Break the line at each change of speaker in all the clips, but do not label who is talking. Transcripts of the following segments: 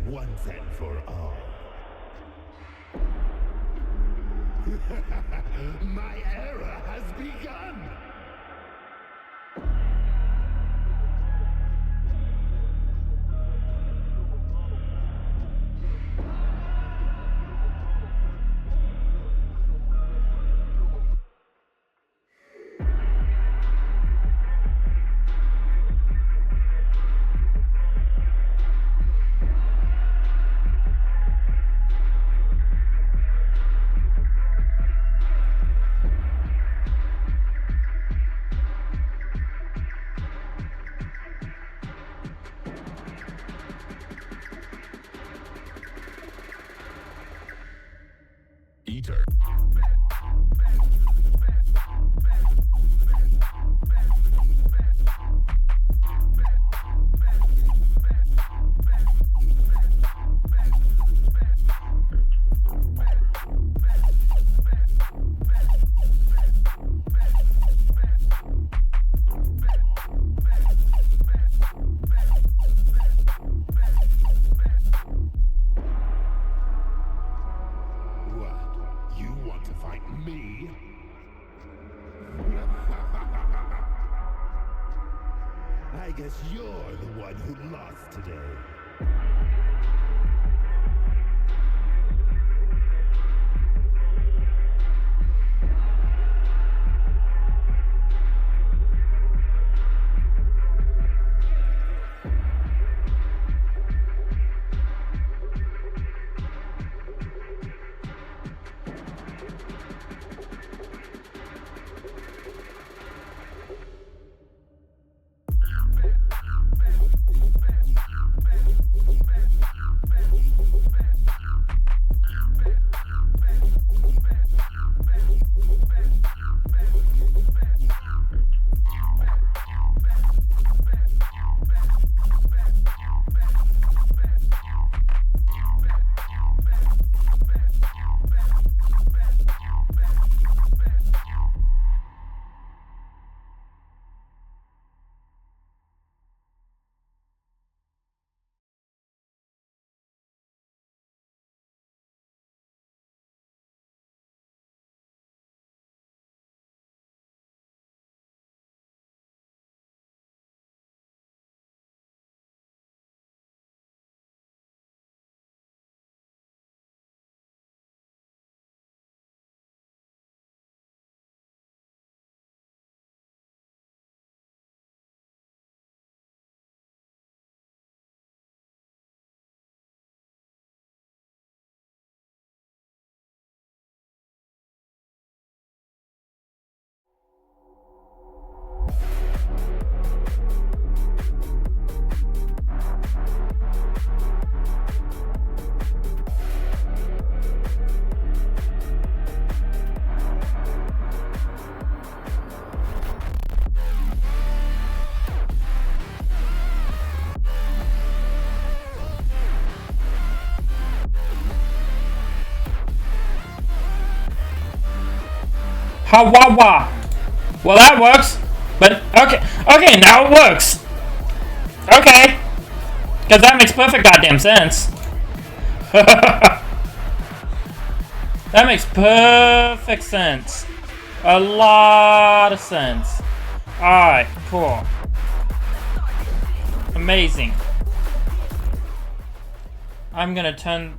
once and for all. My era has begun! Eater. Me? I guess you're the one who lost today.
Awawawa. Well, that works. But, okay. Okay, now it works. Okay. Because that makes perfect goddamn sense. That makes perfect sense. A lot of sense. Alright, cool. Amazing. I'm gonna turn...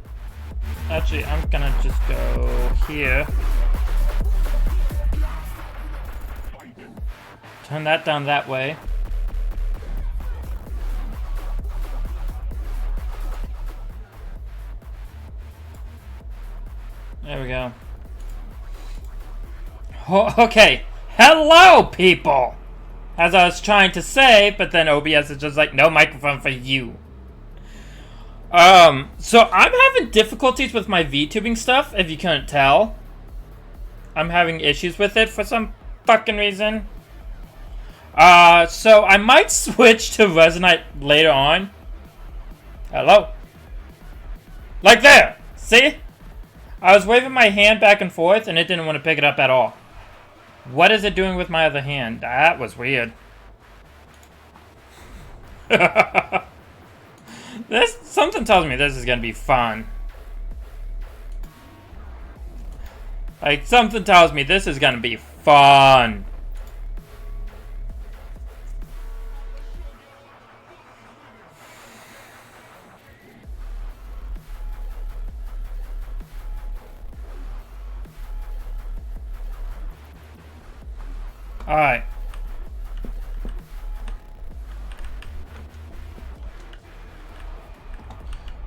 Actually, I'm gonna just go here. Turn that down that way. There we go. Oh, okay. Hello, people! As I was trying to say, but then OBS is just like, no microphone for you. So I'm having difficulties with my VTubing stuff, if you couldn't tell. I'm having issues with it for some fucking reason. So I might switch to Resonate later on. Hello? Like there! See? I was waving my hand back and forth and it didn't want to pick it up at all. What is it doing with my other hand? That was weird. Something tells me this is gonna be fun. Like, something tells me this is gonna be fun. Alright.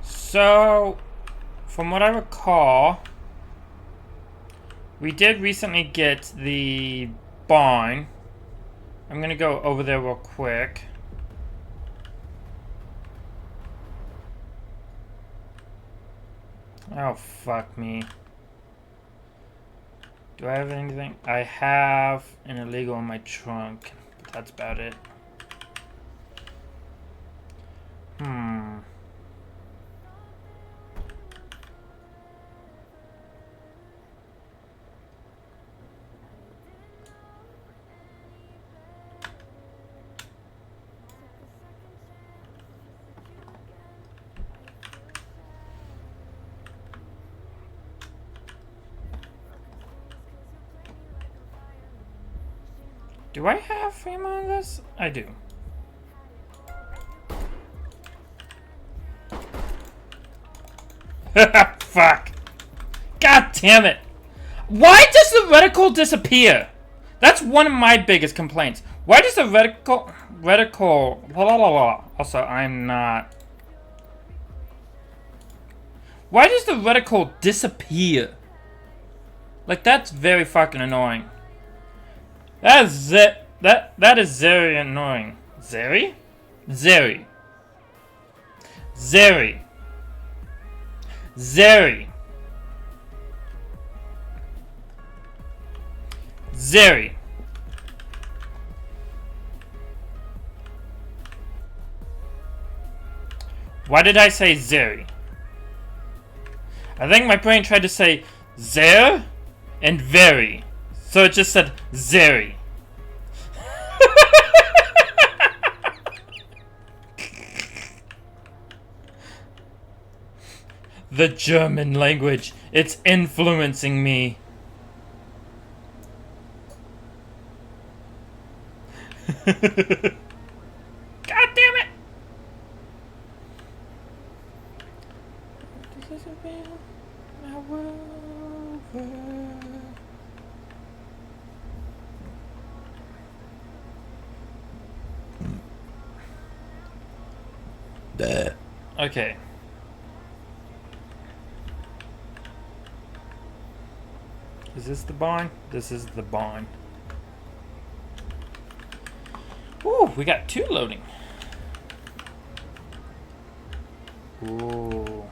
So, from what I recall, we did recently get the barn. I'm gonna go over there real quick. Oh, fuck me. Do I have anything? I have an illegal in my trunk, but that's about it. Do I have fame on this? I do. Fuck. God damn it. Why does the reticle disappear? That's one of my biggest complaints. Why does the reticle, also, I'm not. Why does the reticle disappear? Like, that's very fucking annoying. That is very annoying. Zeri? Zeri. Zeri. Zeri. Zeri. Why did I say Zeri? I think my brain tried to say Zer and very. So it just said Zeri. The German language, it's influencing me. God damn it! Okay. Is this the barn? This is the barn. Ooh, we got two loading. Ooh.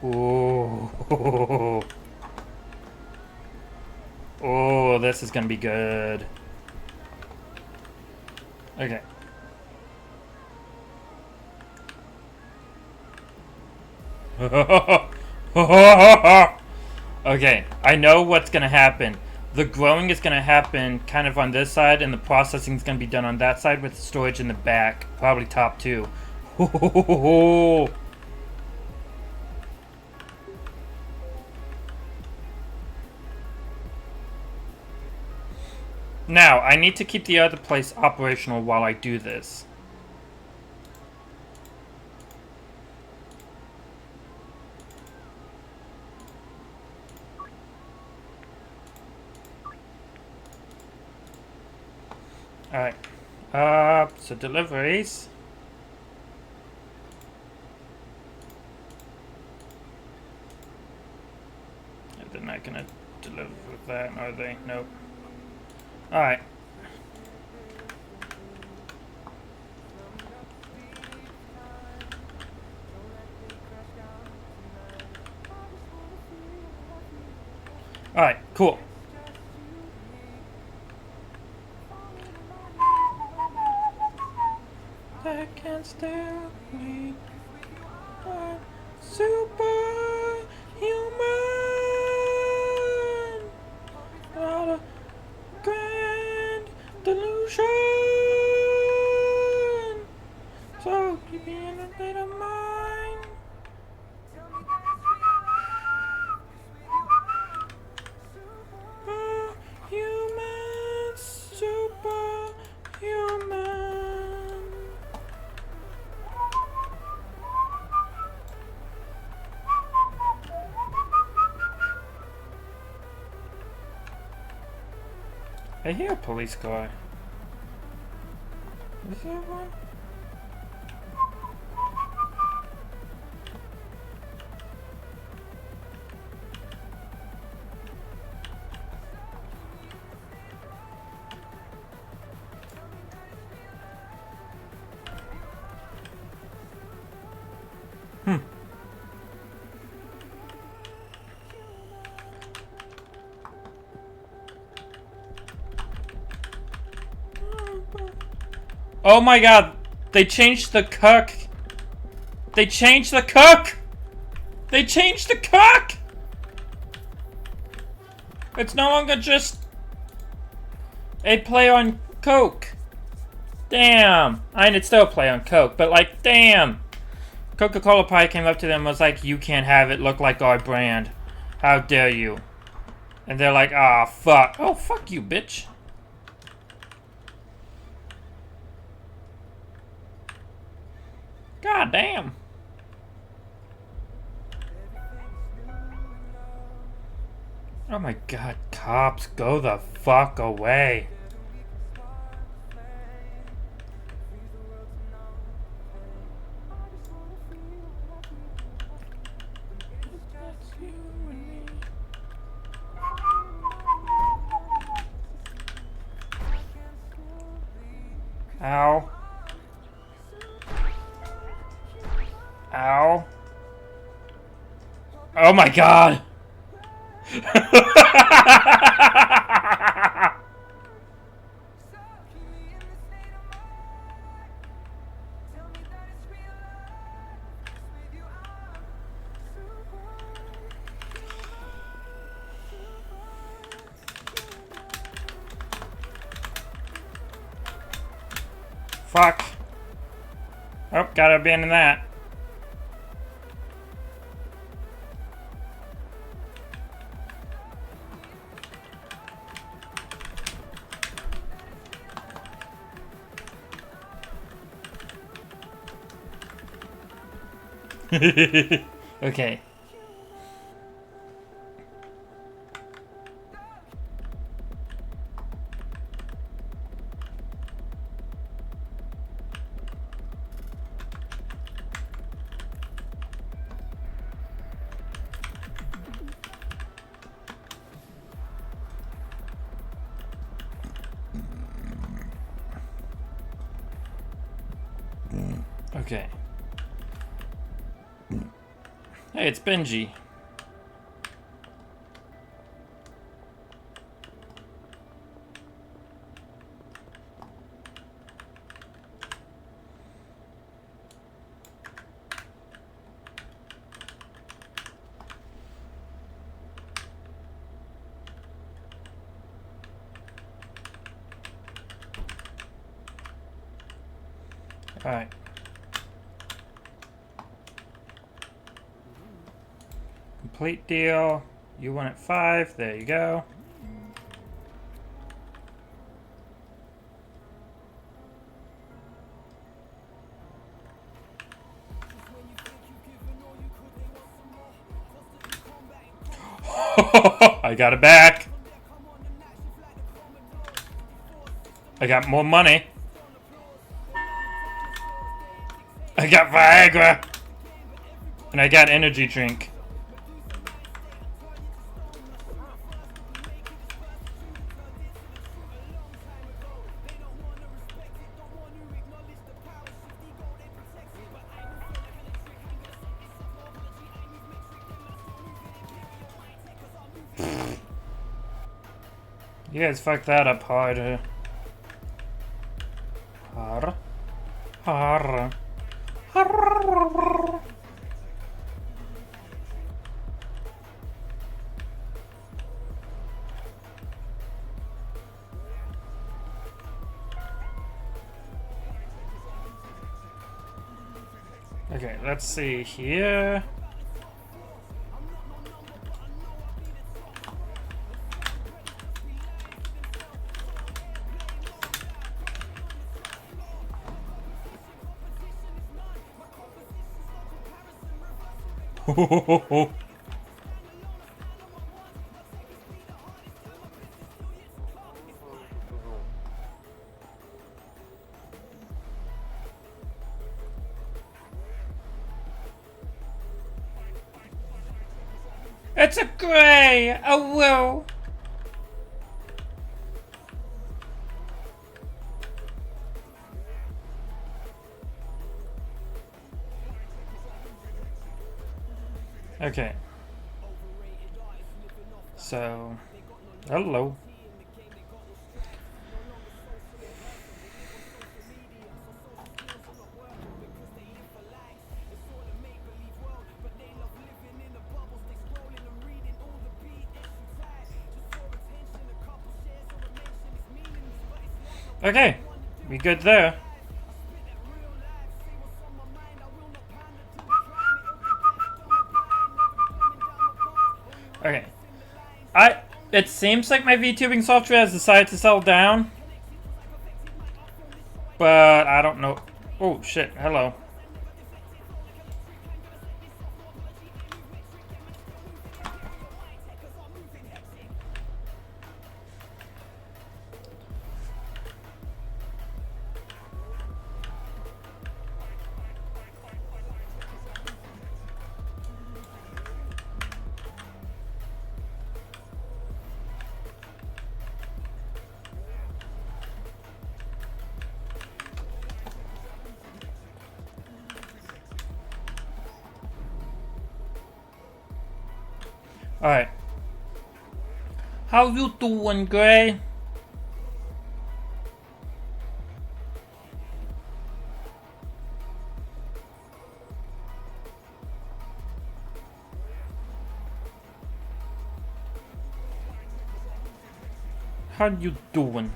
Ooh. Oh, this is gonna be good. Okay. Okay, I know what's gonna happen. The growing is gonna happen kind of on this side, and the processing is gonna be done on that side with storage in the back. Probably top two. Now, I need to keep the other place operational while I do this. Alright. So deliveries. They're not gonna deliver that, are they? Nope. Alright. Alright, cool. I can still be superhuman. Not a grand delusion. So keep me in a state of mind. Human, superhuman. I hear a police car. Is there one? Oh my god! They changed the cook! They changed the cook! They changed the cook! It's no longer just a play on Coke. Damn. I mean, it's still a play on Coke, but like, damn. Coca-Cola probably came up to them and was like, you can't have it look like our brand. How dare you? And they're like, ah, fuck. Oh, fuck you, bitch. God damn. Oh my god, cops, go the fuck away. Ow. Ow. Oh my god. Fuck. Oh, gotta abandon that. Okay. Okay. Hey, it's Benji. Alright. Complete deal. You won at 5. There you go. I got it back. I got more money. I got Viagra. And I got energy drink. You guys fucked that up hard. Har. Okay, let's see here. It's a gray! Oh, whoa! Okay. So, hello. Okay, we good there. Okay. It seems like my VTubing software has decided to settle down. But I don't know. Oh shit, hello. Alright. How you doing, Gray? How you doing?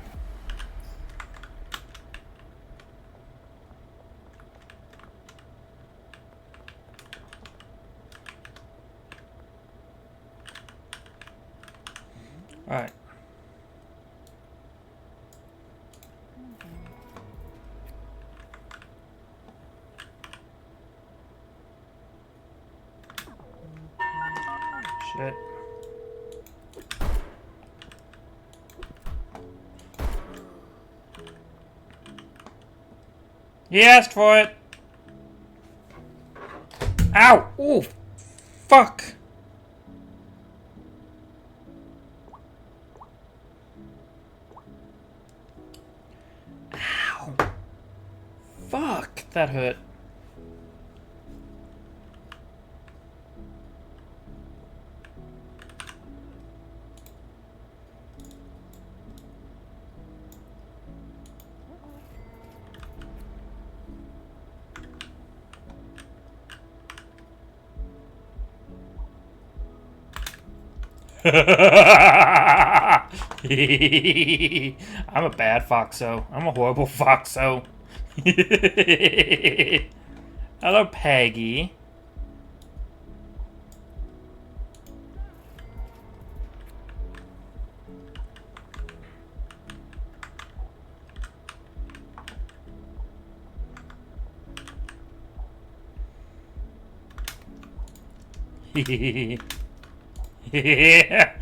Alright. Shit. He asked for it. Ow! Ooh! Fuck! Ow! Fuck! That hurt. I'm a bad foxo. I'm a horrible foxo. Hello, Peggy. Yeah.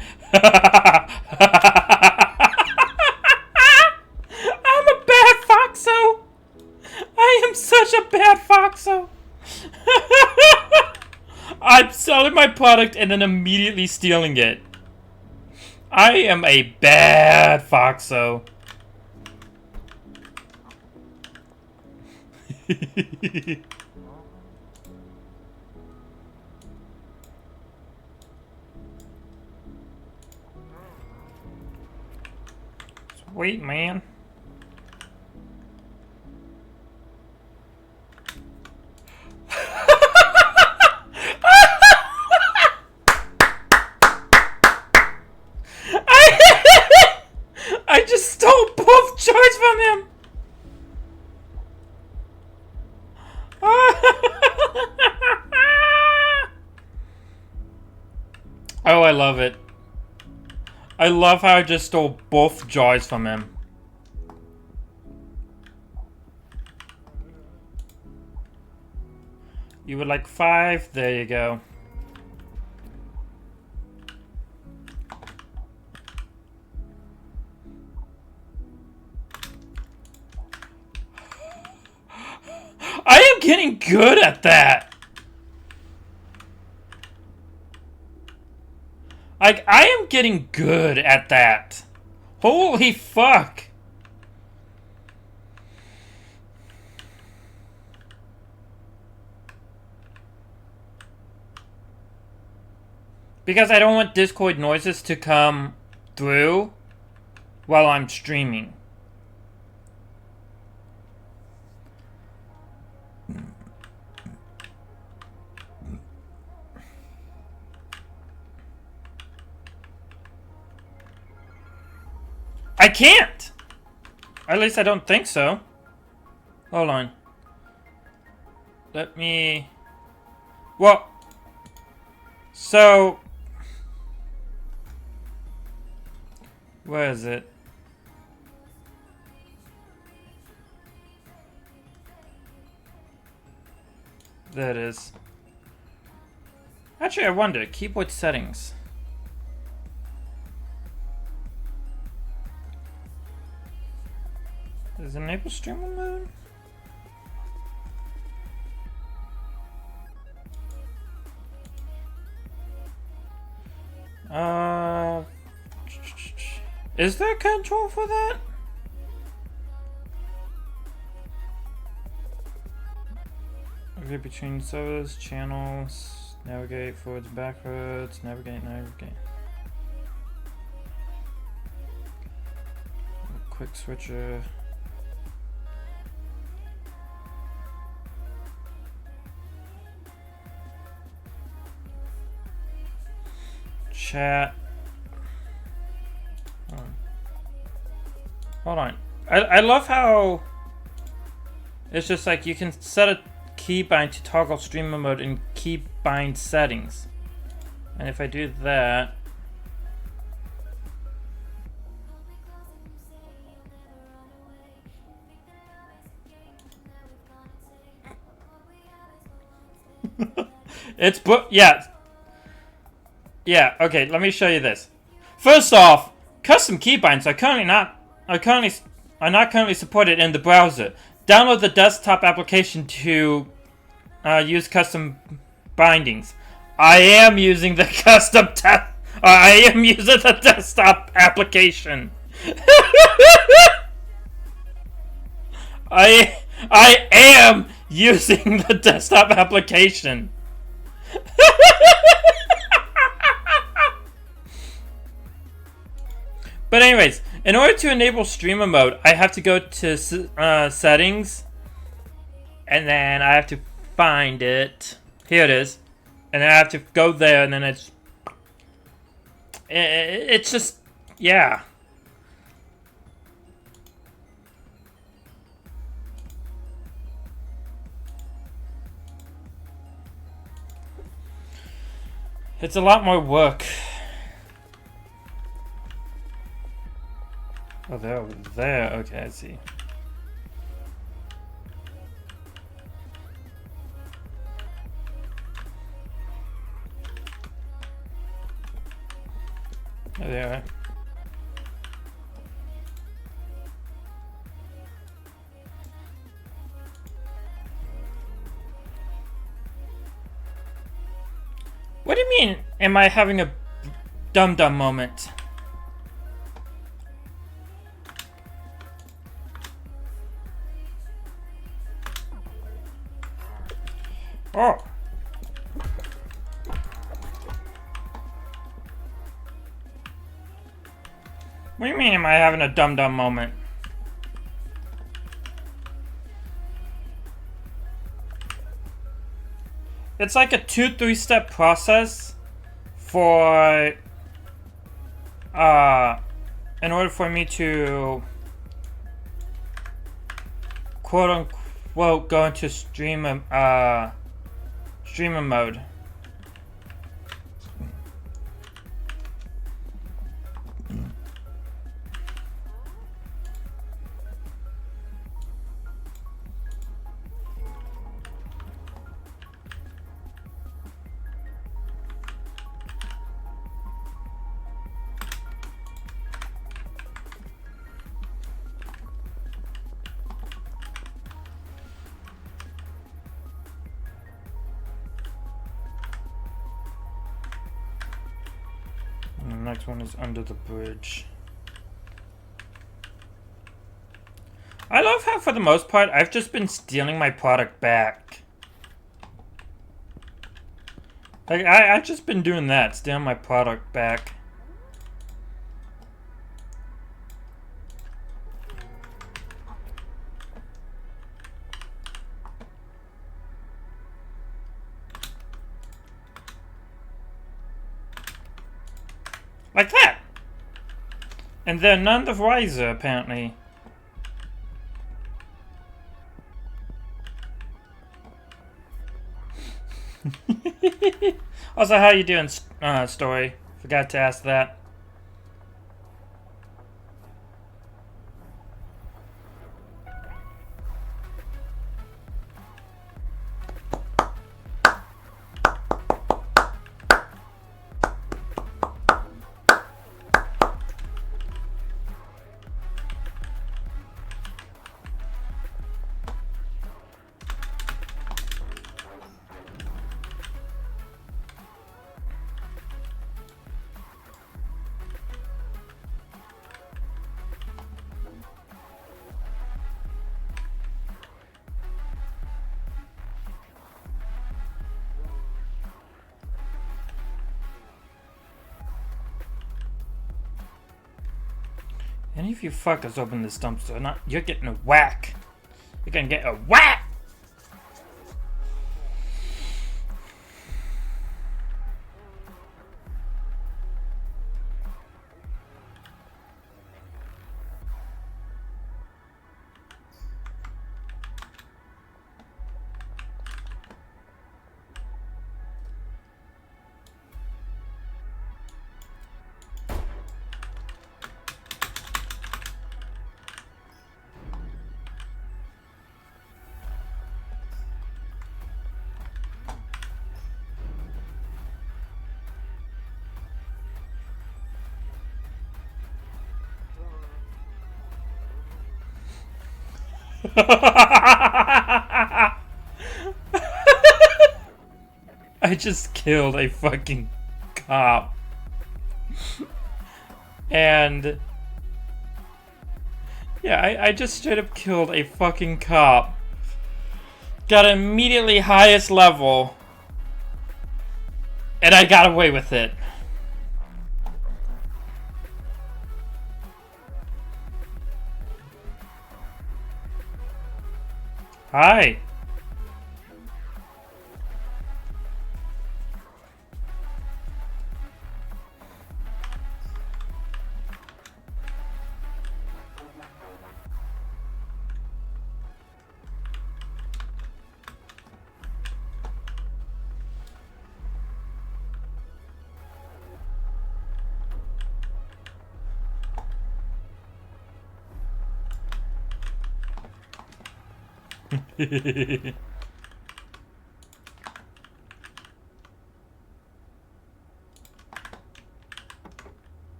I'm a bad foxo. I am such a bad foxo. I'm selling my product and then immediately stealing it. I am a bad foxo. Sweet, man. I just stole both joys from him. Oh, I love it. I love how I just stole both joys from him. You would like 5? There you go. I am getting good at that. Like, I am getting good at that. Holy fuck. Because I don't want Discord noises to come through while I'm streaming. I can't! At least I don't think so. Hold on. Let me... Well... So... Where is it? There it is. Actually, I wonder. Keyboard settings. Is it enable streamer mode? Is there control for that? Okay, between servers, channels, navigate forwards, backwards, navigate. Quick switcher. Chat. Hold on. I love how it's just like you can set a keybind to toggle streamer mode in keybind settings. And if I do that, it's yeah, okay, let me show you this. First off, custom keybinds are not currently supported in the browser. Download the desktop application to use custom bindings. I am using the desktop application. I am using the desktop application. But anyways, in order to enable streamer mode, I have to go to settings, and then I have to find it. Here it is, and then I have to go there, and then it's just, yeah. It's a lot more work. Oh, they're over there. Okay, I see. Oh, they are. What do you mean, am I having a dum-dum moment? Oh. What do you mean, am I having a dum-dum moment? It's like a 2-3 step process for in order for me to quote unquote go into streamer mode. And the next one is under the bridge. I love how, for the most part, I've just been stealing my product back. Like, I've just been doing that, stealing my product back. Like that! And they're none the wiser, apparently. Also, how you doing, Story? Forgot to ask that. Any of you fuckers open this dumpster, not you're getting a whack. You're gonna get a whack! I just killed a fucking cop. And yeah, I just straight up killed a fucking cop. Got immediately highest level. And I got away with it. Hi.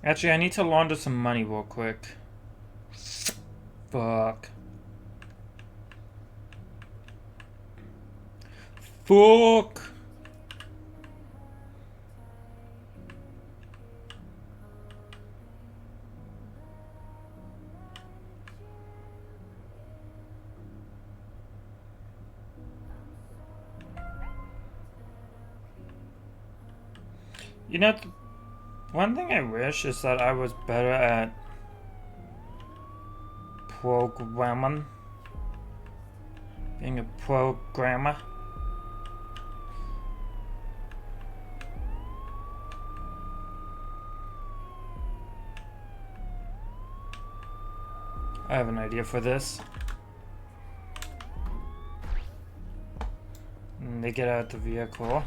Actually, I need to launder some money real quick. Fuck. Fuck. You know, one thing I wish is that I was better at programming. Being a programmer. I have an idea for this. And they get out the vehicle.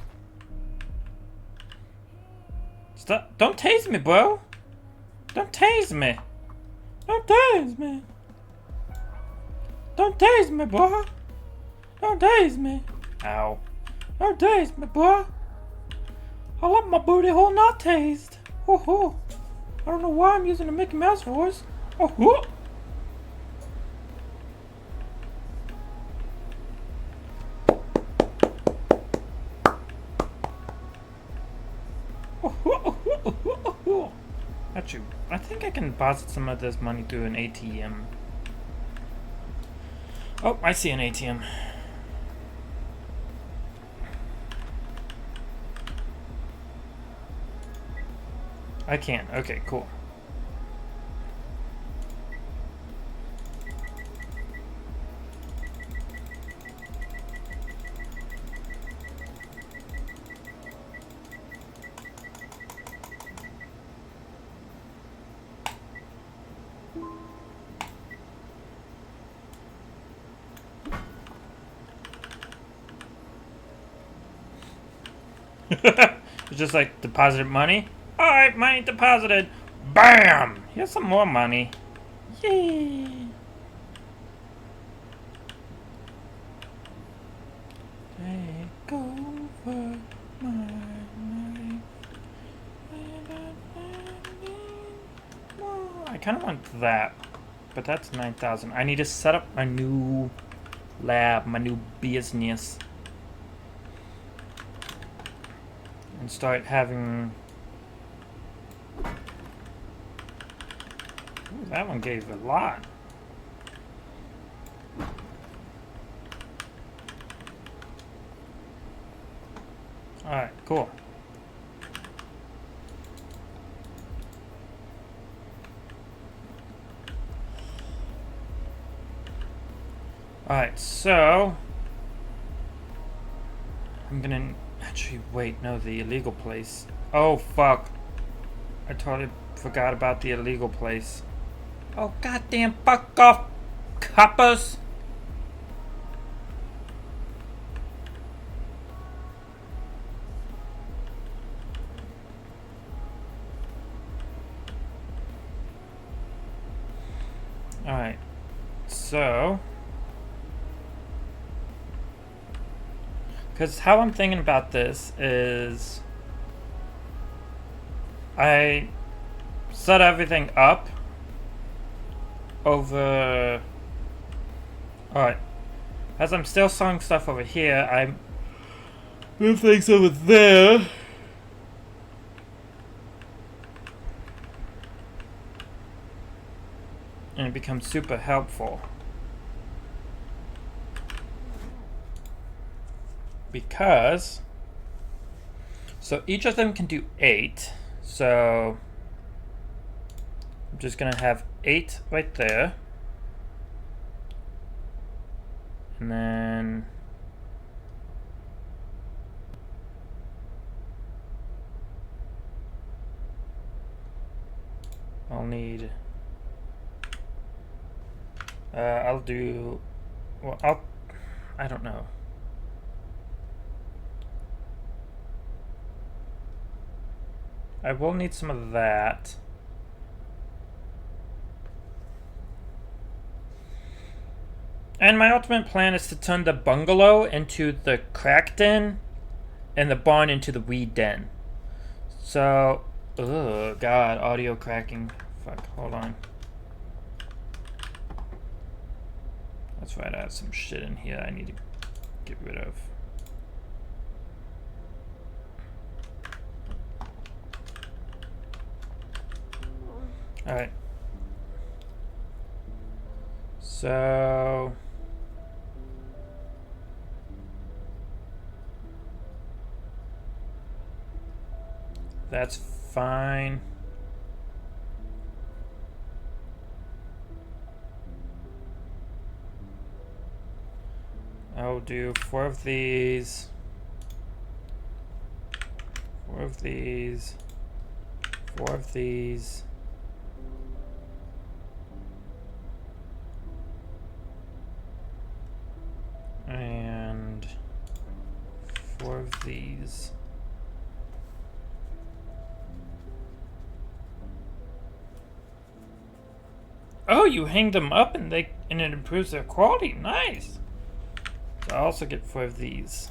Stop! Don't tase me, bro! Don't tase me! Don't tase me! Don't tase me, bro! Don't tase me! Ow. Don't tase me, bro! I love my booty hole not tased! Oh, I don't know why I'm using a Mickey Mouse voice. Oh, Actually, I think I can deposit some of this money through an ATM. Oh, I see an ATM. I can. Okay, cool. It's just like deposited money. Alright, money deposited. BAM! Here's some more money. Yay! Take over my life. I kind of want that, but that's 9,000. I need to set up my new lab, my new business. And start having... Ooh, that one gave a lot. Alright, cool. Alright, so... I'm gonna... Actually, wait, no, the illegal place. Oh, fuck. I totally forgot about the illegal place. Oh, goddamn, fuck off, coppers! Alright, so... Because how I'm thinking about this is... I set everything up over... Alright. As I'm still sewing stuff over here, I move things over there. And it becomes super helpful. Because... So each of them can do 8. So... I'm just gonna have 8 right there. And then... I'll need... I'll do... Well, I don't know. I will need some of that. And my ultimate plan is to turn the bungalow into the crack den and the barn into the weed den. So, ugh, God, audio cracking. Fuck, hold on. That's right, I have some shit in here I need to get rid of. Alright. So... that's fine. I'll do 4 of these. 4 of these. 4 of these. And 4 of these. Oh, you hang them up and it improves their quality. Nice. So I'll also get 4 of these.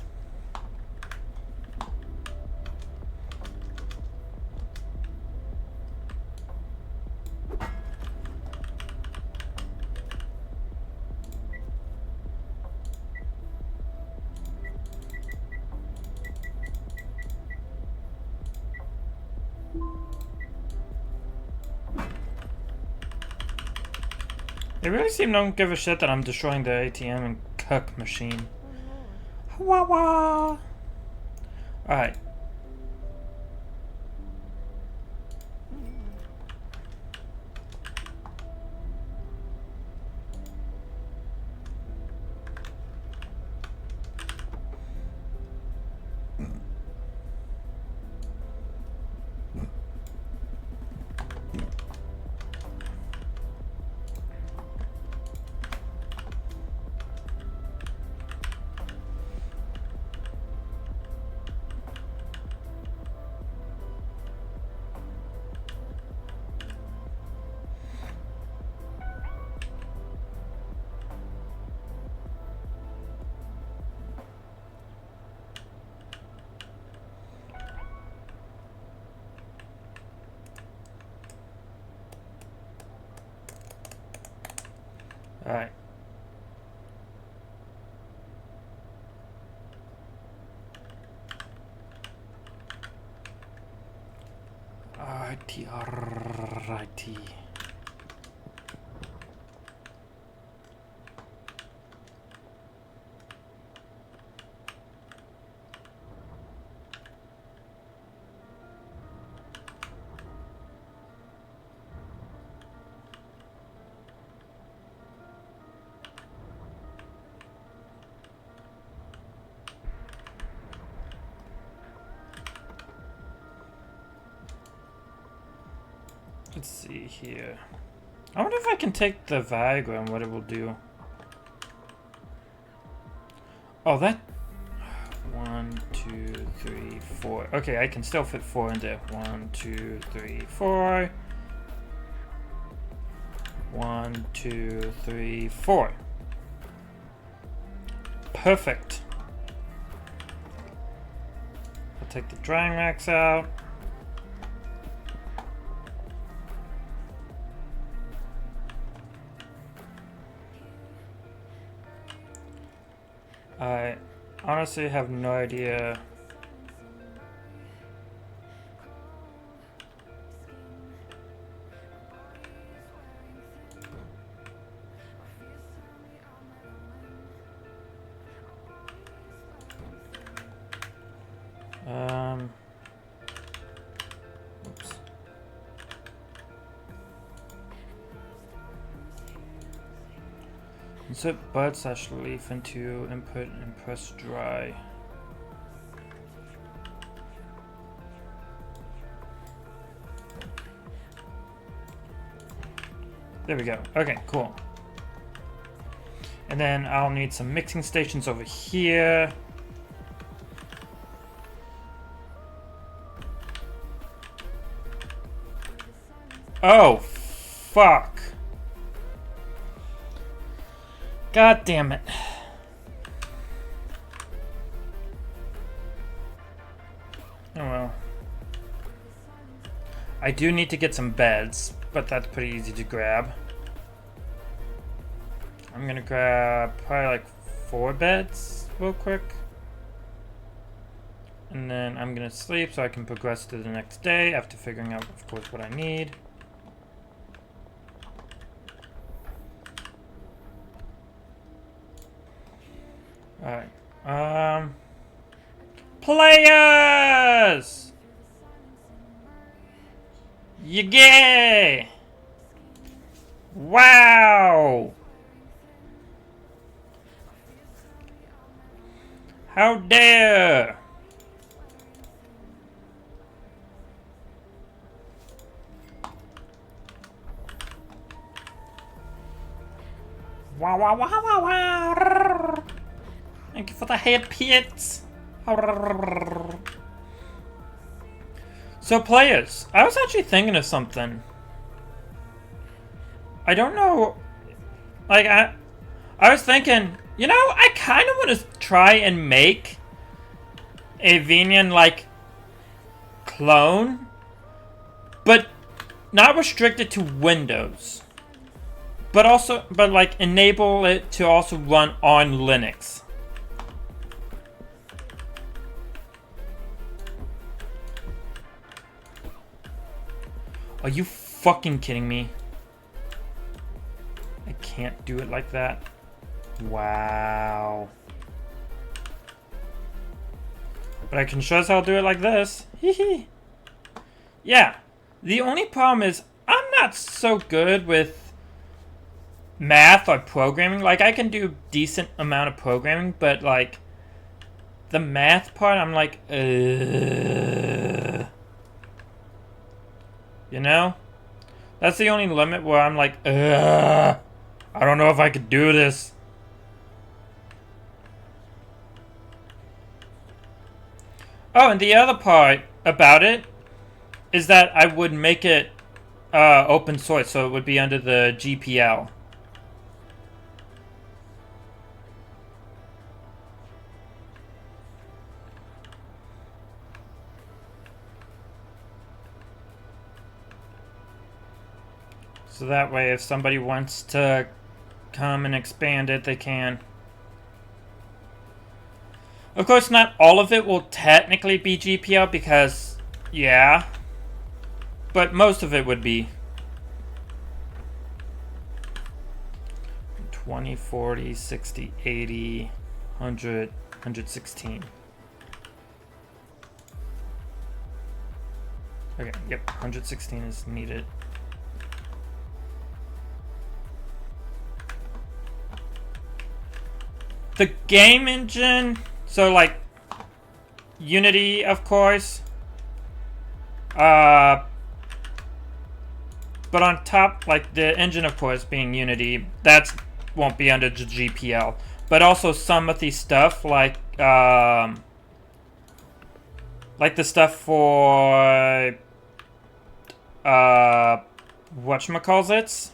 They really seem to give a shit that I'm destroying the ATM and cuck machine. Awawawa! Alright. Alright. Alrighty. Let's see here. I wonder if I can take the Viagra and what it will do. Oh, that... 1, 2, 3, 4. Okay, I can still fit 4 in there. 1, 2, 3, 4. 1, 2, 3, 4. Perfect. I'll take the drying racks out. I honestly have no idea. Oops. Insert bud/leaf into input and press dry. There we go. Okay, cool. And then I'll need some mixing stations over here. Oh, fuck. God damn it. Oh well. I do need to get some beds, but that's pretty easy to grab. I'm gonna grab probably like 4 beds real quick. And then I'm gonna sleep so I can progress to the next day after figuring out, of course, what I need. Alright. Players! You gay! Wow! How dare! Wow, wow, wow, wow, wow! Thank you for the head pits. So players, I was actually thinking of something. I don't know, like I was thinking, you know, I kind of want to try and make a Venian like clone, but not restricted to Windows, but like enable it to also run on Linux. Are you fucking kidding me? I can't do it like that. Wow. But I can sure as hell do it like this. Hee. Yeah. The only problem is I'm not so good with math or programming. Like I can do decent amount of programming, but like the math part, I'm like, you know? That's the only limit where I'm like, I don't know if I could do this. Oh, and the other part about it is that I would make it open source, so it would be under the GPL. So that way, if somebody wants to come and expand it, they can. Of course, not all of it will technically be GPL because, yeah, but most of it would be. 20, 40, 60, 80, 100, 116. Okay, yep, 116 is needed. The game engine, so like Unity, of course. But on top, like the engine, of course, being Unity, that won't be under the GPL. But also some of the stuff, like the stuff for whatchamacallits?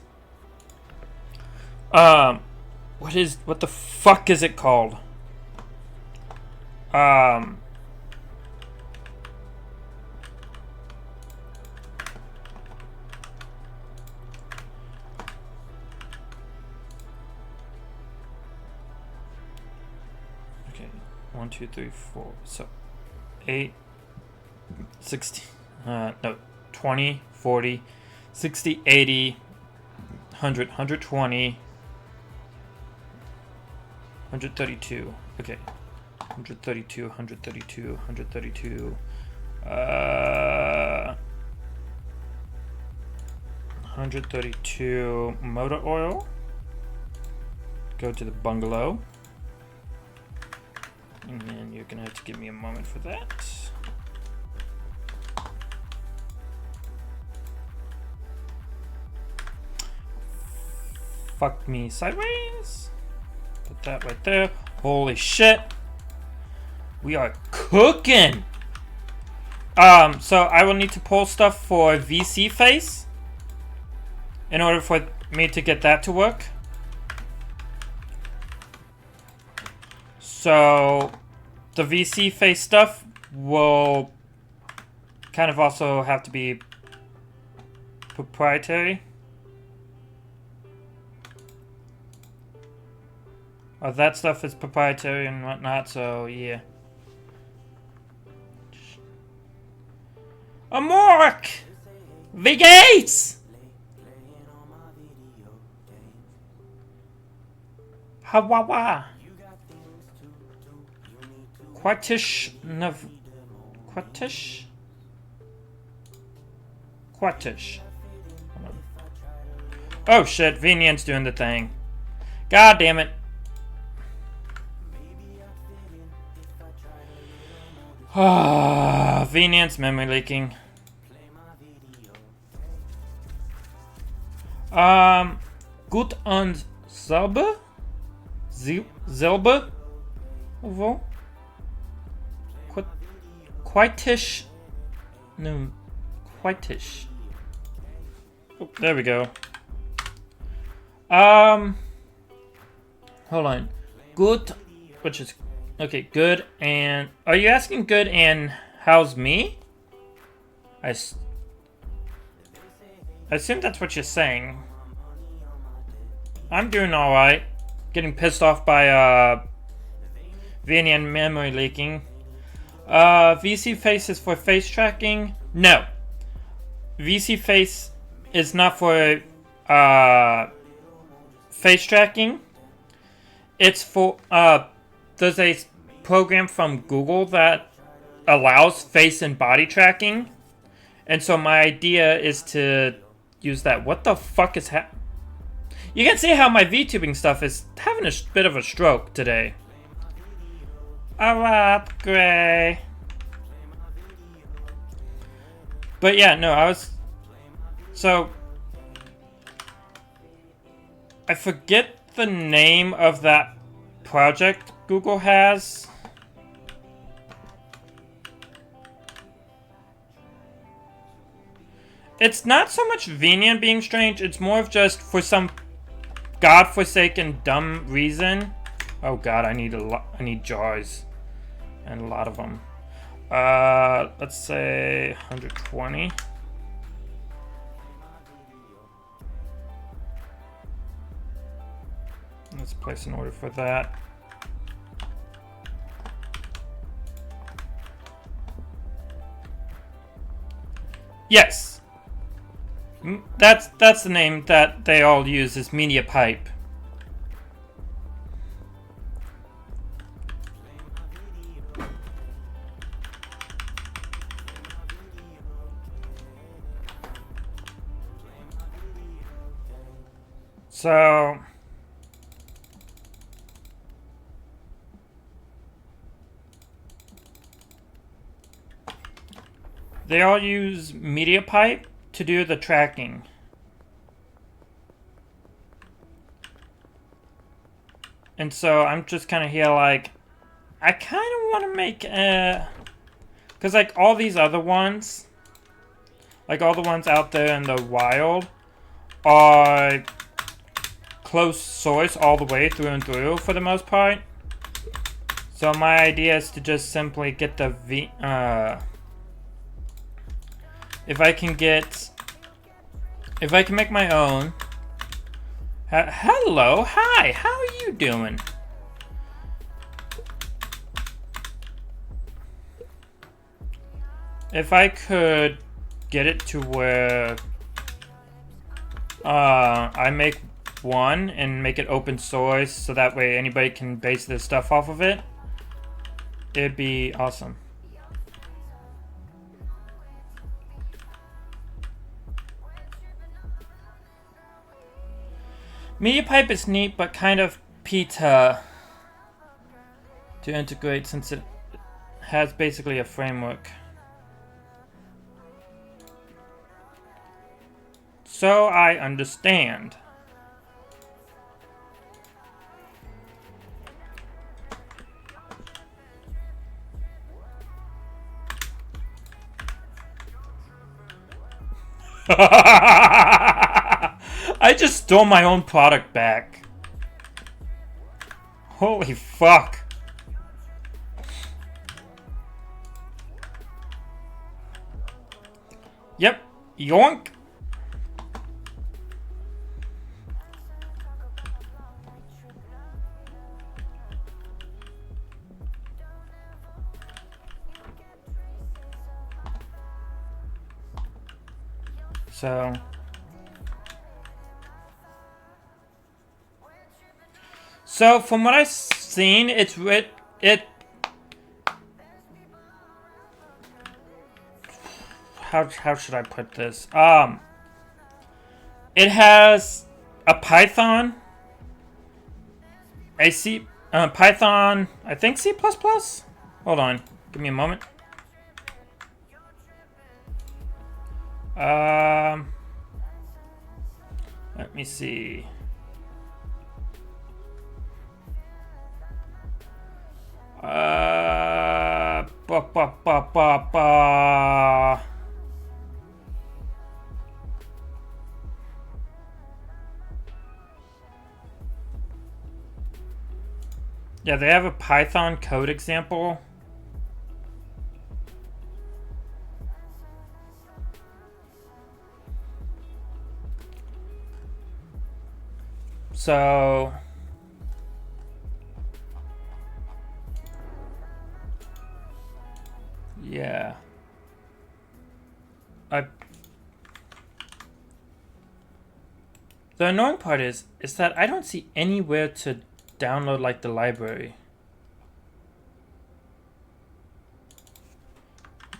What the fuck is it called? Okay, 1, 2, 3, 4. So 8, 16. No, 20, 40, 60, 80, 100, 120. 132. Okay. 132, 132, 132. 132 motor oil. Go to the bungalow. And then you're gonna have to give me a moment for that. fuck me sideways. Put that right there. Holy shit. We are cooking. So I will need to pull stuff for VC face in order for me to get that to work. So the VC face stuff will kind of also have to be proprietary. That stuff is proprietary and whatnot, so yeah. Amork! The gates! Awawawa. Quatish. Quatish? Quatish. Oh shit, Venian's doing the thing. God damn it. Venian's memory leaking. Gut und sauber? Selber? Wo? Quitish. No. Quitish. Oh, there we go. Hold on. Good. Which is. Okay, good and. Are you asking good and how's me? I assume that's what you're saying. I'm doing alright. Getting pissed off by, VNN memory leaking. VC face is for face tracking? No. VC face is not for, face tracking. It's for, there's a program from Google that allows face and body tracking. And so my idea is to use that. What the fuck is happening? You can see how my VTubing stuff is having a bit of a stroke today. Alright, Gray. But yeah, no, I was... So... I forget the name of that project Google has. It's not so much Venian being strange, it's more of just for some godforsaken dumb reason. Oh god, I need jars. And a lot of them. Let's say 120. Let's place an order for that. Yes. That's the name that they all use, is media pipe. So they all use media pipe to do the tracking. And so I'm just kind of here like, I kind of want to make a... Because like all these other ones, like all the ones out there in the wild, are closed source all the way through and through for the most part. So my idea is to just simply get the if I can make my own. Hello, hi, how are you doing? If I could get it to where I make one and make it open source so that way anybody can base their stuff off of it, it'd be awesome. MediaPipe is neat, but kind of pita to integrate since it has basically a framework. So I understand. I just stole my own product back. Holy fuck. Yep. Yoink. So from what I've seen, how should I put this? It has a Python, Python, I think C++. Hold on, give me a moment. Let me see. Yeah, they have a Python code example. So yeah. The annoying part is that I don't see anywhere to download like the library.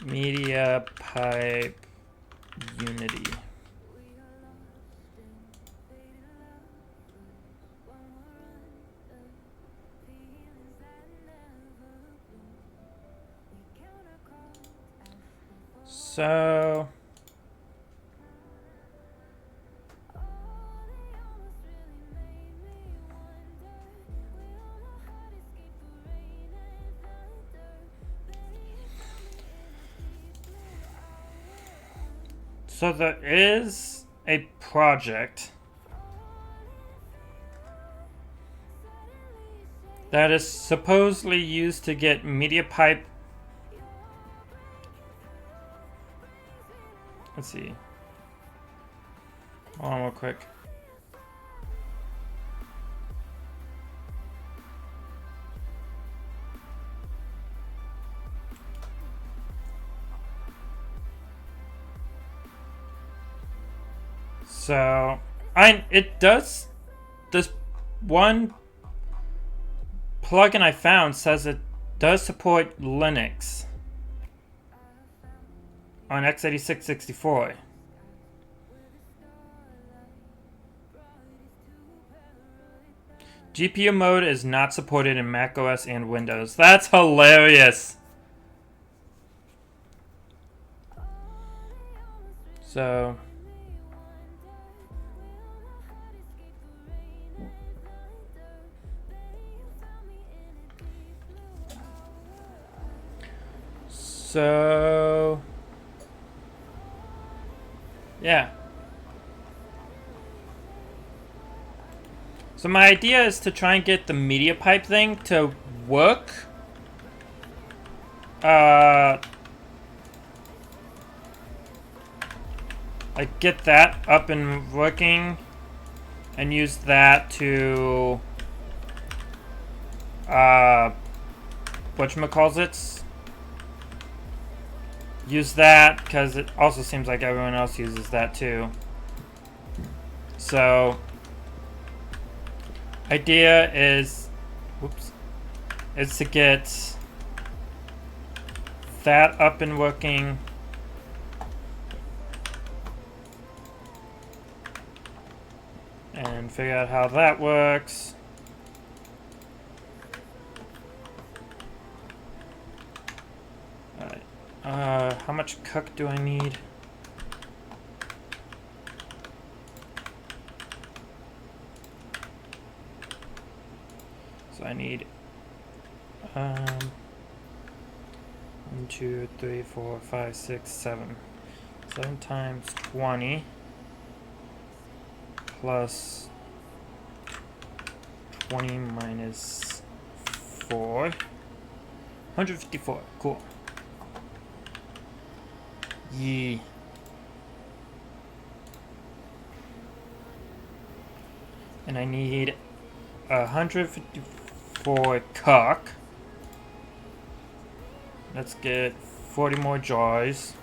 Media pipe Unity. So there is a project that is supposedly used to get media pipe. Let's see. Hold on real quick. So, it does, this one plugin I found says it does support Linux on x86-64. GPU mode is not supported in macOS and Windows. That's hilarious. So yeah. So my idea is to try and get the media pipe thing to work. Like get that up and working and use that to whatchamacallit, use that because it also seems like everyone else uses that too. So idea is to get that up and working, and figure out how that works. Alright. How much cook do I need? So I need 1, 2, 3, 4, 5, 6, 7. 7 times 20 plus 20 minus 4. 154. Cool. Yee. And I need 154 cock. Let's get 40 more jars.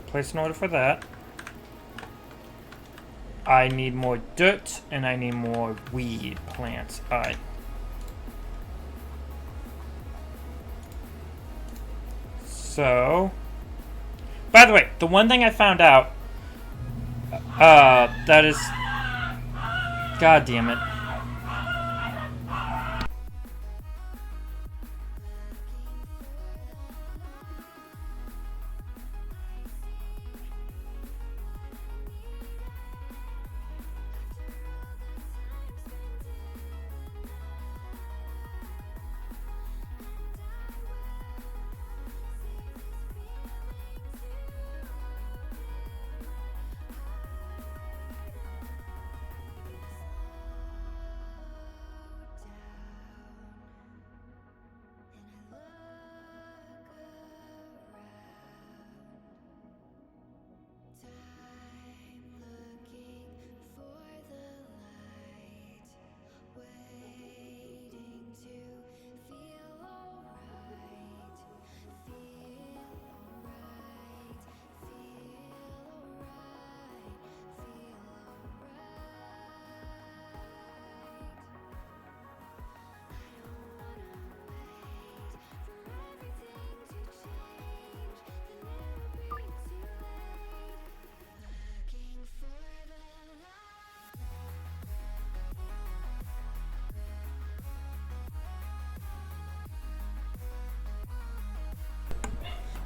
Place an order for that. I need more dirt and I need more weed plants. Alright. So, by the way, the one thing I found out, that is, god damn it.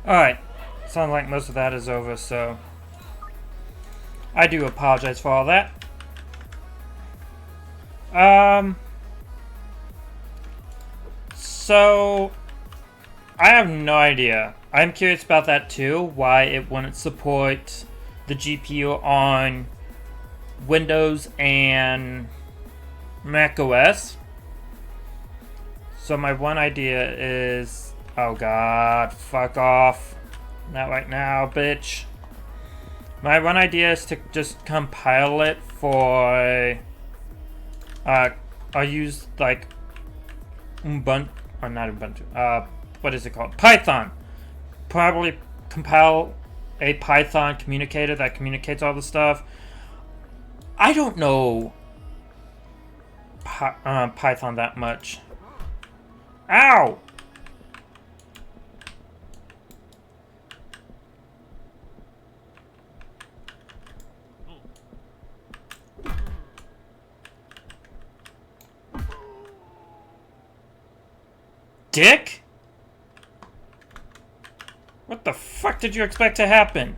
Alright, sounds like most of that is over, so I do apologize for all that. So I have no idea. I'm curious about that too, why it wouldn't support the GPU on Windows and Mac OS. So my one idea is, oh god, fuck off. Not right now, bitch. My one idea is to just compile it for, I'll use like Ubuntu, or not Ubuntu, what is it called? Python. Probably compile a Python communicator that communicates all the stuff. I don't know Python that much. Ow! Dick? What the fuck did you expect to happen?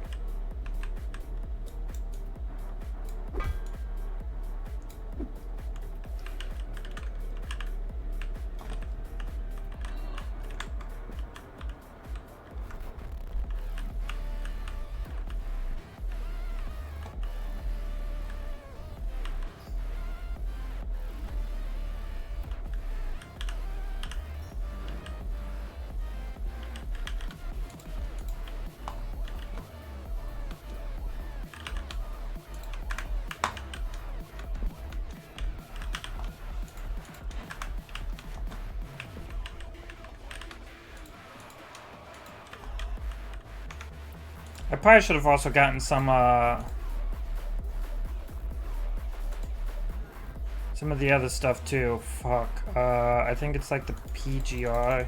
I probably should have also gotten some of the other stuff too. Fuck. I think it's like the PGR.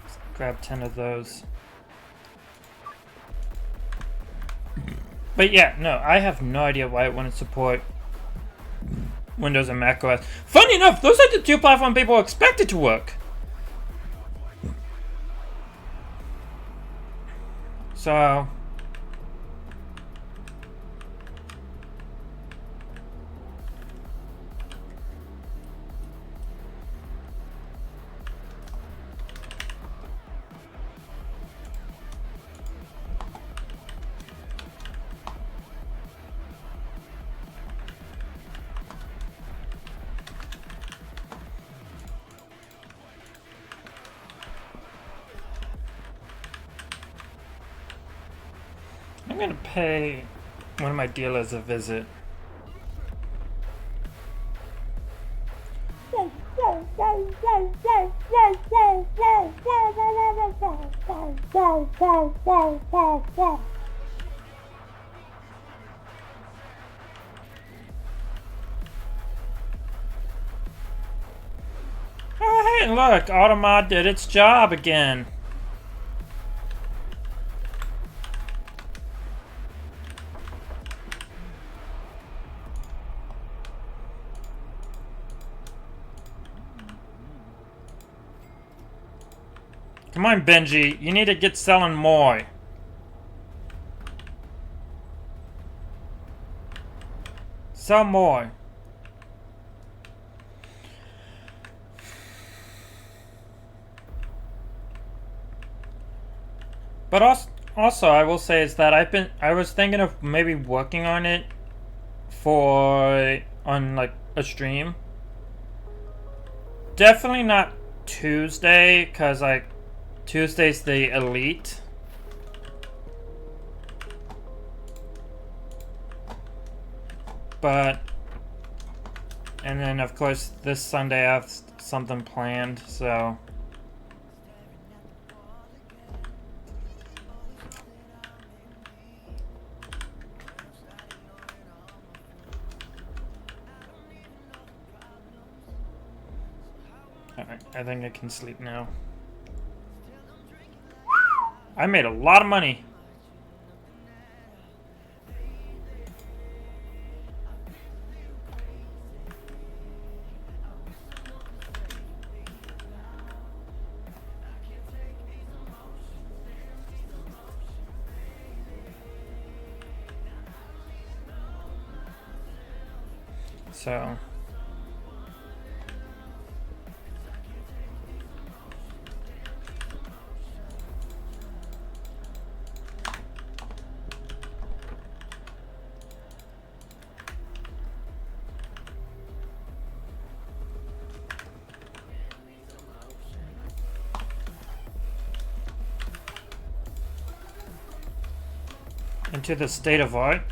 Let's grab 10 of those. But yeah, no, I have no idea why it wouldn't support Windows and Mac OS. Funny enough, those are the two platforms people expected to work. So gonna pay one of my dealers a visit. Oh, hey, look, Automod did its job again. Come on, Benji, you need to get selling more. Sell more. But also, I will say is that I was thinking of maybe working on it on like a stream. Definitely not Tuesday, cause like Tuesday's the elite. But, and then of course this Sunday I have something planned, so. Alright, I think I can sleep now. I made a lot of money. So. Into the state of art.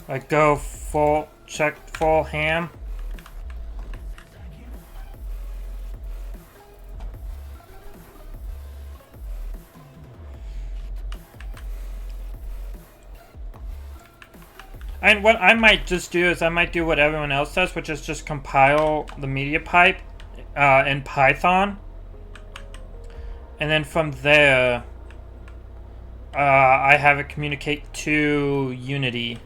Like go full ham. And what I might just do is I might do what everyone else does, which is just compile the media pipe in Python. And then from there, I have it communicate to Unity.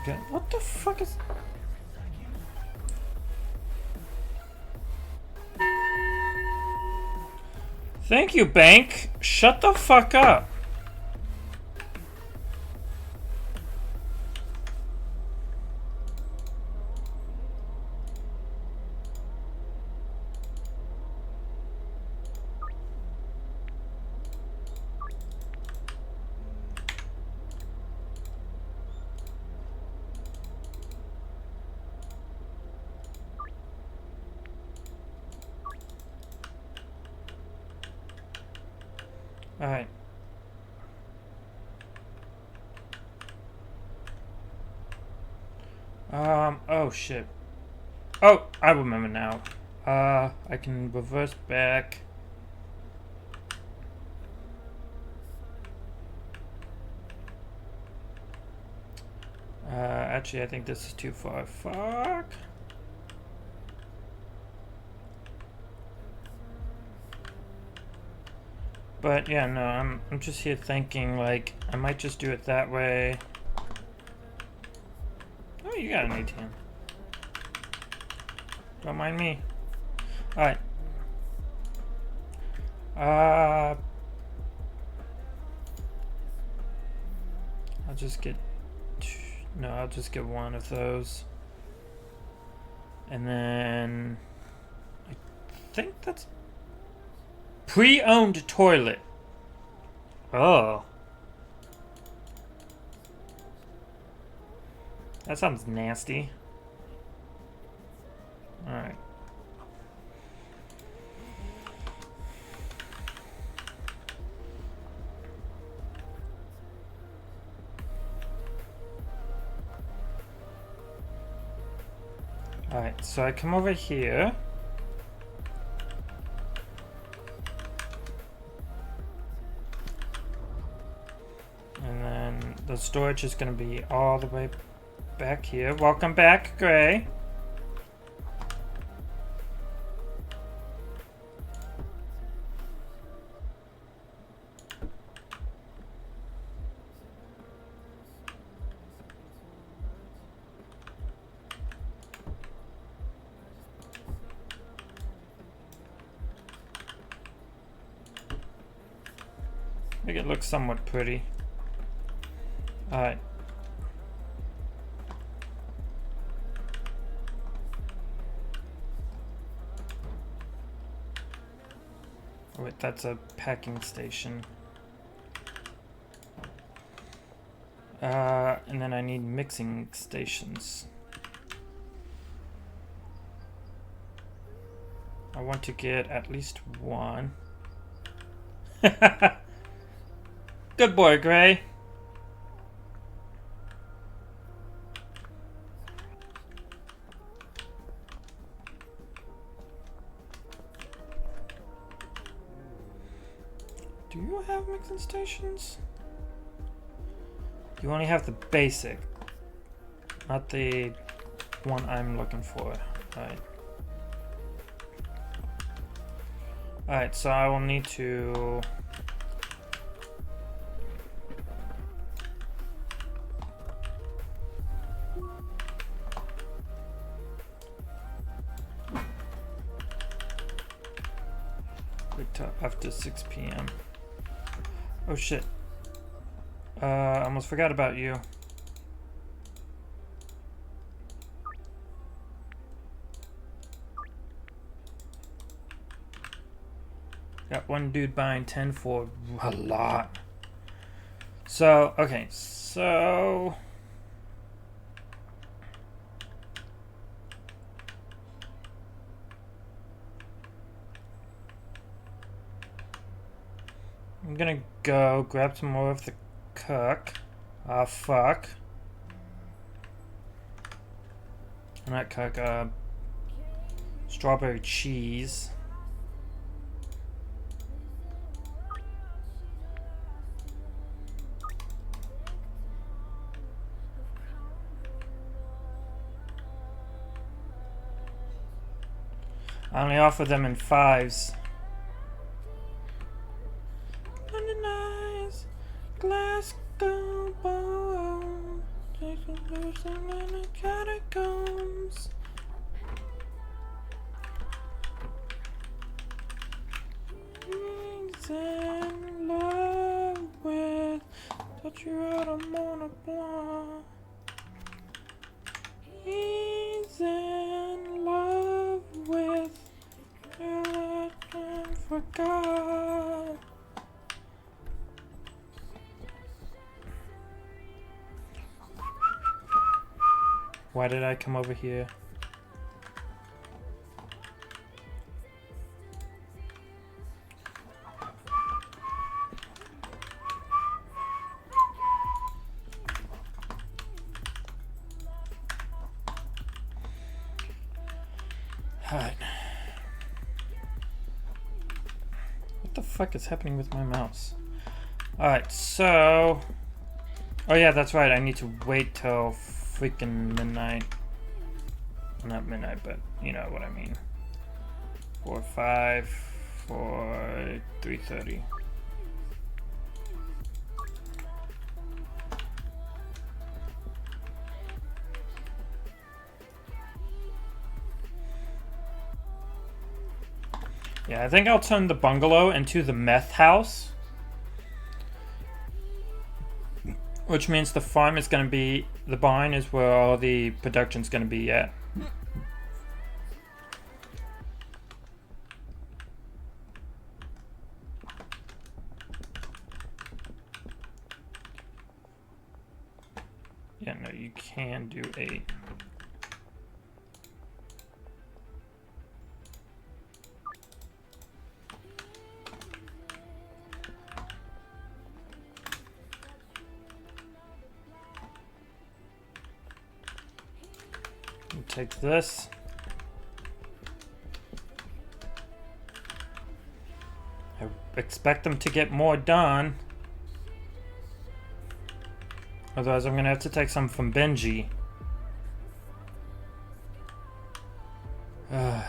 Okay, what the fuck is... Thank you, bank. Shut the fuck up. Alright. Oh shit. Oh, I remember now. I can reverse back. Actually, I think this is too far. Fuck. But yeah, no, I'm just here thinking like I might just do it that way. Oh, you got an ATM. Don't mind me. All right. I'll just get. No, I'll just get one of those. And then I think that's pre-owned toilet. Oh. That sounds nasty. Alright. Alright, so I come over here. And then the storage is going to be all the way back here. Welcome back, Gray. Make it look somewhat pretty. Alright. Oh, wait, that's a packing station. And then I need mixing stations. I want to get at least one. Good boy, Gray. Do you have mixing stations? You only have the basic, not the one I'm looking for. Alright. Alright, so I will need to... wait till after 6 p.m. Oh shit. I almost forgot about you. Got one dude buying 10 for a lot. So, okay, so... I'm gonna go grab some more of the cook. Ah, fuck. Not cook, strawberry cheese. I only offer them in 5s. Glasgow bone, taking loose in the catacombs. He's in love with, touch you out on Mont Blanc. He's in love with, girl I forgot. Why did I come over here? Alright. What the fuck is happening with my mouse? Alright, so... oh yeah, that's right, I need to wait till freaking midnight. Not midnight, but you know what I mean. 4, 5, 4, 3:30. Yeah, I think I'll turn the bungalow into the meth house. Which means the farm is going to be... The barn is where all the production's going to be at. Yeah, no, you can do 8. Take this. I expect them to get more done. Otherwise, I'm gonna have to take some from Benji. Oh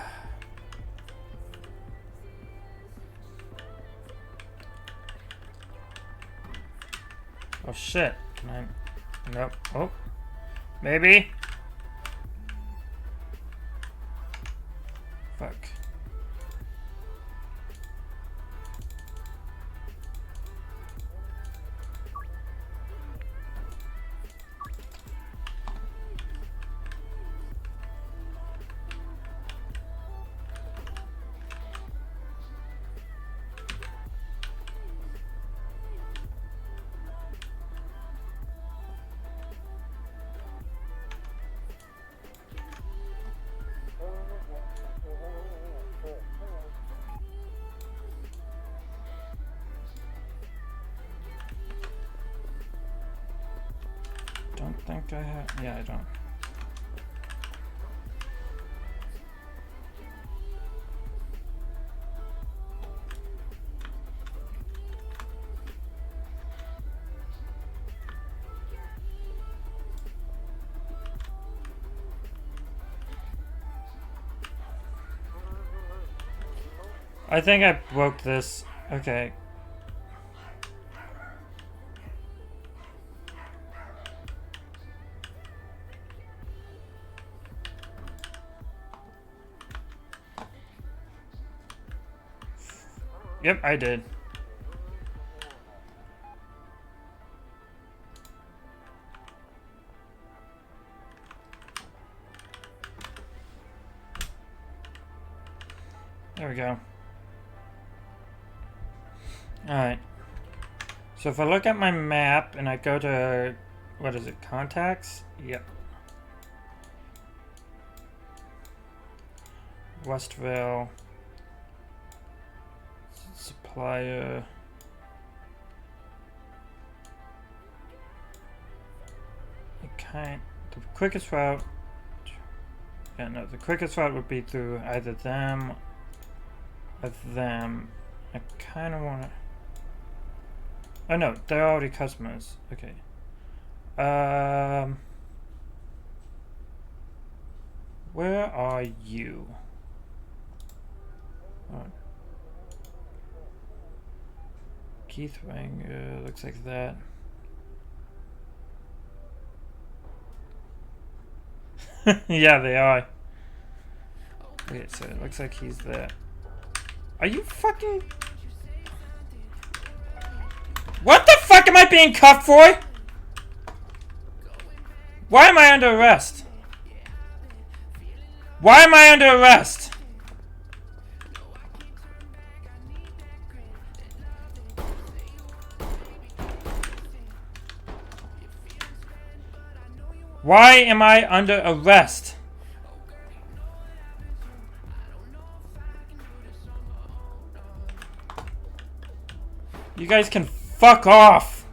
shit. Can I? Nope. Oh. Maybe. Fuck. Don't think I have. Yeah, I don't. I think I broke this. Okay. Yep, I did. There we go. Alright. So if I look at my map and I go to, what is it, contacts? Yep. Westville. Supplier. The quickest route. Yeah, no, the quickest route would be through either them or them. I kind of want to. Oh no, they're already customers. Okay. Where are you? Oh. Keith Wang, looks like that. Yeah, they are. Okay, so it looks like he's there. Are you fucking... What the fuck am I being cuffed for? Why am I under arrest? Why am I under arrest? Why am I under arrest? You guys can fuck off.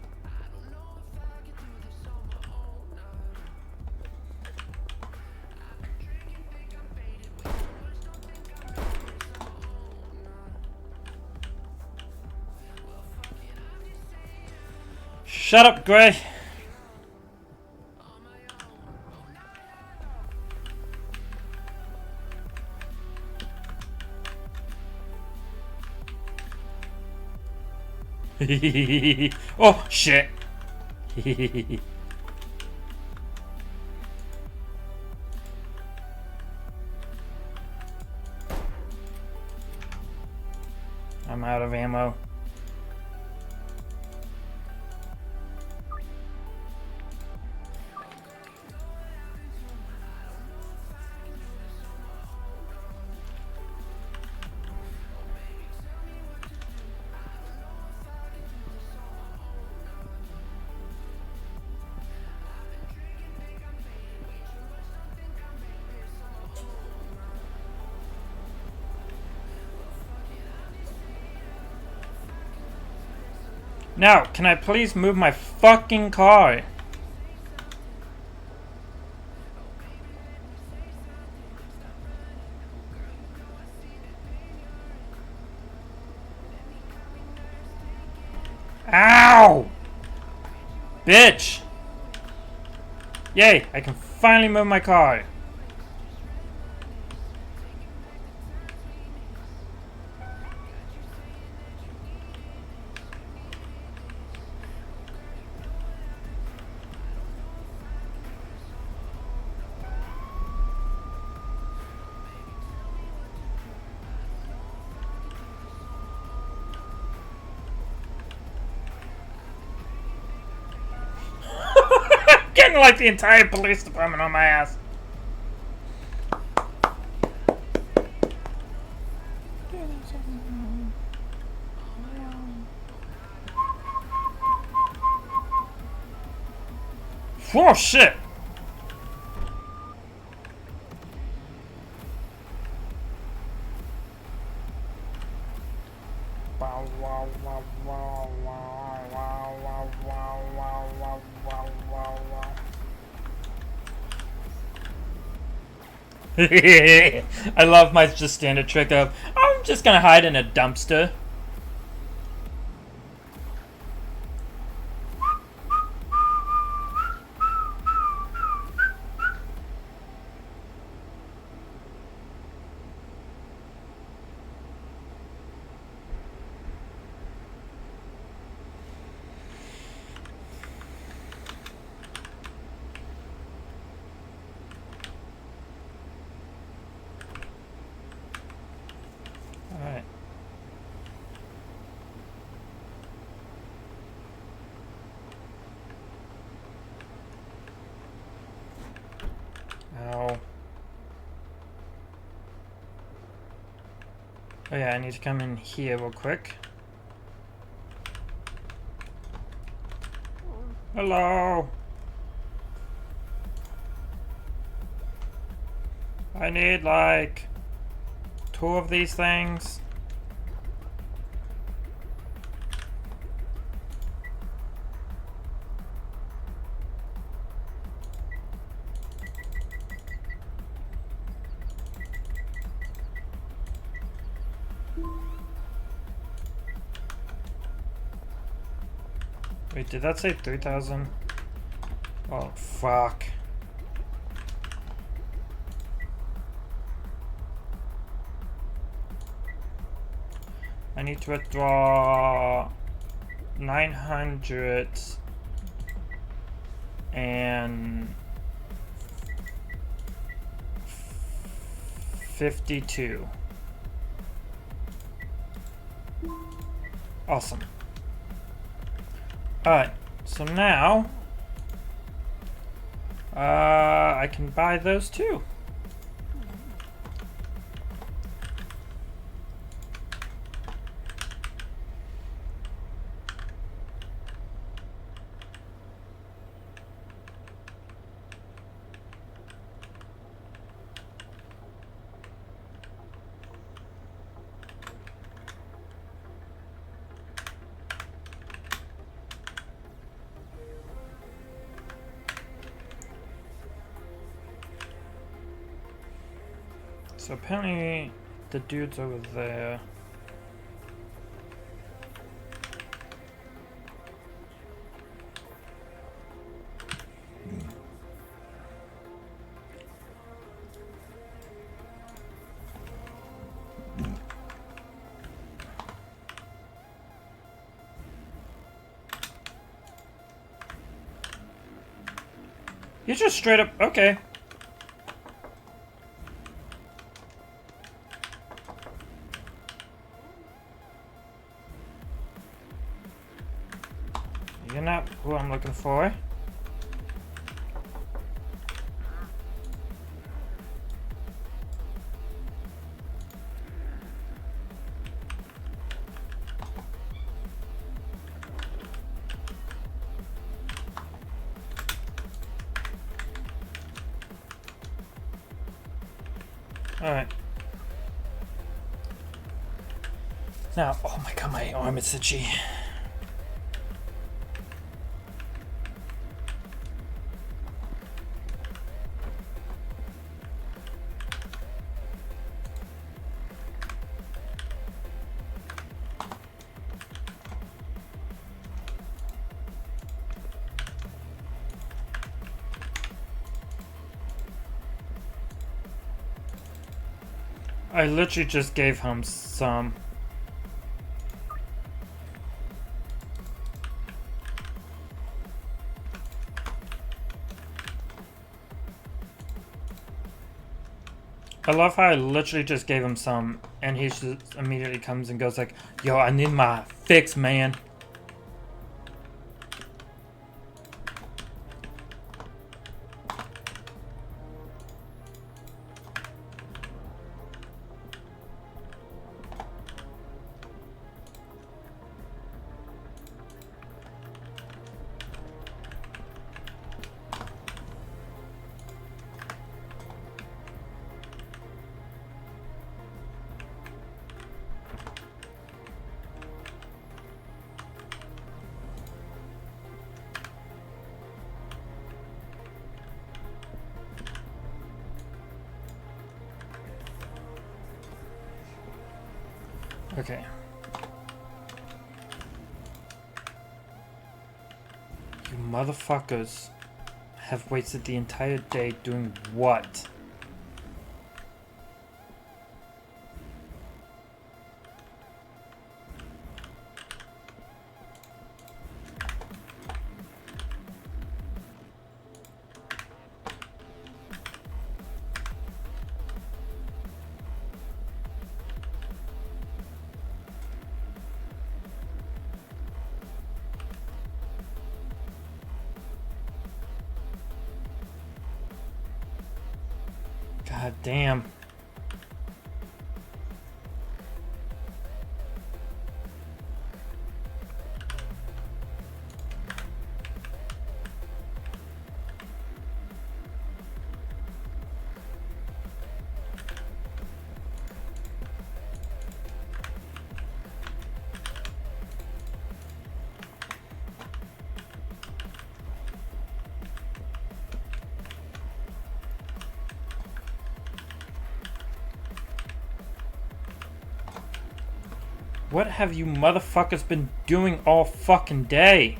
Shut up, Gray. Oh, shit. ammo. Now, can I please move my fucking car? Ow! Bitch! Yay, I can finally move my car. Getting like the entire police department on my ass. Oh shit! I love my just standard trick of I'm just gonna hide in a dumpster. Alright. Ow. Oh yeah, I need to come in here real quick. Hello. I need like 2 of these things. Wait, did that say 3,000? Oh, fuck. I need to withdraw 952. Awesome. Alright, so now I can buy those too. So apparently the dude's over there. You just straight up, okay. You're not who I'm looking for. Alright. Now, oh my god, my arm is itchy. I literally just gave him some. I love how I literally just gave him some, and he just immediately comes and goes like, yo, I need my fix, man. Okay. You motherfuckers have wasted the entire day doing what? God damn. What have you motherfuckers been doing all fucking day?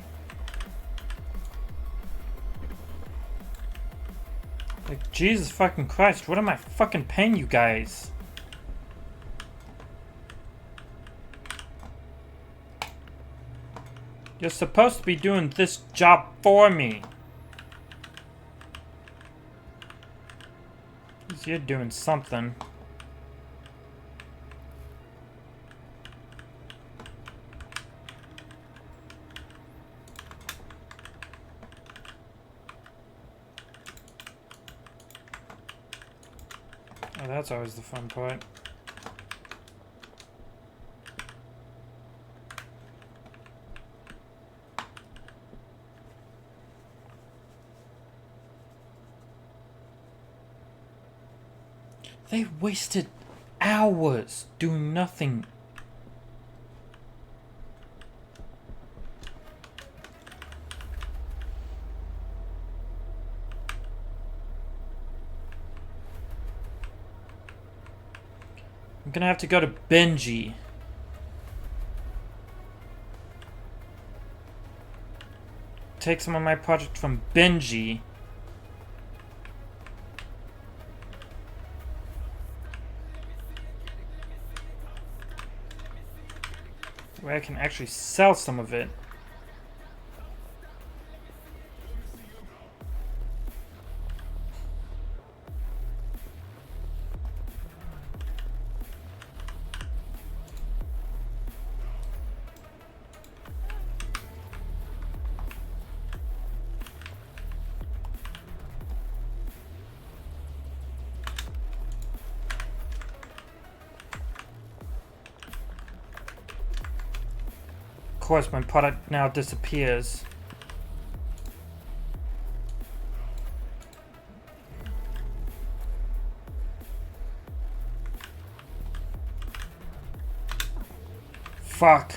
Like, Jesus fucking Christ, what am I fucking paying you guys? You're supposed to be doing this job for me. At least you're doing something. Oh, that's always the fun part. They wasted hours doing nothing. I'm gonna have to go to Benji. Take some of my project from Benji. Where I can actually sell some of it. course, my product now disappears. Fuck.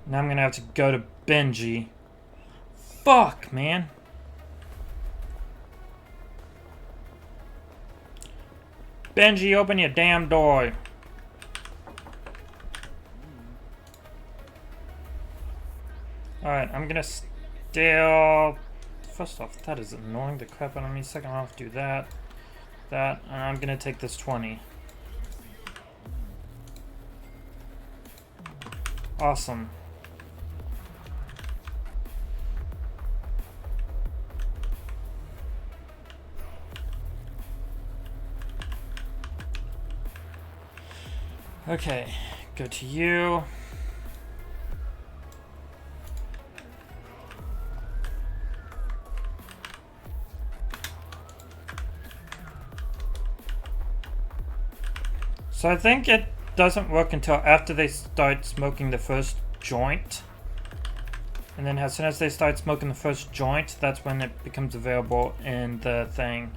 Now I'm gonna have to go to Benji. Fuck, man. Benji, open your damn door. Alright, I'm gonna steal... First off, that is annoying the crap out of me. Second off, do that. And I'm gonna take this 20. Awesome. Okay, go to you. So I think it doesn't work until after they start smoking the first joint. And then as soon as they start smoking the first joint, that's when it becomes available in the thing.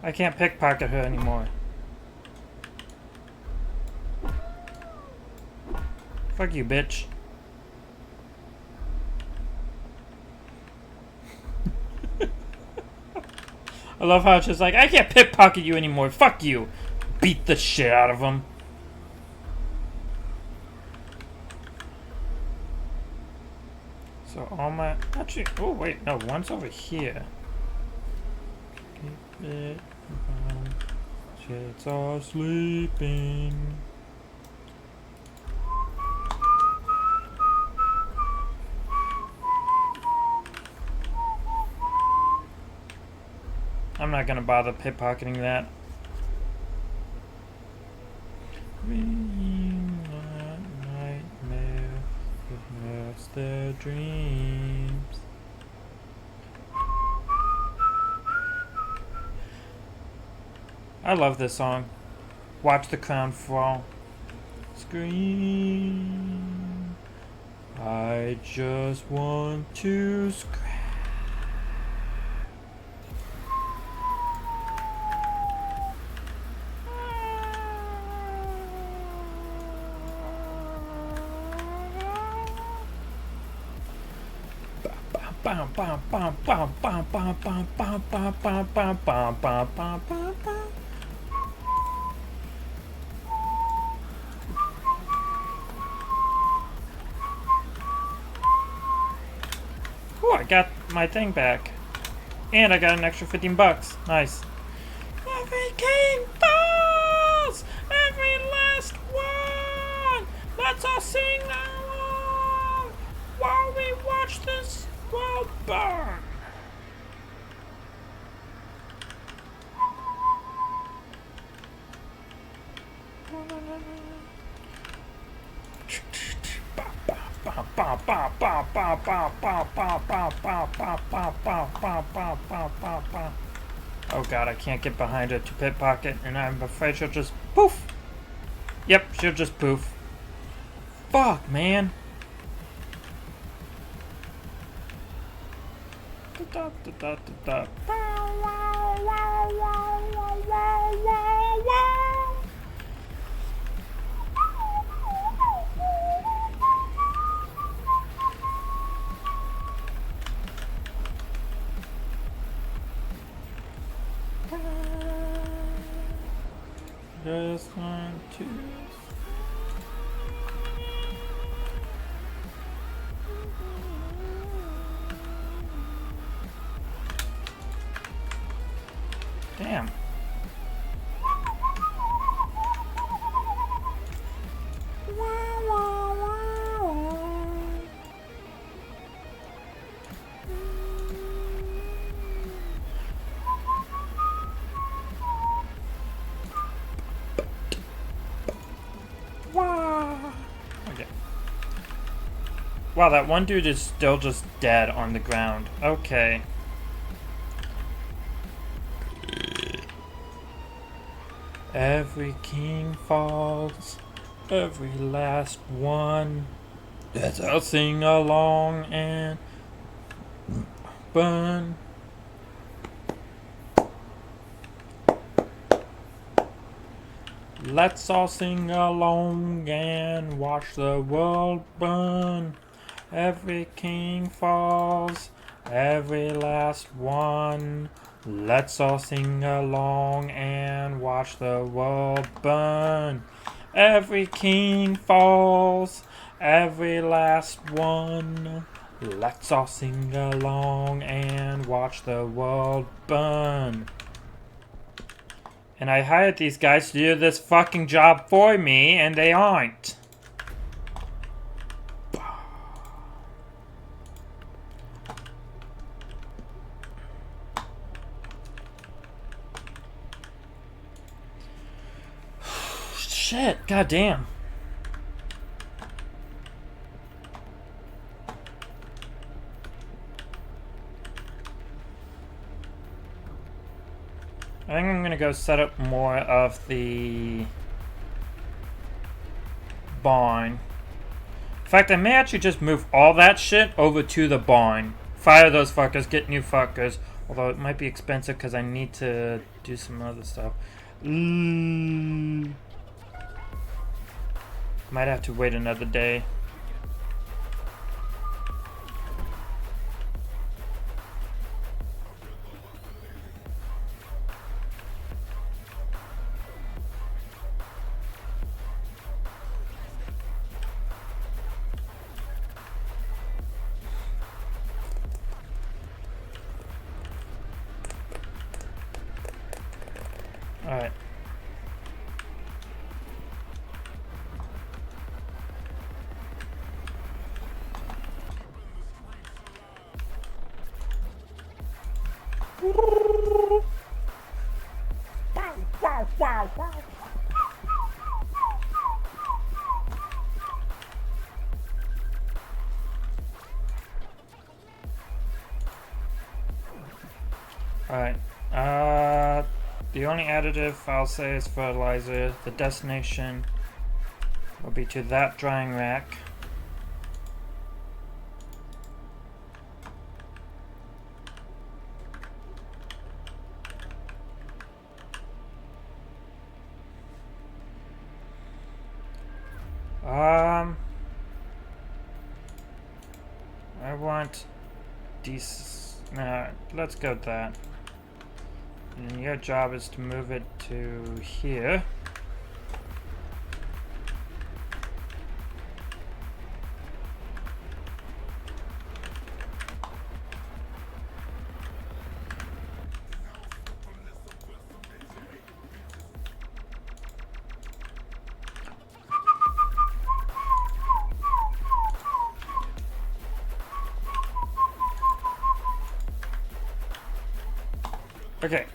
I can't pickpocket her anymore. Fuck you, bitch. I love how it's just like, I can't pickpocket you anymore. Fuck you. Beat the shit out of him. So all my... Actually, oh wait, no, one's over here. Keep it down. Shits are sleeping. I'm not gonna bother pickpocketing that. Nightmare, that's their dreams. I love this song. Watch the crown fall. Scream. I just want to scream. Ooh, I got my thing back. And I got an extra 15 bucks. Nice. Every king falls! Every last one! Let's all sing along while we watch this world burn! Oh god, I can't get behind her to pickpocket, and I'm afraid she'll just poof. Yep, she'll just poof. Fuck, man. Just want to. Damn. Wow, that one dude is still just dead on the ground. Okay. Every king falls, every last one. Let's all sing along and burn. Let's all sing along and watch the world burn. Every king falls, every last one. Let's all sing along and watch the world burn. Every king falls, every last one. Let's all sing along and watch the world burn. And I hired these guys to do this fucking job for me, and they aren't. Shit, goddamn. I think I'm gonna go set up more of the barn. In fact, I may actually just move all that shit over to the barn. Fire those fuckers, get new fuckers. Although it might be expensive because I need to do some other stuff. Might have to wait another day. Alright. Alright. The only additive I'll say is fertilizer. The destination will be to that drying rack. I want these. Nah, let's go with that. And your job is to move it to here. Okay.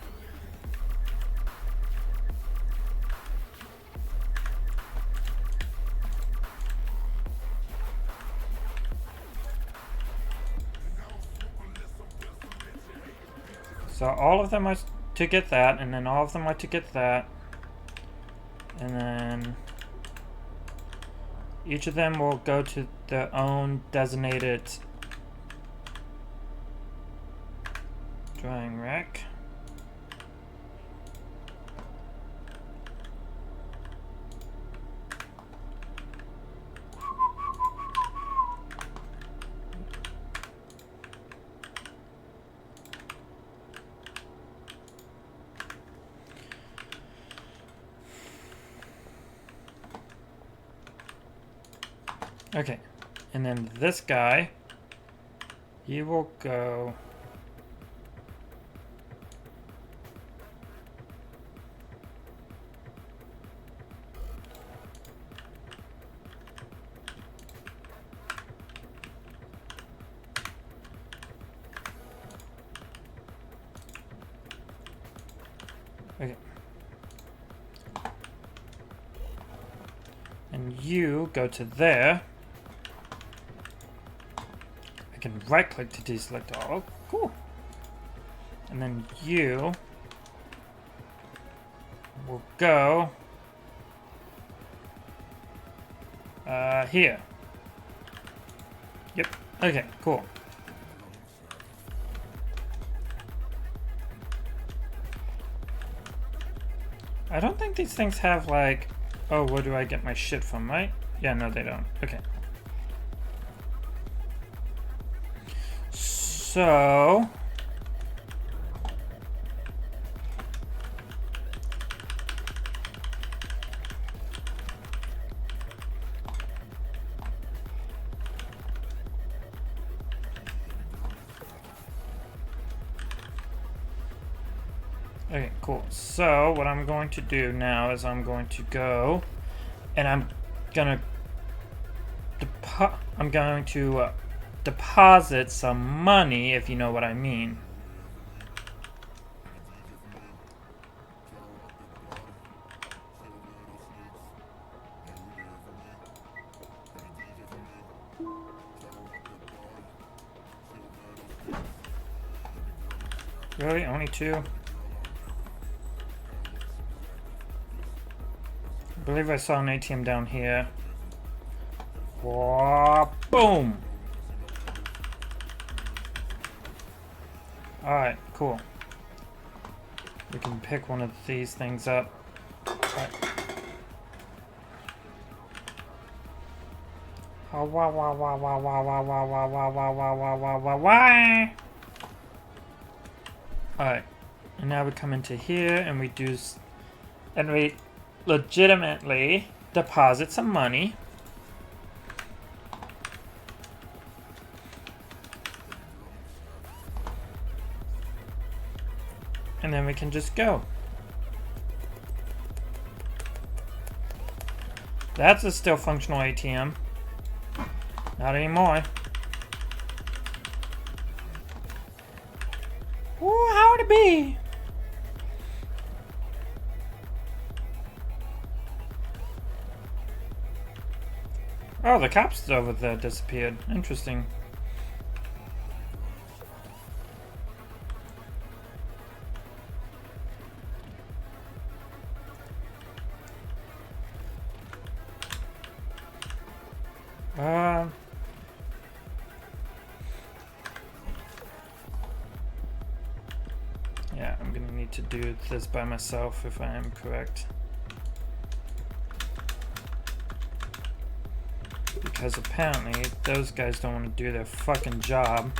So all of them are to get that, and then all of them are to get that. And then each of them will go to their own designated drying rack. Okay, and then this guy, he will go okay. And you go to there. I can right click to deselect all. Oh, cool. And then you will go here. Yep. Okay, cool. I don't think these things have like, oh, where do I get my shit from, right? Yeah, no, they don't. Okay. So okay, cool. So what I'm going to do now is I'm going to go and I'm going to deposit some money, if you know what I mean. Really? Only two? I believe I saw an ATM down here. Whoa, boom! Alright, cool. We can pick one of these things up. Right. Oh, wah, wah, wah, wah, wah, wah, wah, wah, wah, wah, wah, wah, wah, wah, wah. Alright, and now we come into here and we do, and we legitimately deposit some money. And then we can just go. That's a still functional ATM. Not anymore. Ooh, how would it be? Oh, the cops over there disappeared. Interesting. Yeah, I'm gonna need to do this by myself if I am correct. Because apparently those guys don't want to do their fucking job.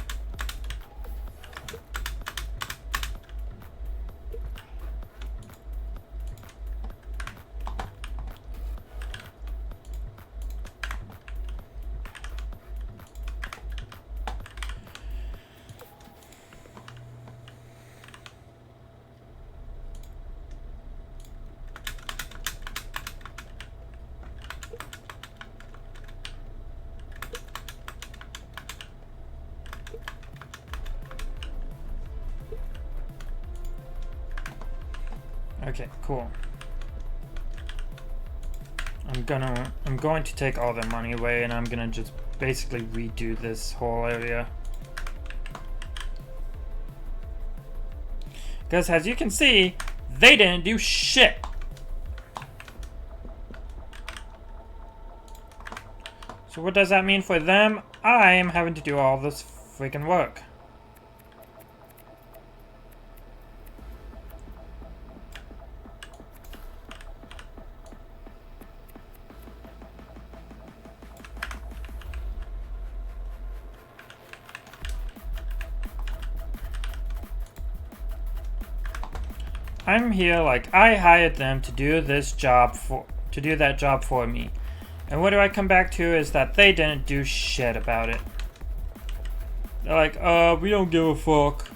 Okay, cool. I'm going to take all their money away and I'm gonna just basically redo this whole area. Because as you can see, they didn't do shit. So what does that mean for them? I am having to do all this freaking work. I'm here like I hired them to do this job that job for me. And what do I come back to is that they didn't do shit about it. They're like, we don't give a fuck.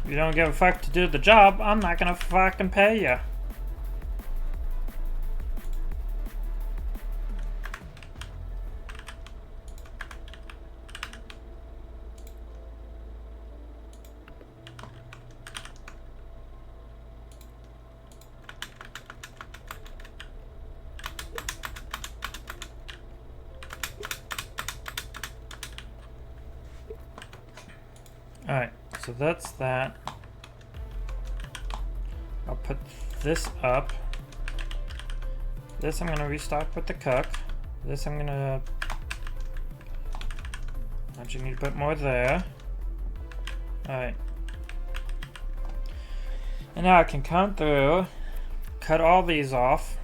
If you don't give a fuck to do the job, I'm not gonna fucking pay you. Alright, so that's that. I'll put this up. This I'm gonna restock with the cook. This I'm gonna... I just need to put more there. Alright. And now I can come through, cut all these off.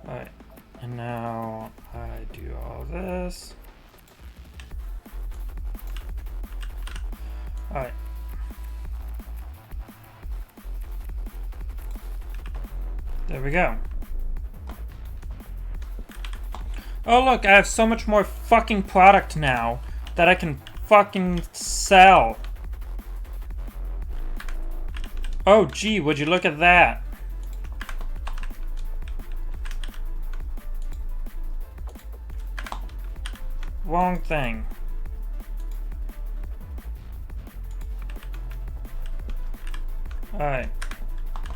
Alright, and now I do all this. Alright. There we go. Oh look, I have so much more fucking product now that I can fucking sell. Oh gee, would you look at that? Wrong thing. Alright.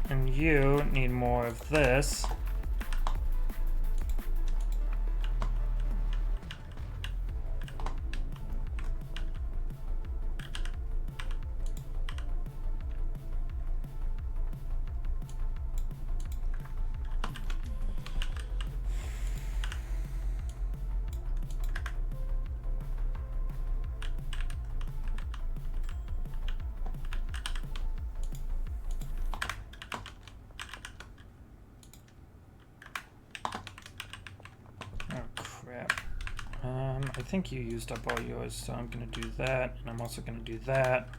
And you need more of this. I think you used up all yours, so I'm gonna do that, and I'm also gonna do that.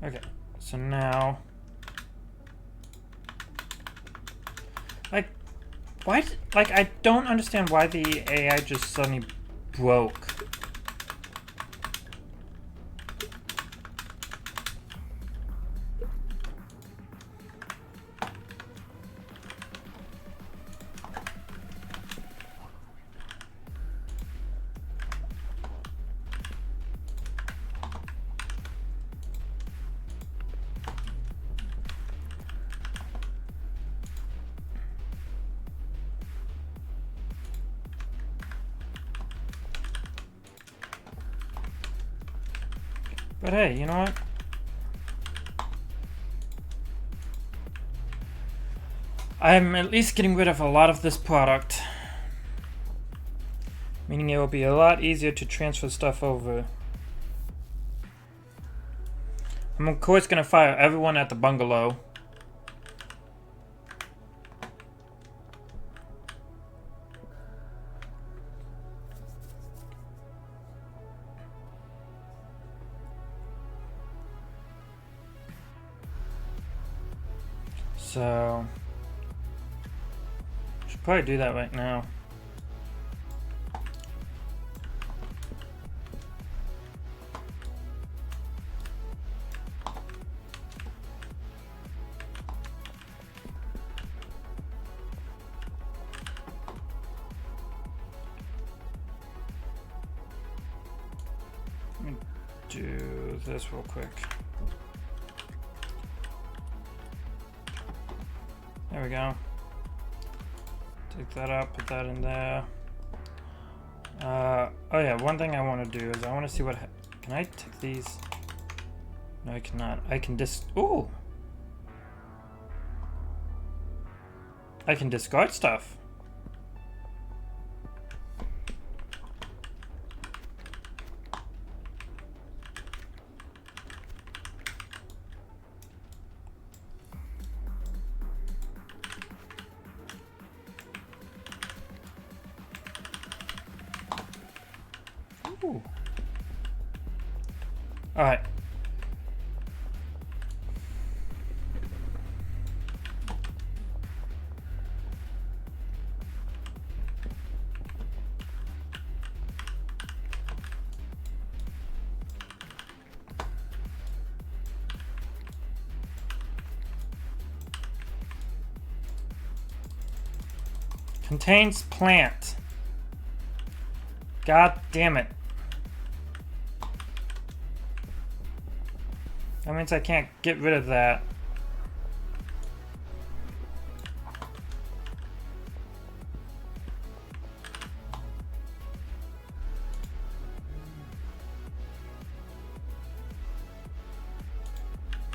Okay, so now, like, why, like, I don't understand why the AI just suddenly broke. But hey, you know what? I'm at least getting rid of a lot of this product. Meaning it will be a lot easier to transfer stuff over. I'm of course gonna fire everyone at the bungalow. So, should probably do that right now. Let me do this real quick. There we go. Take that out, put that in there. Oh yeah, one thing I want to do is I want to see what... Can I take these? No, I cannot. I can ooh! I can discard stuff. Ooh. All right. Contains plant. God damn it. That means I can't get rid of that.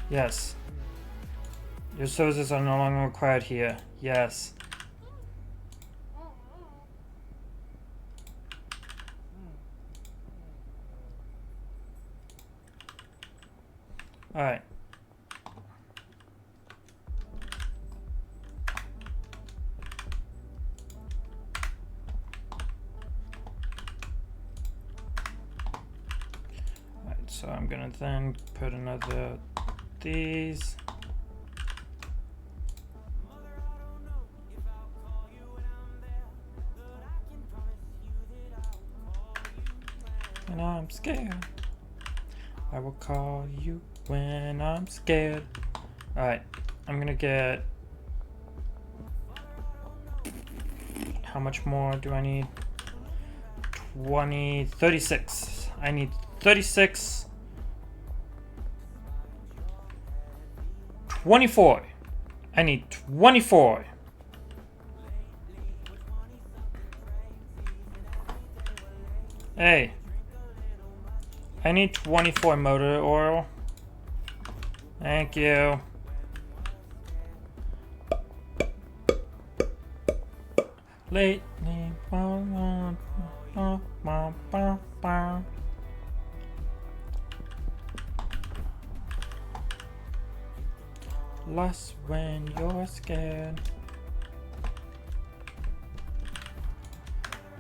Yes. Your services are no longer required here. Yes. Alright. Alright, so I'm gonna then put another these. And I'm scared. I will call you when I'm scared. Alright, I'm gonna get... How much more do I need? 36. I need 36. 24. I need 24. Hey. I need 24 motor oil. Thank you. Lately, lost when you're scared.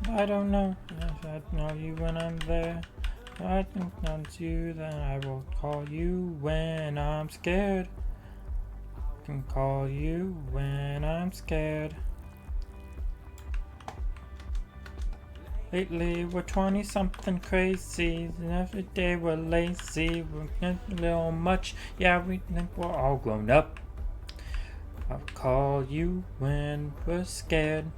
I don't know. I know you when I'm there. I think that's you, then I will call you when I'm scared. I can call you when I'm scared. Lately we're 20 something crazy, and every day we're lazy, we're getting a little much, yeah we think we're all grown up. I'll call you when we're scared.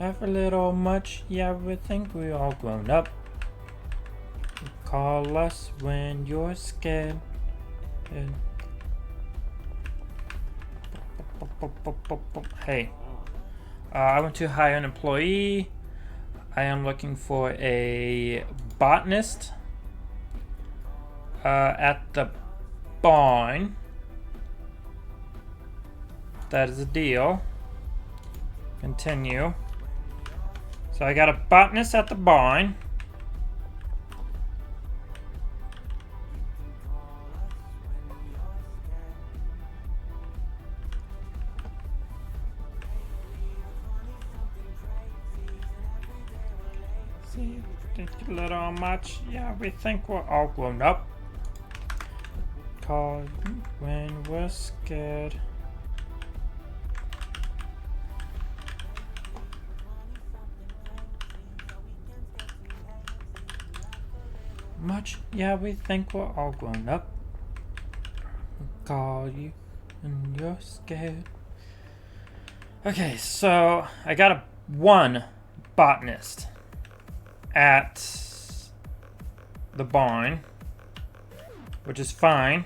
Laugh a little much, yeah we think we're all grown up. Call us when you're scared. And hey, I went to hire an employee. I am looking for a botanist at the barn. That is a deal. Continue. So I got a botanist at the barn. See, think a little much. Yeah, we think we're all grown up. Call when we're scared. Much, yeah, we think we're all grown up. Call you when you're scared. Okay, so I got one botanist at the barn, which is fine.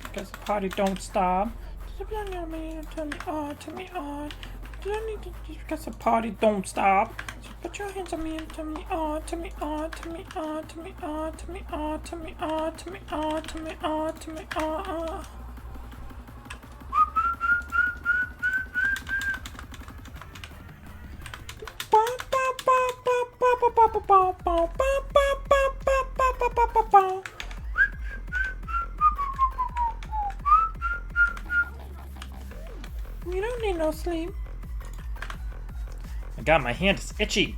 Because the party don't stop. Turn me on, turn me on. Because the party don't stop. So put your hands on me and turn me on, turn me on, turn me on, turn me on, turn me on, turn me on, turn me on, turn me on, turn me on. no sleep. My god, my hand is itchy.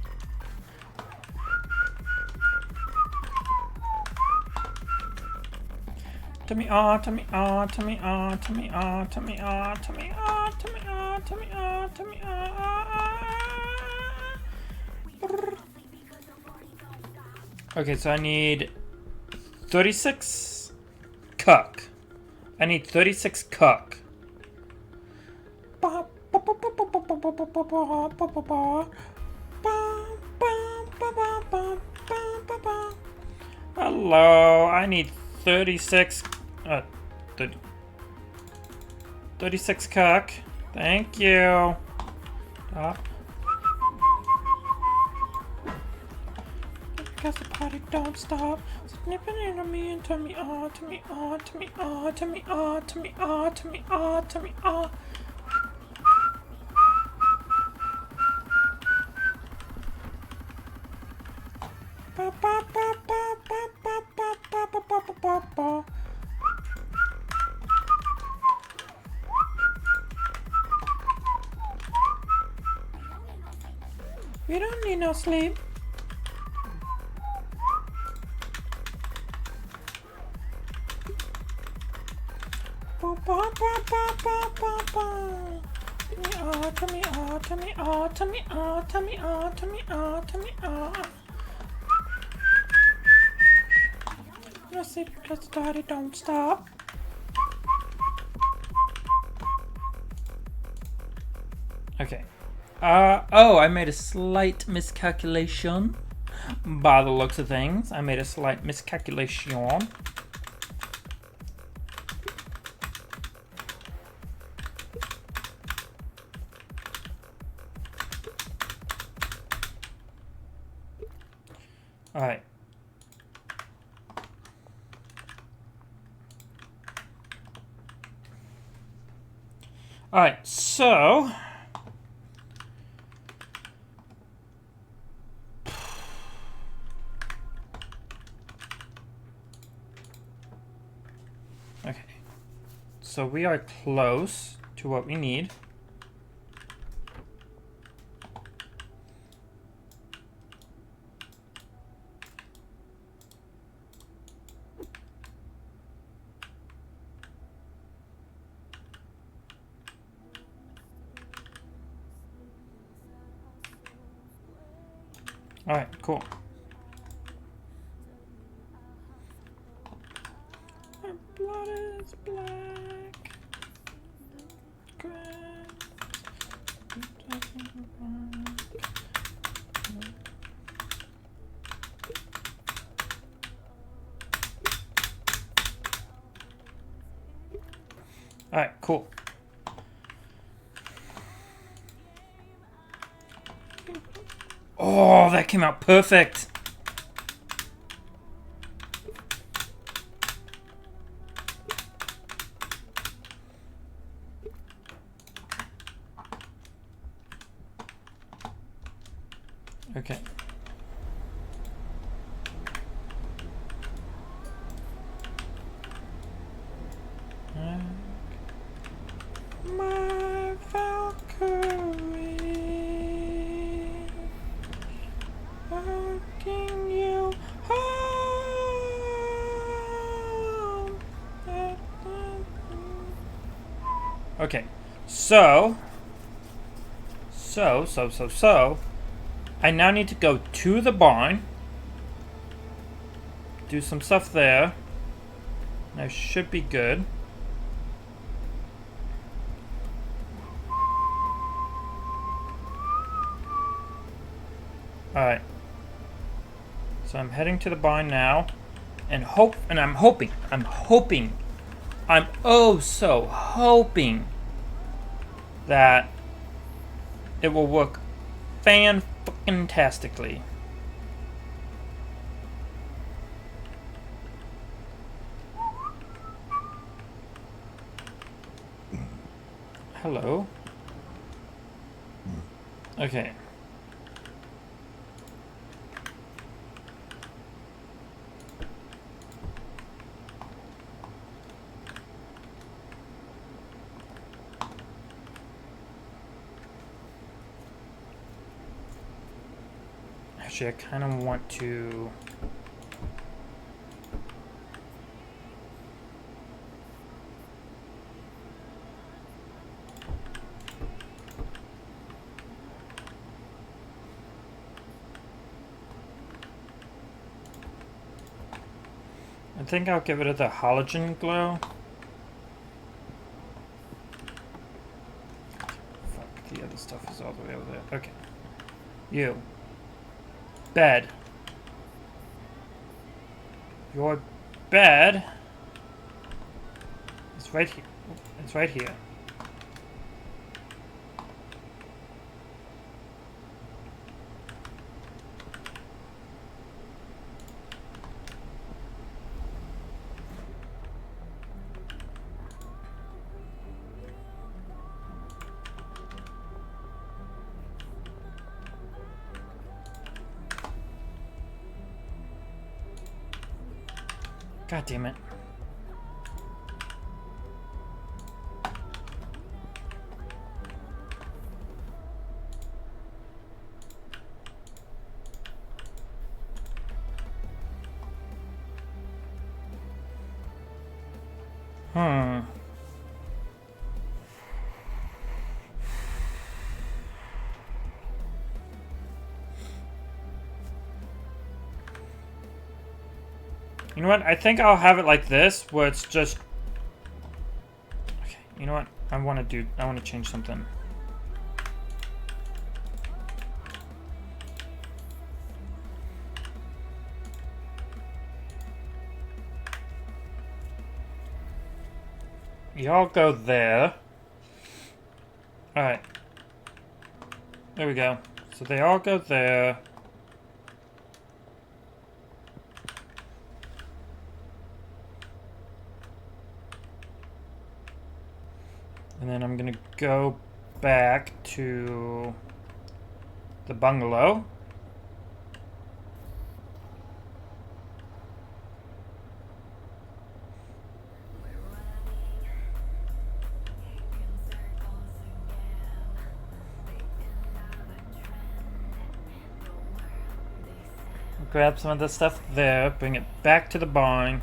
Tummy ah, tummy ah, tummy ah, tummy ah, tummy ah, tummy ah, tummy ah, tummy ah, tummy ah. Okay, so I need 36 cuck. I need 36 cuck. Hello, I need 36, 36 cuck. Thank you. Because the party don't stop. Snipping into me and to me, ah, to me, ah, to me, ah, to me, ah, to me, ah, to me, ah, to me, ah. Ba ba ba ba ba ba ba ba ba ba ba ba. We don't need no sleep. Ba ba ba ba ba ba ba. To me, ah, to me, ah, to me, ah, to me, ah, to me, ah, to me, ah. No sleep because the party don't stop. Okay. Oh, I made a slight miscalculation. By the looks of things, I made a slight miscalculation. Alright. Alright, so... Okay. So we are close to what we need. Alright, cool. My blood is black. Alright, cool. Oh, that came out perfect. Okay. My Valkyrie, walking you home. Okay, so I now need to go to the barn, do some stuff there. I should be good. Alright. So I'm heading to the barn now. And I'm hoping I'm oh so hoping that it will work fan-fucking-tastically. Hello. Okay. Actually, I kind of want to... I think I'll give it the halogen glow. Fuck, the other stuff is all the way over there. Okay. You. Bed. Your bed is right here. It's right here. God damn it. You know what? I think I'll have it like this, where it's just... Okay, you know what? I want to change something. Y'all go there. Alright. There we go. So they all go there. And then I'm gonna go back to the bungalow. Grab some of the stuff there, bring it back to the barn.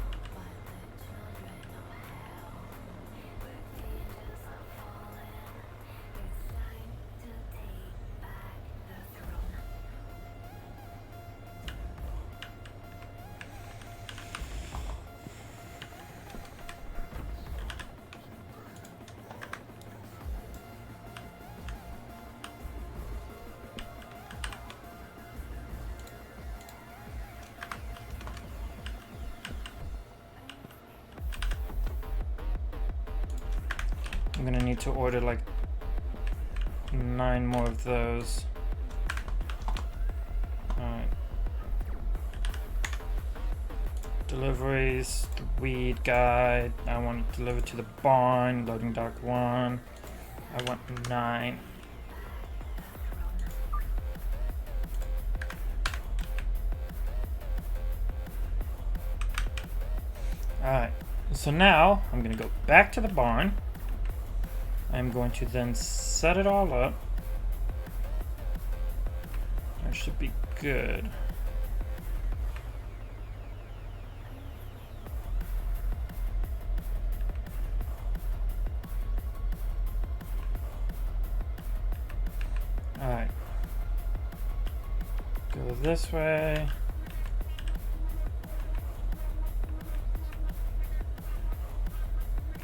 I'm gonna need to order like 9 more of those. Alright. Deliveries, the weed guide. I want it delivered to the barn, loading dock 1. I want 9. Alright, so now I'm gonna go back to the barn. I'm going to then set it all up. That should be good. Alright. Go this way.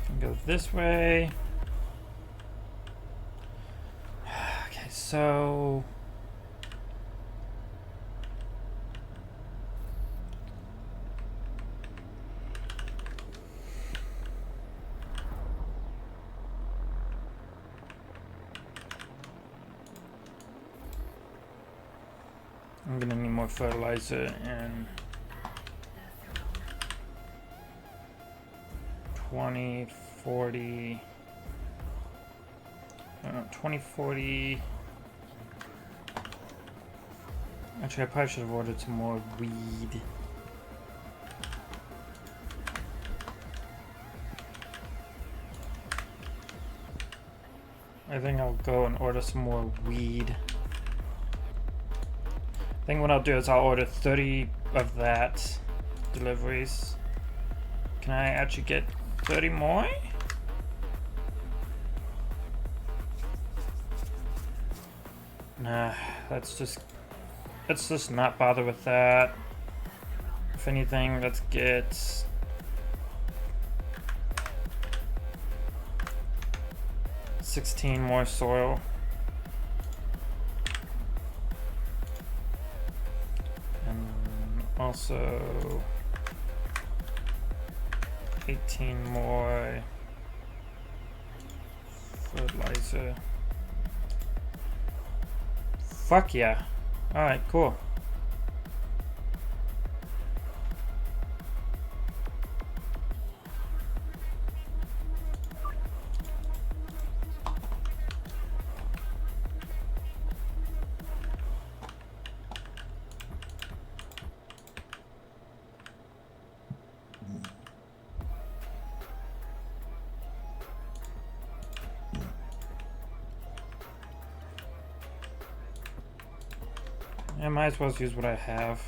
And go this way. So I'm gonna need more fertilizer and 20, 40, 20, 40. Actually, I probably should have ordered some more weed. I think I'll go and order some more weed. I think what I'll do is I'll order 30 of that deliveries. Can I actually get 30 more? Nah, let's just not bother with that. If anything, let's get 16 more soil. And also 18 more fertilizer. Fuck yeah. Alright, cool. I might as well use what I have.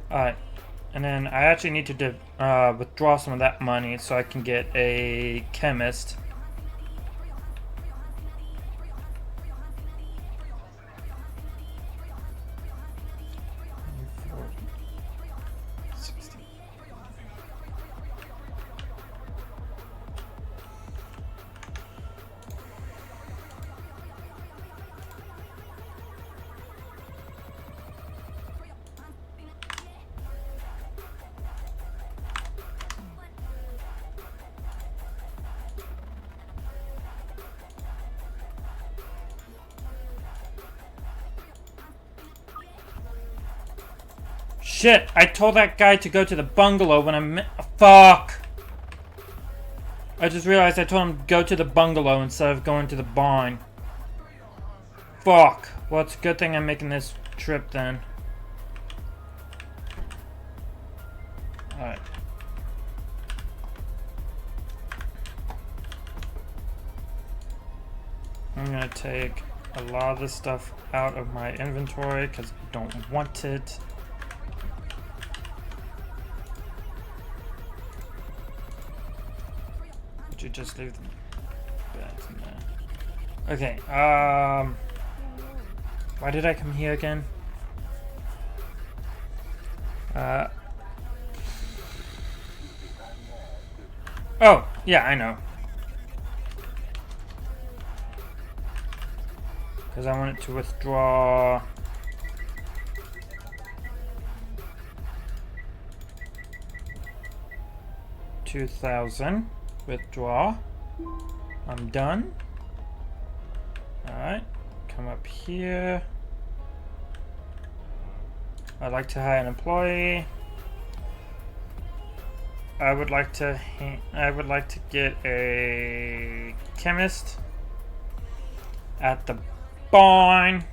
Alright, and then I actually need to withdraw some of that money so I can get a chemist. Shit, I told that guy to go to the bungalow when fuck! I just realized I told him to go to the bungalow instead of going to the barn. Fuck. Well, it's a good thing I'm making this trip then. Alright. I'm gonna take a lot of this stuff out of my inventory because I don't want it. You just leave them bags in there. Okay, why did I come here again? Oh, yeah, I know. Because I wanted to withdraw 2,000. Withdraw. I'm done. Alright. Come up here. I'd like to hire an employee. I would like to get a chemist at the barn.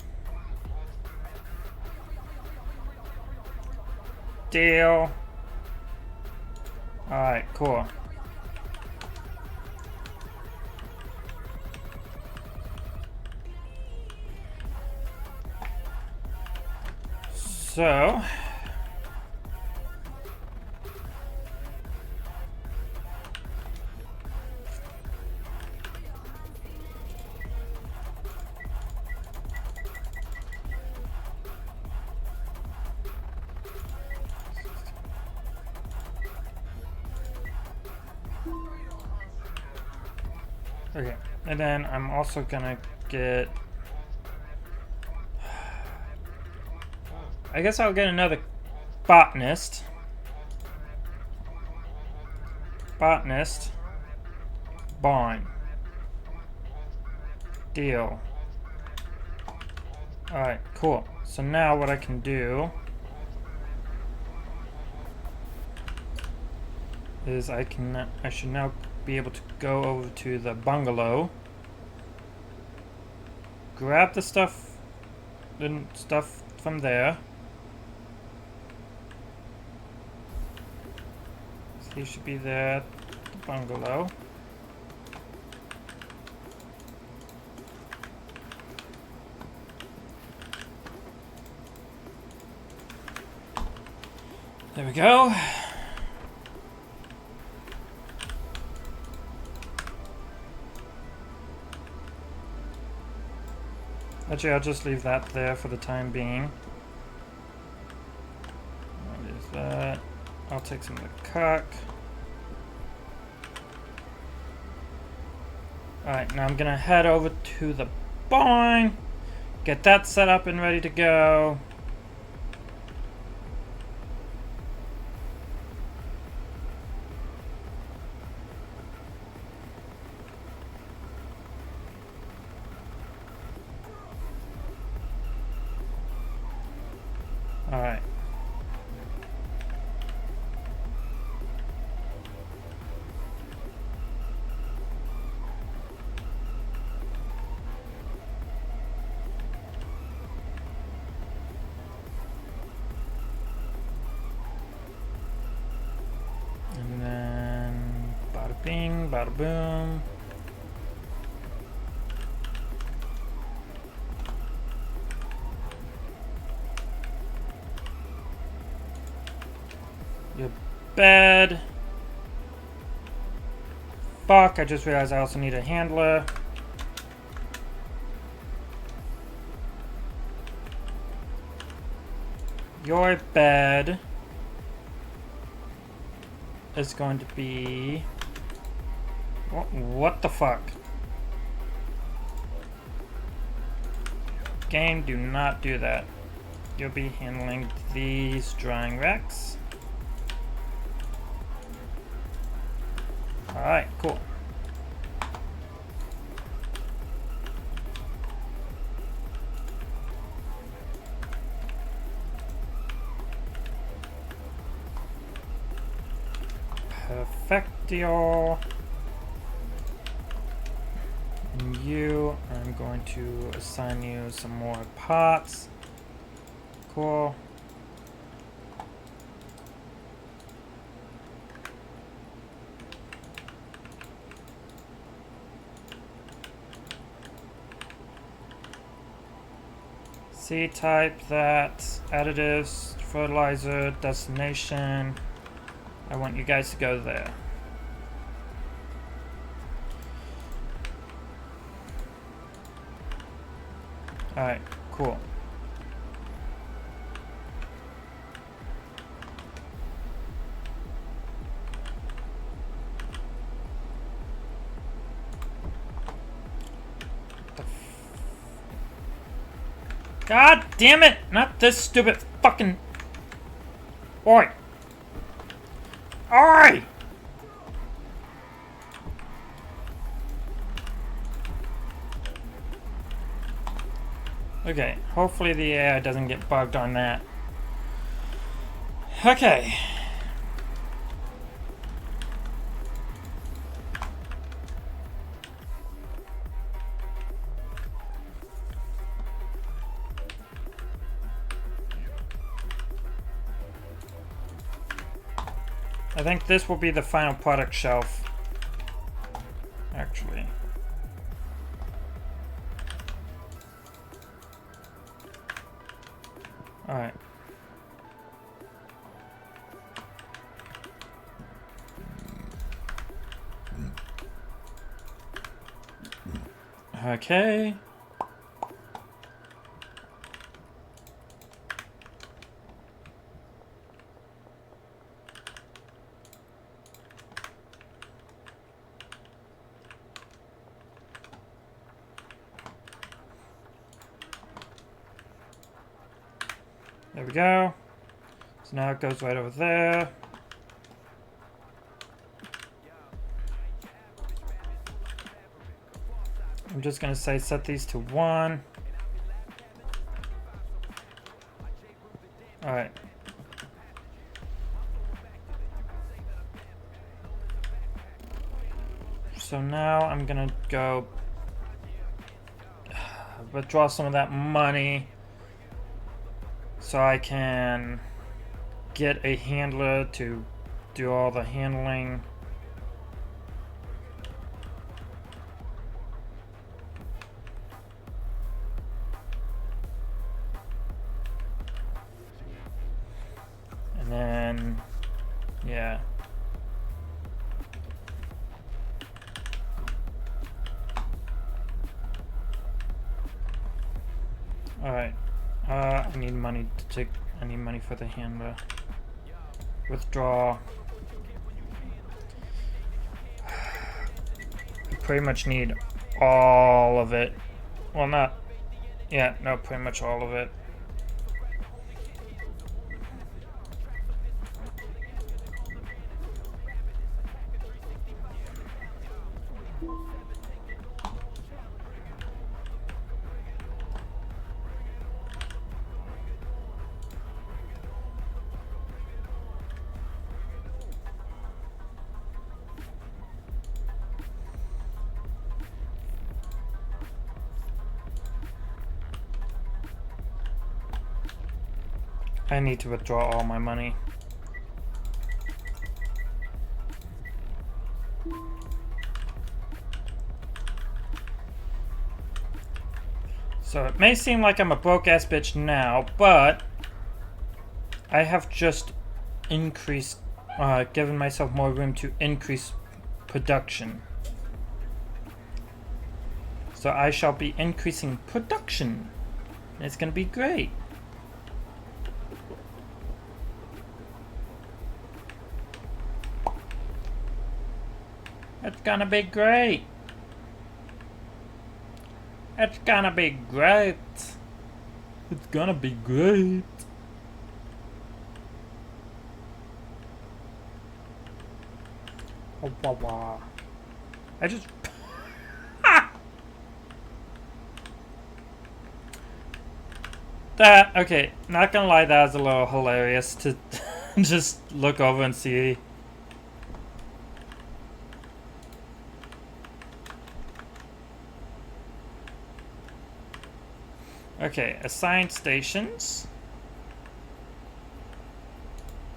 Deal. Alright, cool. So, okay, and then I'm also gonna get, I guess I'll get another botanist. Barn. Deal. Alright, cool. So now what I can do is I should now be able to go over to the bungalow, grab the stuff from there. He should be there at the bungalow. There we go. Actually, I'll just leave that there for the time being. What is that? I'll take some of the cock. Alright, now I'm gonna head over to the barn, get that set up and ready to go. Alright. And then bada bing, bada boom. Your bed. Fuck, I just realized I also need a handler. Your bed is going to be... What the fuck? Game, do not do that. You'll be handling these drying racks. Alright, cool. Perfectio. And you, I'm going to assign you some more pots. Cool. C-type that, additives, fertilizer, destination. I want you guys to go there. Alright, cool. God damn it! Not this stupid fucking... Oi! Oi! Okay, hopefully the AI doesn't get bugged on that. Okay. I think this will be the final product shelf. Actually. Alright. Okay. There we go. So now it goes right over there. I'm just gonna say set these to 1. Alright. So now I'm gonna go withdraw some of that money so I can get a handler to do all the handling. And then, yeah. Alright. I need money to take. I need money for the handler. Withdraw. I pretty much need all of it. Well, not. Yeah, no, pretty much all of it. I need to withdraw all my money. So it may seem like I'm a broke-ass bitch now, but I have just increased, given myself more room to increase production. So I shall be increasing production. It's gonna be great. It's gonna be great. It's gonna be great. It's gonna be great. Awawawa. I just... That, okay, not gonna lie, that was a little hilarious to just look over and see. Okay, assign stations.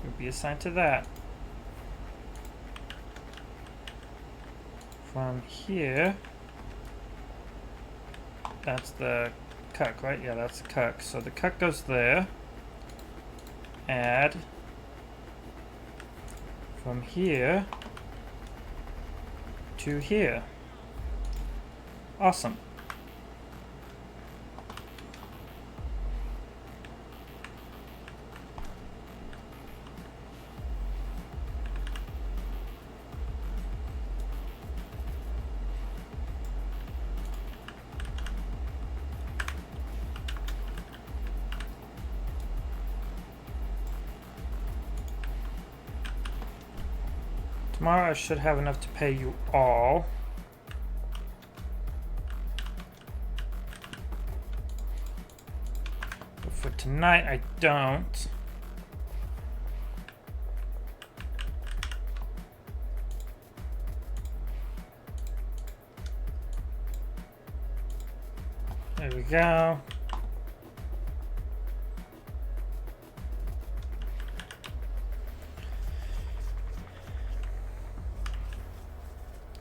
You'll be assigned to that. From here, that's the cuck, right? Yeah, that's the cuck. So the cuck goes there. Add. From here to here. Awesome. Tomorrow I should have enough to pay you all. But for tonight I don't. There we go.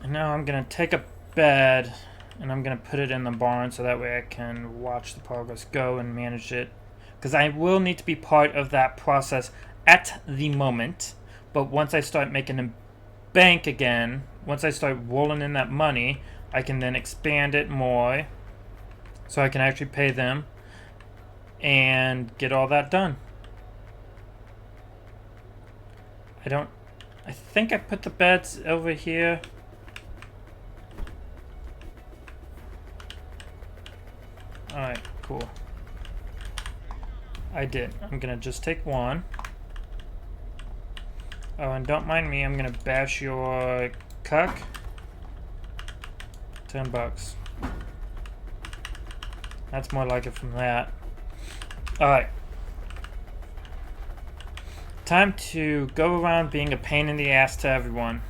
Now I'm gonna take a bed and I'm gonna put it in the barn so that way I can watch the progress go and manage it, because I will need to be part of that process at the moment. But once I start making a bank again, once I start rolling in that money, I can then expand it more so I can actually pay them and get all that done. I think I put the beds over here. Alright, cool. I did. I'm gonna just take one. Oh, and don't mind me, I'm gonna bash your cuck. $10. That's more like it from that. Alright. Time to go around being a pain in the ass to everyone.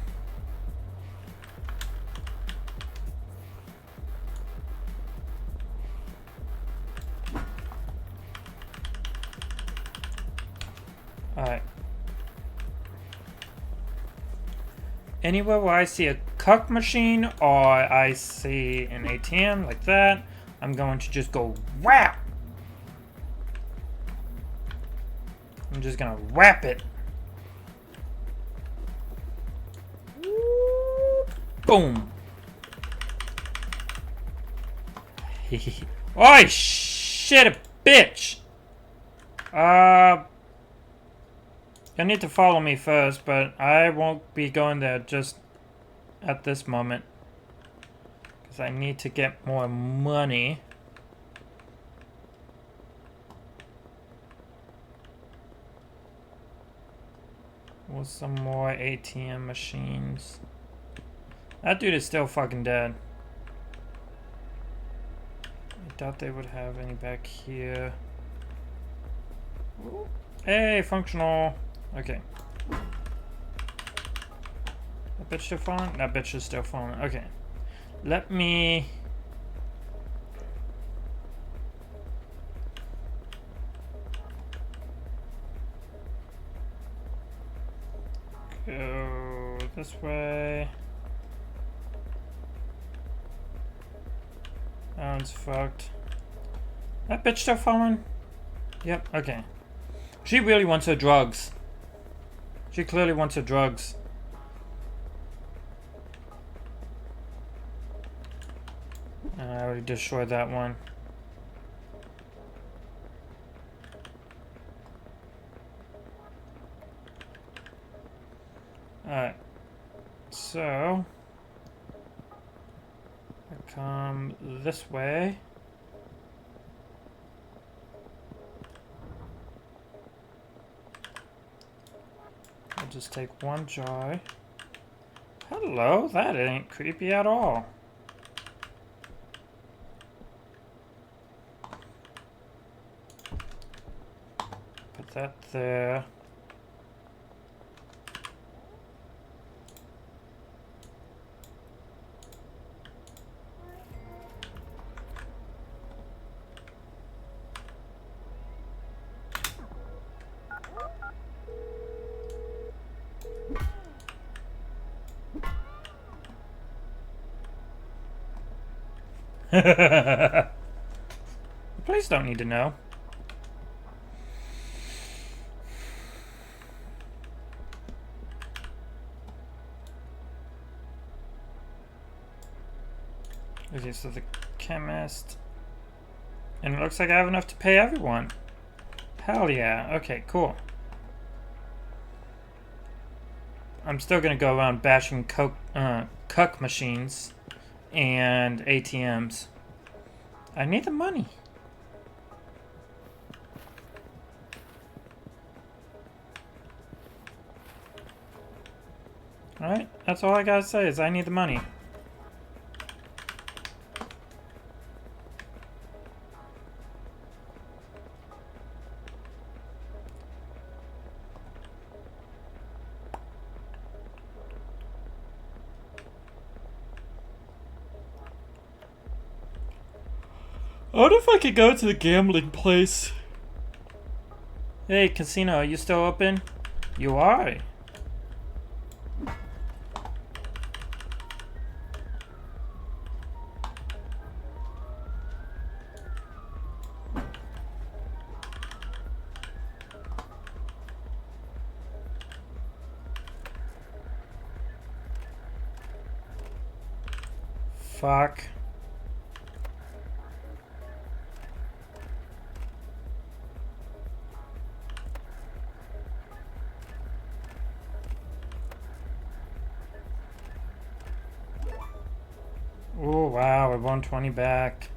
Alright. Anywhere where I see a cuck machine or I see an ATM like that, I'm going to just go whap. I'm just gonna whap it. Boom. Oh shit, a bitch. You need to follow me first, but I won't be going there just at this moment. Because I need to get more money. With some more ATM machines. That dude is still fucking dead. I doubt they would have any back here. Ooh. Hey, functional. Okay. That bitch still falling? That bitch is still falling. Okay. Let me... go this way. That one's fucked. That bitch still falling? Yep, okay. She really wants her drugs. She clearly wants her drugs. I already destroyed that one. Alright. So... I come this way. I'll just take one jar. Hello, that ain't creepy at all. Put that there. The police don't need to know. Okay, so the chemist. And it looks like I have enough to pay everyone. Hell yeah. Okay, cool. I'm still gonna go around bashing cuck machines and ATMs. I need the money. Alright, that's all I gotta say is I need the money. I wonder if I could go to the gambling place. Hey, casino, are you still open? You are. Fuck. Oh wow, I won 20 back.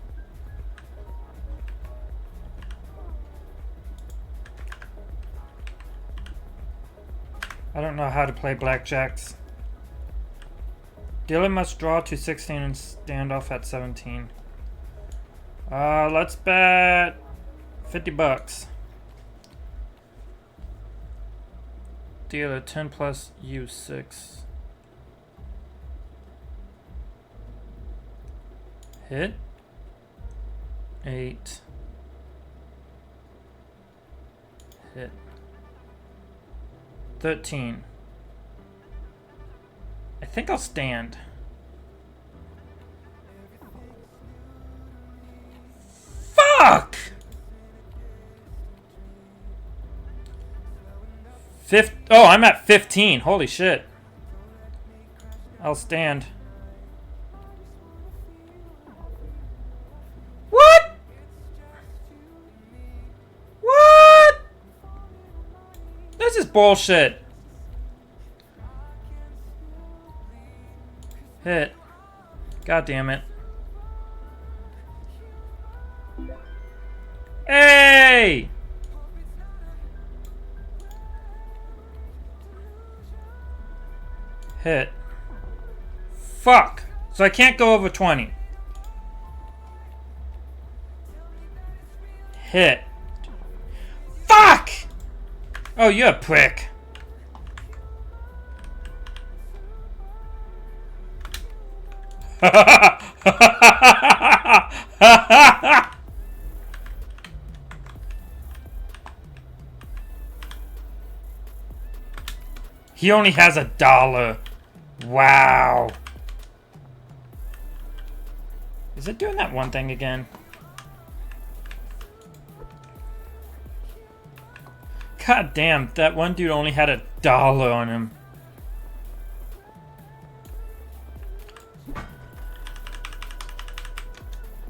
I don't know how to play blackjacks. Dealer must draw to 16 and stand off at 17. Let's bet 50 bucks. Dealer 10 plus use 6. Hit 8. Hit 13. I think I'll stand. Fuck! Oh, I'm at 15. Holy shit. I'll stand. What? What? This is bullshit. Hit. God damn it. Hey! Hit. Fuck. So I can't go over 20. Hit. Fuck! Oh, you're a prick. He only has $1. Wow. Is it doing that one thing again? God damn, that one dude only had $1 on him.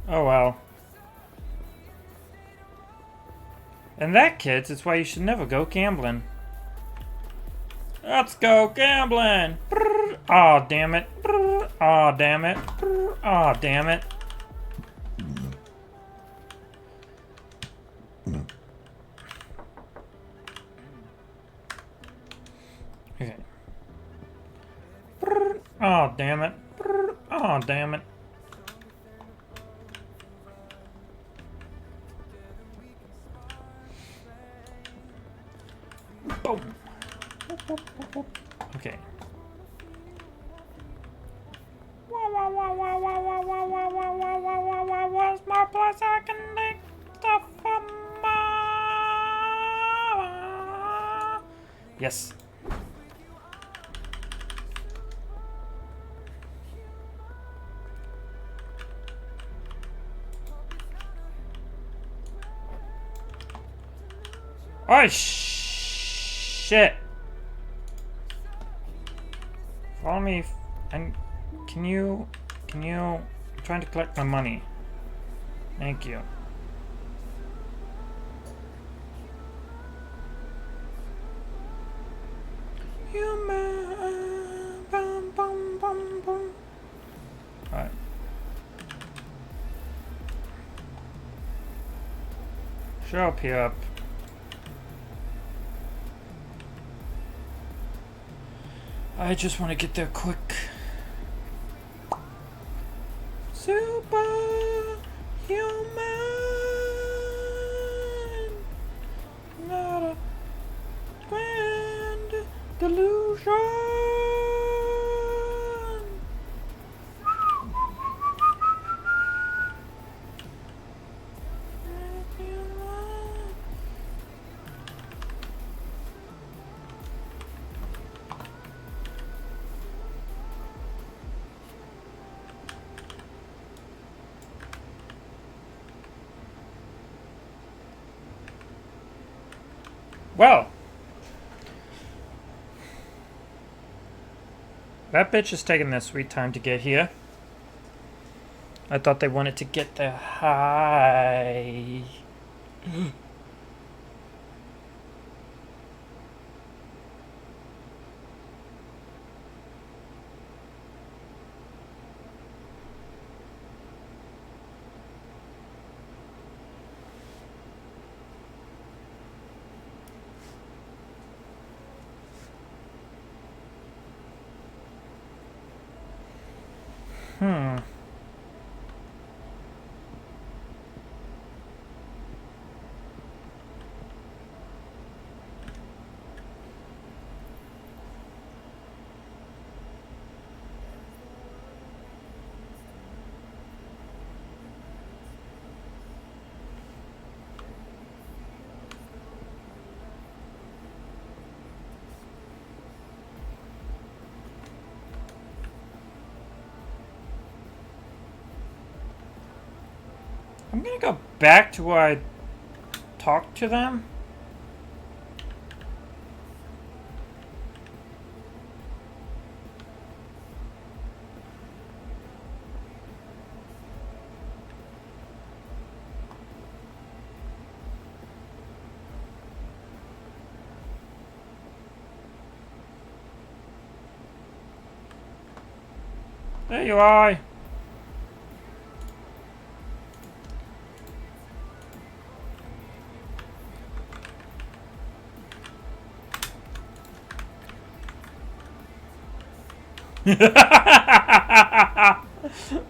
Oh well. And that, kids, is why you should never go gambling. Let's go gambling! Aw, oh, damn it. Aw, oh, damn it. Aw, oh, damn it. Okay. Oh, damn it. Oh, damn it. Boom. Okay. Where's my place? I can make stuff for mama. Yes. Oh shit! Follow me, and can you? I'm trying to collect my money. Thank you. Human, bum, bum, bum, bum. All right. Show up here. I just want to get there quick. Superhuman, not a grand delusion. Well, that bitch is taking their sweet time to get here. I thought they wanted to get there high. I'm gonna go back to where I talked to them. There you are.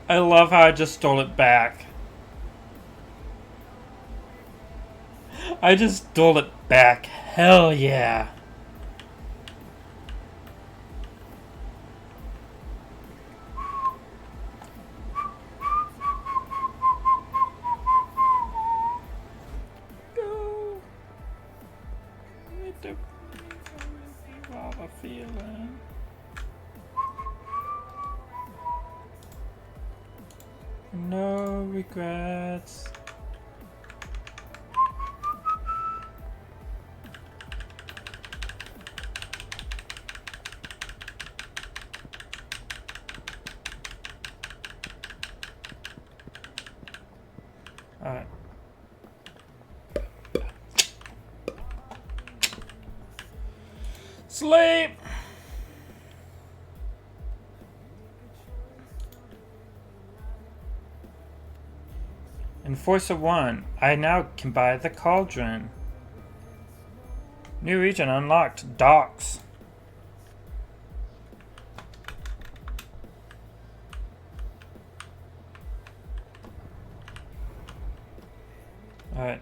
I love how I just stole it back. I just stole it back. Hell yeah. Go. With the awawawa feeling. No regrets. Alright. Sleep! Enforcer 1. I now can buy the cauldron. New region unlocked. Docks. Alright.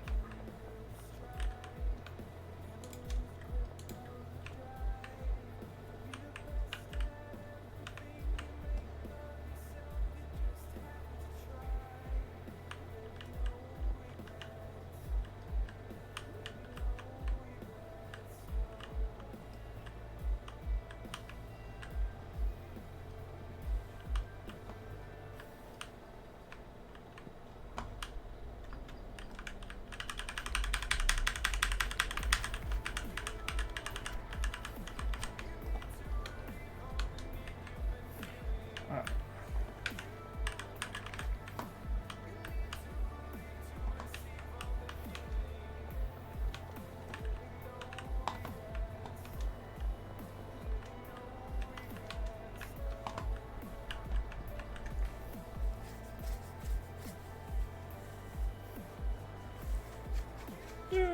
You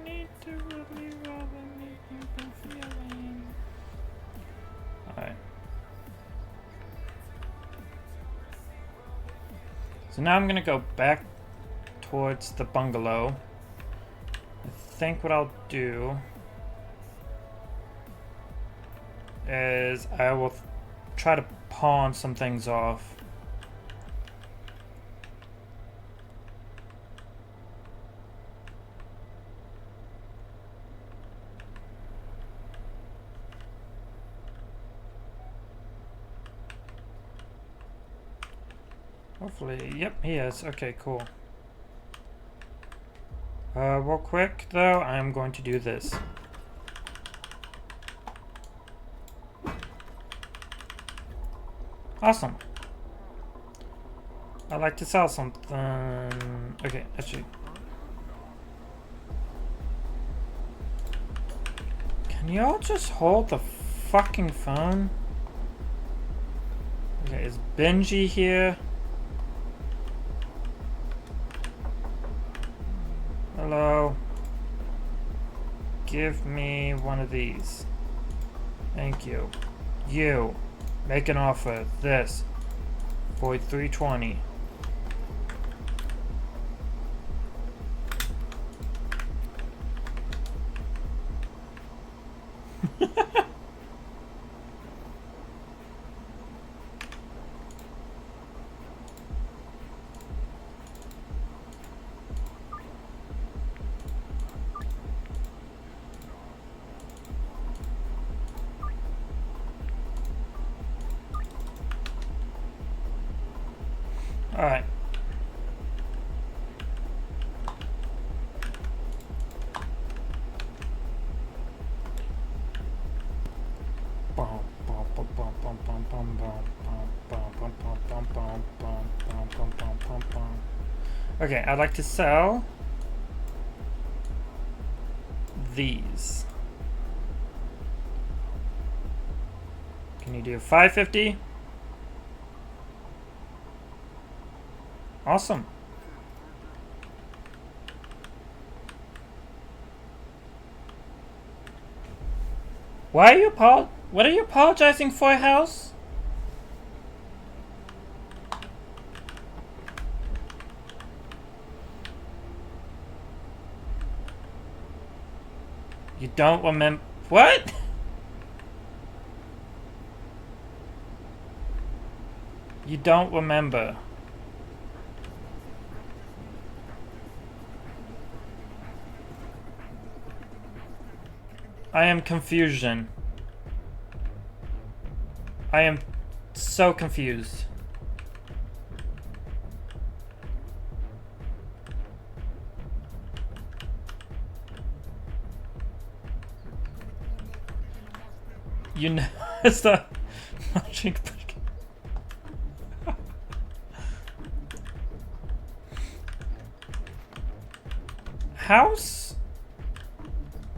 need to really rather make you feeling. Alright. So now I'm gonna go back towards the bungalow. I think what I'll do is I will try to pawn some things off. Hopefully, yep, he is. Okay, cool. Real quick though, I'm going to do this. Awesome. I'd like to sell something. Okay, actually. Can y'all just hold the fucking phone? Okay, is Benji here? Hello. Give me one of these. Thank you. You. Make an offer. This. For 320. Alright. Okay, I'd like to sell these. Can you do 550? Awesome. Why are you what are you apologizing for, House? You don't remember what? You don't remember. I am confusion. I am so confused. You know, it's the House?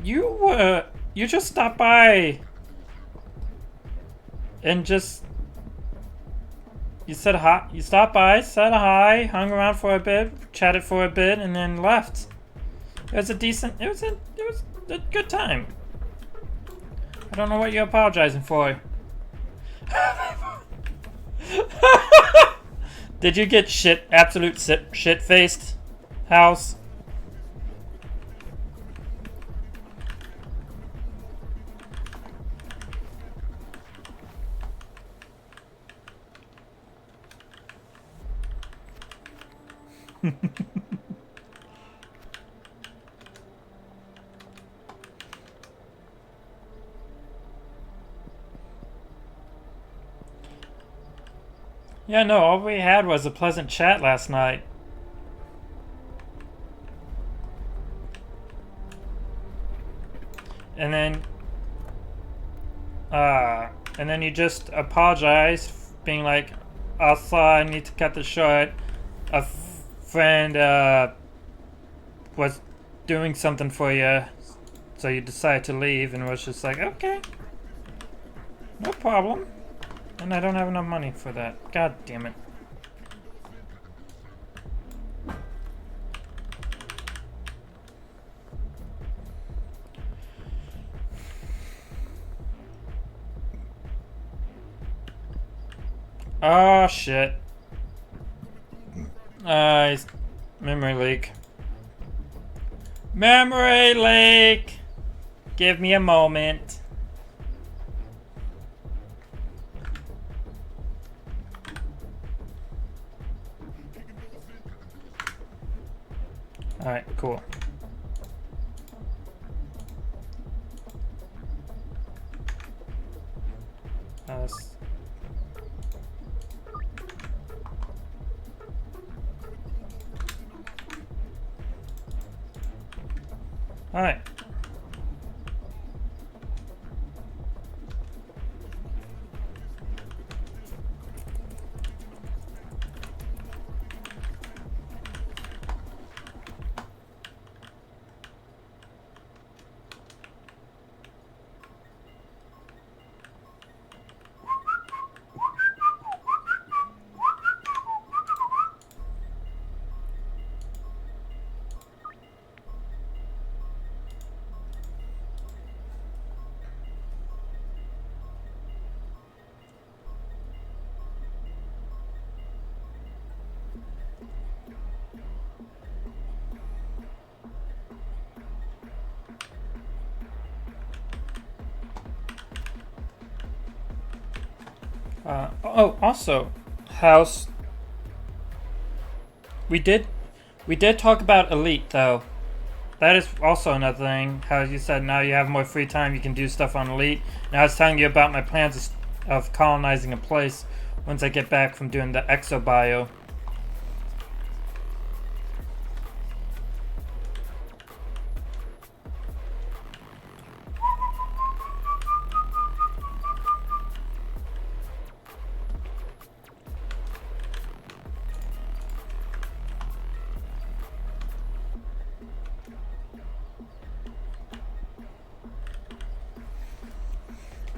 You just stopped by and just you said hi. You stopped by, said hi, hung around for a bit, chatted for a bit, and then left. It was a good time. I don't know what you're apologizing for. Did you get absolute shit faced, House? Yeah, no, all we had was a pleasant chat last night. And then you just apologized, being like, also, I need to cut this short. A friend, was doing something for you, so you decided to leave, and was just like, okay, no problem. And I don't have enough money for that. God damn it. Oh shit. Memory leak. Memory leak! Give me a moment. Alright, cool. Alright. Also, House. We did talk about Elite though. That is also another thing. How you said now you have more free time, you can do stuff on Elite. And I was telling you about my plans of colonizing a place once I get back from doing the exobio.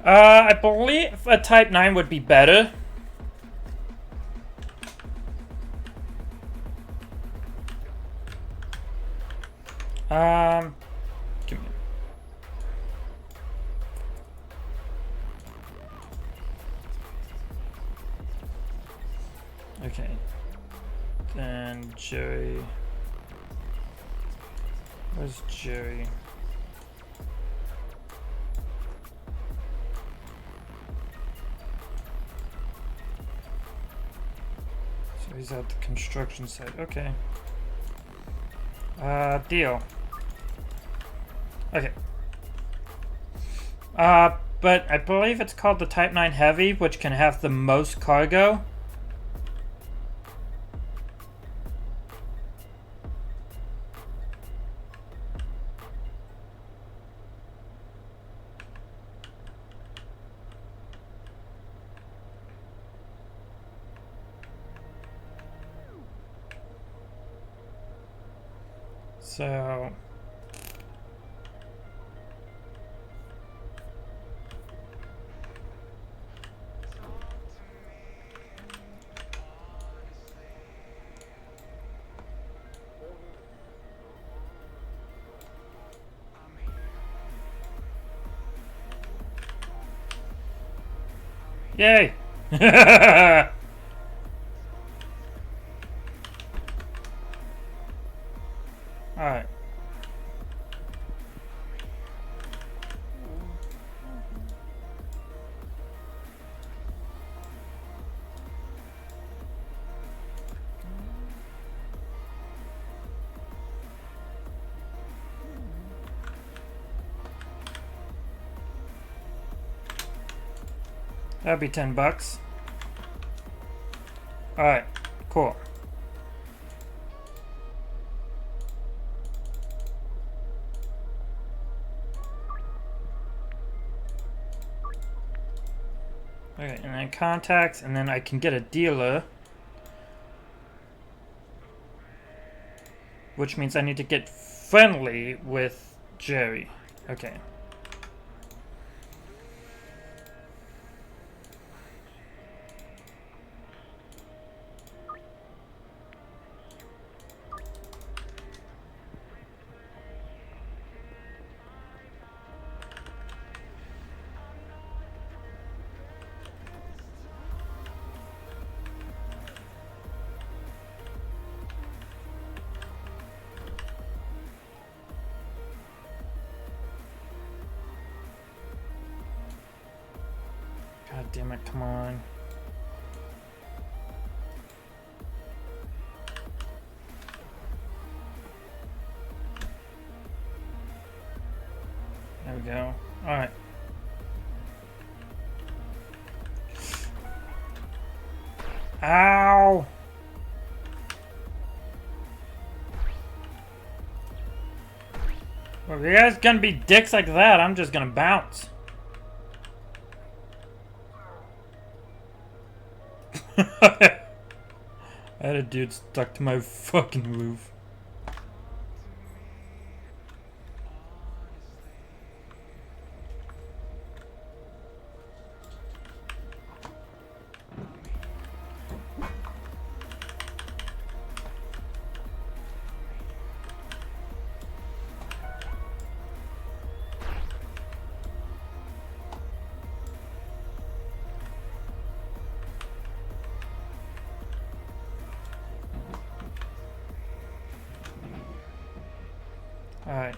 I believe a Type 9 would be better. Give me. Okay. Then Jerry. Where's Jerry? So he's at the construction site. Okay. Deal. Okay. But I believe it's called the Type 9 Heavy, which can have the most cargo. So yay! Alright. That'd be $10. Alright, cool. Okay, and then contacts, and then I can get a dealer. Which means I need to get friendly with Jerry. Okay. God damn it, come on. There we go. Alright. Ow! Well, if you guys gonna be dicks like that, I'm just gonna bounce. I had a dude stuck to my fucking roof. Alright.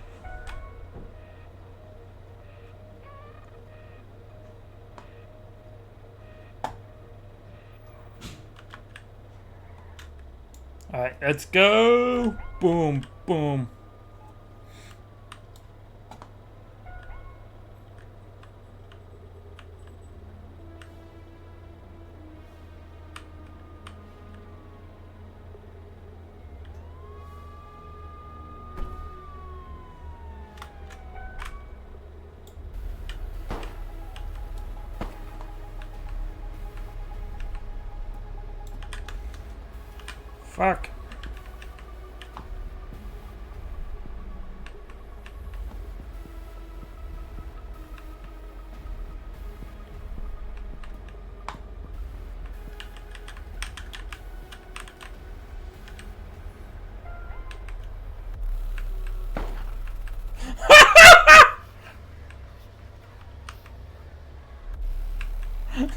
Alright, let's go! Boom, boom. Fuck.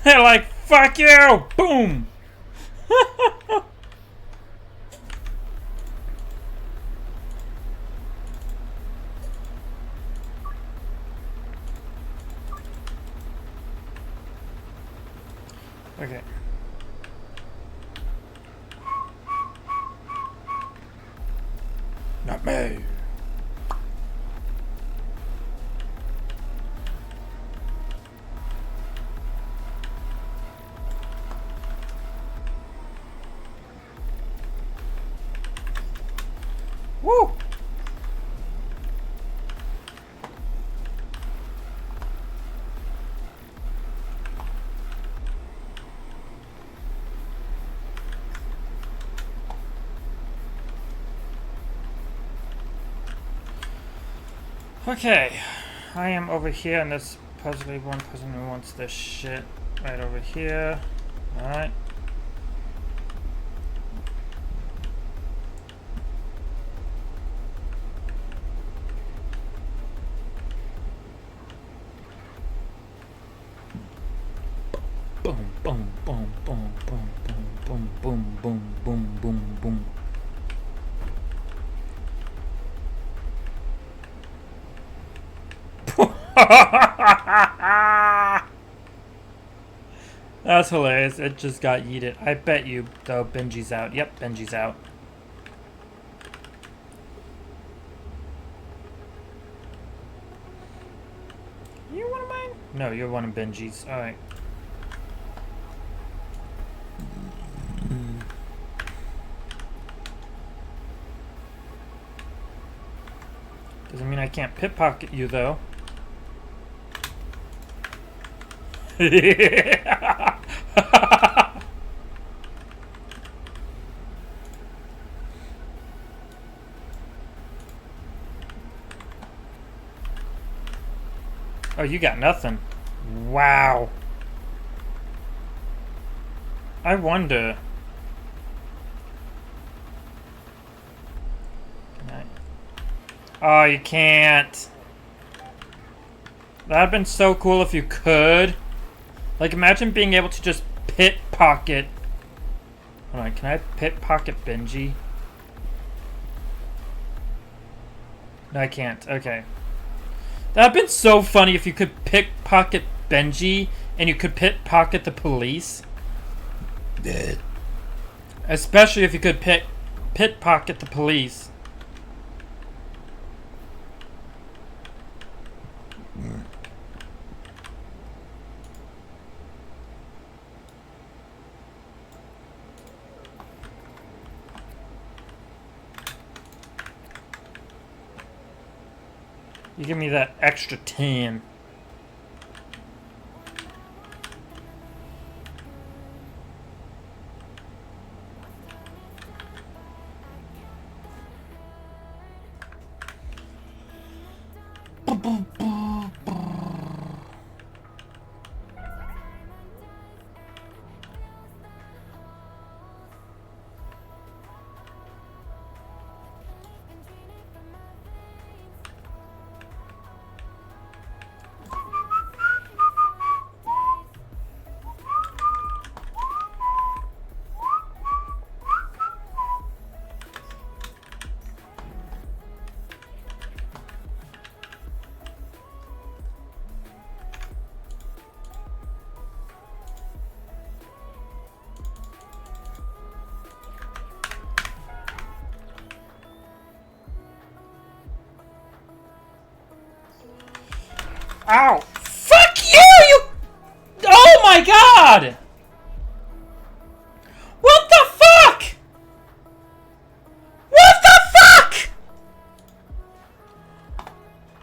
They're like, fuck you! Boom! Okay. Not me. Woo! Okay, I am over here, and there's possibly one person who wants this shit right over here. Alright. Boom, boom, boom, boom, boom, boom, boom, boom, boom, boom, boom. That's hilarious. It just got yeeted. I bet you, though, Benji's out. Yep, Benji's out. You one of mine? No, you're one of Benji's. Alright. Doesn't mean I can't pickpocket you, though. Oh, you got nothing. Wow. I wonder. Can I? Oh, you can't. That'd been so cool if you could. Like, imagine being able to just pickpocket. Hold on, can I pickpocket Benji? No, I can't. Okay. That'd been so funny if you could pickpocket Benji and you could pickpocket the police. Especially if you could pickpocket the police. You give me that extra 10. Ow! Fuck you! You! Oh my god! What the fuck? What the fuck?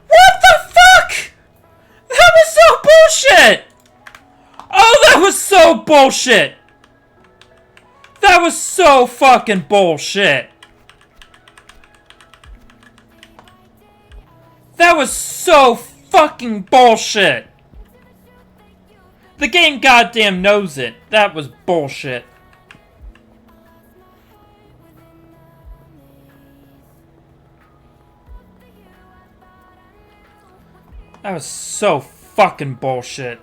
What the fuck? That was so bullshit! Oh, that was so bullshit! That was so fucking bullshit! That was so fucking bullshit! The game goddamn knows it. That was bullshit. That was so fucking bullshit.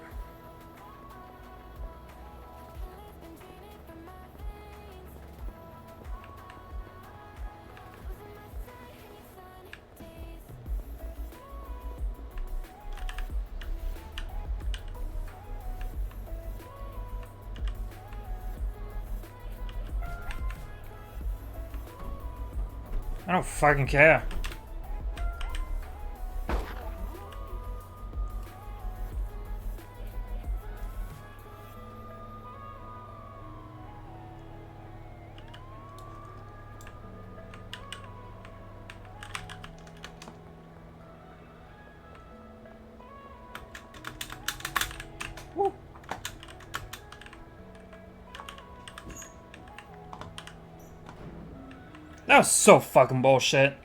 I don't fucking care. Woo. That was so fucking bullshit.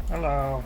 Hello.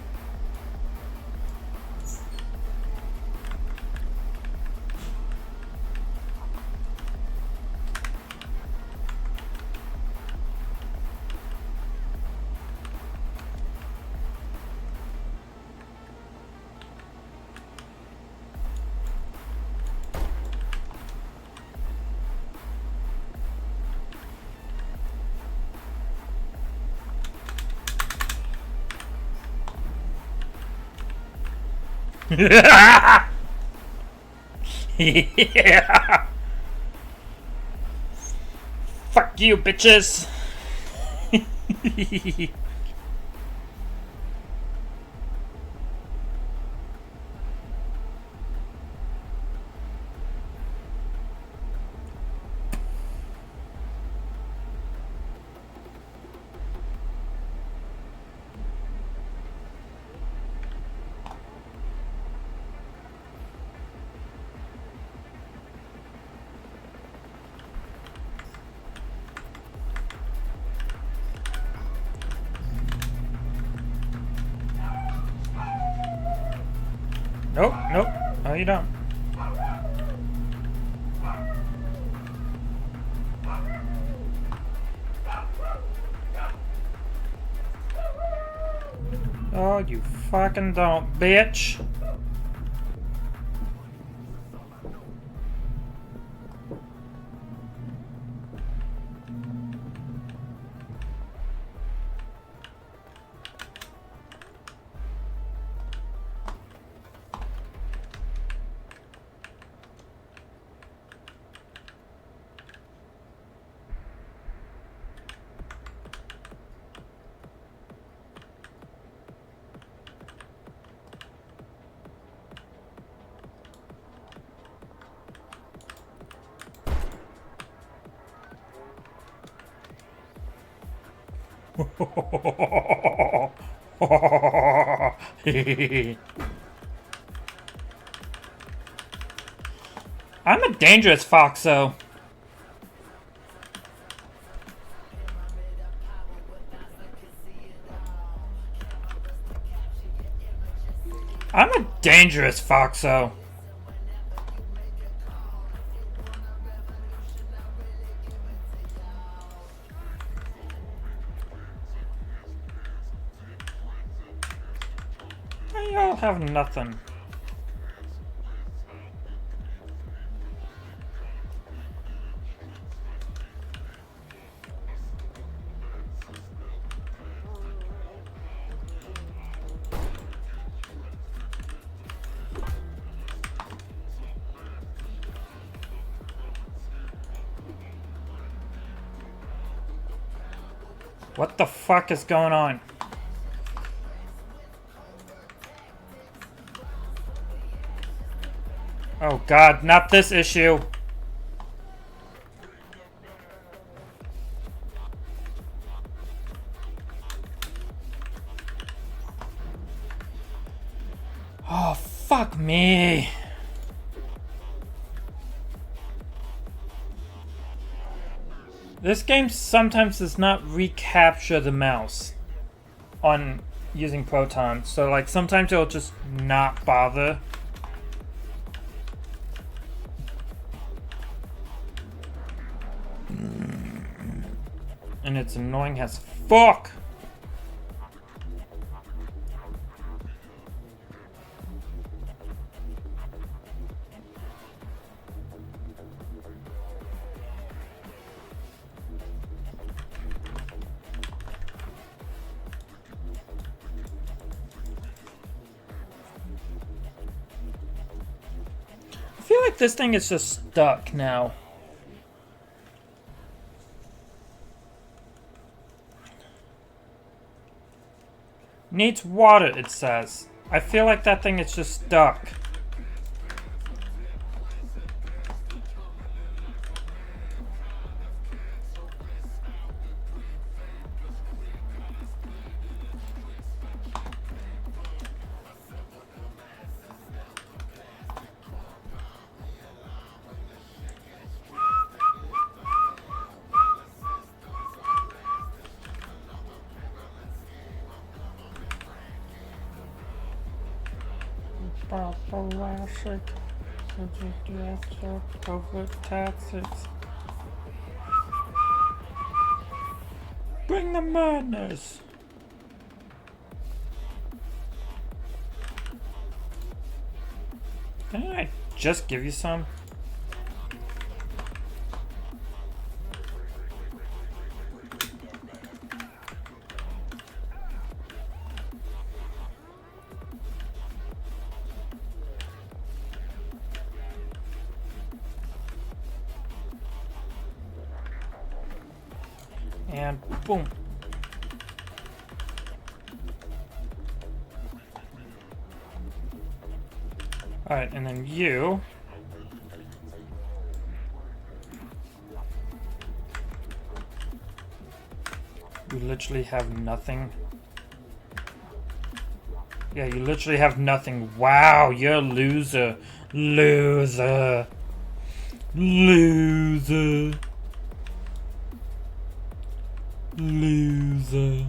Yeah. Fuck you, bitches. Nope, nope. No, you don't. Oh, you fucking don't, bitch. I'm a dangerous foxo. I'm a dangerous foxo. Y'all have nothing. What the fuck is going on? Oh god, not this issue. Oh, fuck me. This game sometimes does not recapture the mouse on using Proton, so like sometimes it'll just not bother. And it's annoying as fuck. I feel like this thing is just stuck now. Needs water, it says. I feel like that thing is just stuck. Classic. Over tactics. Bring the madness. Didn't I just give you some? And boom. Alright, and then you. You literally have nothing. Yeah, you literally have nothing. Wow, you're a loser. Loser. Loser. Loser.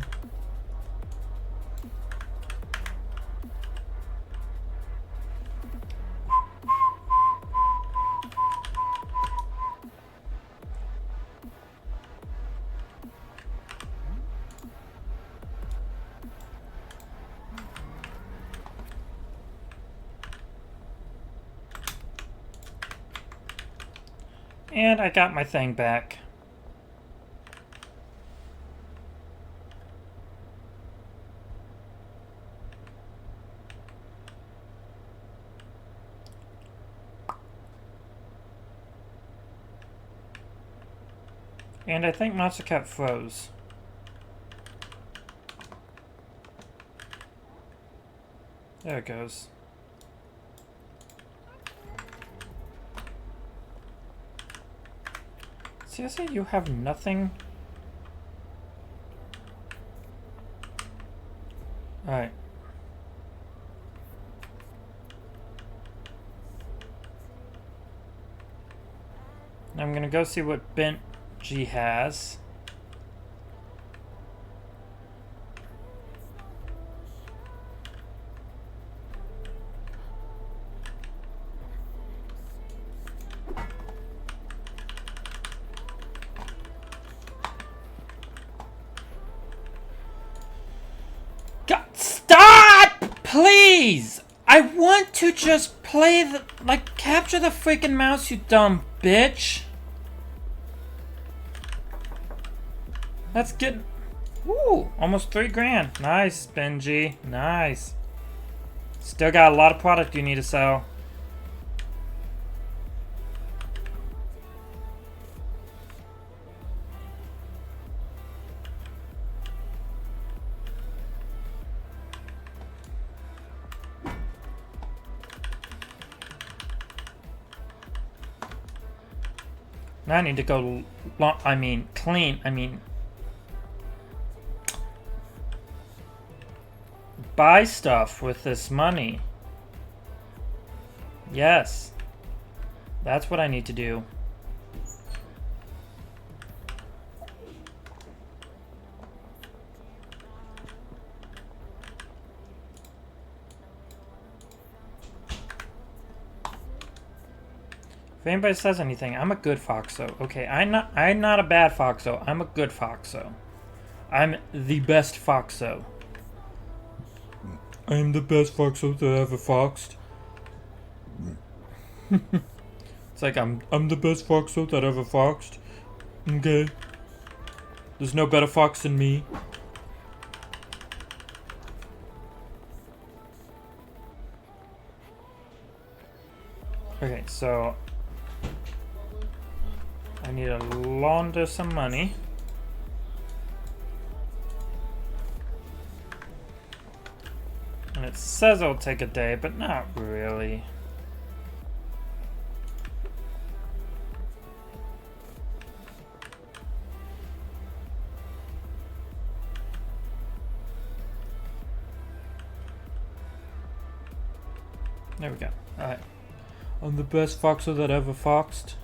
And I got my thing back. And I think Monster Cat froze. There it goes. Seriously, you have nothing? Alright. I'm gonna go see what Benji has. God, stop! Please! I want to just play the, like, capture the freaking mouse, you dumb bitch. Let's get, ooh, almost $3,000. Nice, Benji, nice. Still got a lot of product you need to sell. Now I need to go, clean, buy stuff with this money. Yes. That's what I need to do. anybody says anything, I'm a good foxo. Okay, I'm not a bad foxo. I'm a good foxo. I'm the best foxo. I am the best foxo that ever foxed. It's like I'm the best foxo that ever foxed. Okay. There's no better fox than me. Okay, so I need to launder some money. And it says it'll take a day, but not really. There we go. Alright. I'm the best foxer that ever foxed.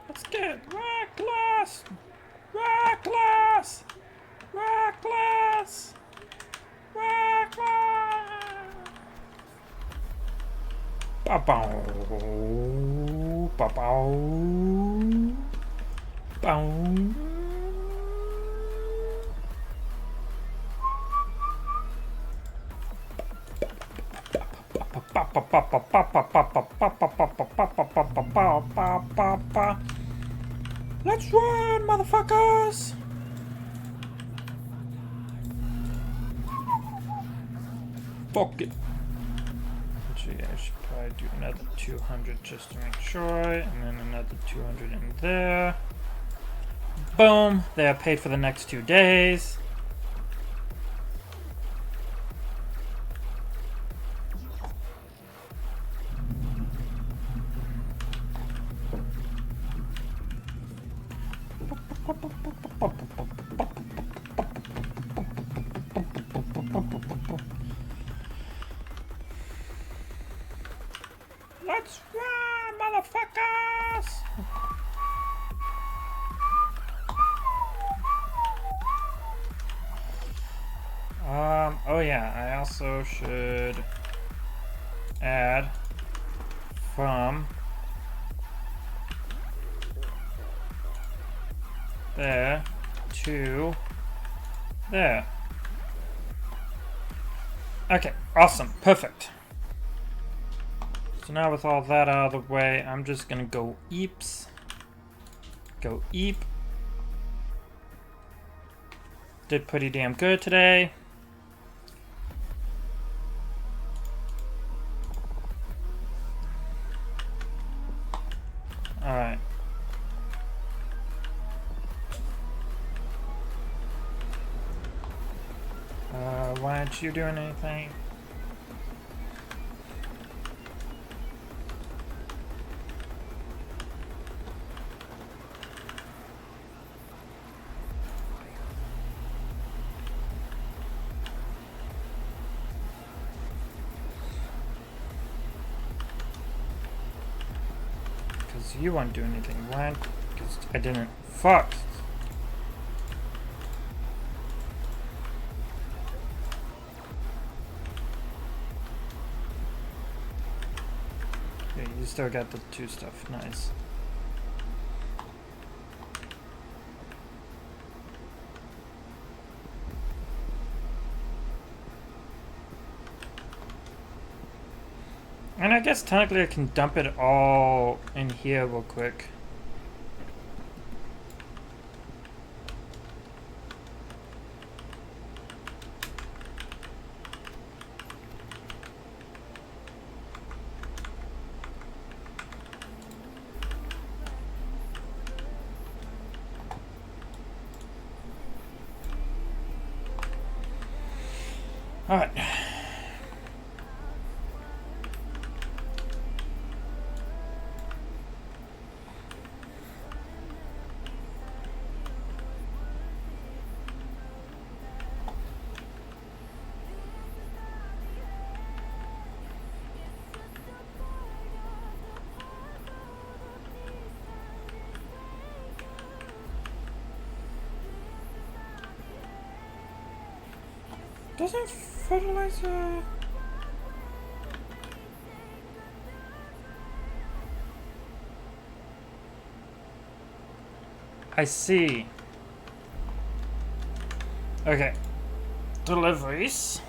Let's get reckless! Reckless! Reckless! Reckless! Ba-bow! Ba-bow! Bow! Let's run, motherfuckers! Fuck it. Actually, I should probably do another 200 just to make sure, and then another 200 in there. Boom! They are paid for the next 2 days. Let's run, motherfuckers! Oh yeah, I also should add from there to there. Okay, awesome, perfect. So now with all that out of the way, I'm just gonna go eeps. Go eep. Did pretty damn good today. Alright. Why aren't you doing anything? Because you won't do anything. Why? Because I didn't. Fuck. Okay, you still got the 2 stuff. Nice. And I guess technically I can dump it all in here real quick. Alright. Doesn't fertilizer... I see. Okay. Deliveries.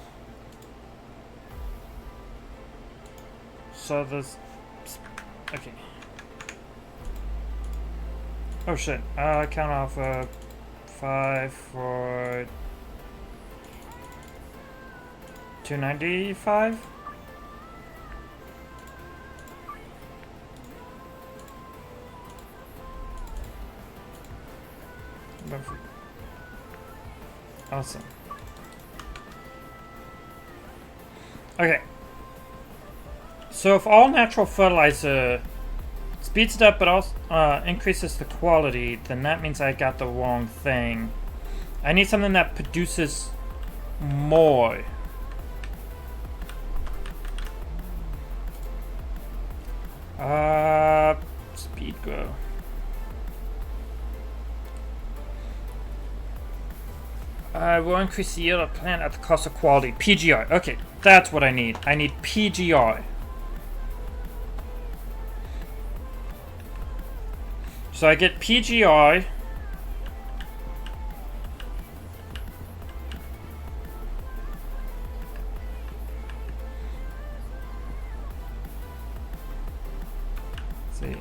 So this... Okay. Oh shit. Count off 5 for... 295? Awesome. Okay. So if all natural fertilizer speeds it up but also increases the quality, then that means I got the wrong thing. I need something that produces more. Speed grow. Will increase the yield of plant at the cost of quality. PGR. Okay, that's what I need. I need PGR. So I get PGR. Let's see.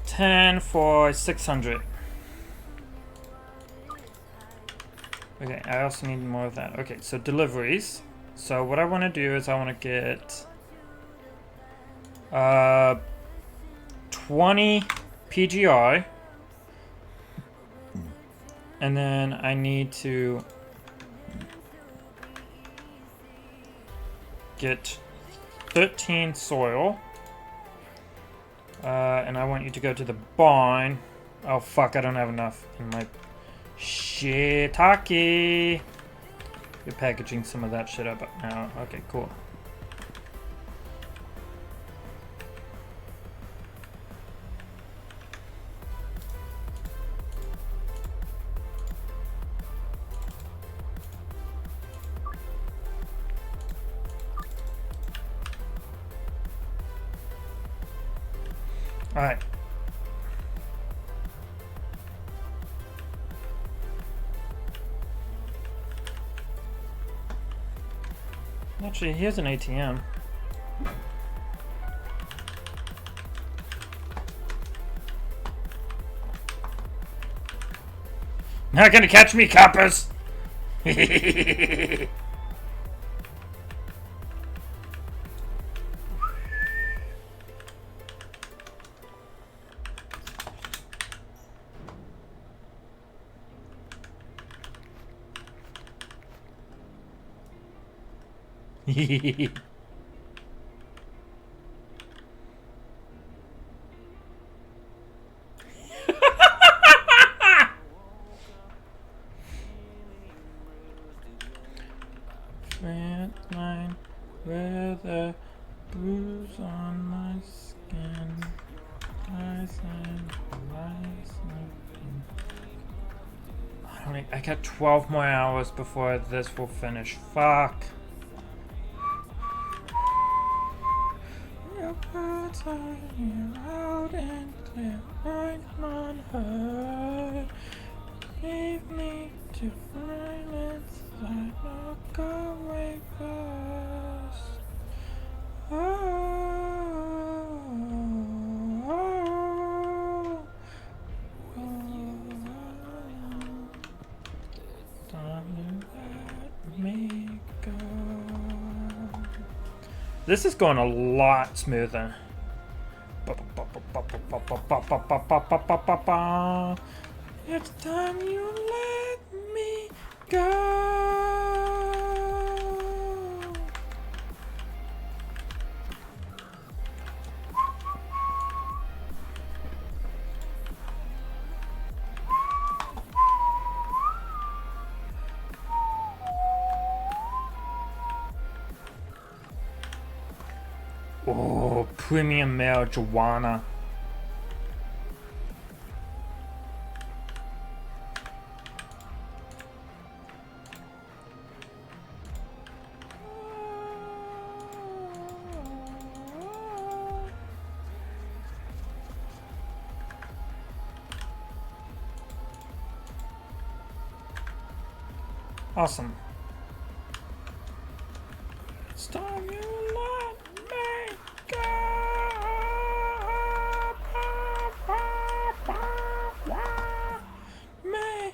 $10 for 600. Okay, I also need more of that. Okay, so deliveries. So what I want to do is I want to get 20 PGI, and then I need to get 13 soil. And I want you to go to the barn. Oh fuck, I don't have enough in my shiitake. You're packaging some of that shit up now. Okay, cool. Alright. Actually, here's an ATM. Not gonna catch me, coppers! Red line with a bruise on my skin. I got 12 more hours before this will finish. Fuck. Your words are loud and clear, right unheard. Leave me to silence, I look away first. Oh, oh, oh, don't let me go. This is going a lot smoother. It's time you let me go. Oh, premium marijuana. Awesome. It's time you let me go. Me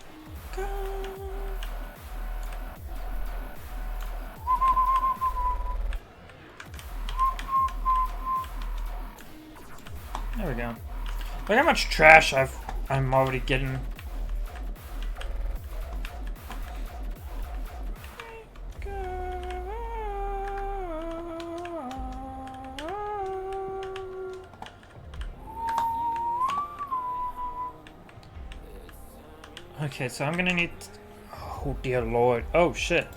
go. There we go. Look how much trash I'm already getting. Okay, so I'm gonna need. Oh dear lord! Oh shit!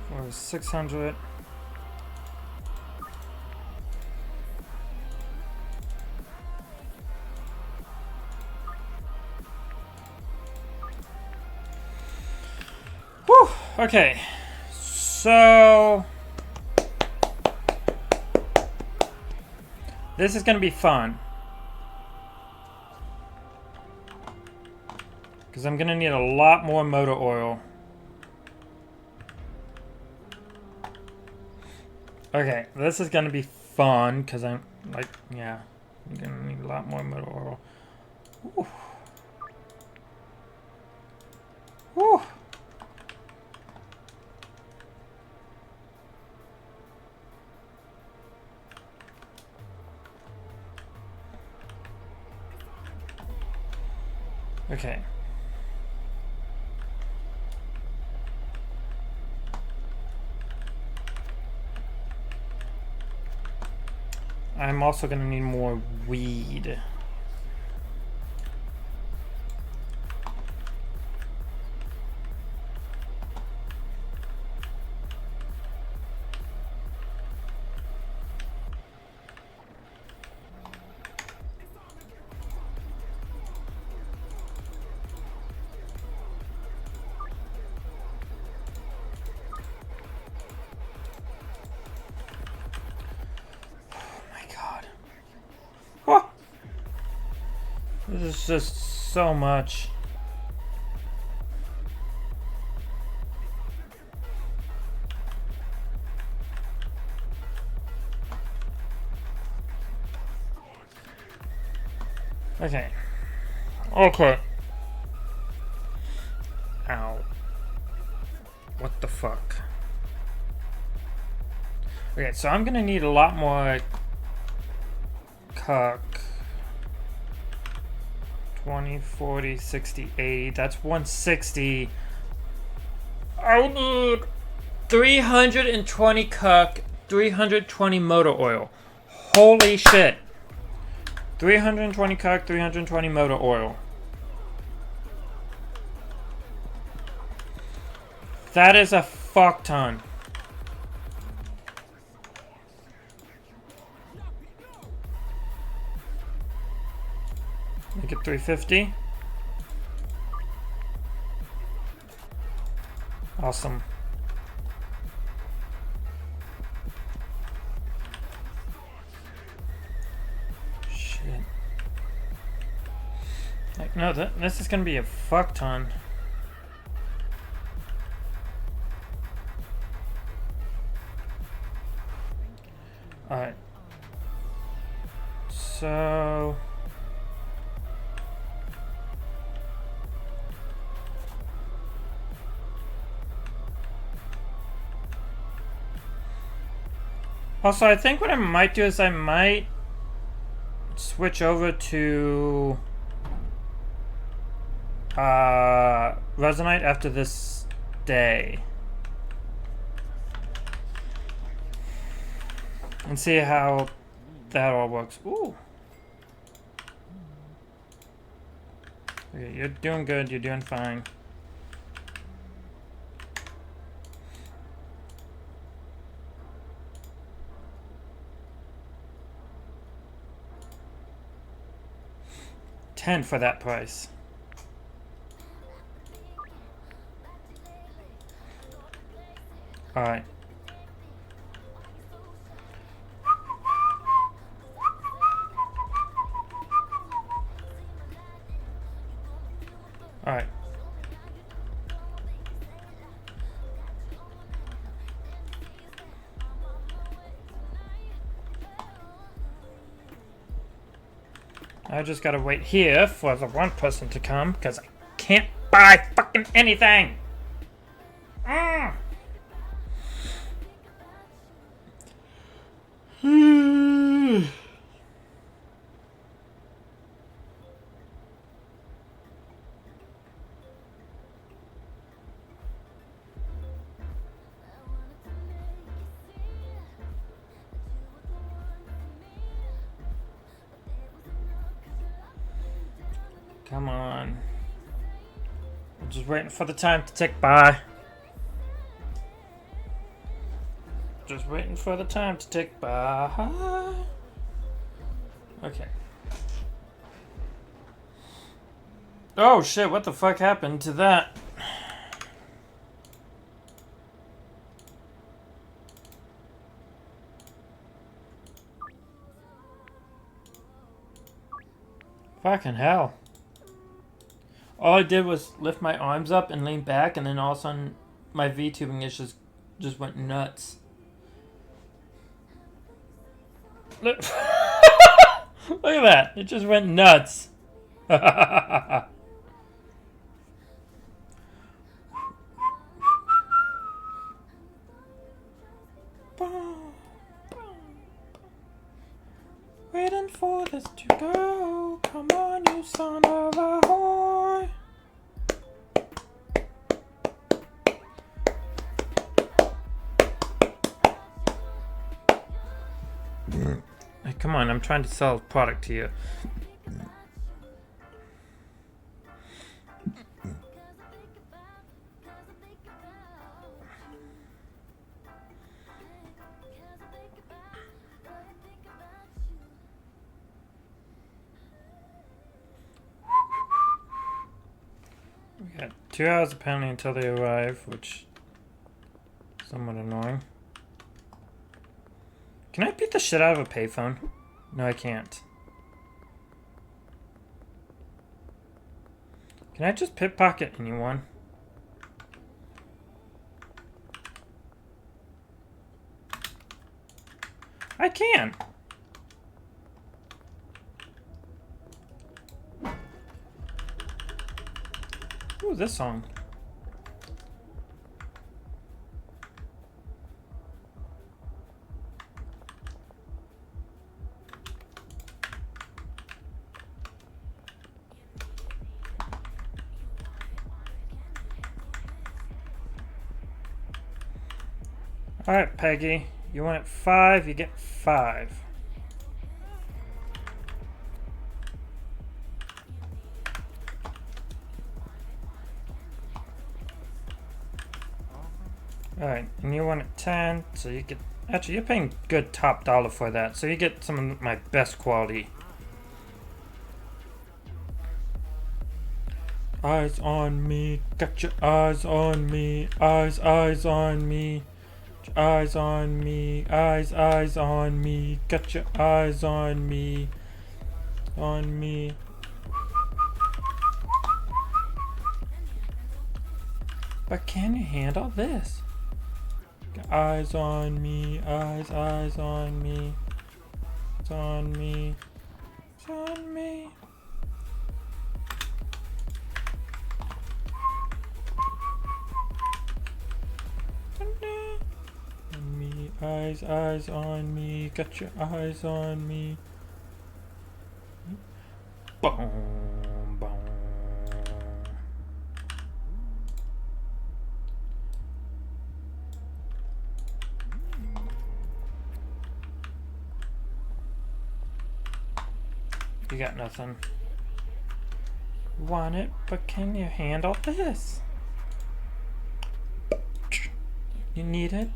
For 600. Whew! Okay, so this is gonna be fun because I'm gonna need a lot more motor oil. Okay, this is gonna be fun because I'm like, yeah, I'm gonna need a lot more motor oil. Whew. Whew. Okay. I'm also gonna need more weed. This is just so much. Okay. Okay. Ow. What the fuck? Okay, so I'm gonna need a lot more cock. 20, 40, 60, 80. That's 160. I need 320 cuck, 320 motor oil. Holy shit. 320 cuck, 320 motor oil. That is a fuck ton. Make it 350. Awesome. Shit. Like, no, this is gonna be a fuck ton. Alright. So Also, I think what I might do is I might switch over to Resonite after this day. And see how that all works. Ooh. Okay, you're doing good. You're doing fine. $10 for that price. All right. All right. I just gotta wait here for the one person to come because I can't buy fucking anything. Come on. I'm just waiting for the time to tick by. Just waiting for the time to tick by. Okay. Oh shit, what the fuck happened to that? Fucking hell. All I did was lift my arms up and lean back, and then all of a sudden my V-tubing issues just went nuts. Look, look at that. It just went nuts. Waiting for this to go. Come on, you son of a whore. Hey, come on, I'm trying to sell a product to you. We got 2 hours apparently until they arrive, which is somewhat annoying. Can I beat the shit out of a payphone? No, I can't. Can I just pickpocket anyone? I can! Ooh, this song. Alright, Peggy. You want it 5, you get 5. Alright, and you want it 10, so you get... Actually, you're paying good top dollar for that, so you get some of my best quality. Eyes on me, got your eyes on me, eyes on me. Eyes on me, eyes on me, got your eyes on me, on me. But can you handle this? Got eyes on me, eyes on me, it's on me, it's on me. eyes on me. Got your eyes on me. Boom, boom. You got nothing. Want it, but can you handle this? You need it.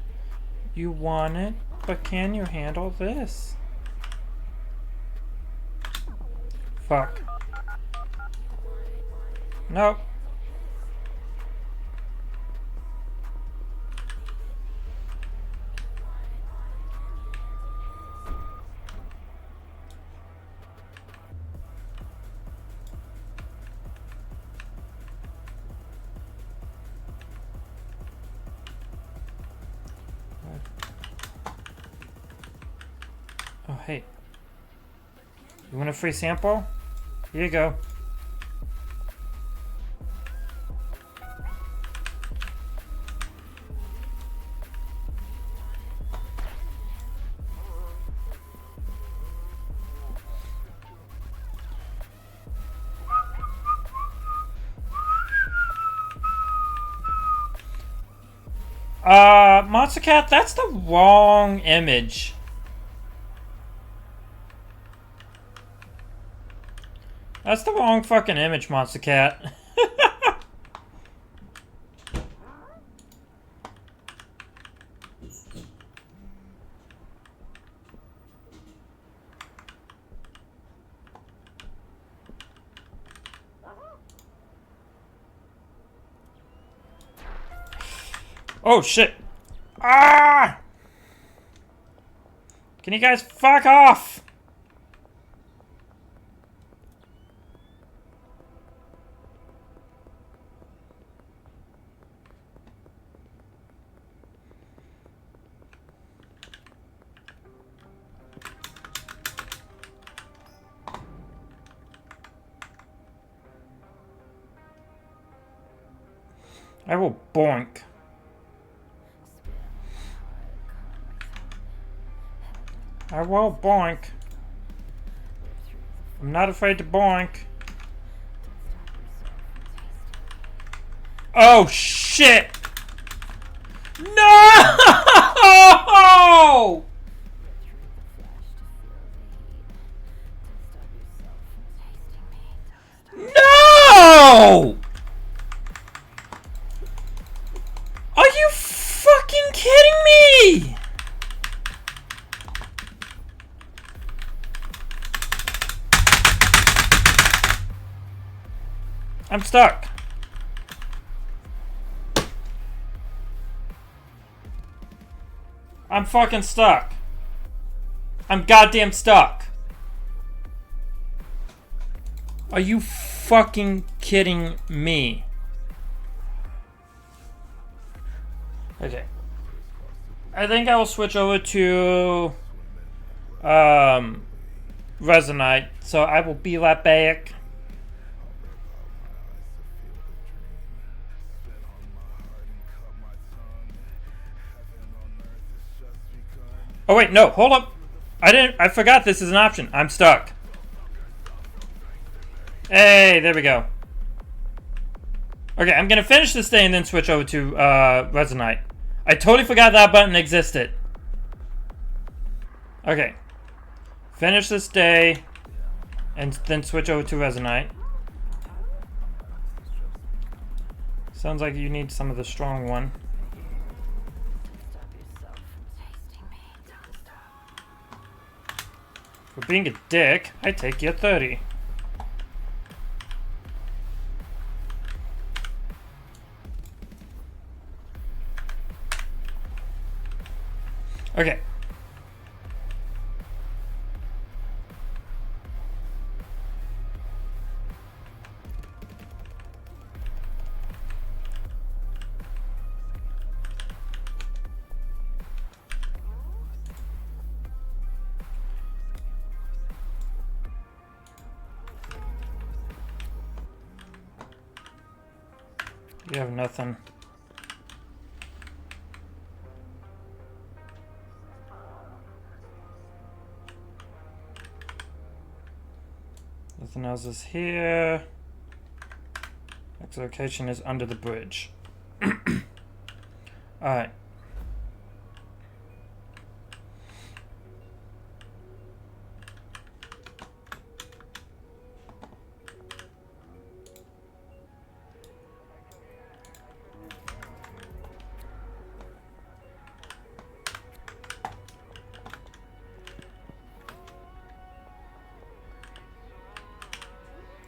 You want it, but can you handle this? Fuck. Nope. Oh, hey. You want a free sample? Here you go. Monster Cat, that's the wrong image. That's the wrong fucking image, Monster Cat. Oh shit. Ah! Can you guys fuck off? I will boink. I will boink. I'm not afraid to boink. Oh shit! No! No! Are you fucking kidding me? I'm stuck. I'm fucking stuck. I'm goddamn stuck. Are you fucking kidding me? Okay. I think I will switch over to Resonite. So I will be right back. Oh wait, no, hold up. I forgot this is an option. I'm stuck. Hey, there we go. Okay, I'm gonna finish this day and then switch over to Resonite. I totally forgot that button existed. Okay. Finish this day and then switch over to Resonite. Sounds like you need some of the strong one. For being a dick, I take you 30. Okay. You have nothing. Nothing else is here. Next location is under the bridge. Alright.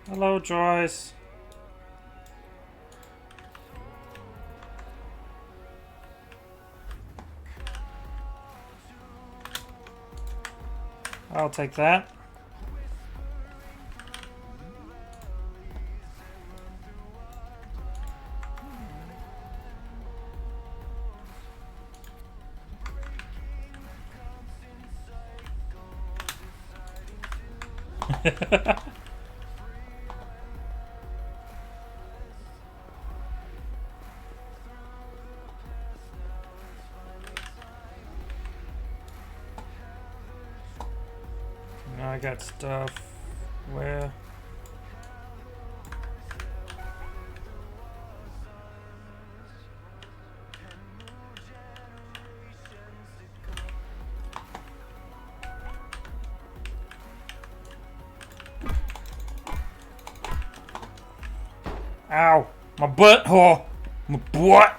Hello, Joyce. I'll take that. Now I got stuff. Where? Ow! My butthole! My butt!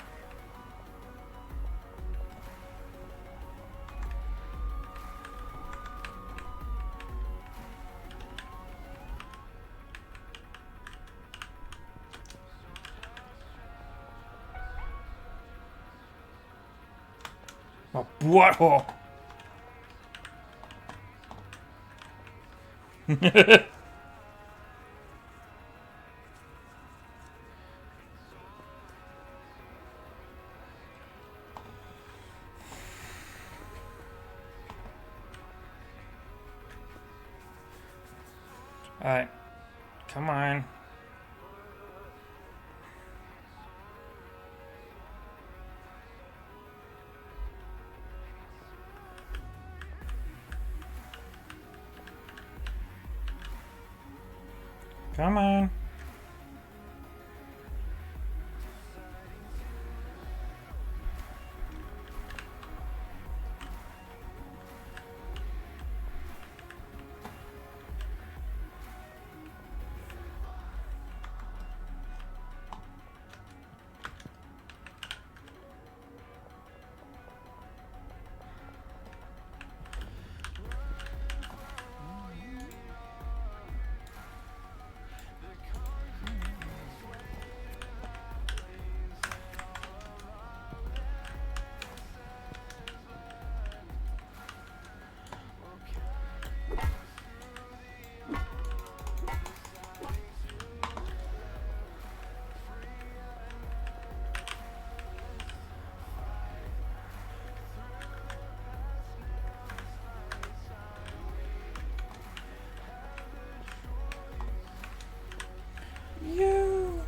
My butthole! Alright. Come on. Come on. You.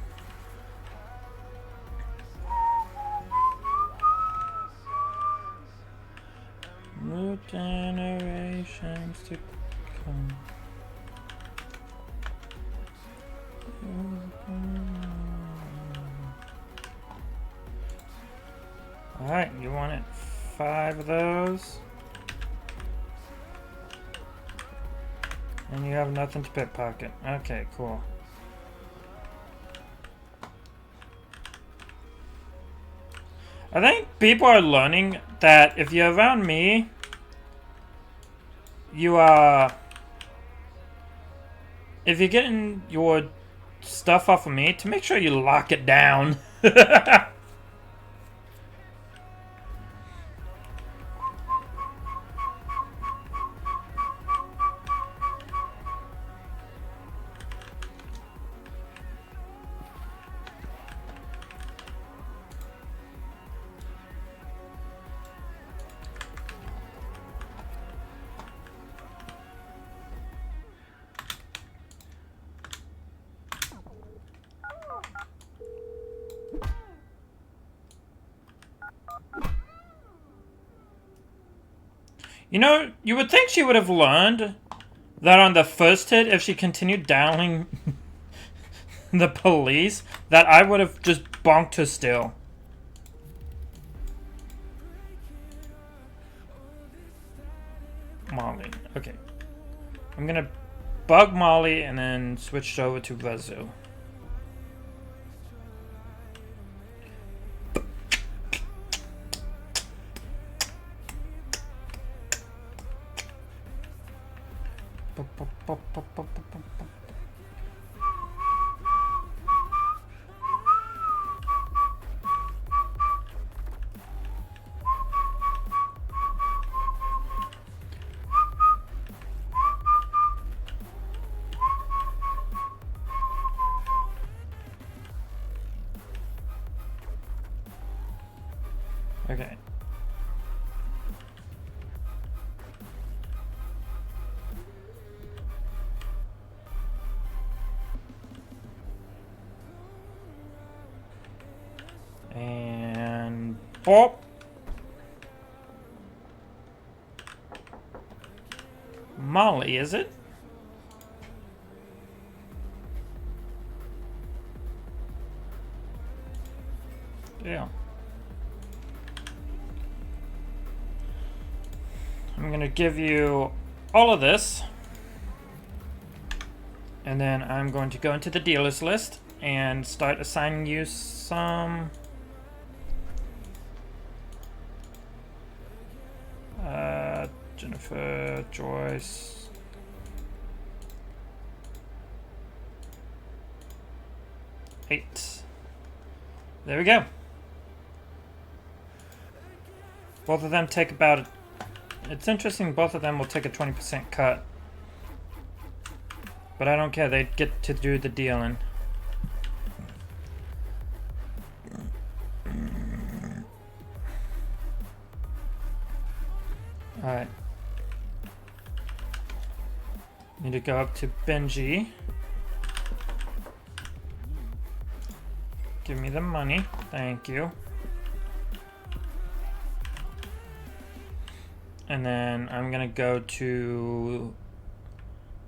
New generations to come. Alright, you wanted 5 of those. And you have nothing to pickpocket. Okay, cool. I think people are learning that if you're around me, you if you're getting your stuff off of me, to make sure you lock it down. You know, you would think she would have learned that on the first hit, if she continued dialing the police, that I would have just bonked her still. Molly. Okay. I'm gonna bug Molly and then switch over to Rezu. Okay. And oh, Molly, is it? Yeah. I'm gonna give you all of this, and then I'm going to go into the dealers list and start assigning you some Jennifer, Joyce. Eight. There we go. Both of them take about, it's interesting, both of them will take a 20% cut. But I don't care, they get to do the dealing. Alright. Need to go up to Benji. Give me the money. Thank you. And then I'm gonna go to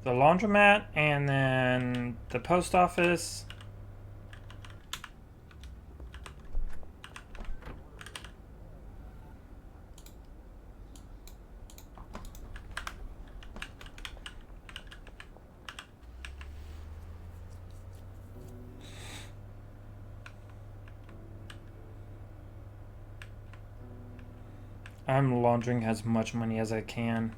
the laundromat and then the post office. I'm laundering as much money as I can.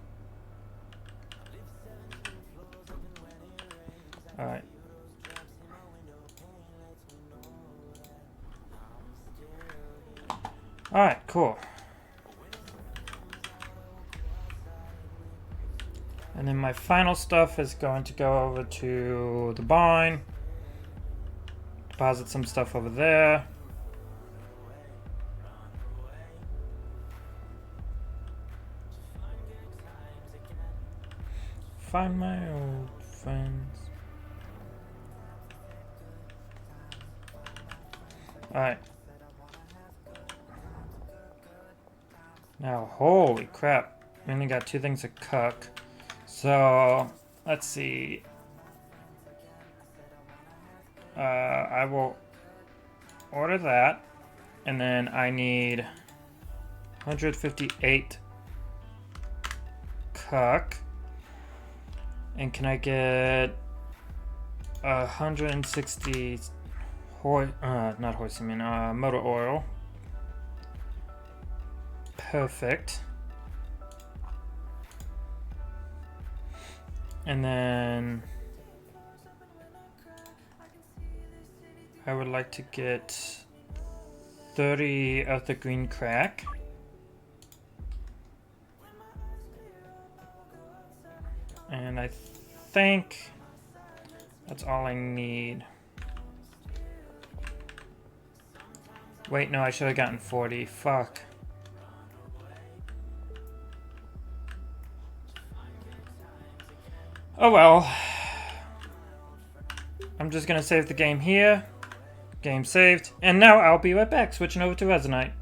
Alright. Alright, cool. And then my final stuff is going to go over to the barn. Deposit some stuff over there. Find my old friends. Alright. Now, holy crap. We only got 2 things to cook. So, let's see. I will order that. And then I need 158 cook. And can I get 160 not horse, I mean motor oil. Perfect. And then I would like to get 30 of the green crack. And I think that's all I need. Wait, no, I should have gotten 40. Fuck. Oh well. I'm just gonna save the game here. Game saved. And now I'll be right back, switching over to Resonite.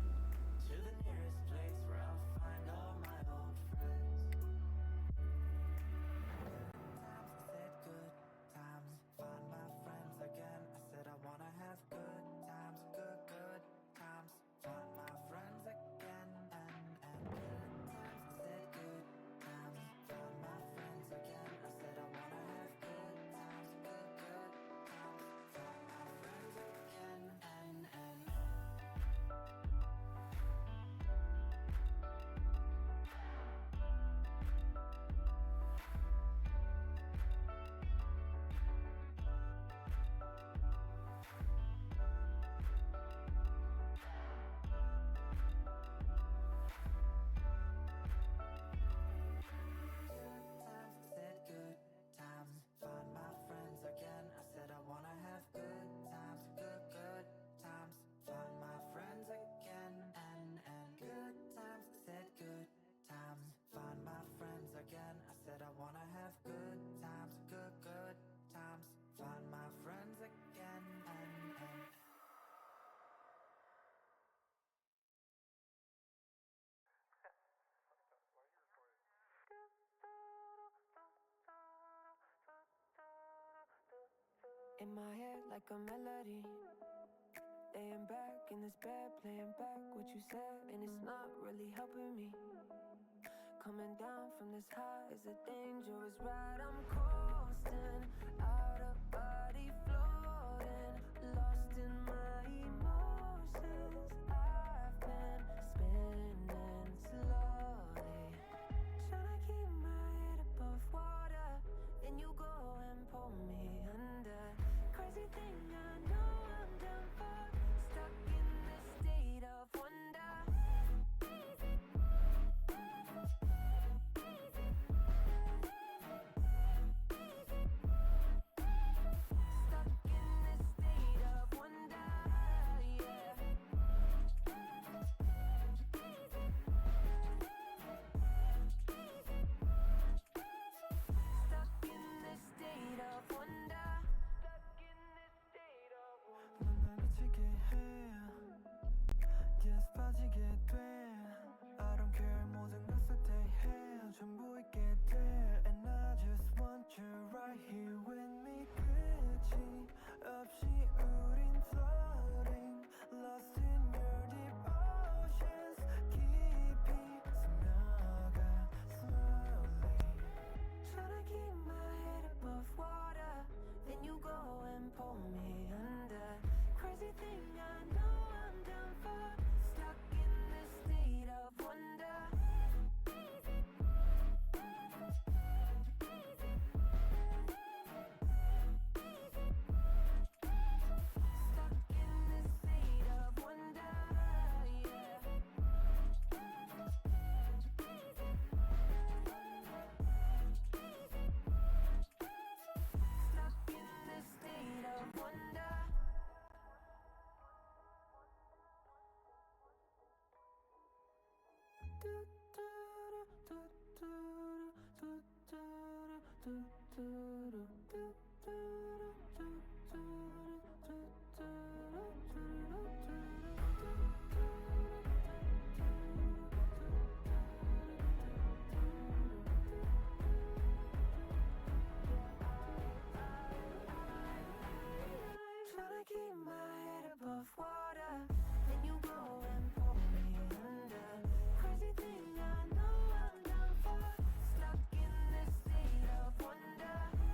my head like a melody. Laying back in this bed, playing back what you said, and it's not really helping me. Coming down from this high is a dangerous ride. I'm coasting, out of body floating, lost in my emotions. I've been spinning slowly, trying to keep my head above water. Then you go and pull me under. Crazy thing, I know I'm done for, stuck in this state of wonder.
I don't care 모든 걸 삭제해 전부 잊게 돼 And I just want you right here with me 끝이 없이 우린 floating Lost in your deep oceans 깊이 스며가 slowly
Trying to keep my head above water. Then you go and pull me under. Crazy thing, I know I'm done for, stuck in this state of wonder. Stuck in this state of wonder, yeah. Stuck in this state of wonder. Trying to keep my head above water. Then you go and pull me under. Crazy thing, I know I'm done for, stuck in this state of wonder.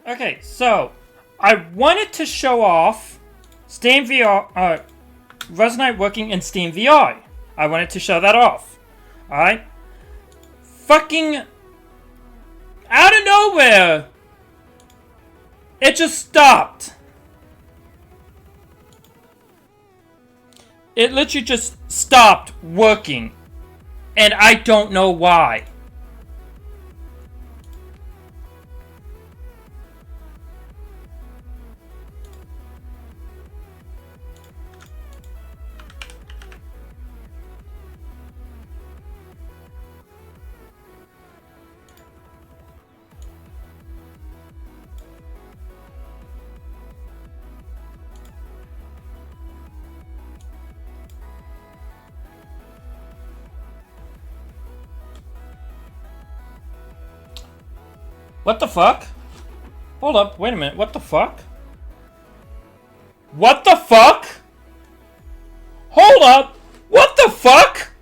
Okay, so I wanted to show off Steam VR, Resonate working in Steam VR. I wanted to show that off. Alright? Fucking out of nowhere, it just stopped. It literally just stopped working. And I don't know why. What the fuck? Hold up, wait a minute, what the fuck? What the fuck? Hold up, what the fuck?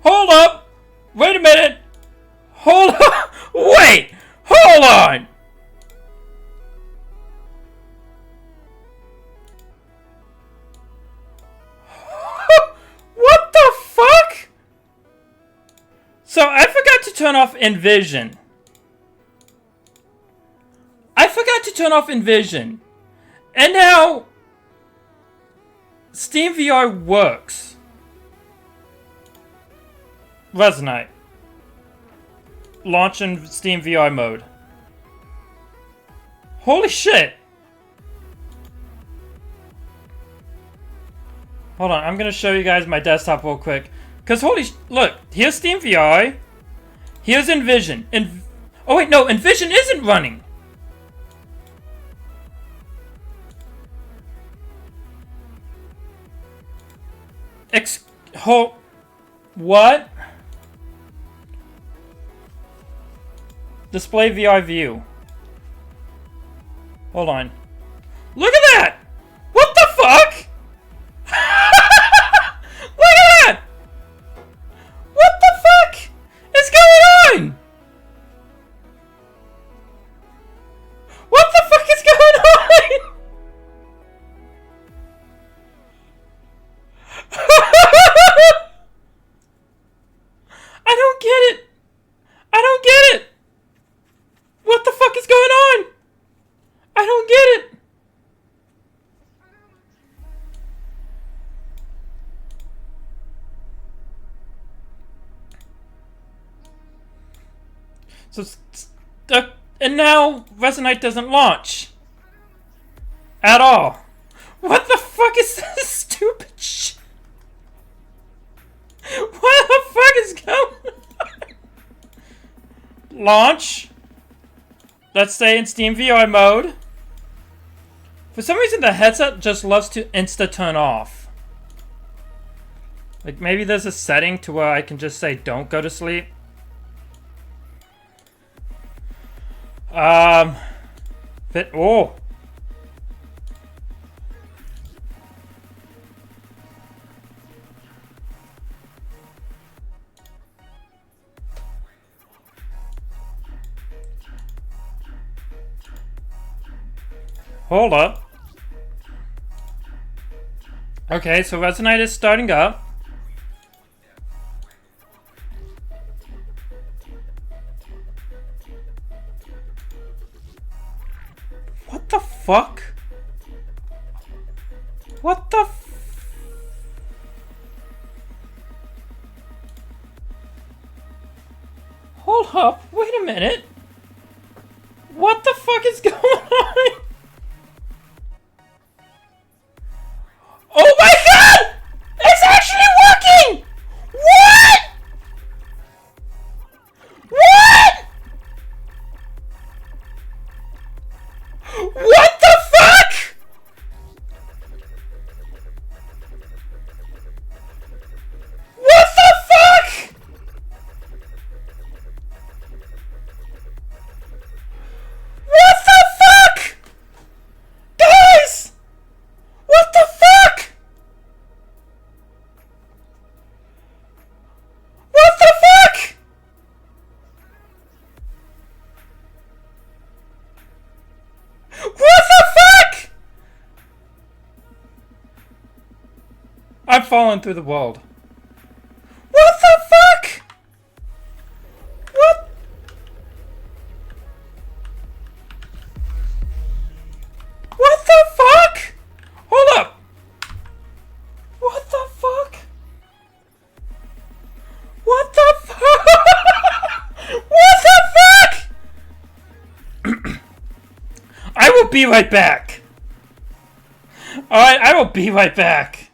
Hold up, wait a minute. Hold up, wait, hold on. What the fuck? So I forgot to turn off Envision. And now Steam VR works. Resonate. Launch in Steam VR mode. Holy shit. Hold on, I'm gonna show you guys my desktop real quick. Cause look, here's Steam VR. Here's Envision. Oh wait, no, Envision isn't running. What? Display VR view. Hold on. Look at that! What the fuck? Look at that! What the fuck is going on? What the fuck is going on? I don't get it. I don't get it. What the fuck is going on? I don't get it. So, and now Resonate doesn't launch. At all. What the fuck is this stupid shit? What the fuck is going on? Launch. Let's stay in Steam VR mode. For some reason the headset just loves to insta turn off. Like maybe there's a setting to where I can just say don't go to sleep. Oh. Hold up. Okay, so Resonate is starting up. What the fuck? What the Hold up, wait a minute. What the fuck is going on? Oh my god! It's actually working! What? What? What the fuck? What the fuck? What the fuck? Guys! What the fuck? I'm falling through the world. What the fuck? What? What the fuck? Hold up. What the fuck? What the fuck? What the fuck? I will be right back. Alright, I will be right back.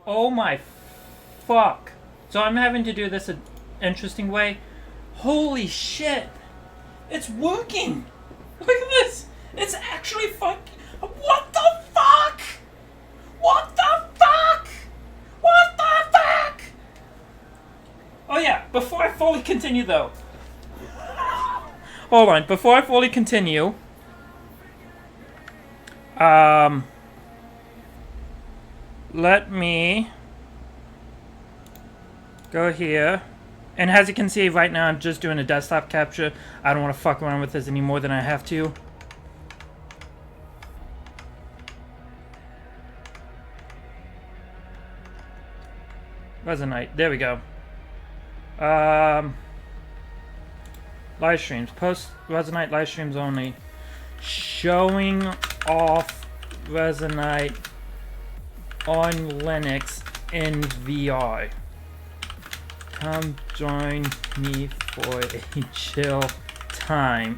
Oh my fuck. So I'm having to do this an interesting way. Holy shit. It's working. Look at this. It's actually fucking... What the fuck? What the fuck? What the fuck? Oh yeah, before I fully continue though. Hold on, before I fully continue. Let me go here. And as you can see right now, I'm just doing a desktop capture. I don't want to fuck around with this any more than I have to. Resonate. There we go. Live streams. Post Resonate live streams only. Showing off Resonate on Linux in VR. Come join me for a chill time.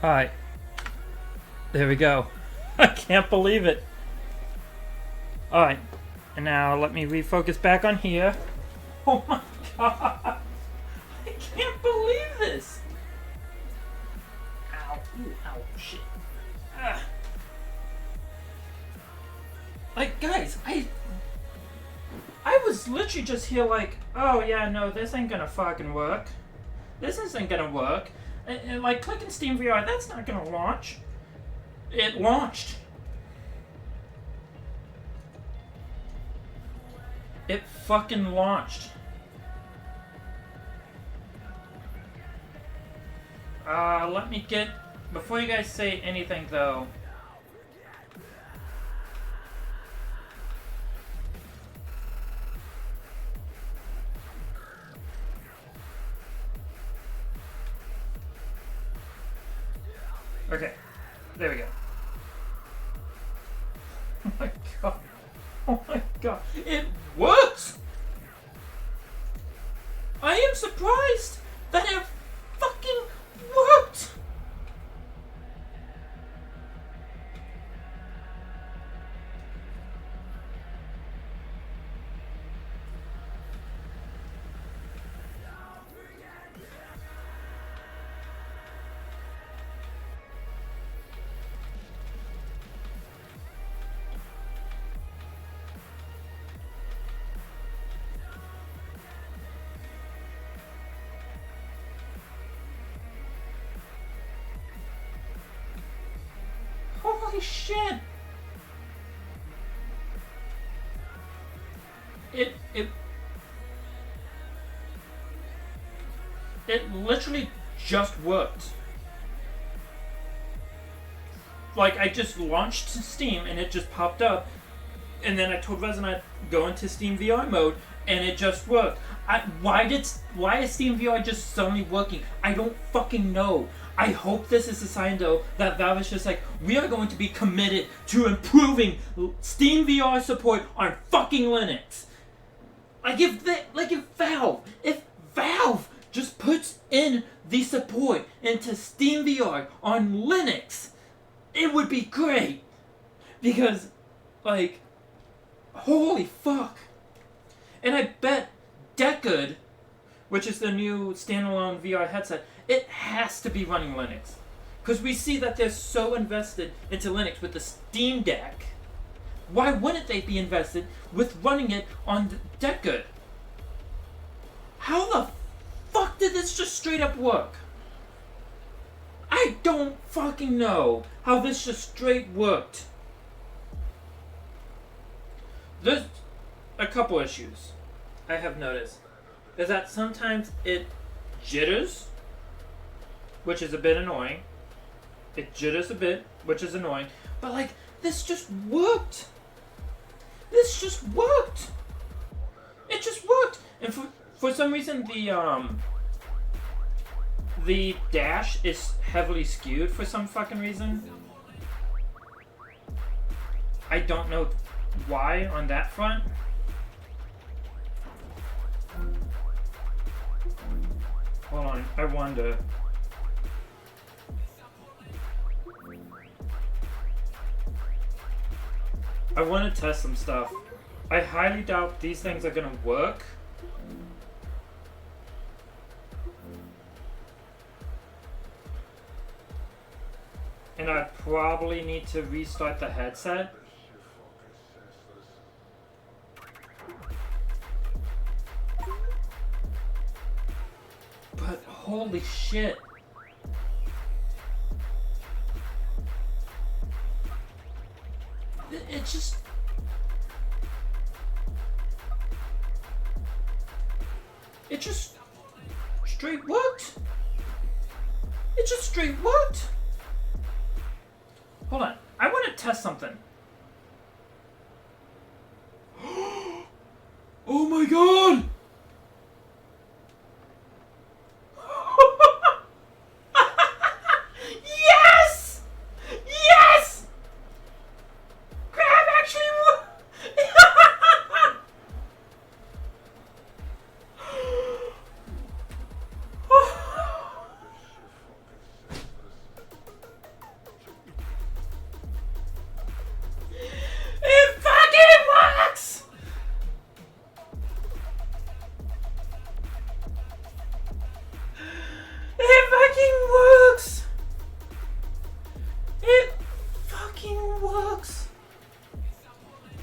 Alright. There we go. I can't believe it. Alright. And now let me refocus back on here. Oh my god. I can't believe this. Ow. Ooh, ow. Shit. Ah. Like, guys, I was literally just here like, oh yeah, no, this ain't gonna fucking work. This isn't gonna work. And like, clicking Steam VR, that's not gonna launch. It launched. It fucking launched. Let me get... Before you guys say anything, though... Okay, there we go. Oh my god. Oh my god. It works! I am surprised that it fucking worked! Holy shit! It literally just worked. Like, I just launched Steam and it just popped up, and then I told Resonate go into Steam VR mode and it just worked. Why is Steam VR just suddenly working? I don't fucking know. I hope this is a sign, though, that Valve is just like, we are going to be committed to improving Steam VR support on fucking Linux. If Valve just puts in the support into Steam VR on Linux, it would be great. Because, like, holy fuck. And I bet Deckard, which is the new standalone VR headset, it has to be running Linux. Because we see that they're so invested into Linux with the Steam Deck. Why wouldn't they be invested with running it on Deckard? How the fuck did this just straight up work? I don't fucking know how this just straight worked. There's a couple issues I have noticed. Is that sometimes it jitters, which is a bit annoying. It jitters a bit, which is annoying. But like, this just worked. This just worked. It just worked. And for some reason the dash is heavily skewed for some fucking reason. I don't know why on that front. Hold on, I wonder. I want to test some stuff. I highly doubt these things are gonna work. And I probably need to restart the headset. But holy shit. It just... It just straight worked. It just straight worked. Hold on. I want to test something. Oh my god! Yes! Yes! Crab actually It fucking works! It fucking works! It fucking works!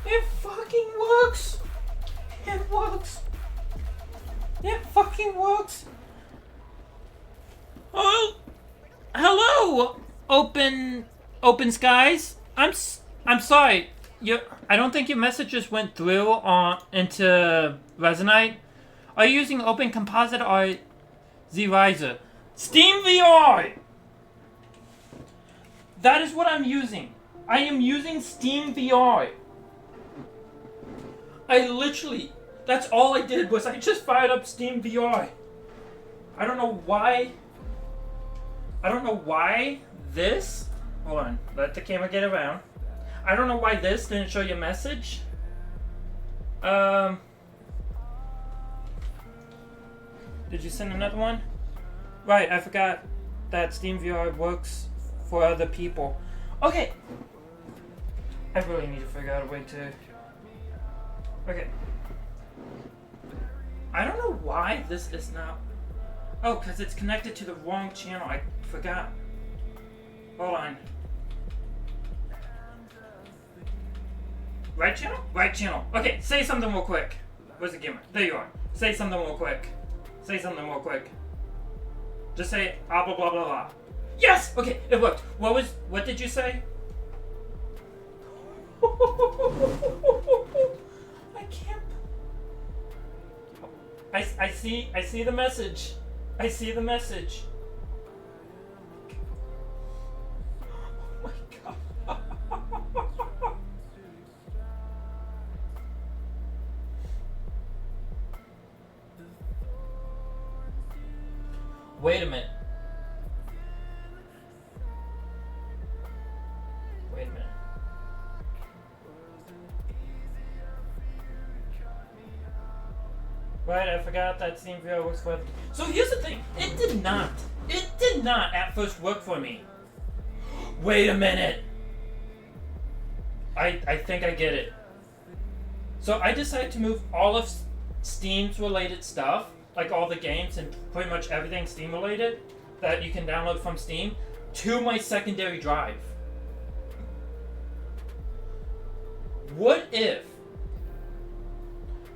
It fucking works! It works! It fucking works! Oh, hello, open skies. I'm sorry. I don't think your messages went through into Resonite. Are you using Open Composite or Z-Riser? Steam VR! That is what I'm using. I am using Steam VR. I literally, that's all I did was I just fired up Steam VR. I don't know why this, hold on, let the camera get around. I don't know why this didn't show your message. Did you send another one? Right, I forgot that Steam VR works for other people. Okay. I really need to figure out a way to... Okay. I don't know why this is not... Oh, because it's connected to the wrong channel. I forgot. Hold on. Right channel? Right channel. Okay, say something real quick. Where's the camera? There you are. Say something real quick. Say something real quick. Just say blah blah blah blah blah. Yes! Okay, it worked. What did you say? I can't. I see the message. I see the message. Oh my god. Wait a minute. Wait a minute. Right, I forgot that Steam VR works for... So here's the thing. It did not at first work for me. Wait a minute. I think I get it. So I decided to move all of Steam's related stuff, like all the games and pretty much everything Steam related that you can download from Steam, to my secondary drive. What if,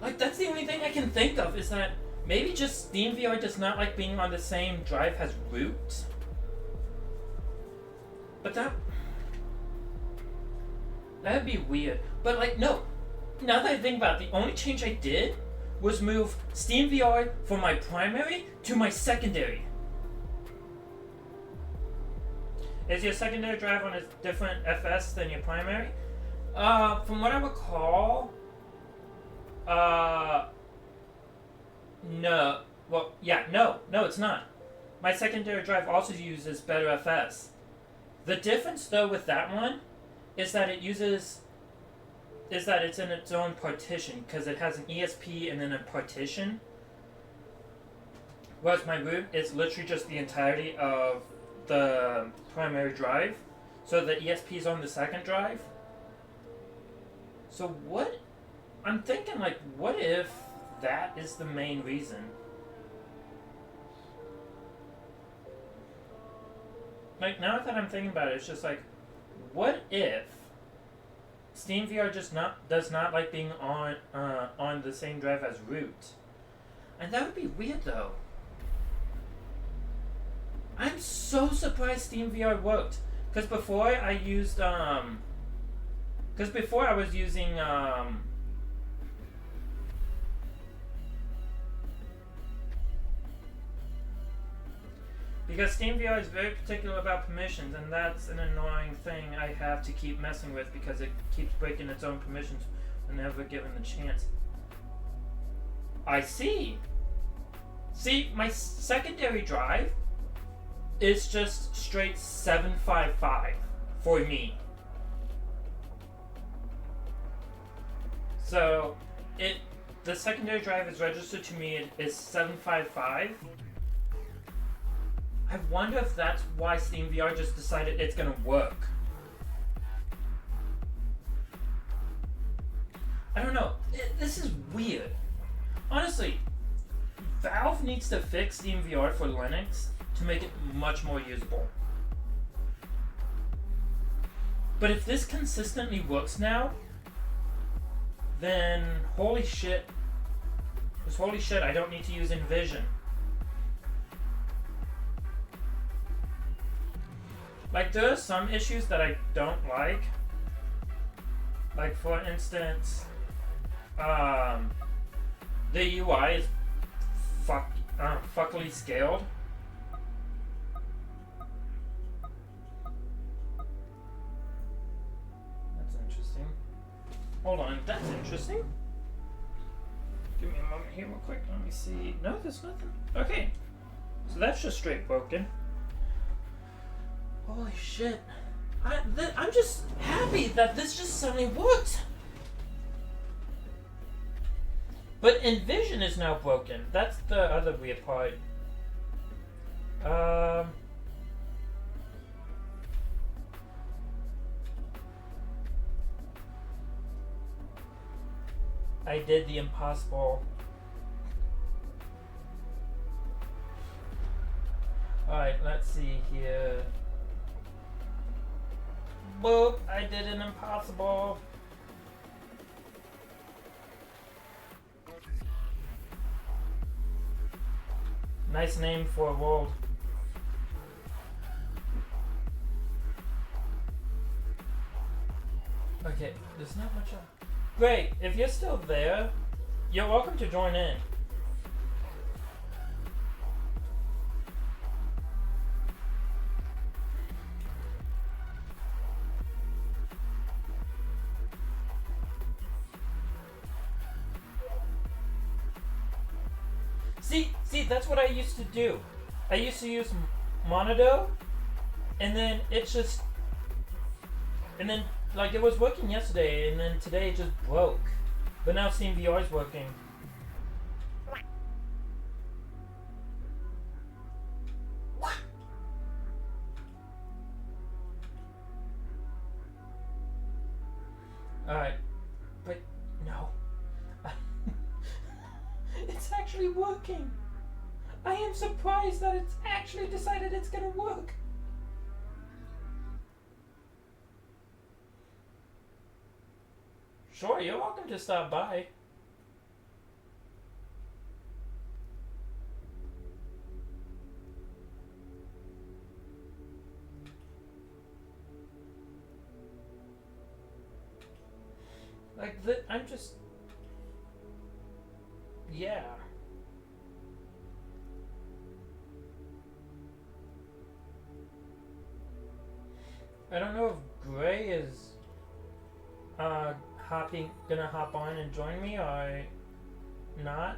like, that's the only thing I can think of, is that maybe just Steam VR does not like being on the same drive as root? But that'd be weird. But like, no. Now that I think about it, the only change I did was move Steam VR from my primary to my secondary. Is your secondary drive on a different FS than your primary? From what I recall, no. Well, yeah, no, it's not. My secondary drive also uses better FS. The difference, though, with that one is that it's in its own partition, because it has an ESP and then a partition. Whereas my root is literally just the entirety of the primary drive. So the ESP is on the second drive. So what? I'm thinking, like, what if that is the main reason? Like, now that I'm thinking about it, it's just like, what if SteamVR just does not like being on the same drive as root? And that would be weird, though. I'm so surprised SteamVR worked. Because before I used, because before I was using, because SteamVR is very particular about permissions, and that's an annoying thing I have to keep messing with because it keeps breaking its own permissions whenever given the chance. I see. See, my secondary drive is just straight 755 for me. So, the secondary drive is registered to me is 755. I wonder if that's why SteamVR just decided it's gonna work. I don't know. This is weird. Honestly, Valve needs to fix SteamVR for Linux to make it much more usable. But if this consistently works now, then holy shit. Because holy shit, I don't need to use Envision. Like, there are some issues that I don't like. Like, for instance, the UI is fuckily scaled. That's interesting. Hold on, that's interesting. Give me a moment here real quick. Let me see. No, there's nothing. Okay. So that's just straight broken. Holy shit. I'm just happy that this just suddenly worked. But Envision is now broken. That's the other weird part. I did the impossible. Alright, let's see here. Boop, I did an impossible. Nice name for a world. Okay, there's not much on. Great, if you're still there, you're welcome to join in. See, that's what I used to do. I used to use Monodo, and then it just, and then like it was working yesterday, and then today it just broke. But now SteamVR is working. Alright, but no. It's actually working. I am surprised that it's actually decided it's gonna work. Sure, you're welcome to stop by. Like, I'm just... Yeah. I don't know if Gray is gonna hop on and join me or not.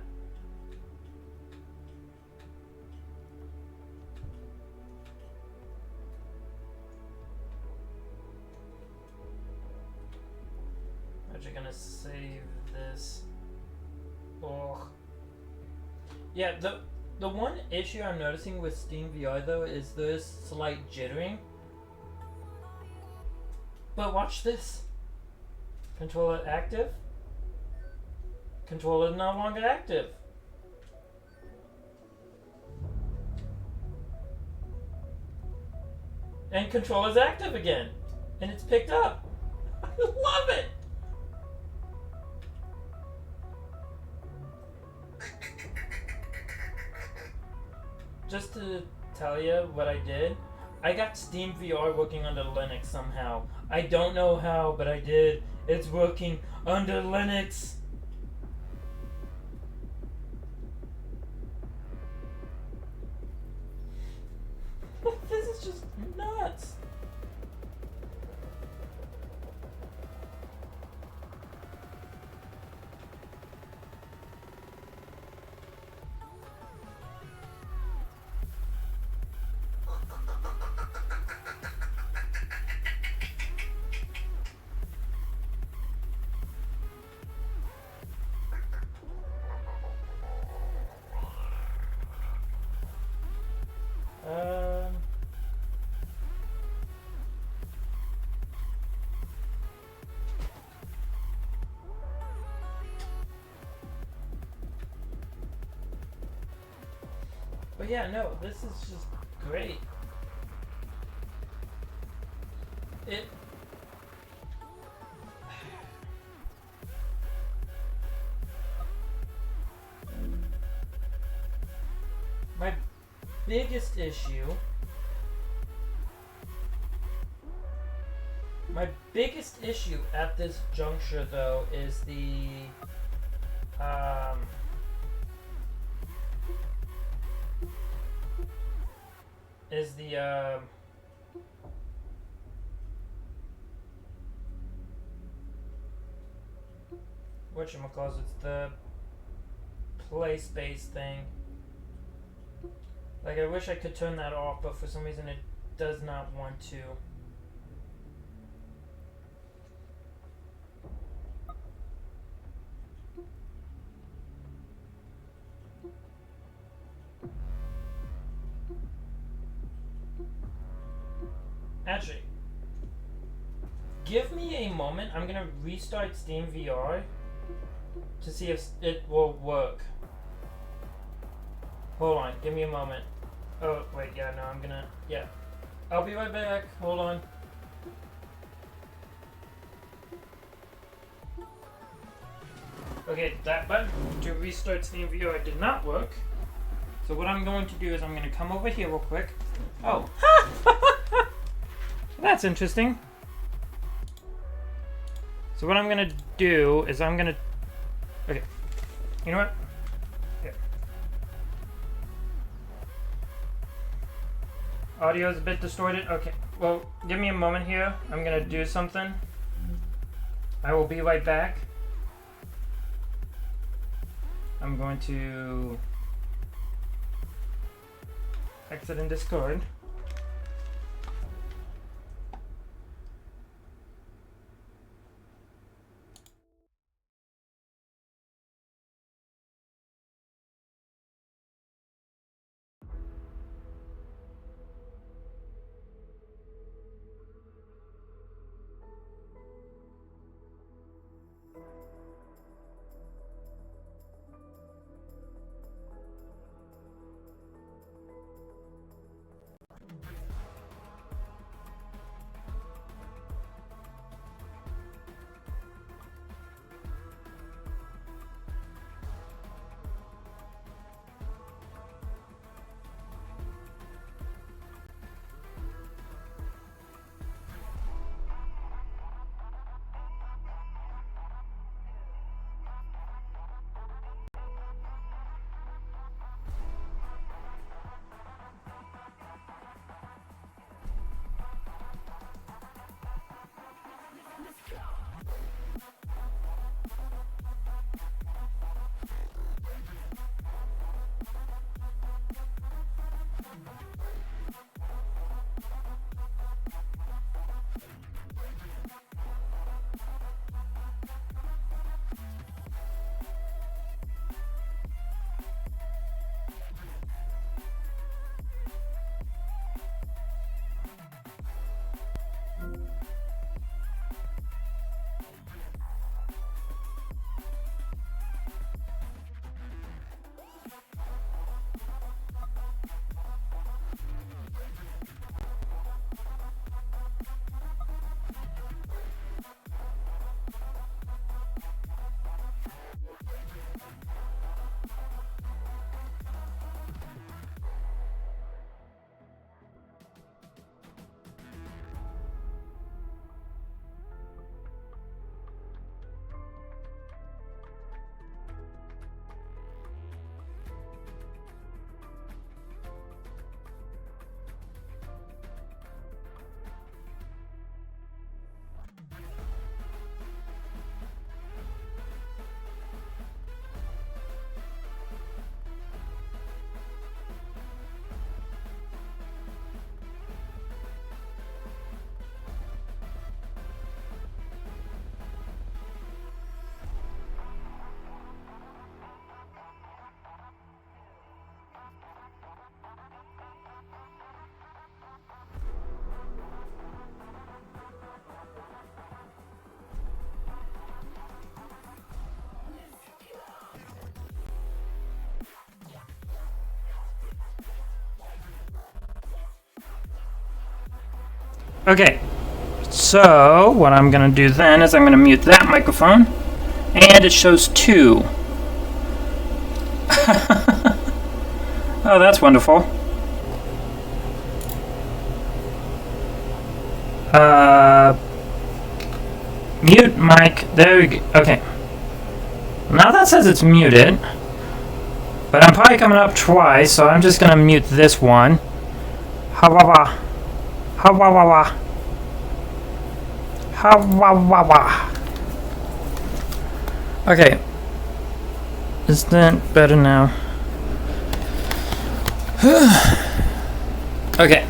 I'm actually gonna save this. Oh. Yeah, The one issue I'm noticing with Steam VR though is there's slight jittering. But watch this. Controller active. Controller no longer active. And controller's active again. And it's picked up. I love it. Just to tell you what I did, I got Steam VR working under Linux somehow. I don't know how, but I did. It's working under Linux. This is just nuts. But yeah, no, this is just great. My biggest issue. My biggest issue at this juncture, though, is the whatchamacallit, it's the play space thing. Like, I wish I could turn that off, but for some reason it does not want to. Actually, give me a moment. I'm gonna restart Steam VR to see if it will work. Hold on, give me a moment. Oh, wait, yeah, no, yeah. I'll be right back. Hold on. Okay, that button to restart Steam VR did not work. So what I'm going to do is I'm going to come over here real quick. Oh. That's interesting. So what I'm going to do is I'm going to... Okay. You know what? Here. Audio is a bit distorted. Okay. Well, give me a moment here. I'm going to do something. I will be right back. I'm going to exit in Discord. Okay. So, what I'm going to do then is I'm going to mute that microphone. And it shows 2. Oh, that's wonderful. Mute mic. There we go. Okay. Now that says it's muted. But I'm probably coming up twice, so I'm just going to mute this one. Ha-wa-wa. Ha-wa-wa-wa. Ha-wa-wa-wa. Okay. Is that better now? Okay.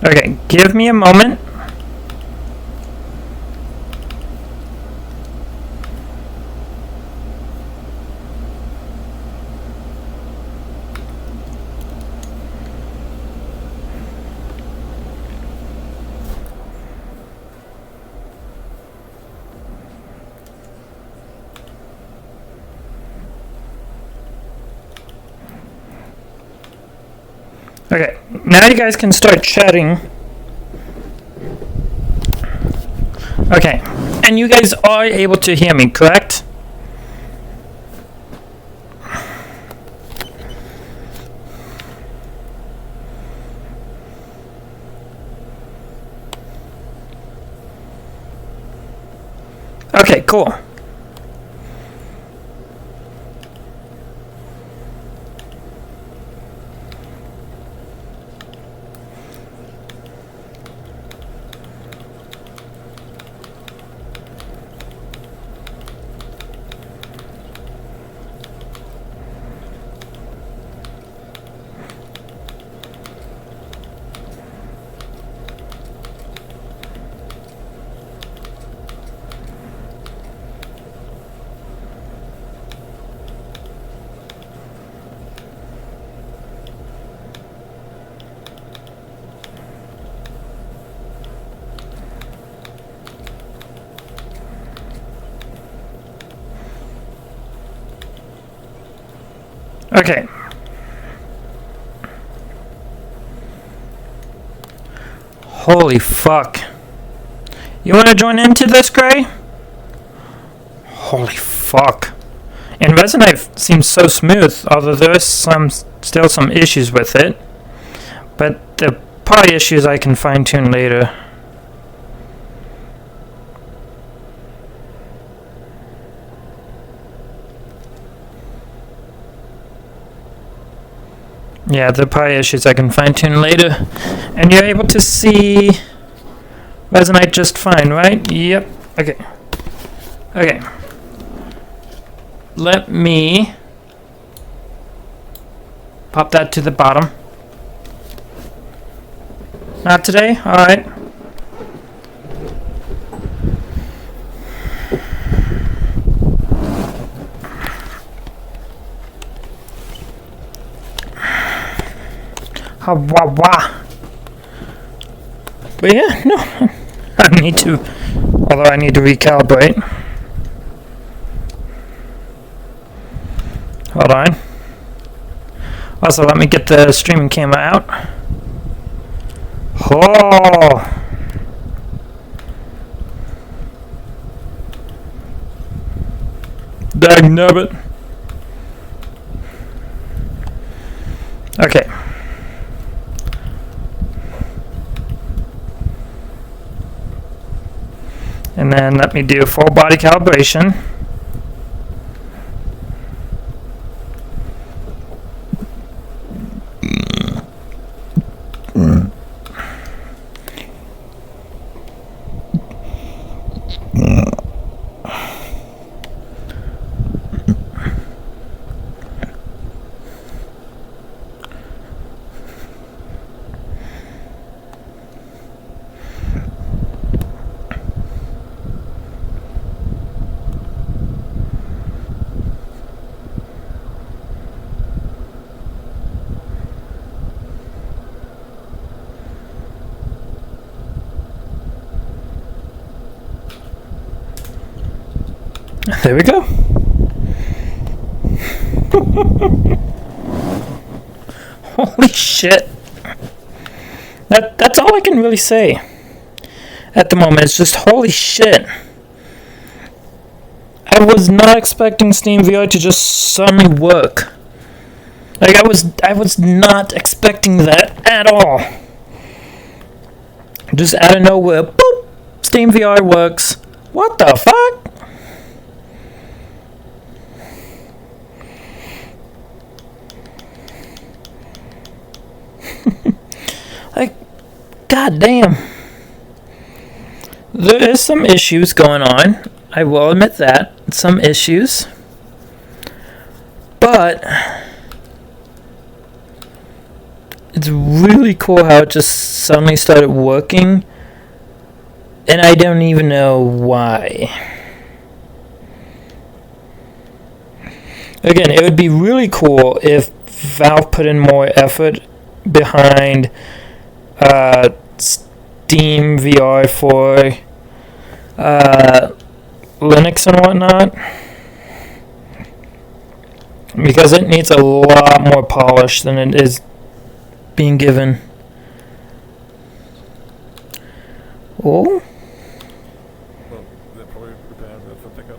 Okay, give me a moment. Okay, now you guys can start chatting. Okay, and you guys are able to hear me, correct? Okay, cool. Okay. Holy fuck. You want to join into this, Gray? Holy fuck. And Resonate seems so smooth, although there's still some issues with it. But the probably issues I can fine tune later. Yeah, the probably issues I can fine tune later. And you're able to see Resonate just fine, right? Yep. Okay. Okay. Let me pop that to the bottom. Not today? Alright. Ha-wah-wah. But yeah, no. I need to, although I need to recalibrate. Hold on. Also, let me get the streaming camera out. Oh! Dagnabbit. Okay. And then let me do full body calibration. There we go. Holy shit. That's all I can really say at the moment. It's just holy shit. I was not expecting Steam VR to just suddenly work. Like I was not expecting that at all. Just out of nowhere, boop, Steam VR works. What the fuck? Like, goddamn. There is some issues going on. I will admit that. Some issues. But it's really cool how it just suddenly started working. And I don't even know why. Again, it would be really cool if Valve put in more effort behind Steam VR for Linux and whatnot, because it needs a lot more polish than it is being given. Oh?
Well, they're probably prepared for pickup.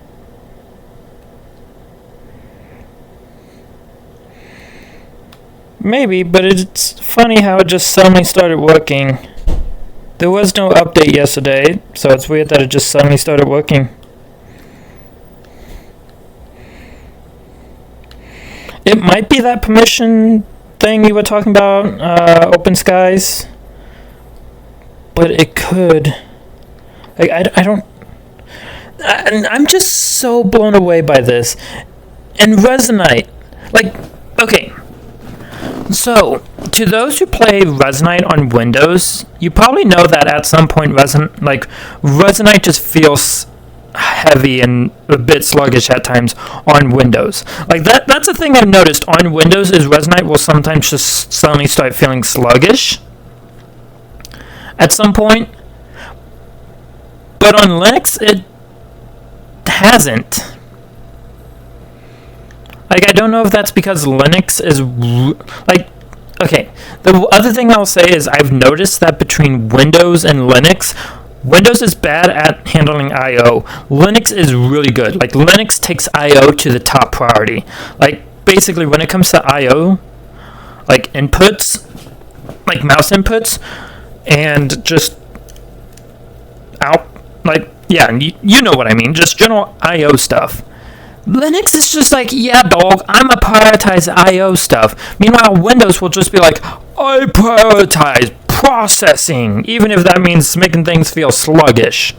Maybe, but it's funny how it just suddenly started working. There was no update yesterday, so it's weird that it just suddenly started working. It might be that permission thing you were talking about, Open Skies. But it could. Like, I don't... I'm just so blown away by this. And Resonite. Like, okay. So, to those who play Resonite on Windows, you probably know that at some point Resonite just feels heavy and a bit sluggish at times on Windows. Like that's a thing I've noticed on Windows is Resonite will sometimes just suddenly start feeling sluggish at some point. But on Linux it hasn't. Like, I don't know if that's because Linux is, okay, the other thing I'll say is I've noticed that between Windows and Linux, Windows is bad at handling I.O. Linux is really good. Like, Linux takes I.O. to the top priority. Like, basically, when it comes to I.O., like, inputs, like, mouse inputs, and just out, like, yeah, you know what I mean, just general I.O. stuff. Linux is just like, yeah, dog, I'm going to prioritize I.O. stuff. Meanwhile, Windows will just be like, I prioritize processing, even if that means making things feel sluggish.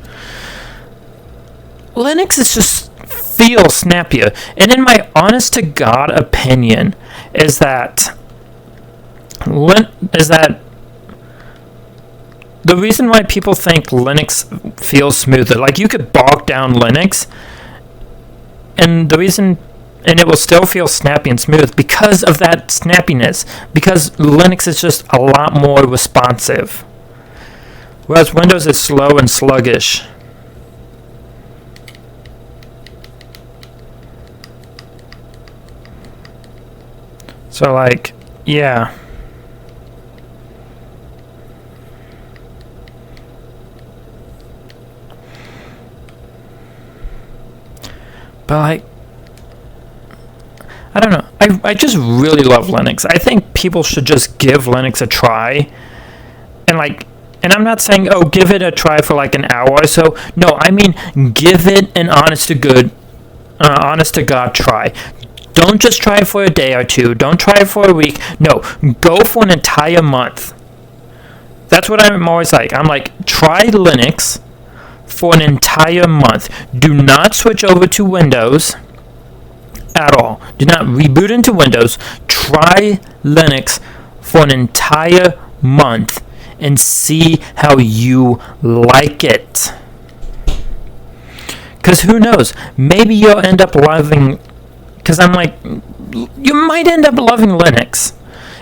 Linux is just feel snappier. And in my honest to God opinion, is that the reason why people think Linux feels smoother, like you could bog down Linux, and the reason, and it will still feel snappy and smooth because of that snappiness, because Linux is just a lot more responsive, whereas Windows is slow and sluggish. So, like, yeah. But, like, I don't know. I just really love Linux. I think people should just give Linux a try. And I'm not saying, oh, give it a try for like an hour or so. No, I mean, give it an honest to God try. Don't just try it for a day or two. Don't try it for a week. No, go for an entire month. That's what I'm always like. I'm like, try Linux for an entire month. Do not switch over to Windows at all. Do not reboot into Windows. Try Linux for an entire month and see how you like it. Because who knows? Maybe you'll end up loving... Because I'm like, you might end up loving Linux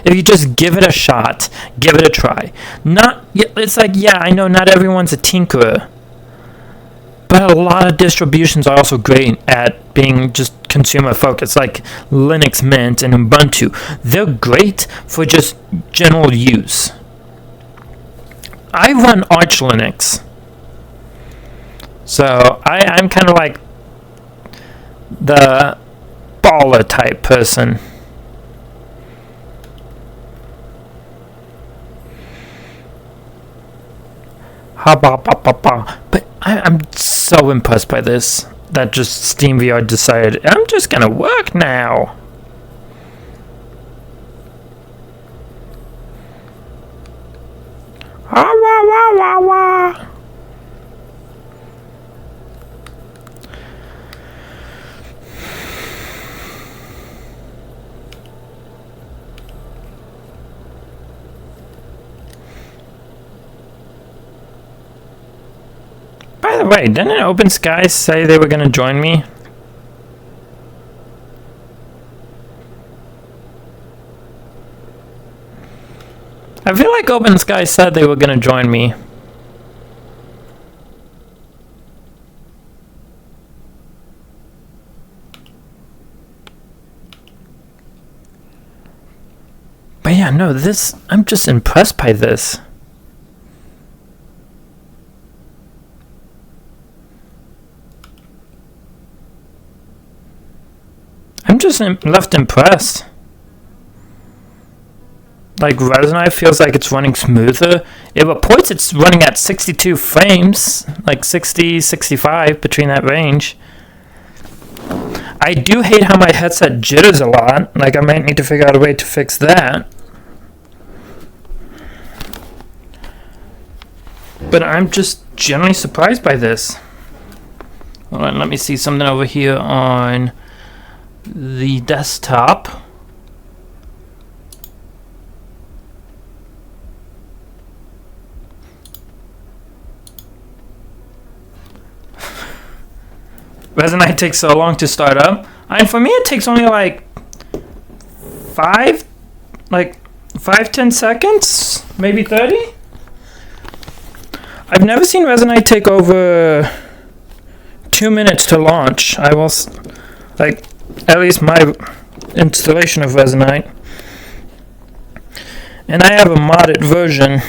if you just give it a shot, give it a try. It's like, yeah, I know not everyone's a tinkerer. But, like, if you just give it a shot, give it a try. Not, it's like, yeah, I know not everyone's a tinkerer. But, like, if you just give it a shot, give it a try. Not, it's like, yeah, I know not everyone's a tinkerer. But, like, if you just give it a shot, give it a try. Not, it's like, yeah, I know not everyone's a tinkerer. But a lot of distributions are also great at being just consumer focused, like Linux Mint and Ubuntu. They're great for just general use. I run Arch Linux, so I'm kind of like the baller type person. But I'm so impressed by this that just SteamVR decided I'm just gonna work now. Awawawa. By the way, didn't Open Skies say they were going to join me? I feel like Open Skies said they were going to join me. But yeah, no, I'm just impressed by this. I'm just left impressed. Like, Resonite feels like it's running smoother. It reports it's running at 62 frames, like 60, 65, between that range. I do hate how my headset jitters a lot. Like, I might need to figure out a way to fix that. But I'm just generally surprised by this. Hold on, let me see something over here on the desktop. Resonite takes so long to start up. And for me it takes only like 5-10 seconds, maybe 30. I've never seen Resonite take over 2 minutes to launch. I will like at least my installation of Resonite. And I have a modded version.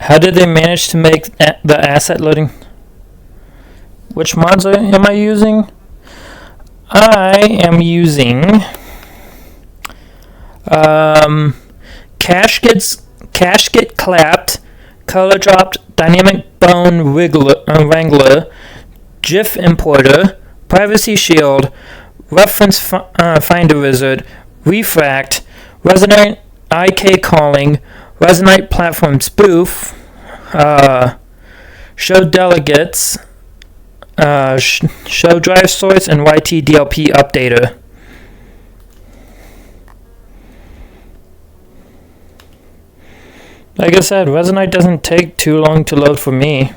How did they manage to make the asset loading? Which mods am I using? I am using Cache Get Clapped, Color Dropped, Dynamic Bone Wrangler, GIF Importer, Privacy Shield, Reference Finder Wizard, Refract, Resonite IK Calling, Resonite Platform Spoof, Show Delegates, Show Drive Source, and YT DLP Updater. Like I said, Resonite doesn't take too long to load for me.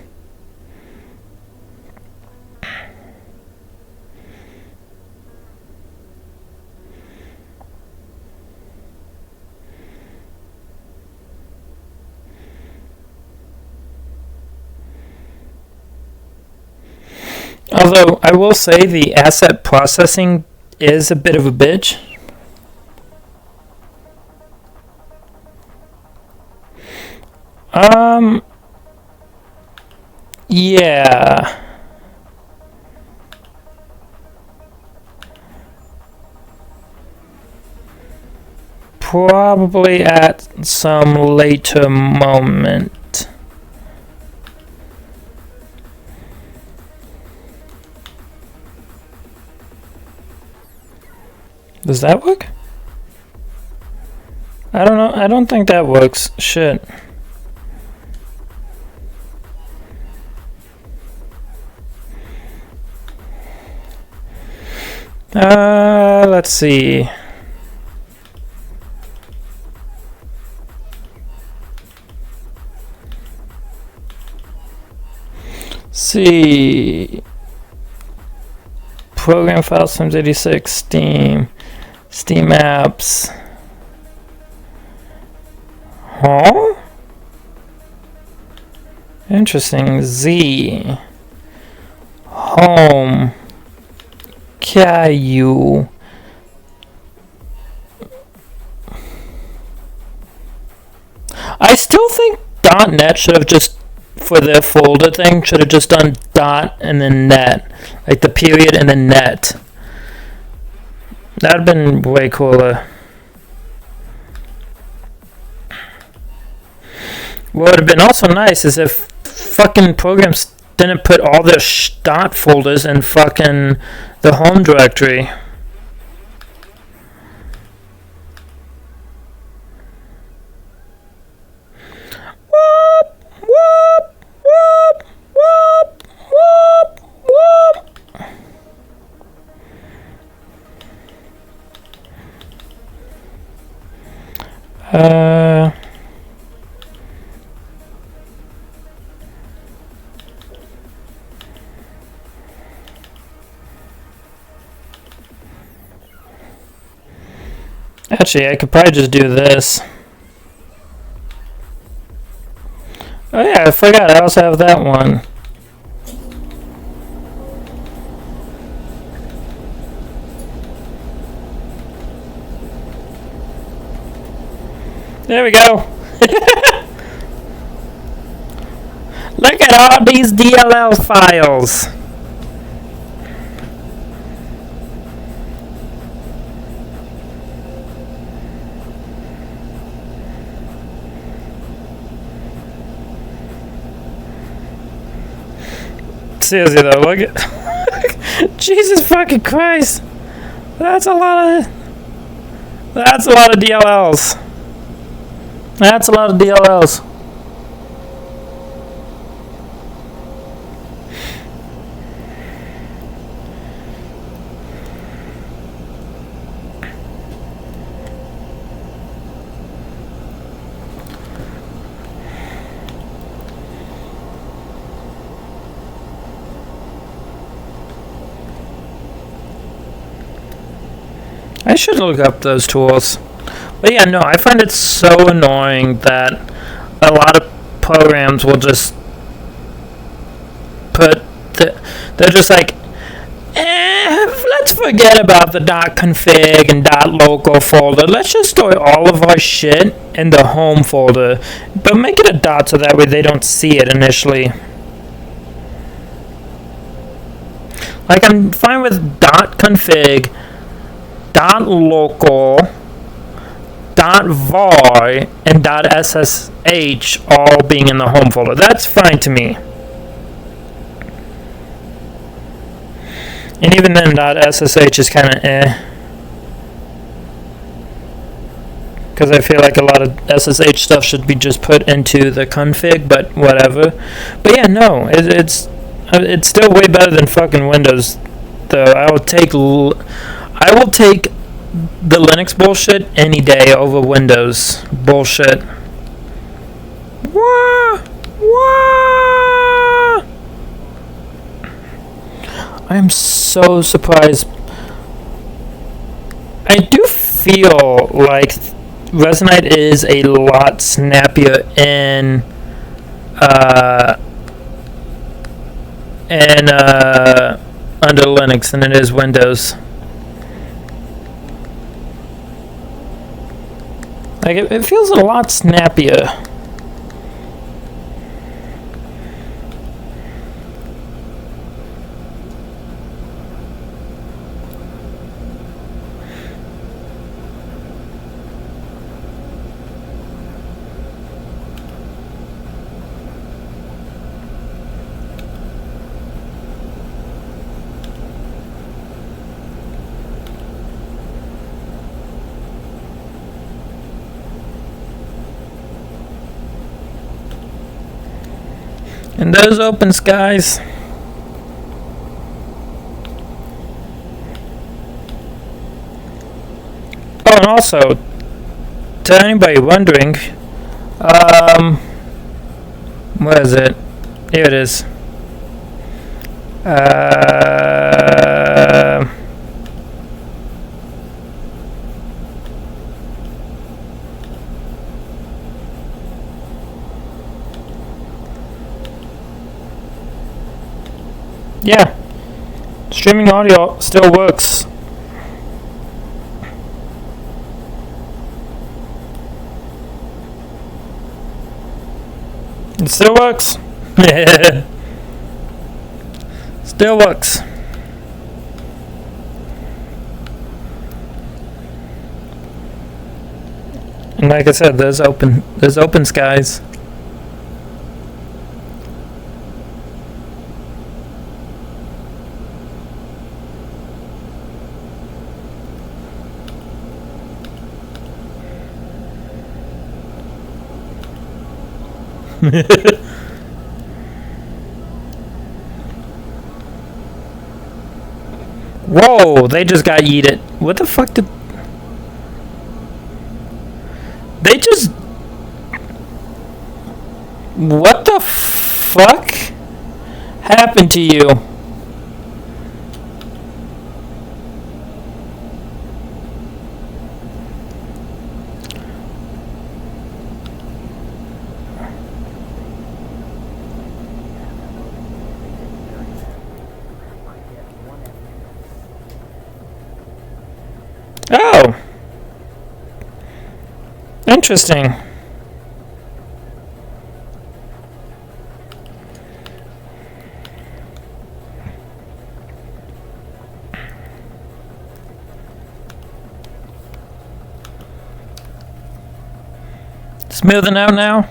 Although, I will say the asset processing is a bit of a bitch. Yeah. Probably at some later moment. Does that work? I don't know. I don't think that works. Shit. Let's see. See. Program files, Sims 86, Steam apps. Huh? Interesting. Z. Home. Caillou. I still think .net should have just, for their folder thing, should have just done dot and then net. Like the period and then net. That would have been way cooler. What would have been also nice is if fucking programs didn't put all their dot folders in fucking the home directory. Whoop, whoop, whoop, whoop, whoop, whoop. Actually, I could probably just do this. Oh yeah, I forgot. I also have that one. There we go. Look at all these DLL files. Seriously though, look at Jesus fucking Christ. That's a lot of DLLs. That's a lot of DLLs. I should look up those tools. But yeah, no, I find it so annoying that a lot of programs will just put they're just like, let's forget about the .config and .local folder. Let's just store all of our shit in the home folder, but make it a dot so that way they don't see it initially. Like, I'm fine with .config, .local, .var, and .ssh all being in the home folder. That's fine to me. And even then, .ssh is kind of because I feel like a lot of SSH stuff should be just put into the config, but whatever. But yeah, no, it's still way better than fucking Windows, though. I will take the Linux bullshit any day over Windows bullshit. Wah! Wah! I am so surprised. I do feel like Resonite is a lot snappier in under Linux than it is Windows. Like, it feels a lot snappier. And those open skies. Oh, and also, to anybody wondering, where is it? Here it is. Yeah. Streaming audio still works. It still works. Still works. And like I said, there's open skies. Whoa, they just got yeeted. What the fuck did... They just... What the fuck happened to you? Oh. Interesting. Smoothing out now?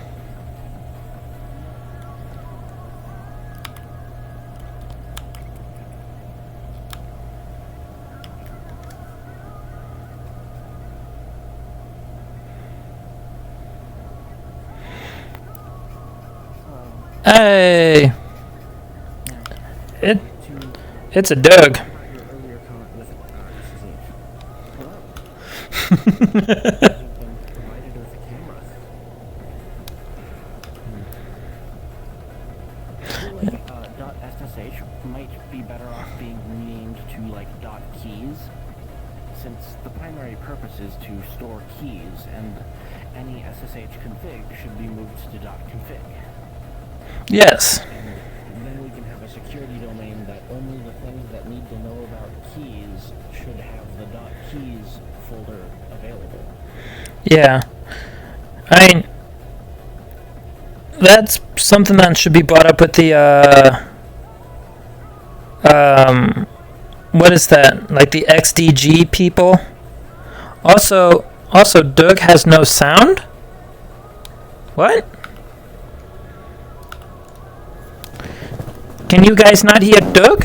Hey! It's a Doug.
.ssh might be better off being renamed to like .keys, since the primary purpose is to store keys, and any SSH config should be moved to .config.
Yes.
And then we can have a security domain that only the things that need to know about keys should have the .keys folder available.
Yeah. I mean, that's something that should be brought up with the, what is that? Like the XDG people? Also, Doug has no sound? What? Can you guys not hear Doug?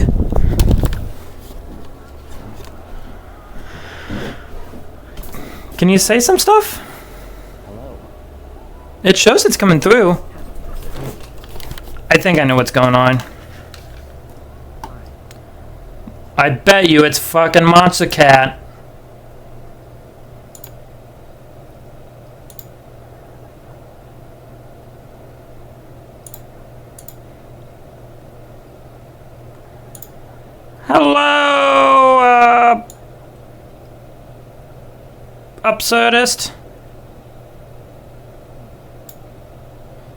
Can you say some stuff?
Hello.
It shows it's coming through. I think I know what's going on. I bet you it's fucking Monster Cat. Hello, absurdist.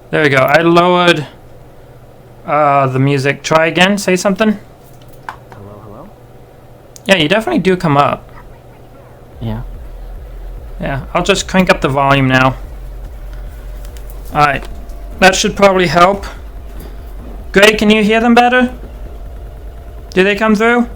There we go. I lowered the music. Try again. Say something.
Hello?
Yeah, you definitely do come up.
Yeah.
Yeah, I'll just crank up the volume now. Alright. That should probably help. Gray, can you hear them better? Do they come through?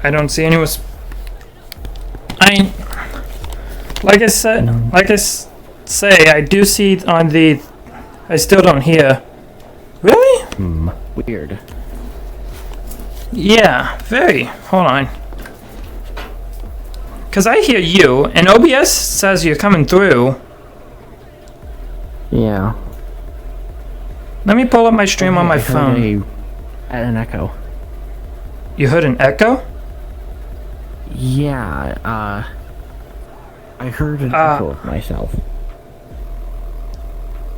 I don't see anyone. Like I say, I do see on the. I still don't hear. Really?
Weird.
Yeah, very. Hold on. Because I hear you, and OBS says you're coming through.
Yeah.
Let me pull up my stream on my phone.
An echo.
You heard an echo?
Yeah, I heard an echo of myself.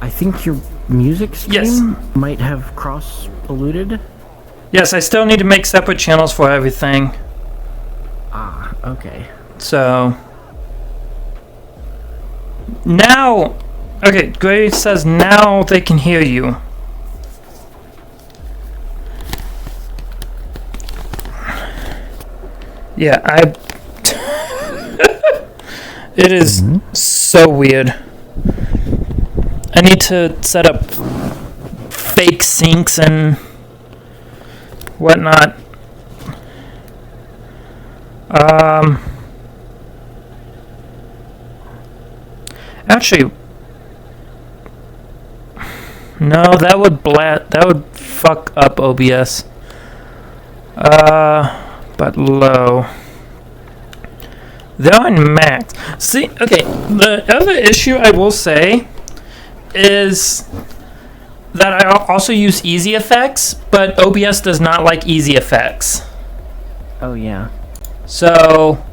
I think your music stream
Yes.
might have cross-polluted.
Yes, I still need to make separate channels for everything.
Ah, okay.
So, Now, okay, Gray says now they can hear you. Yeah, it is so weird. I need to set up fake syncs and whatnot. Actually, no, that would fuck up OBS. But low. They're on max. See, okay, the other issue I will say is that I also use easy effects, but OBS does not like easy effects.
Oh, yeah.
So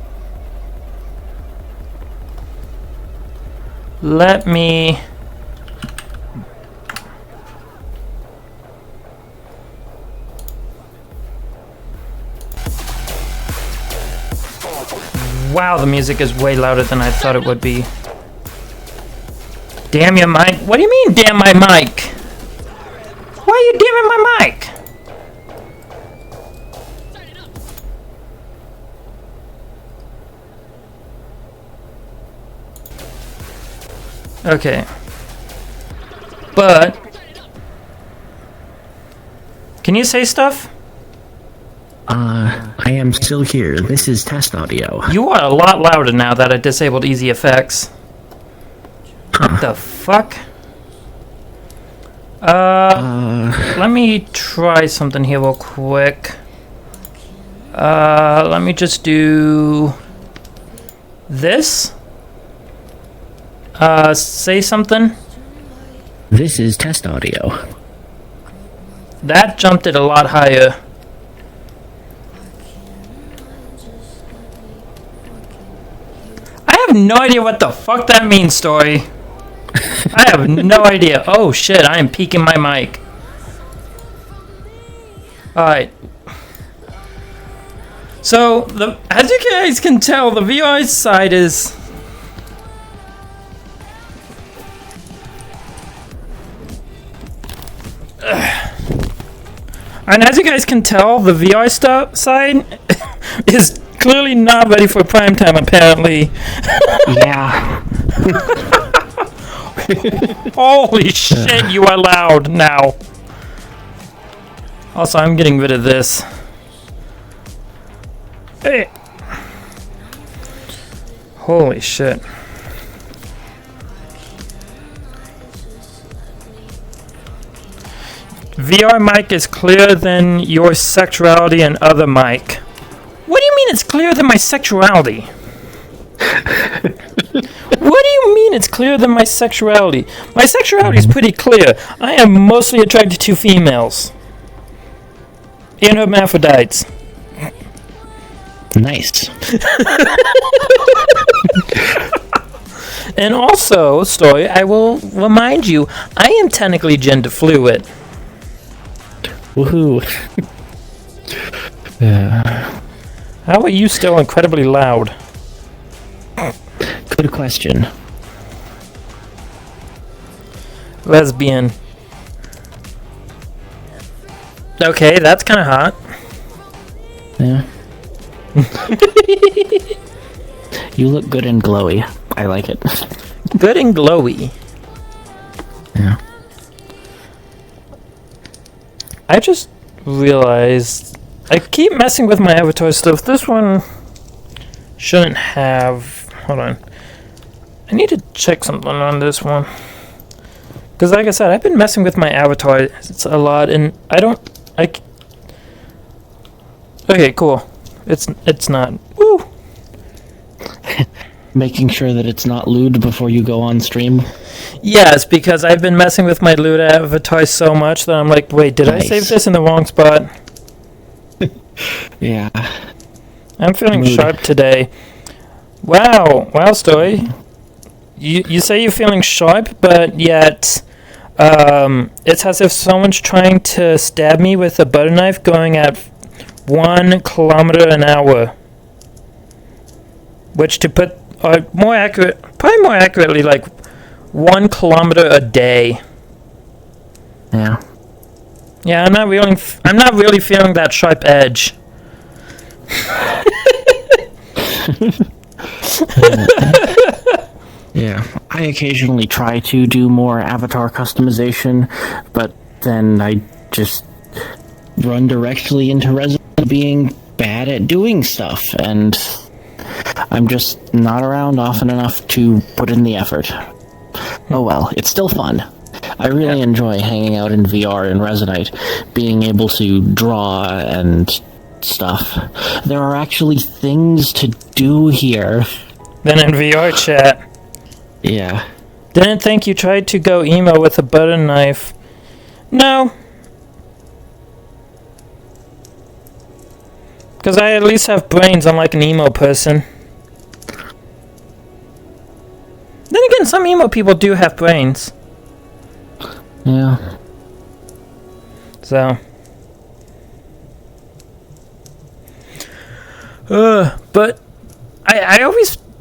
let me wow, the music is way louder than I thought it would be. Damn your mic. What do you mean, damn my mic? Why are you damning my mic? Okay. But can you say stuff?
I am still here. This is test audio.
You are a lot louder now that I disabled easy effects. What the fuck? Let me try something here real quick. Let me just do this. Say something.
This is test audio.
That jumped it a lot higher. I have no idea what the fuck that means, Story. I have no idea. Oh shit, I am peeking my mic. Alright. So, as you guys can tell, the VR side is... And as you guys can tell, the VR side is clearly not ready for prime time, apparently.
Yeah.
Holy shit, you are loud now. Also, I'm getting rid of this. Hey. Holy shit. VR mic is clearer than your sexuality and other mic. What do you mean it's clearer than my sexuality? What do you mean it's clearer than my sexuality? My sexuality is pretty clear. I am mostly attracted to females. And hermaphrodites.
Nice.
And also, Story, I will remind you, I am technically gender fluid.
Woohoo. Yeah.
How are you still incredibly loud?
Good question.
Lesbian. Okay, that's kind of hot.
Yeah. You look good and glowy. I like it.
Good and glowy.
Yeah.
I just realized I keep messing with my avatar stuff. This one shouldn't have... Hold on. I need to check something on this one. Because like I said, I've been messing with my avatar a lot, and Okay, cool. It's not. Woo!
Making sure that it's not lewd before you go on stream.
Yes, because I've been messing with my lewd avatar so much that I'm like, wait, did I save this in the wrong spot?
Yeah.
I'm feeling
Mood.
sharp today. Wow, Story. You say you're feeling sharp, but yet it's as if someone's trying to stab me with a butter knife going at 1 kilometer an hour. Which, to put probably more accurately, like 1 kilometer a day.
Yeah.
Yeah, I'm not really feeling that sharp edge.
Yeah. I occasionally try to do more avatar customization, but then I just run directly into Resident being bad at doing stuff, and I'm just not around often enough to put in the effort. Oh well, it's still fun. I really enjoy hanging out in VR in Resonate, being able to draw and stuff. There are actually things to do here.
Then in VR chat.
Yeah.
Didn't think you tried to go emo with a butter knife. No. Because I at least have brains, unlike an emo person. Then again, some emo people do have brains.
Yeah.
So. But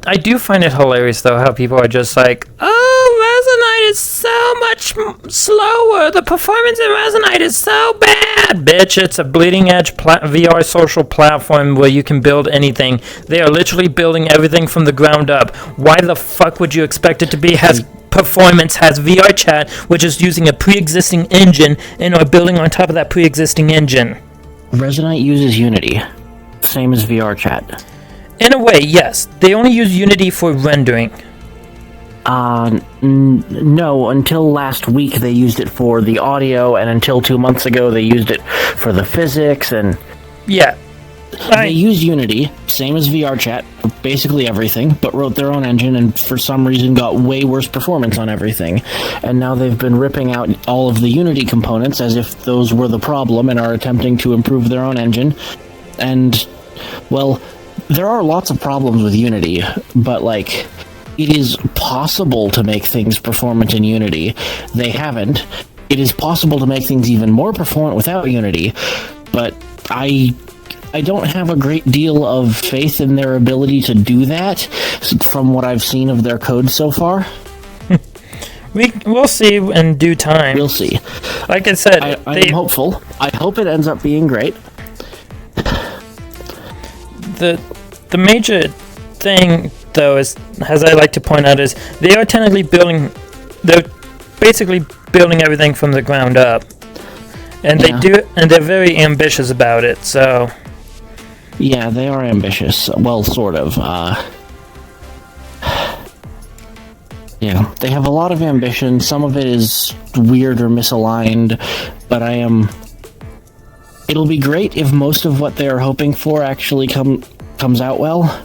I do find it hilarious though how people are just like, oh, Resonite is so much slower. The performance in Resonite is so bad. Bitch, it's a bleeding edge VR social platform where you can build anything. They are literally building everything from the ground up. Why the fuck would you expect it to be has performance, has VR chat, which is using a pre-existing engine and are building on top of that pre-existing engine?
Resonite uses Unity, same as VR chat.
In a way, yes. They only use Unity for rendering.
No, until last week they used it for the audio, and until 2 months ago they used it for the physics, and...
Yeah.
They use Unity, same as VR chat, for basically everything, but wrote their own engine and for some reason got way worse performance on everything. And now they've been ripping out all of the Unity components as if those were the problem and are attempting to improve their own engine. And, well... There are lots of problems with Unity, but, like, it is possible to make things performant in Unity. They haven't. It is possible to make things even more performant without Unity, but I don't have a great deal of faith in their ability to do that from what I've seen of their code so far.
We'll see in due time.
We'll see.
Like I said,
I'm hopeful. I hope it ends up being great.
The major thing, though, is, as I like to point out, is they are technically they're basically building everything from the ground up. And they're very ambitious about it, so...
Yeah, they are ambitious. Well, sort of. Yeah, they have a lot of ambition. Some of it is weird or misaligned, but it'll be great if most of what they're hoping for actually comes out well.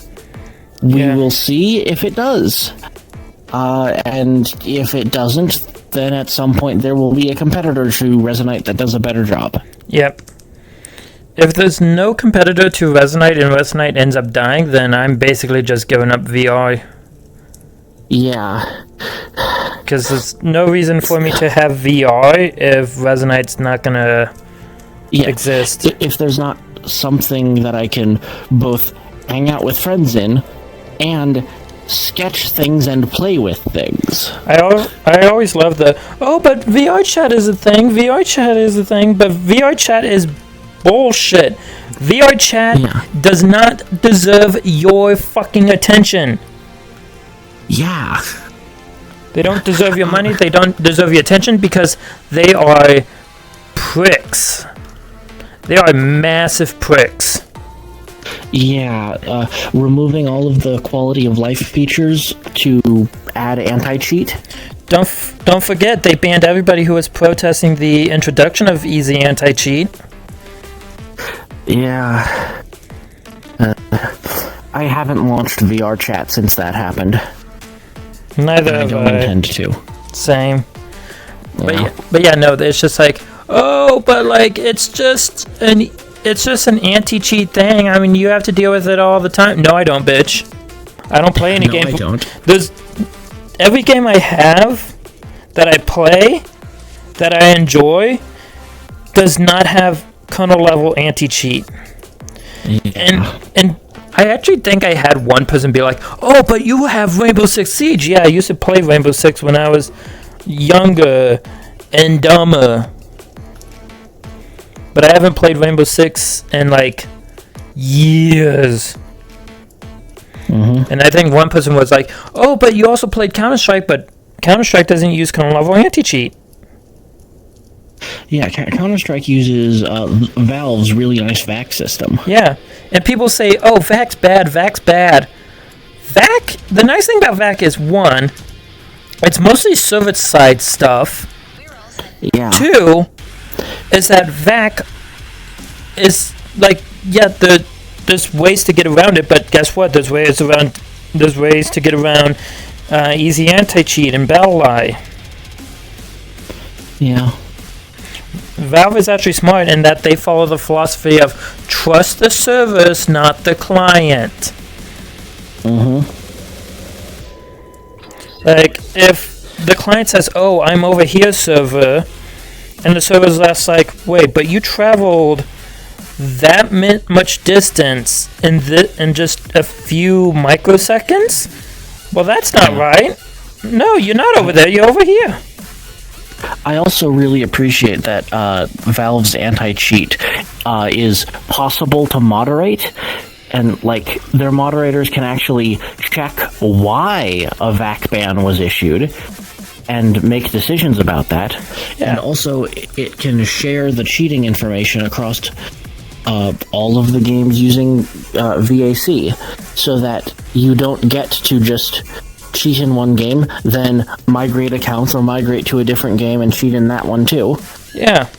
We will see if it does. And if it doesn't, then at some point there will be a competitor to Resonite that does a better job.
Yep. If there's no competitor to Resonite and Resonite ends up dying, then I'm basically just giving up VR.
Yeah.
Because there's no reason for me to have VR if Resonite's not gonna exist.
If there's not something that I can both hang out with friends in and sketch things and play with things.
I always love but VR chat is a thing, but VR chat is bullshit. VR chat does not deserve your fucking attention.
Yeah.
They don't deserve your money, they don't deserve your attention because they are pricks. They are massive pricks.
Yeah, removing all of the quality of life features to add anti-cheat.
Don't forget, they banned everybody who was protesting the introduction of easy anti-cheat.
Yeah. I haven't launched VR chat since that happened.
Neither have I.
I don't intend to.
Same.
Yeah.
But yeah, no, it's just like, it's just an anti-cheat thing. I mean, you have to deal with it all the time. No, I don't, bitch. I don't play any game.
I don't.
There's every game I have that I play that I enjoy does not have kernel level anti-cheat.
Yeah.
And I actually think I had one person be like, "Oh, but you have Rainbow Six Siege." Yeah, I used to play Rainbow Six when I was younger and dumber. But I haven't played Rainbow Six in like years. And I think one person was like, "Oh, but you also played Counter-Strike, but Counter-Strike doesn't use kernel-level anti-cheat."
Yeah, Counter-Strike uses Valve's really nice VAC system.
Yeah, and people say, "Oh, VAC's bad, VAC's bad." VAC, the nice thing about VAC is, one, it's mostly server-side stuff.
Yeah.
Two, is that VAC is, like, yeah, there's ways to get around it, but guess what? There's ways to get around easy anti-cheat and battle lie.
Yeah.
Valve is actually smart in that they follow the philosophy of trust the service, not the client. Like, if the client says, "Oh, I'm over here, server," and the server's last like, "Wait, but you traveled that much distance in just a few microseconds? Well, that's not right. No, you're not over there. You're over here."
I also really appreciate that Valve's anti-cheat is possible to moderate, and like their moderators can actually check why a VAC ban was issued and make decisions about that. Yeah. And also, it can share the cheating information across all of the games using VAC, so that you don't get to just cheat in one game, then migrate accounts or migrate to a different game and cheat in that one too.
Yeah.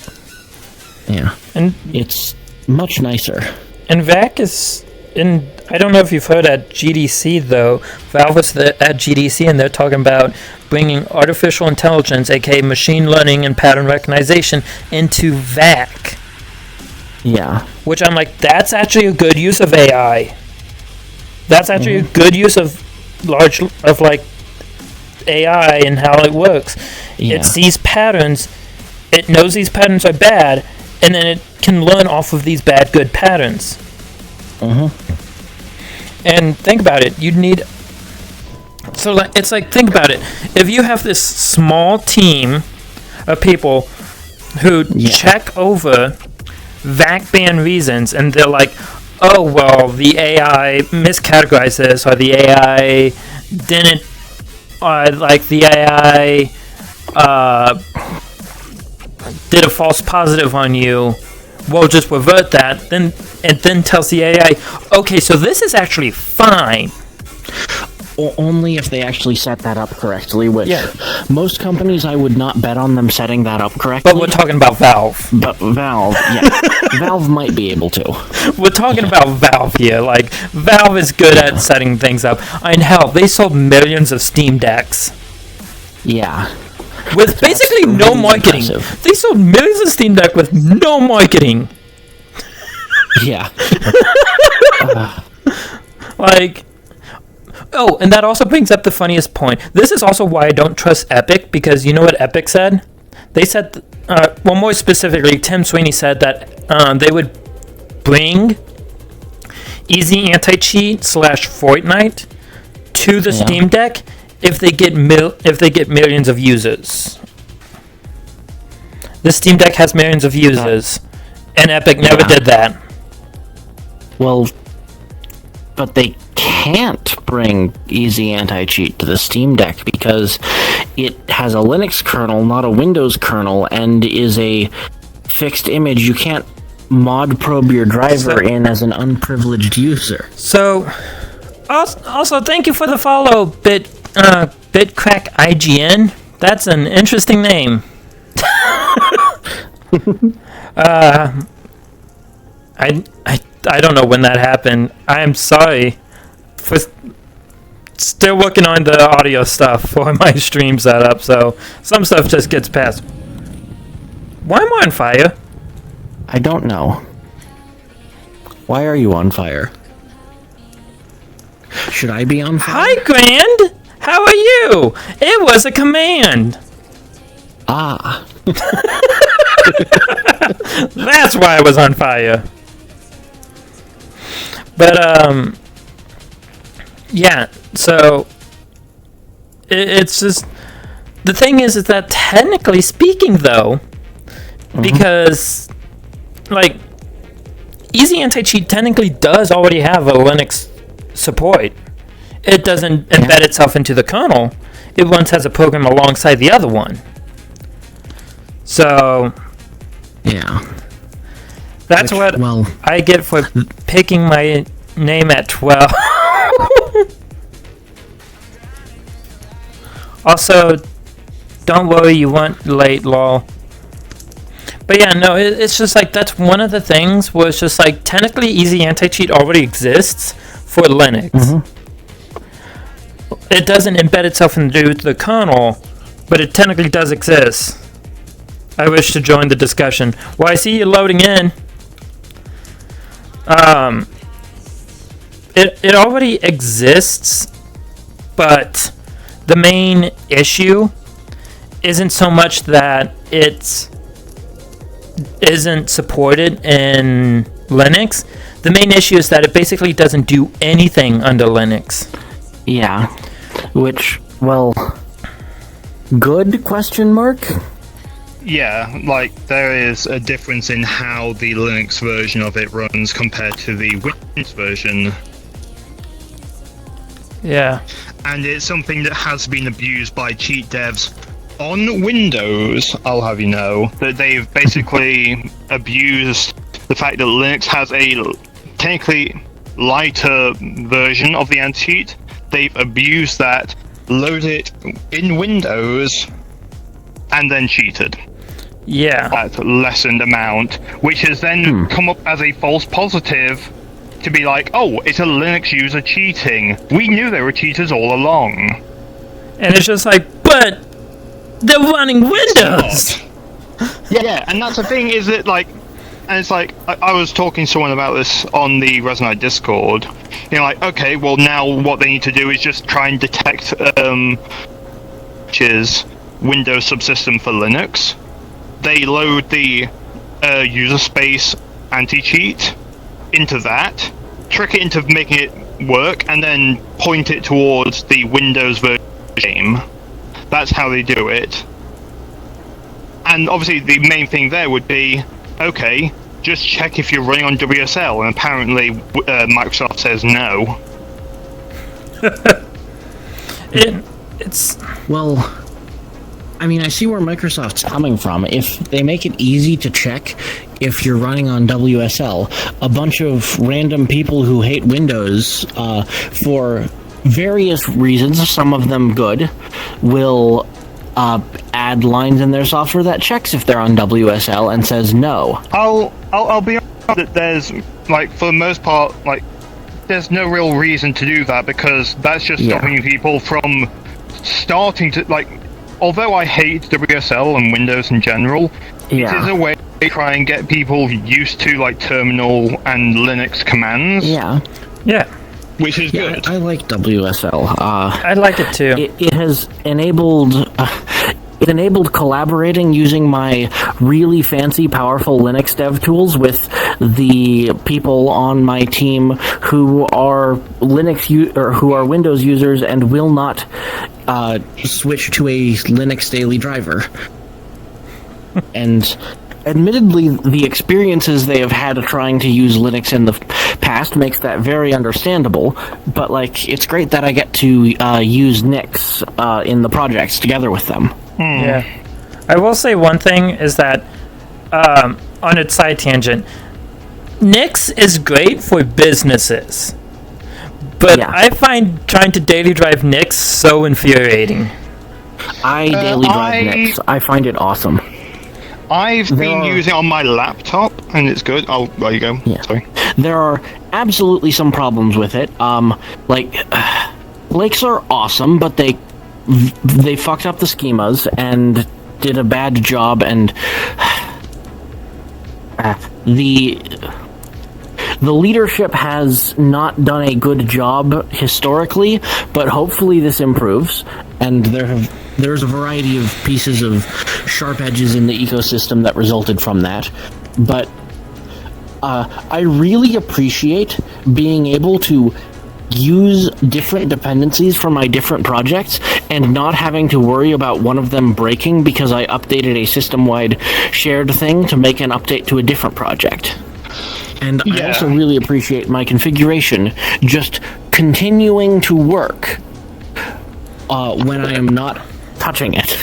Yeah.
And
it's much nicer.
And VAC is in. I don't know if you've heard at GDC though. Valve was at GDC and they're talking about bringing artificial intelligence, aka machine learning and pattern recognition, into VAC.
Yeah.
Which I'm like, that's actually a good use of AI. That's actually a good use of AI and how it works.
Yeah.
It sees patterns, it knows these patterns are bad, and then it can learn off of these bad good patterns. And think about it, you'd need, so it's like, think about it, if you have this small team of people who check over VAC ban reasons, and they're like, "Oh, well, the AI miscategorized this, or the AI didn't, the AI did a false positive on you, we'll just revert that," then it then tells the AI, "Okay, so this is actually fine."
Only if they actually set that up correctly, which most companies, I would not bet on them setting that up correctly.
But we're talking about Valve.
But Valve, Valve might be able to.
We're talking about Valve here. Like, Valve is good at setting things up. And hell, they sold millions of Steam Decks.
Yeah.
With basically no
really
marketing.
impressive.
They sold millions of Steam Deck with no marketing.
Yeah.
Like... Oh, and that also brings up the funniest point. This is also why I don't trust Epic, because you know what Epic said? They said, well, more specifically, Tim Sweeney said that they would bring Easy Anti-Cheat / Fortnite to the Steam Deck if they get millions of users. The Steam Deck has millions of users, and Epic never did that.
Well, but they can't bring Easy Anti-Cheat to the Steam Deck because it has a Linux kernel, not a Windows kernel, and is a fixed image. You can't mod probe your driver in as an unprivileged user.
So, also thank you for the follow, Bitcrack IGN. That's an interesting name. I don't know when that happened. I am sorry for still working on the audio stuff for my stream setup, so some stuff just gets past. Why am I on fire?
I don't know. Why are you on fire? Should I be on fire?
Hi, Grand! How are you? It was a command!
Ah.
That's why I was on fire. But, Yeah, so it's just the thing is that technically speaking, though, because like Easy Anti-Cheat technically does already have a Linux support. It doesn't embed itself into the kernel. It once has a program alongside the other one. So
Yeah.
that's what
well,
I get for picking my name at 12. Also, don't worry, you weren't late, lol. But yeah, no, it's just like that's one of the things where it's just like technically Easy Anti-Cheat already exists for Linux. It doesn't embed itself into the kernel, but it technically does exist. I wish to join the discussion. Well, I see you loading in. It already exists, but the main issue isn't so much that it isn't supported in Linux. The main issue is that it basically doesn't do anything under Linux.
yeah. Which, well, good question mark?
Yeah, like there is a difference in how the Linux version of it runs compared to the Windows version.
Yeah.
And it's something that has been abused by cheat devs on Windows, I'll have you know, that they've basically abused the fact that Linux has a technically lighter version of the anti-cheat. They've abused that, loaded it in Windows, and then cheated.
Yeah.
At lessened amount, which has then come up as a false positive to be like, oh, it's a Linux user cheating. We knew they were cheaters all along.
And it's just like, but they're running Windows.
Yeah, and that's the thing is that like, and it's like I was talking to someone about this on the Resonite Discord. You know, like, okay, well now what they need to do is just try and detect which is Windows subsystem for Linux. They load the user space anti-cheat into that, trick it into making it work, and then point it towards the Windows version game. That's how they do it. And obviously the main thing there would be, okay, just check if you're running on WSL, and apparently Microsoft says no.
It's
Well, I mean, I see where Microsoft's coming from. If they make it easy to check if you're running on WSL, a bunch of random people who hate Windows for various reasons, some of them good, will add lines in their software that checks if they're on WSL and says no.
I'll be honest that there's, like, for the most part, like, there's no real reason to do that, because that's just stopping people from starting to, like, although I hate WSL and Windows in general, it is a way to try and get people used to, like, terminal and Linux commands.
Yeah.
Which is good.
I like WSL.
I like it too.
It has enabled... It enabled collaborating using my really fancy, powerful Linux dev tools with the people on my team who are who are Windows users and will not switch to a Linux daily driver. And admittedly, the experiences they have had trying to use Linux in the past makes that very understandable. But like, it's great that I get to use Nix in the projects together with them.
Yeah. I will say one thing is that, on its side tangent, Nix is great for businesses. But I find trying to daily drive Nix so infuriating.
I daily drive Nix. I find it awesome.
I've been using it on my laptop, and it's good. Oh, there you go.
Yeah.
Sorry.
There are absolutely some problems with it. Lakes are awesome, but they fucked up the schemas and did a bad job, and the leadership has not done a good job historically, but hopefully this improves, and there's a variety of pieces of sharp edges in the ecosystem that resulted from that. But I really appreciate being able to use different dependencies for my different projects and not having to worry about one of them breaking because I updated a system-wide shared thing to make an update to a different project. And I also really appreciate my configuration just continuing to work when I am not touching it.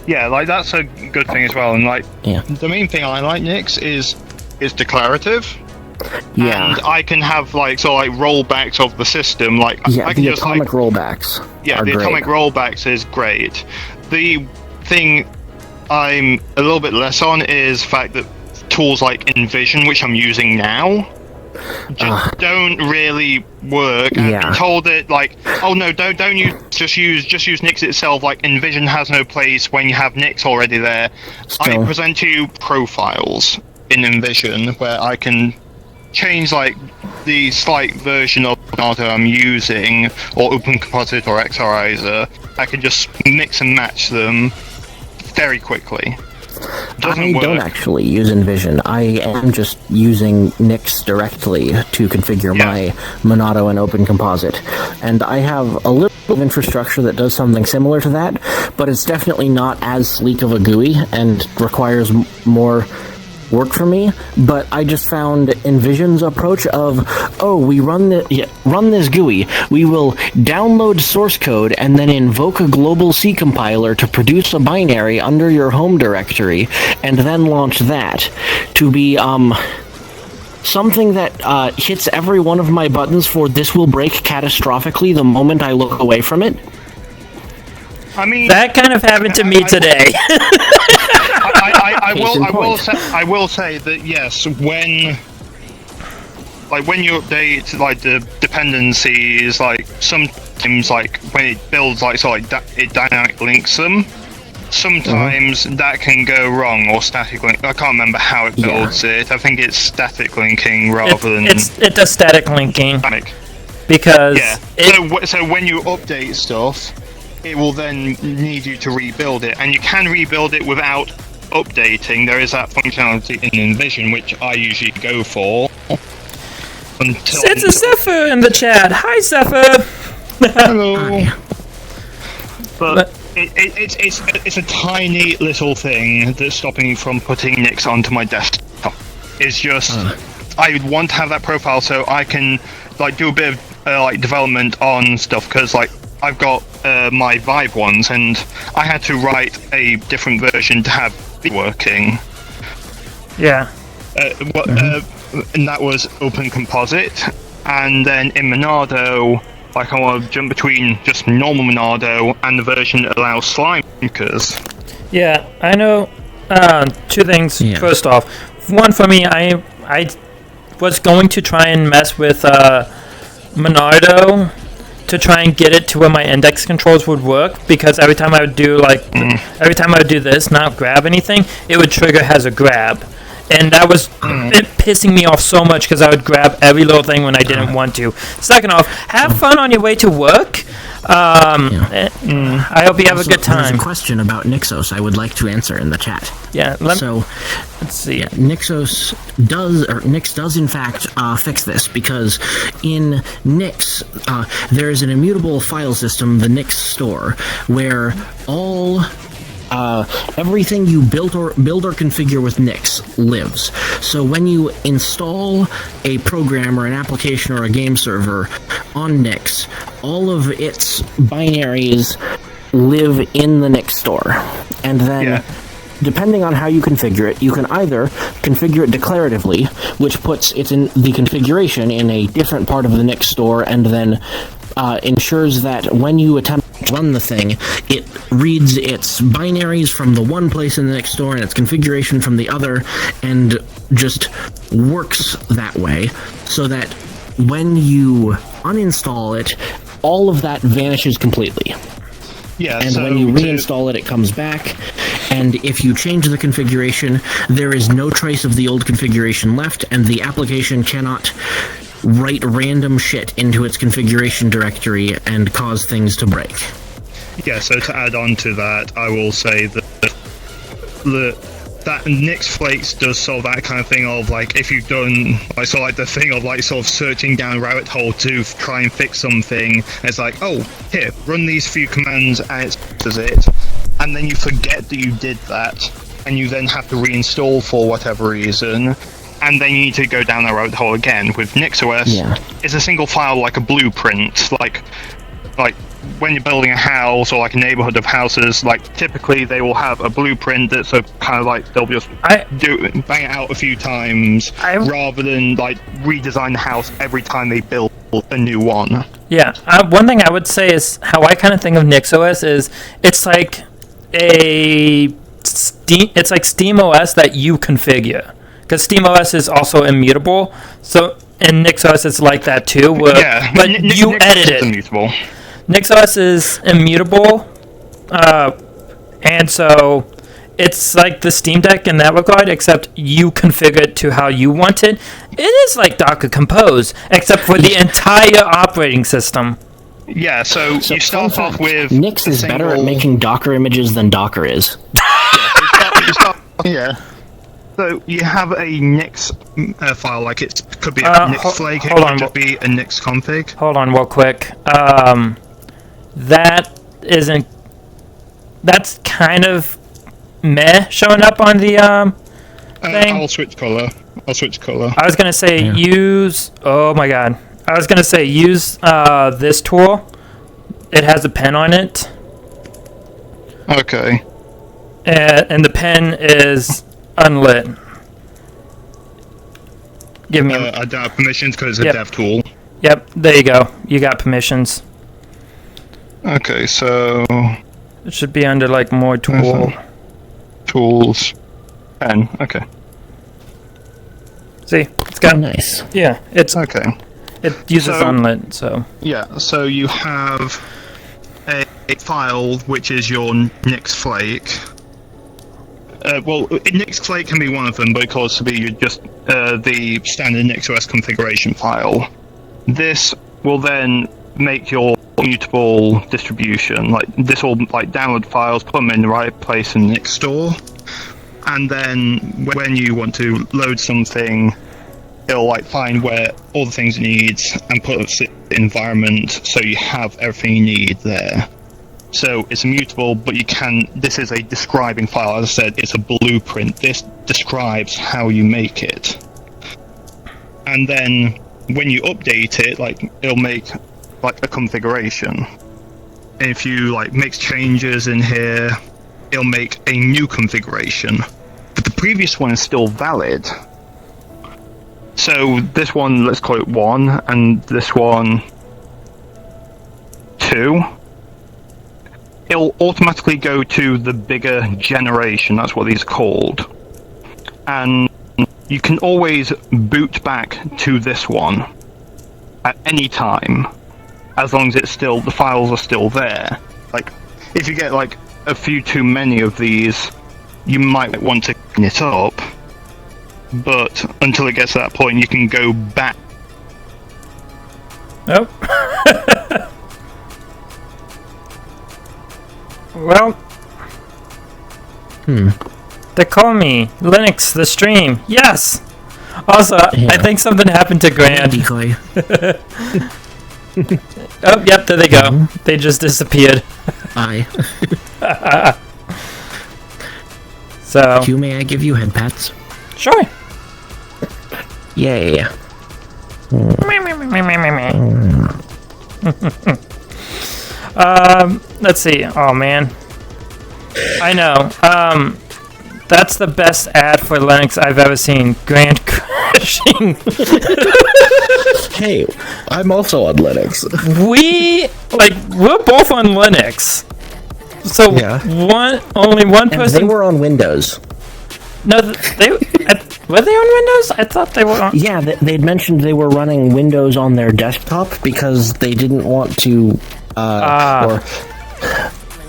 Yeah, like that's a good thing as well. And like the main thing I like Nix is declarative.
Yeah.
And I can have like rollbacks of the system. Like
yeah,
I can
the
just
atomic rollbacks.
Yeah,
are
the
great.
atomic rollbacks is great. The thing I'm a little bit less on is the fact that tools like Envision, which I'm using now, just don't really work. I've been told that like, oh no, don't use just use Nix itself. Like Envision has no place when you have Nix already there. I present you profiles in Envision where I can change like the slight version of Monado I'm using, or OpenComposite or Xorizer. I can just mix and match them very quickly.
I don't actually use Envision. I am just using Nix directly to configure my Monado and OpenComposite. And I have a little bit of infrastructure that does something similar to that, but it's definitely not as sleek of a GUI and requires more work for me. But I just found Envision's approach of, we run this GUI, we will download source code and then invoke a global C compiler to produce a binary under your home directory and then launch that, to be something that hits every one of my buttons for this will break catastrophically the moment I look away from it.
I mean,
that kind of happened to me today.
I will say that yes, when you update like the dependencies, like sometimes like when it builds it dynamic links them. Sometimes that can go wrong, or static link. I can't remember how it builds it. I think it's static linking rather than
it does static linking.
Static.
Because
so when you update stuff, it will then need you to rebuild it, and you can rebuild it without updating. There is that functionality in Envision, which I usually go for.
It's a Zephyr in the chat. Hi, Zephyr.
Hello. But it's a tiny little thing that's stopping me from putting Nix onto my desktop. It's just I want to have that profile so I can like do a bit of development on stuff, because like I've got my Vive ones, and I had to write a different version to have it working.
Yeah.
And that was OpenComposite, and then in Monado, like I want to jump between just normal Monado and the version that allows slime linkers.
Yeah, I know. Two things. Yeah. First off, one for me, I was going to try and mess with Monado to try and get it to where my index controls would work, because every time I would do this, not grab anything, it would trigger as a grab. And that was it pissing me off so much, because I would grab every little thing when I didn't want to. Second off, have fun on your way to work. I hope you have a good time.
There's a question about Nixos I would like to answer in the chat.
Yeah,
let's
see.
Yeah, Nix does in fact fix this, because in Nix there is an immutable file system, the Nix store, where all everything you build or configure with Nix lives. So when you install a program or an application or a game server on Nix, all of its binaries live in the Nix store. And then, depending on how you configure it, you can either configure it declaratively, which puts it in the configuration in a different part of the Nix store, and then ensures that when you attempt to run the thing, it reads its binaries from the one place in the Nix store and its configuration from the other, and just works that way, so that when you uninstall it, all of that vanishes completely.
Yeah,
and when you reinstall it, it comes back, and if you change the configuration, there is no trace of the old configuration left, and the application cannot write random shit into its configuration directory and cause things to break.
Yeah, so to add on to that, I will say that that Nix Flakes does sort of that kind of thing of like if you've done like sort of like the thing of like sort of searching down a rabbit hole to try and fix something. And it's like, oh, here, run these few commands and it does it, and then you forget that you did that, and you then have to reinstall for whatever reason, and then you need to go down that rabbit hole again. With NixOS, it's a single file like a blueprint, like when you're building a house or like a neighborhood of houses, like typically they will have a blueprint that's a kind of like they'll just bang it out a few times rather than like redesign the house every time they build a new one.
Yeah, one thing I would say is how I kind of think of NixOS is it's like SteamOS that you configure, because SteamOS is also immutable. So in NixOS it's like that too, but you edit it.
Immutable.
NixOS is immutable, and so it's like the Steam Deck in that regard, except you configure it to how you want it. It is like Docker Compose, except for the entire operating system.
Yeah, so you start off with...
Nix is better at making Docker images than Docker is.
Yeah. So you have a Nix file, like it could be a Nix flake, it could just be a Nix config.
Hold on real quick. That's kind of meh showing up on the thing.
I'll switch color.
I was gonna say use. Oh my god. I was gonna say use this tool. It has a pen on it.
Okay.
And the pen is unlit. Give me.
I don't have permissions because it's a dev tool.
Yep. There you go. You got permissions.
Okay, so
it should be under like more tool.
Tools. Pen. Okay.
See, it's got
nice.
Yeah, it's
okay.
It uses unlit, so
yeah. So you have a file which is your Nix flake. Well, Nix flake can be one of them, but it can also be just the standard NixOS configuration file. This will then make your mutable distribution. Like this will like download files, put them in the right place in Nix store, and then when you want to load something, it'll like find where all the things it needs and put it in the environment so you have everything you need there. So it's immutable, but you can. This is a describing file. As I said, it's a blueprint. This describes how you make it, and then when you update it, like it'll make like a configuration. And if you like make changes in here, it'll make a new configuration. But the previous one is still valid. So this one, let's call it 1, and this one 2. It'll automatically go to the bigger generation, that's what these are called. And you can always boot back to this one at any time, as long as it's still, the files are still there. Like, if you get like a few too many of these, you might want to clean it up. But until it gets to that point, you can go back.
Nope. Well. They call me Linux the stream. Yes. Also, I think something happened to Grand.
Decoy.
Oh, yep, there they go. They just disappeared.
Aye.
So.
Q, may I give you head pats?
Sure.
Yeah.
Let's see. Oh man. I know. That's the best ad for Linux I've ever seen. Grand crashing.
Hey, I'm also on Linux.
We're both on Linux. So only one person.
They were on Windows.
No, were they on Windows? I thought they were on...
Yeah, they'd mentioned they were running Windows on their desktop because they didn't want to,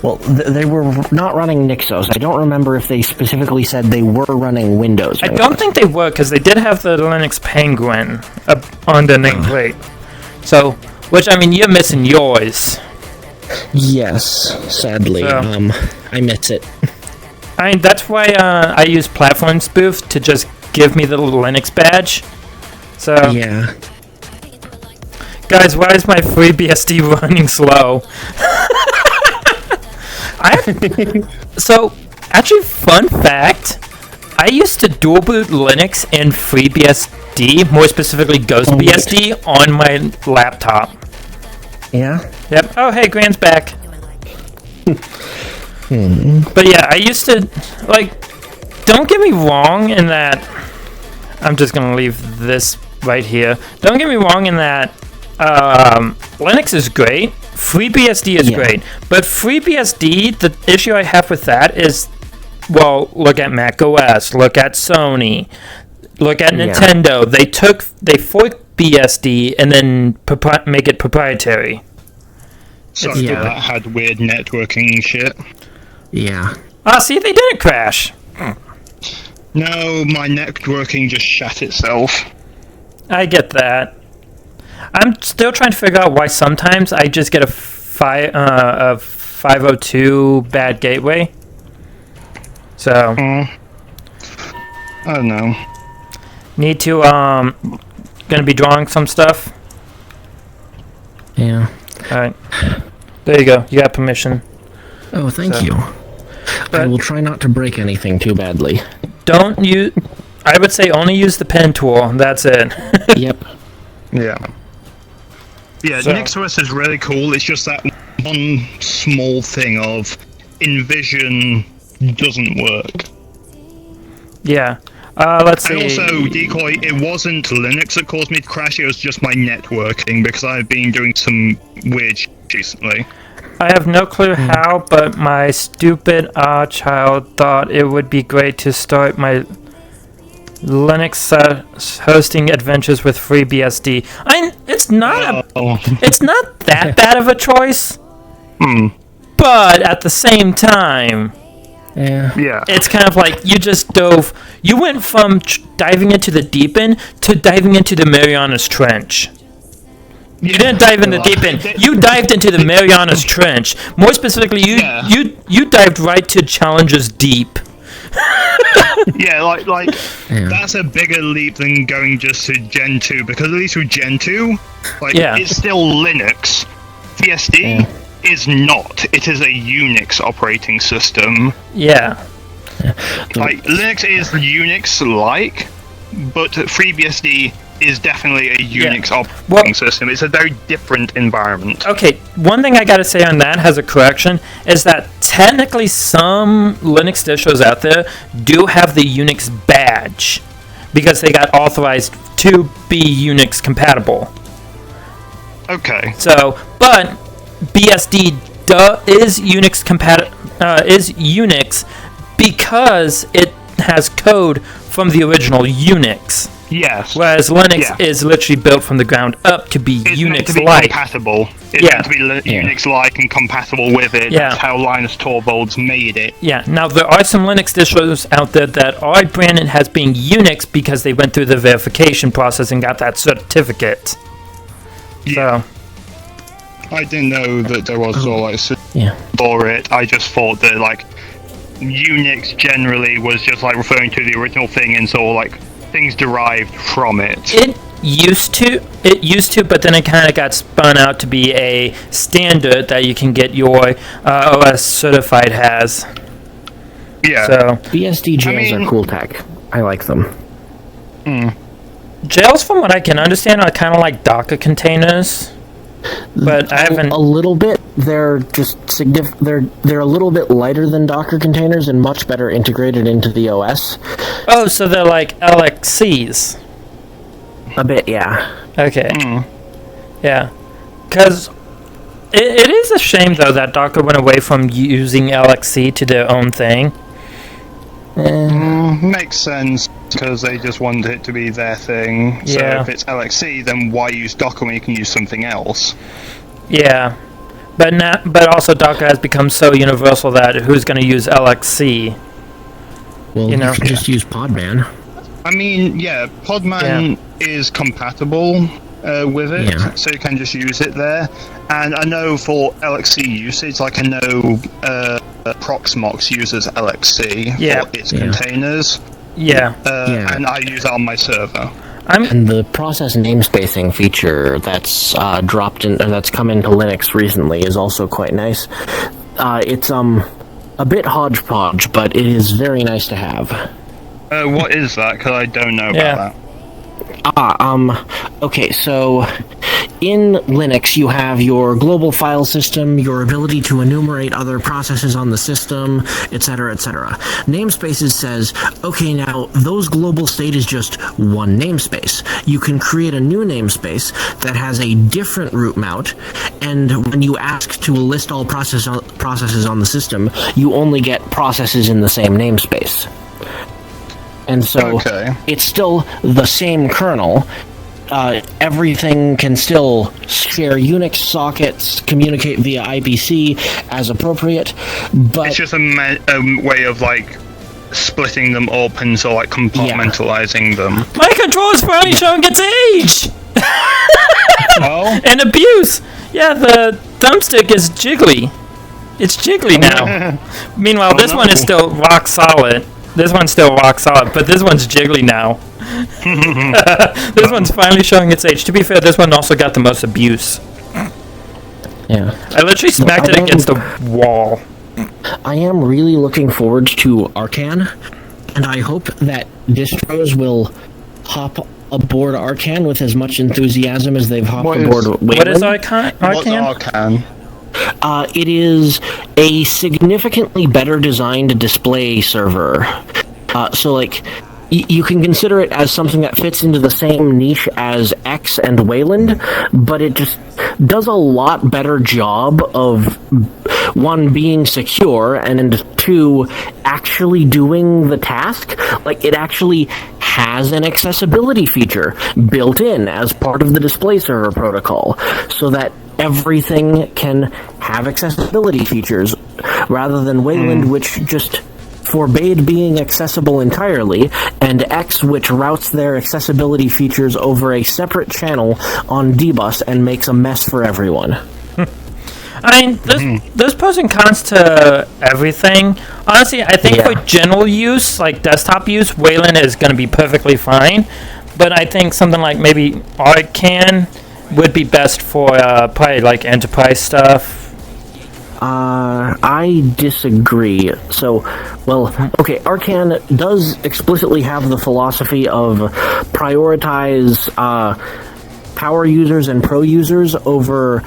they were not running Nixos. I don't remember if they specifically said they were running Windows.
I don't think they were, because they did have the Linux Penguin on the nameplate. So, which, I mean, you're missing yours.
Yes, sadly.
So.
I miss it.
I mean, that's why I use Platform Spoof to just give me the little Linux badge. So,
Yeah.
guys, why is my FreeBSD running slow? So, actually, fun fact, I used to dual boot Linux and FreeBSD, more specifically GhostBSD, on my laptop.
Yeah.
Yep. Oh, hey, Grant's back. But yeah, I used to, like, don't get me wrong in that, I'm just going to leave this right here. Don't get me wrong in that Linux is great, FreeBSD is great, but FreeBSD, the issue I have with that is, well, look at Mac OS, look at Sony, look at Nintendo. They forked BSD and then make it proprietary.
So that had weird networking shit.
Yeah.
See, they didn't crash.
No, my networking just shat itself.
I get that. I'm still trying to figure out why sometimes I just get a 502 bad gateway. So
I don't know.
need to gonna be drawing some stuff.
Yeah.
All right, there you go. You got permission.
Oh, thank you.
But
I will try not to break anything too badly.
don't use. I would say only use the pen tool. That's it.
Yep.
Yeah. Yeah,
So-
NixOS is really cool. It's just that one small thing of InVision doesn't work.
Yeah. Let's see.
And also, Decoy, it wasn't Linux that caused me to crash, it was just my networking, because I've been doing some weird shit recently.
I have no clue how, but my stupid child thought it would be great to start my Linux hosting adventures with FreeBSD. It's not it's not that bad of a choice. But at the same time,
Yeah.
it's kind of like you went from diving into the deep end to diving into the Marianas Trench. You didn't dive in the deep end. You dived into the Marianas Trench. More specifically, you dived right to Challenger's Deep.
Yeah, like that's a bigger leap than going just to Gen 2, because at least with Gen 2, it's still Linux. BSD is not. It is a Unix operating system.
Yeah.
Like, Linux is Unix-like, but FreeBSD is definitely a Unix operating system. It's a very different environment.
Okay, one thing I gotta say on that has a correction, is that technically some Linux distros out there do have the Unix badge, because they got authorized to be Unix compatible.
Okay.
So, but BSD is Unix is Unix because it has code from the original Unix.
Yes.
Whereas Linux is literally built from the ground up to be
It's meant to be
Unix-like.
compatible. It's meant to be Unix-like and compatible with it.
Yeah.
That's how Linus Torvalds made it.
Yeah, now there are some Linux distros out there that are branded as being Unix because they went through the verification process and got that certificate.
Yeah. I didn't know that there was for it. I just thought that Unix generally was just referring to the original thing, and so things derived from it.
It used to, but then it kind of got spun out to be a standard that you can get your OS certified as.
Yeah.
So
BSD jails are cool tech. I like them.
Jails, from what I can understand, are kind of like Docker containers. But I haven't.
A little bit. They're just They're a little bit lighter than Docker containers and much better integrated into the OS.
Oh, so they're like LXCs.
A bit, yeah.
Okay. Yeah. Because it is a shame, though, that Docker went away from using LXC to their own thing.
Makes sense, because they just wanted it to be their thing. So if it's LXC, then why use Docker when you can use something else?
Yeah. But also Docker has become so universal that who's going to use LXC?
Well, you can just use Podman.
I mean, Podman is compatible with it, so you can just use it there. And I know for LXC usage, I know Proxmox uses LXC
Yeah.
for its containers.
Yeah.
And I use that on my server.
And the process namespacing feature that's dropped in, or that's come into Linux recently is also quite nice. It's a bit hodgepodge, but it is very nice to have.
What is that? Because I don't know about that.
Okay, so in Linux you have your global file system, your ability to enumerate other processes on the system, etc., etc. Namespaces says, okay, now those global state is just one namespace. You can create a new namespace that has a different root mount, and when you ask to list all processes on the system, you only get processes in the same namespace. And so it's still the same kernel. Everything can still share Unix sockets, communicate via IPC as appropriate, but
it's just a way of like splitting them open, so like compartmentalizing them.
My controller's finally showing its age!
Oh?
And abuse! Yeah, the thumbstick is jiggly. It's jiggly now. Meanwhile, this one is still rock solid. This one's still rock solid, but this one's jiggly now. This one's finally showing its age. To be fair, this one also got the most abuse.
Yeah.
I literally smacked it against the wall.
I am really looking forward to Arcan, and I hope that distros will hop aboard Arcan with as much enthusiasm as they've hopped aboard Wayland.
What is Arcan?
What's Arcan?
It is a significantly better designed display server. So, like, you can consider it as something that fits into the same niche as X and Wayland, but it just does a lot better job of, one, being secure, and two, actually doing the task. Like, it actually has an accessibility feature built in as part of the display server protocol, so that everything can have accessibility features, rather than Wayland, which just forbade being accessible entirely, and X, which routes their accessibility features over a separate channel on dbus and makes a mess for everyone.
I mean, there's pros and cons to everything. Honestly, I think for general use, like desktop use, Wayland is going to be perfectly fine. But I think something like maybe Arcan would be best for probably like enterprise stuff.
I disagree. So, well, okay, Arcan does explicitly have the philosophy of prioritize power users and pro users over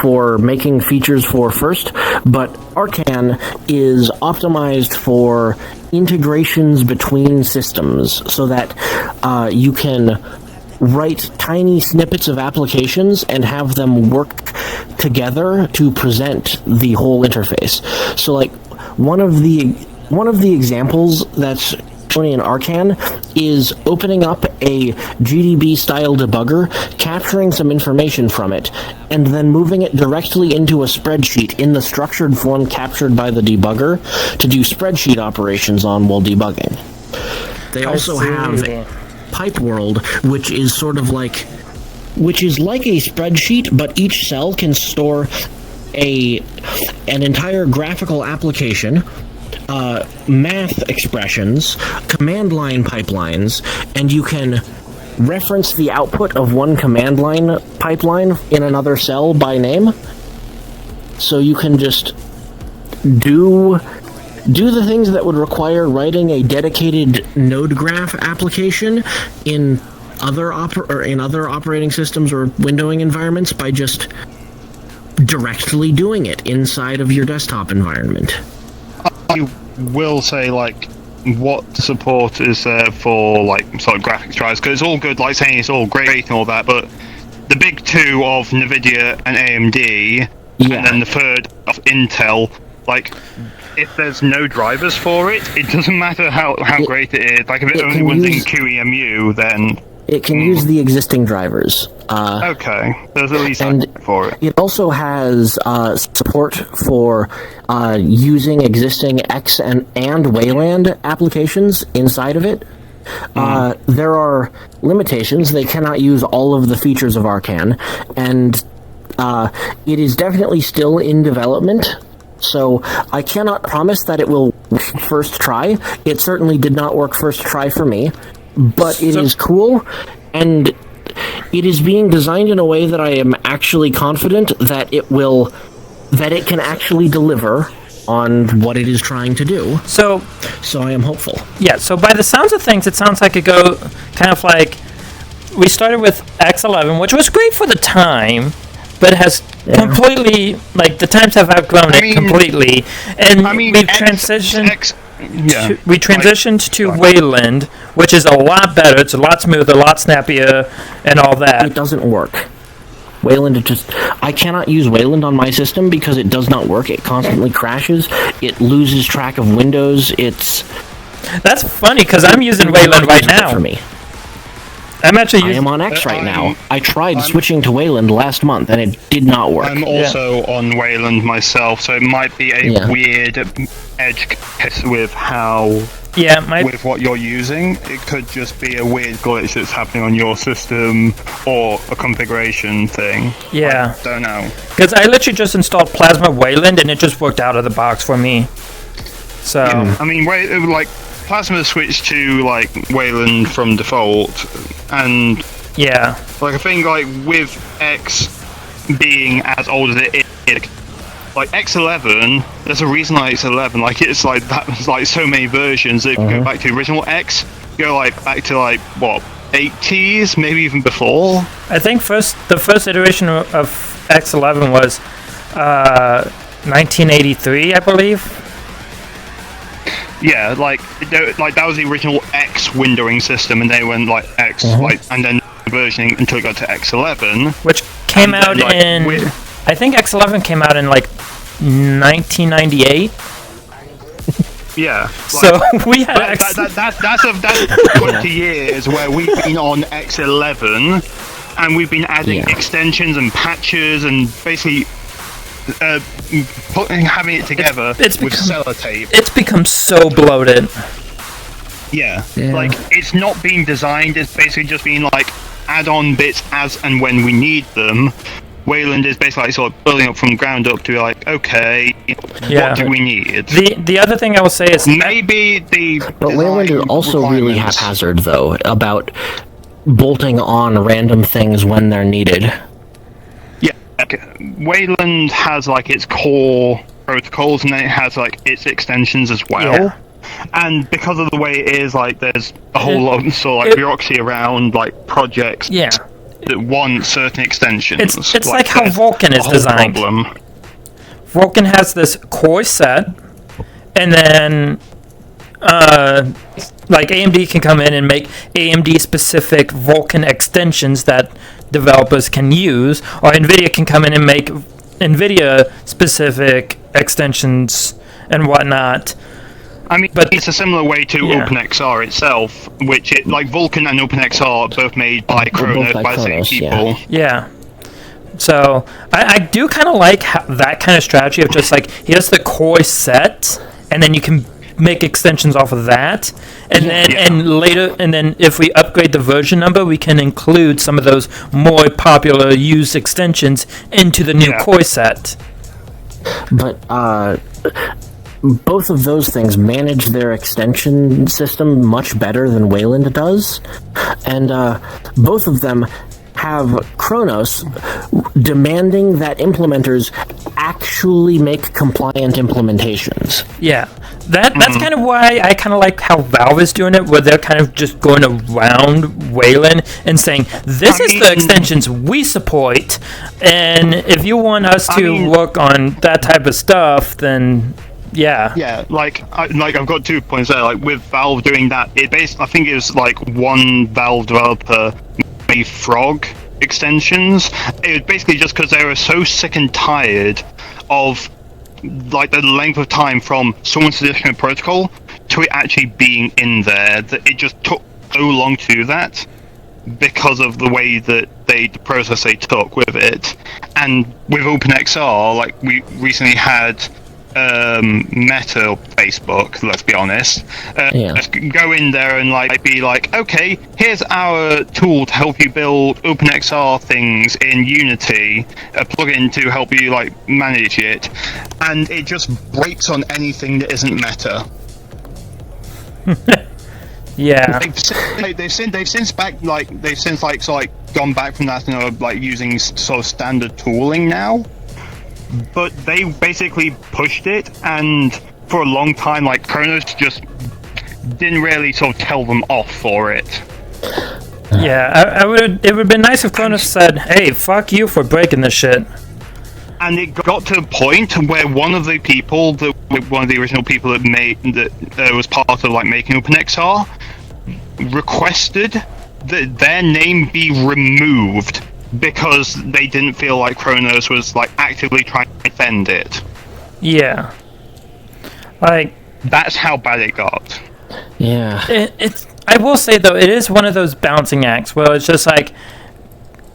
for making features for first, but Arcan is optimized for integrations between systems, so that you can write tiny snippets of applications and have them work together to present the whole interface. So, like, one of the examples that's shown in Arcan is opening up a GDB style debugger, capturing some information from it, and then moving it directly into a spreadsheet in the structured form captured by the debugger to do spreadsheet operations on while debugging. They also have Pipe World, which is sort of like, which is like a spreadsheet, but each cell can store an entire graphical application, math expressions, command line pipelines, and you can reference the output of one command line pipeline in another cell by name. So you can just do the things that would require writing a dedicated node graph application in other operating systems or windowing environments by just directly doing it inside of your desktop environment.
I will say, like, what support is there for, like, sort of graphics drivers? Because it's all good, like, saying it's all great and all that, but the big two of NVIDIA and AMD, and then the third of Intel, like, if there's no drivers for it, it doesn't matter how great it is. Like, if it only runs in QEMU, then
it can use the existing drivers.
Okay, there's at least for it.
It also has support for using existing X and Wayland applications inside of it. There are limitations. They cannot use all of the features of Arcan, and it is definitely still in development. So I cannot promise that it will work first try. It certainly did not work first try for me, but it is cool, and it is being designed in a way that I am actually confident that it can actually deliver on what it is trying to do.
So
I am hopeful.
yeah, so by the sounds of things, it sounds like it go kind of like we started with X11, which was great for the time, but has completely, like, the times have outgrown it completely, and we've transitioned. We transitioned to Wayland, which is a lot better. It's a lot smoother, a lot snappier, and all that.
It doesn't work. Wayland, I cannot use Wayland on my system because it does not work. It constantly crashes. It loses track of windows.
That's funny because I'm using Wayland right now.
For me.
I
am on X right now. I tried switching to Wayland last month, and it did not work.
I'm also on Wayland myself, so it might be a weird edge case with how... with what you're using. It could just be a weird glitch that's happening on your system, or a configuration thing.
Yeah.
I don't know.
Because I literally just installed Plasma Wayland, and it just worked out of the box for me. So...
I mean, Plasma switched to, like, Wayland from default, and...
yeah.
Like, I think, like, with X being as old as it is, like, X11, there's a reason why X11, like, it's, like, that was, like, so many versions that go back to the original X, go, like, back to, like, what, 80s, maybe even before?
I think the first iteration of X11 was 1983, I believe.
Yeah, like that was the original X windowing system, and they went like X, like, and then versioning until it got to X11,
which came out in. I think X11 came out in like 1998.
Yeah.
So we had
that's 20 years where we've been on X11, and we've been adding extensions and patches and basically. Having it together with sellotape.
It's become so bloated.
Yeah, like, it's not being designed, it's basically just being like add-on bits as and when we need them. Wayland is basically like sort of building up from the ground up to be like, okay, what do we need?
The other thing I will say is
maybe
But Wayland is also really haphazard, though, about bolting on random things when they're needed.
Wayland has like its core protocols, and then it has like its extensions as well. Yeah. And because of the way it is, like, there's a whole lot of sort of like bureaucracy around like projects that want certain extensions.
It's like how Vulkan is designed. Vulkan has this core set, and then like AMD can come in and make AMD specific Vulkan extensions that developers can use, or NVIDIA can come in and make NVIDIA specific extensions and whatnot.
I mean, but it's a similar way to OpenXR itself, which like Vulkan and OpenXR are both made by Kronos, by the same people.
Yeah. So I do kind of like that kind of strategy of just like here's the core set, and then you can make extensions off of that, and then if we upgrade the version number, we can include some of those more popular used extensions into the new core set.
But both of those things manage their extension system much better than Wayland does, and both of them have Kronos demanding that implementers actually make compliant implementations.
Yeah, that's kind of why I kind of like how Valve is doing it, where they're kind of just going around Wayland and saying, this is the extensions we support, and if you want us to work on that type of stuff, then... Yeah,
like I've got 2 points there. Like, with Valve doing that, I think it was like one Valve developer made Frog extensions. It was basically just because they were so sick and tired of like the length of time from someone suggesting a protocol to it actually being in there, that it just took so long to do that because of the way that the process they took with it. And with OpenXR, like, we recently had Meta or Facebook, let's be honest. Let's go in there and like be like, okay, here's our tool to help you build OpenXR things in Unity, a plugin to help you like manage it, and it just breaks on anything that isn't Meta.
Yeah.
They've since gone back from that and are like using sort of standard tooling now. But they basically pushed it, and for a long time, like, Kronos just didn't really sort of tell them off for it.
Yeah, it would have been nice if Kronos said, hey, fuck you for breaking this shit.
And it got to a point where one of the original people that was part of like making OpenXR requested that their name be removed because they didn't feel like Kronos was like actively trying to defend it.
Yeah. Like,
that's how bad it got.
Yeah.
It's. I will say though, it is one of those balancing acts where it's just like,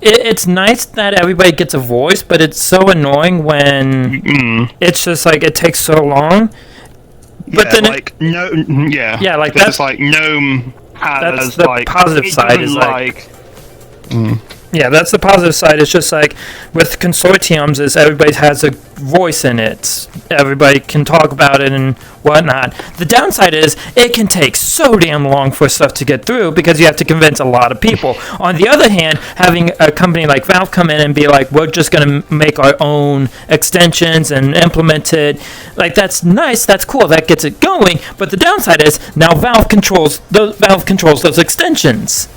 it's nice that everybody gets a voice, but it's so annoying when it's just like it takes so long. But
yeah,
then
like like
that's
like GNOME
that's
has
the
like
positive side is like. Yeah, that's the positive side. It's just like with consortiums, is everybody has a voice in it. Everybody can talk about it and whatnot. The downside is it can take so damn long for stuff to get through because you have to convince a lot of people. On the other hand, having a company like Valve come in and be like, we're just going to make our own extensions and implement it, like that's nice, that's cool, that gets it going. But the downside is now Valve controls those extensions.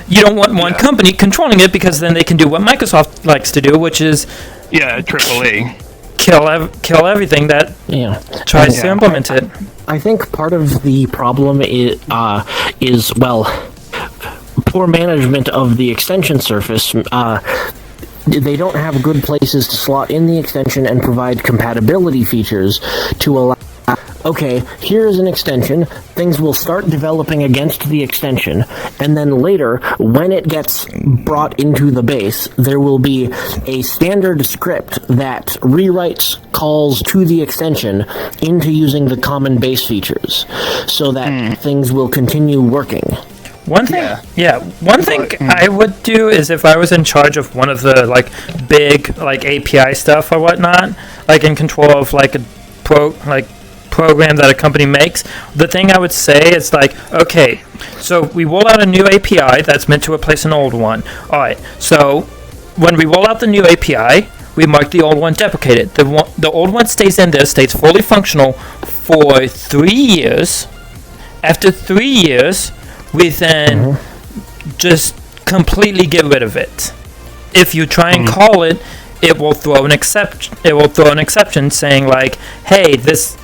You don't want one company controlling it because then they can do what Microsoft likes to do, which is
Triple E,
kill everything that tries to implement it.
I think part of the problem is poor management of the extension surface. They don't have good places to slot in the extension and provide compatibility features to allow. Okay, here is an extension, things will start developing against the extension, and then later, when it gets brought into the base, there will be a standard script that rewrites calls to the extension into using the common base features, so that things will continue working.
One thing I would do is if I was in charge of one of the like big like API stuff or whatnot, like in control of like a program that a company makes, the thing I would say is like, okay, so we roll out a new API that's meant to replace an old one. Alright, so when we roll out the new API, we mark the old one deprecated. The old one stays in there, stays fully functional for 3 years. After 3 years, we then just completely get rid of it. If you try and call it, it will throw an exception. It will throw an exception saying like, "Hey, this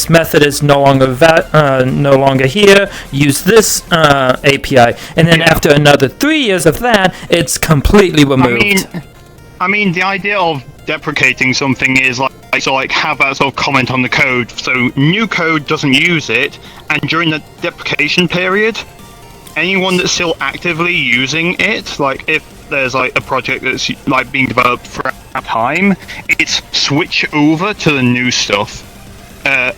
method is no longer here. Use this API." And then after another 3 years of that, it's completely removed.
I mean, the idea of deprecating something is like have that sort of comment on the code, so new code doesn't use it, and during the deprecation period, anyone that's still actively using it, like if there's like a project that's like being developed for a time, it's switch over to the new stuff.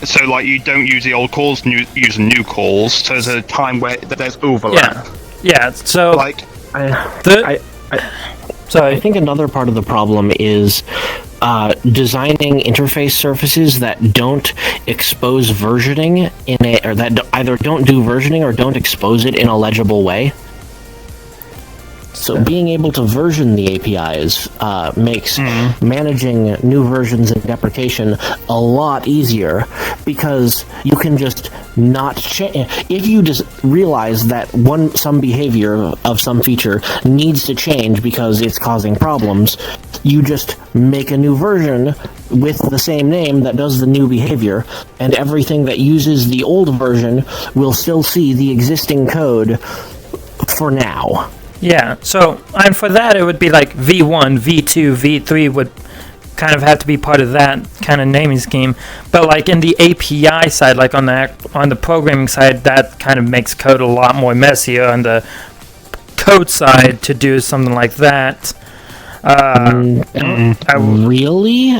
So like you don't use the old calls, use the new calls. So there's a time where there's overlap.
Yeah. So
like,
I think another part of the problem is designing interface surfaces that don't expose versioning or that either don't do versioning or don't expose it in a legible way. So being able to version the APIs makes managing new versions and deprecation a lot easier, because you can just not change. If you just realize that some behavior of some feature needs to change because it's causing problems, you just make a new version with the same name that does the new behavior, and everything that uses the old version will still see the existing code for now.
Yeah, so, and for that it would be like V1, V2, V3 would kind of have to be part of that kind of naming scheme. But like in the API side, like on the programming side, that kind of makes code a lot more messier on the code side to do something like that.
Really?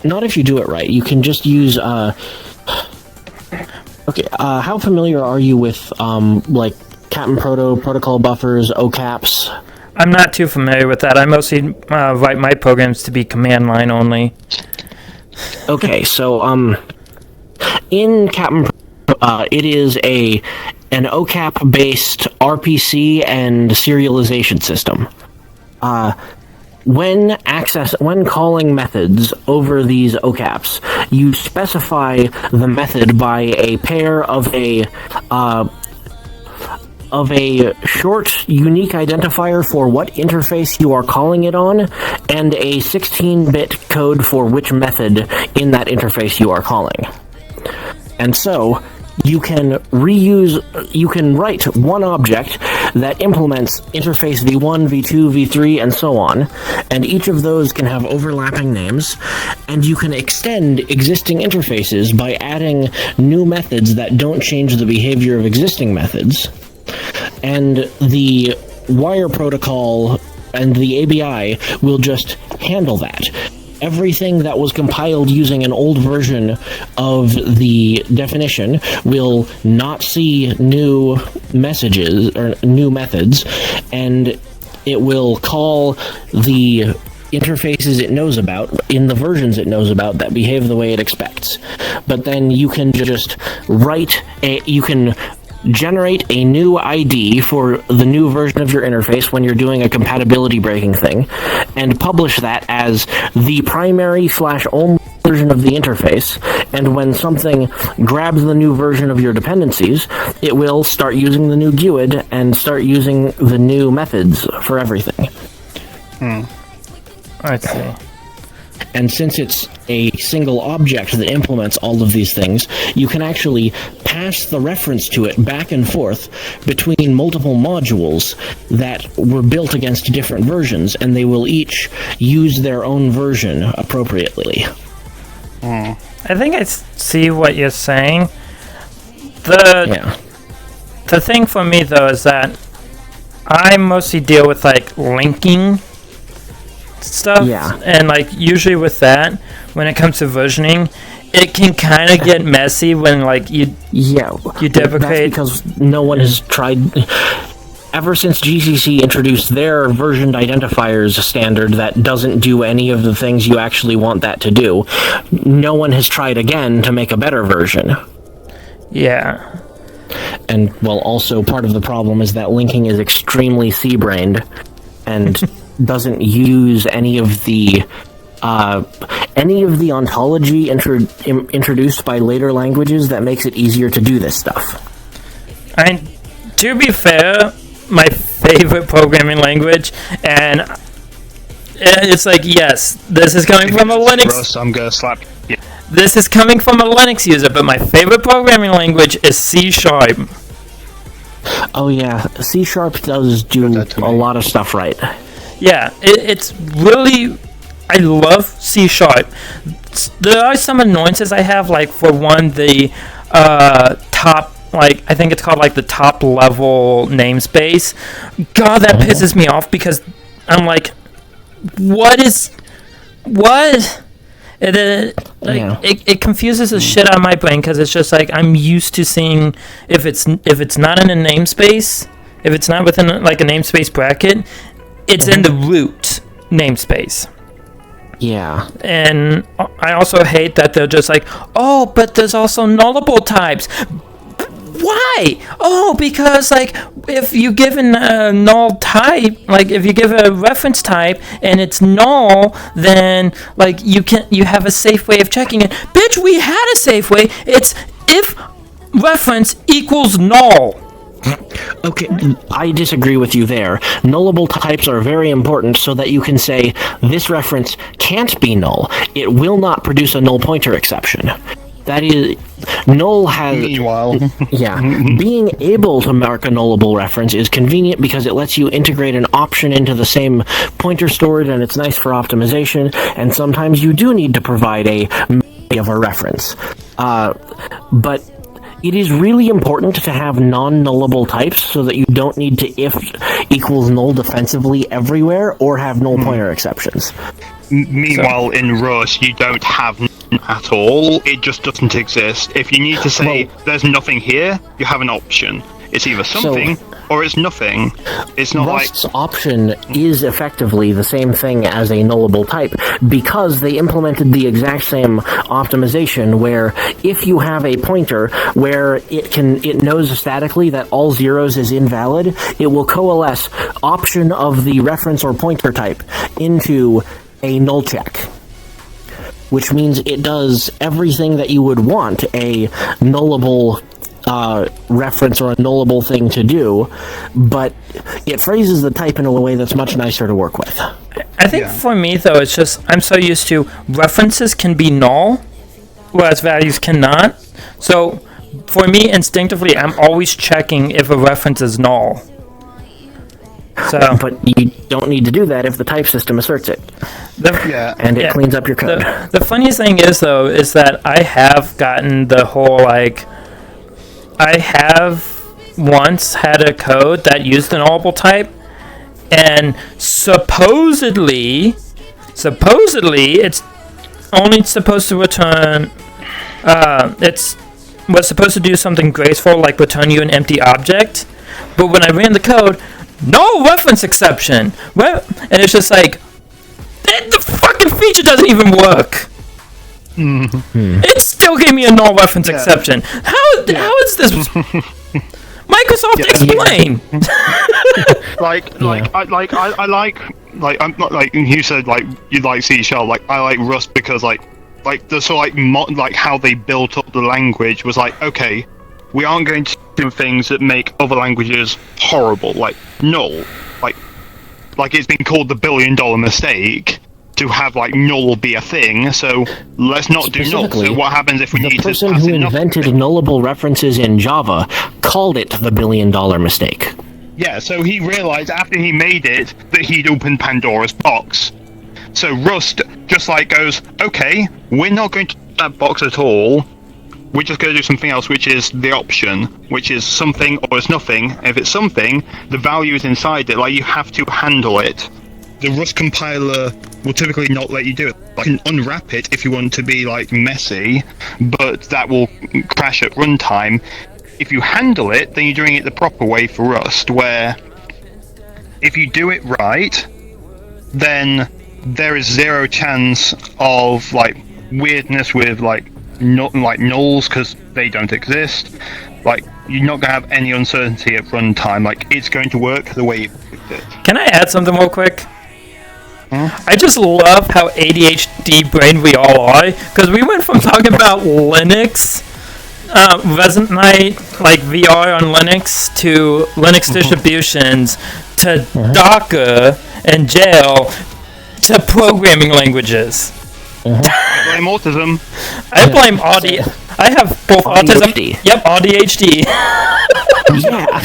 Not if you do it right. You can just use, okay, how familiar are you with, like, Captain Proto, protocol buffers, OCAPs?
I'm not too familiar with that. I mostly write my programs to be command line only.
Okay, so, in Captain Proto, it is an OCAP-based RPC and serialization system. When calling methods over these OCAPs, you specify the method by a pair of a short, unique identifier for what interface you are calling it on, and a 16-bit code for which method in that interface you are calling. And so, you can write one object that implements interface v1, v2, v3, and so on, and each of those can have overlapping names, and you can extend existing interfaces by adding new methods that don't change the behavior of existing methods. And the wire protocol and the ABI will just handle that. Everything that was compiled using an old version of the definition will not see new messages or new methods, and it will call the interfaces it knows about in the versions it knows about that behave the way it expects. But then you can just generate a new ID for the new version of your interface when you're doing a compatibility breaking thing, and publish that as the primary/only version of the interface, and when something grabs the new version of your dependencies, it will start using the new GUID and start using the new methods for everything.
I see.
And since it's a single object that implements all of these things, you can actually pass the reference to it back and forth between multiple modules that were built against different versions, and they will each use their own version appropriately.
I think I see what you're saying. The thing for me, though, is that I mostly deal with, like, linking stuff, and like usually with that, when it comes to versioning, it can kind of get messy when like you deprecate.
That's because no one has tried. Ever since GCC introduced their versioned identifiers standard that doesn't do any of the things you actually want that to do, no one has tried again to make a better version.
Yeah.
And well, also part of the problem is that linking is extremely C-brained and doesn't use any of the ontology introduced by later languages that makes it easier to do this stuff.
And to be fair, my favorite programming language, and it's like, yes, this is coming from a Linux.
Rust, I'm gonna slap. Yeah.
This is coming from a Linux user, but my favorite programming language is C#.
Oh yeah, C# does do a lot of stuff right.
Yeah, it's really... I love C#. There are some annoyances I have, like, for one, the top, like, I think it's called, like, the top level namespace. God, that pisses me off, because I'm like, what? It confuses the shit out of my brain, because it's just like, I'm used to seeing, if it's not in a namespace, if it's not within, like, a namespace bracket, it's in the root namespace.
Yeah.
And I also hate that they're just like, oh, but there's also nullable types. Why? Oh, because, like, if you give a null type, like, if you give a reference type and it's null, then, like, you have a safe way of checking it. Bitch, we had a safe way. It's if reference equals null.
Okay, I disagree with you there. Nullable types are very important so that you can say, this reference can't be null. It will not produce a null pointer exception. That is, null has...
Meanwhile.
Yeah, being able to mark a nullable reference is convenient because it lets you integrate an option into the same pointer storage, and it's nice for optimization, and sometimes you do need to provide a reference. But It is really important to have non-nullable types so that you don't need to if equals null defensively everywhere or have null pointer exceptions.
Meanwhile, in Rust, you don't have none at all. It just doesn't exist. If you need to say there's nothing here, you have an option. It's either something or it's nothing. It's not
Rust's option is effectively the same thing as a nullable type because they implemented the exact same optimization where if you have a pointer where it knows statically that all zeros is invalid, it will coalesce option of the reference or pointer type into a null check, which means it does everything that you would want a nullable reference or a nullable thing to do, but it phrases the type in a way that's much nicer to work with.
I think for me, though, it's just I'm so used to references can be null, whereas values cannot. So for me, instinctively, I'm always checking if a reference is null. So,
but you don't need to do that if the type system asserts it. And it cleans up your code.
The funniest thing is, though, is that I have gotten the whole, like, I have once had a code that used an nullable type, and supposedly it's only supposed to return, was supposed to do something graceful, like return you an empty object, but when I ran the code, no reference exception. And it's just like, the fucking feature doesn't even work. It still gave me a null reference exception. How is this? Microsoft, explain.
I like I'm not like you said like you like C#. Like I like Rust because like the sort of like how they built up the language was like, okay, we aren't going to do things that make other languages horrible, like null. Like it's been called the $1 billion mistake to have like null be a thing, so let's not do null. So what happens if we need to pass
the person who invented nullable references in Java called it the $1 billion mistake.
Yeah, so he realized after he made it that he'd opened Pandora's box. So Rust just like goes, okay, we're not going to do that box at all. We're just going to do something else, which is the option, which is something or it's nothing. If it's something, the value is inside it. Like you have to handle it. The Rust compiler will typically not let you do it. You can unwrap it if you want to be like messy, but that will crash at runtime. If you handle it, then you're doing it the proper way for Rust, where if you do it right, then there is zero chance of like weirdness with like nulls because they don't exist. Like you're not gonna have any uncertainty at runtime. Like it's going to work the way you picked it.
Can I add something real quick? I just love how ADHD brain we all are, because we went from talking about Linux, Resonate, like VR on Linux, to Linux distributions, to Docker and jail, to programming languages.
I blame autism.
I blame I have both autism. Yep, ADHD.
Yeah.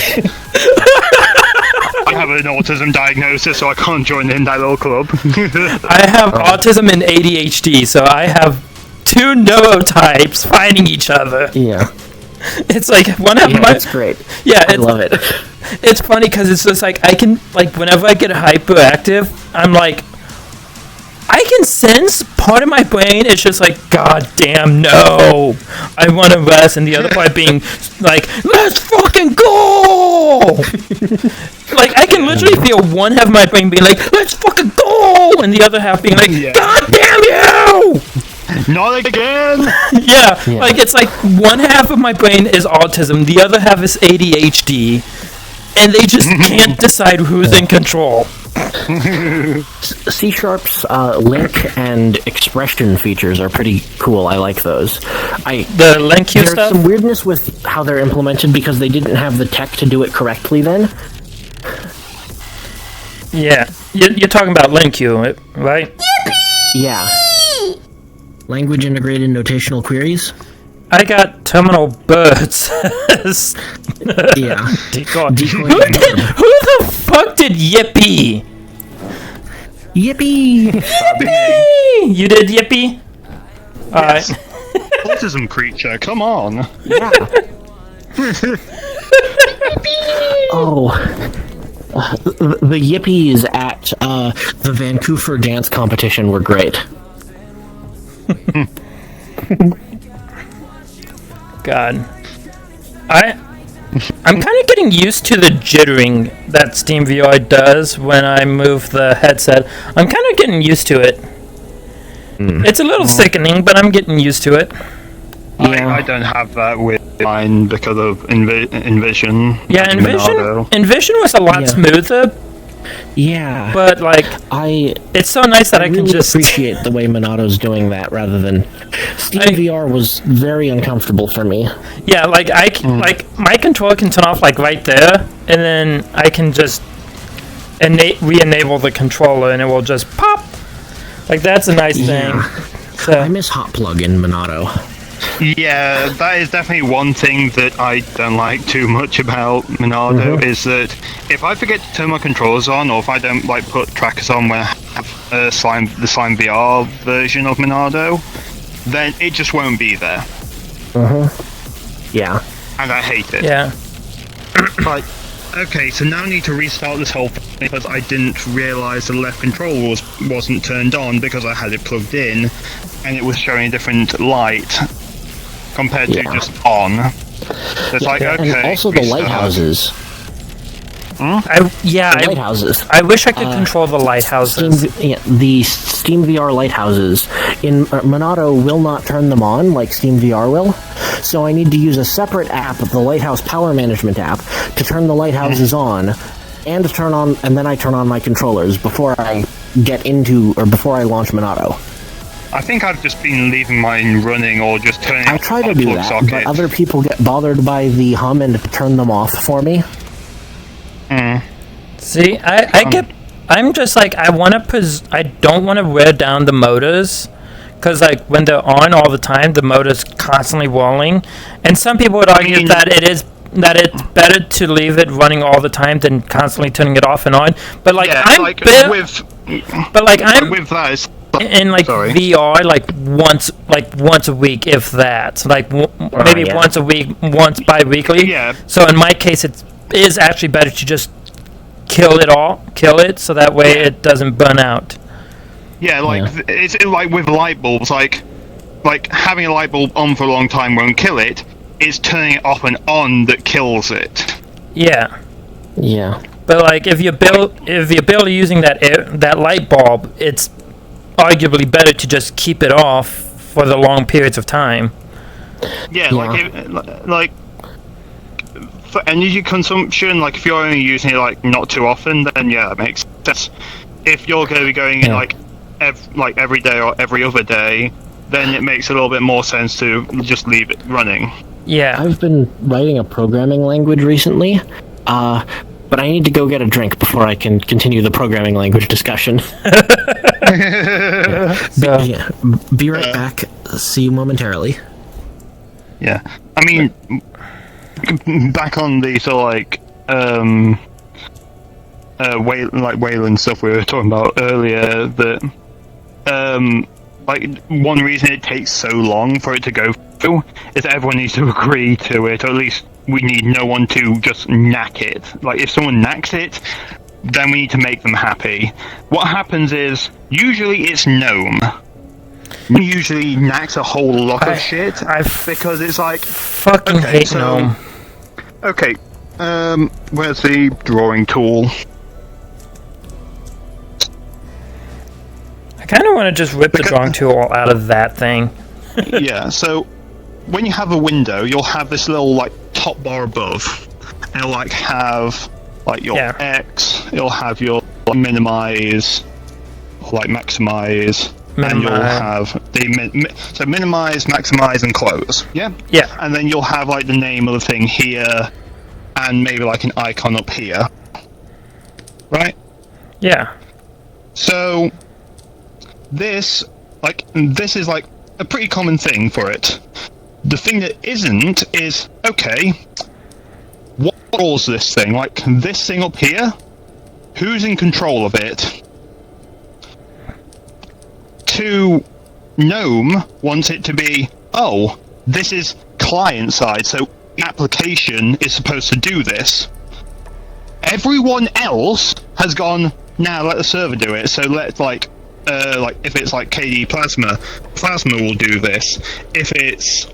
I have an autism diagnosis, so I can't join in that little club.
I have autism and ADHD, so I have two neurotypes fighting each other.
Yeah.
It's like one of my.
That's great.
Yeah,
I love it.
It's funny because it's just like I can like whenever I get hyperactive, I'm like, I can sense part of my brain is just like, God damn, no, I want to rest, and the other part being like, let's fucking go. Like I can literally feel one half of my brain being like, let's fucking go, and the other half being like, God damn you.
Not again!
Yeah, like it's like one half of my brain is autism, the other half is ADHD, and they just can't decide who's in control.
C#'s link and expression features are pretty cool. I like those.
The link queue
There's
stuff?
some weirdness with how they're implemented because they didn't have the tech to do it correctly then.
Yeah, you're talking about link queue, right?
Yeah. Language integrated notational queries.
I got terminal birds.
Yeah.
God. Who the fuck did Yippee?
Yippee!
Yippee! You did Yippee?
Yes. Autism creature, come on.
Yeah. Oh, the yippies at the Vancouver dance competition were great.
God. I'm kind of getting used to the jittering that Steam VR does when I move the headset. I'm kind of getting used to it. It's a little sickening, but I'm getting used to it.
Yeah.
I don't have that with mine because of Envision.
Yeah, Envision was a lot smoother,
Yeah.
but like
I
it's so nice that I can
really
just
appreciate the way Monato's doing that rather than Steam VR was very uncomfortable for me.
Yeah, like like my controller can turn off like right there, and then I can just re-enable the controller, and it will just pop. Like that's a nice
Yeah.
thing. So
I miss Hot Plug in Monato.
Yeah, that is definitely one thing that I don't like too much about Monado, is that if I forget to turn my controllers on, or if I don't like put trackers on when I have the Slime VR version of Monado, then it just won't be there.
Yeah.
And I hate it.
yeah,
Like, okay, so now I need to restart this whole thing because I didn't realise the left control wasn't turned on because I had it plugged in, and it was showing a different light compared to just on. So it's like, okay.
And also the
restart.
lighthouses. Lighthouses.
I wish I could control the lighthouses.
The Steam VR lighthouses in Monado will not turn them on like Steam VR will. So I need to use a separate app, the Lighthouse Power Management app, to turn the lighthouses on, and then I turn on my controllers before I before I launch Monado.
I think I've just been leaving mine running or just turning
I
off
try
the
to do
plug
that,
socket.
but other people get bothered by the hum and turn them off for me.
See, I'm just like I don't want to wear down the motors, because like when they're on all the time, the motor's constantly rolling, and some people would argue that it's better to leave it running all the time than constantly turning it off and on. But like I'm
with that, it's
in like
sorry.
VR once a week, if that. Like maybe once a week, once bi-weekly.
Yeah.
So in my case, it is actually better to just kill it, so that way it doesn't burn out.
Yeah, it's like with light bulbs, like having a light bulb on for a long time won't kill it. It's turning it off and on that kills it.
Yeah.
Yeah.
But like if you're barely using that light bulb, it's arguably better to just keep it off for the long periods of time.
Yeah, like for energy consumption, like if you're only using it like not too often, then yeah, it makes sense. If you're going to be going in like every day or every other day, then it makes a little bit more sense to just leave it running.
Yeah.
I've been writing a programming language recently, but I need to go get a drink before I can continue the programming language discussion. Be right back. See you momentarily.
Yeah, I mean, back on the sort of Wayland stuff we were talking about earlier, that like one reason it takes so long for it to go through is that everyone needs to agree to it, or at least we need no one to just knack it. Like if someone knacks it, then we need to make them happy. What happens is usually it's Gnome. Usually knacks a whole lot of shit because it's like
fucking hate Gnome.
Okay, where's the drawing tool?
I kind of want to just rip the drawing tool out of that thing.
Yeah, so when you have a window, you'll have this little like top bar above, and it'll like have like your X, it'll have your minimize, or like maximize. And you'll have the so minimize, maximize, and close. Yeah.
Yeah.
And then you'll have like the name of the thing here, and maybe like an icon up here. Right.
Yeah.
So this is like a pretty common thing for it. The thing that isn't is okay. What controls this thing? Like this thing up here. Who's in control of it? To Gnome wants it to be, oh, this is client side, so application is supposed to do this. Everyone else has gone, now let the server do it. So let like if it's like KD Plasma will do this. If it's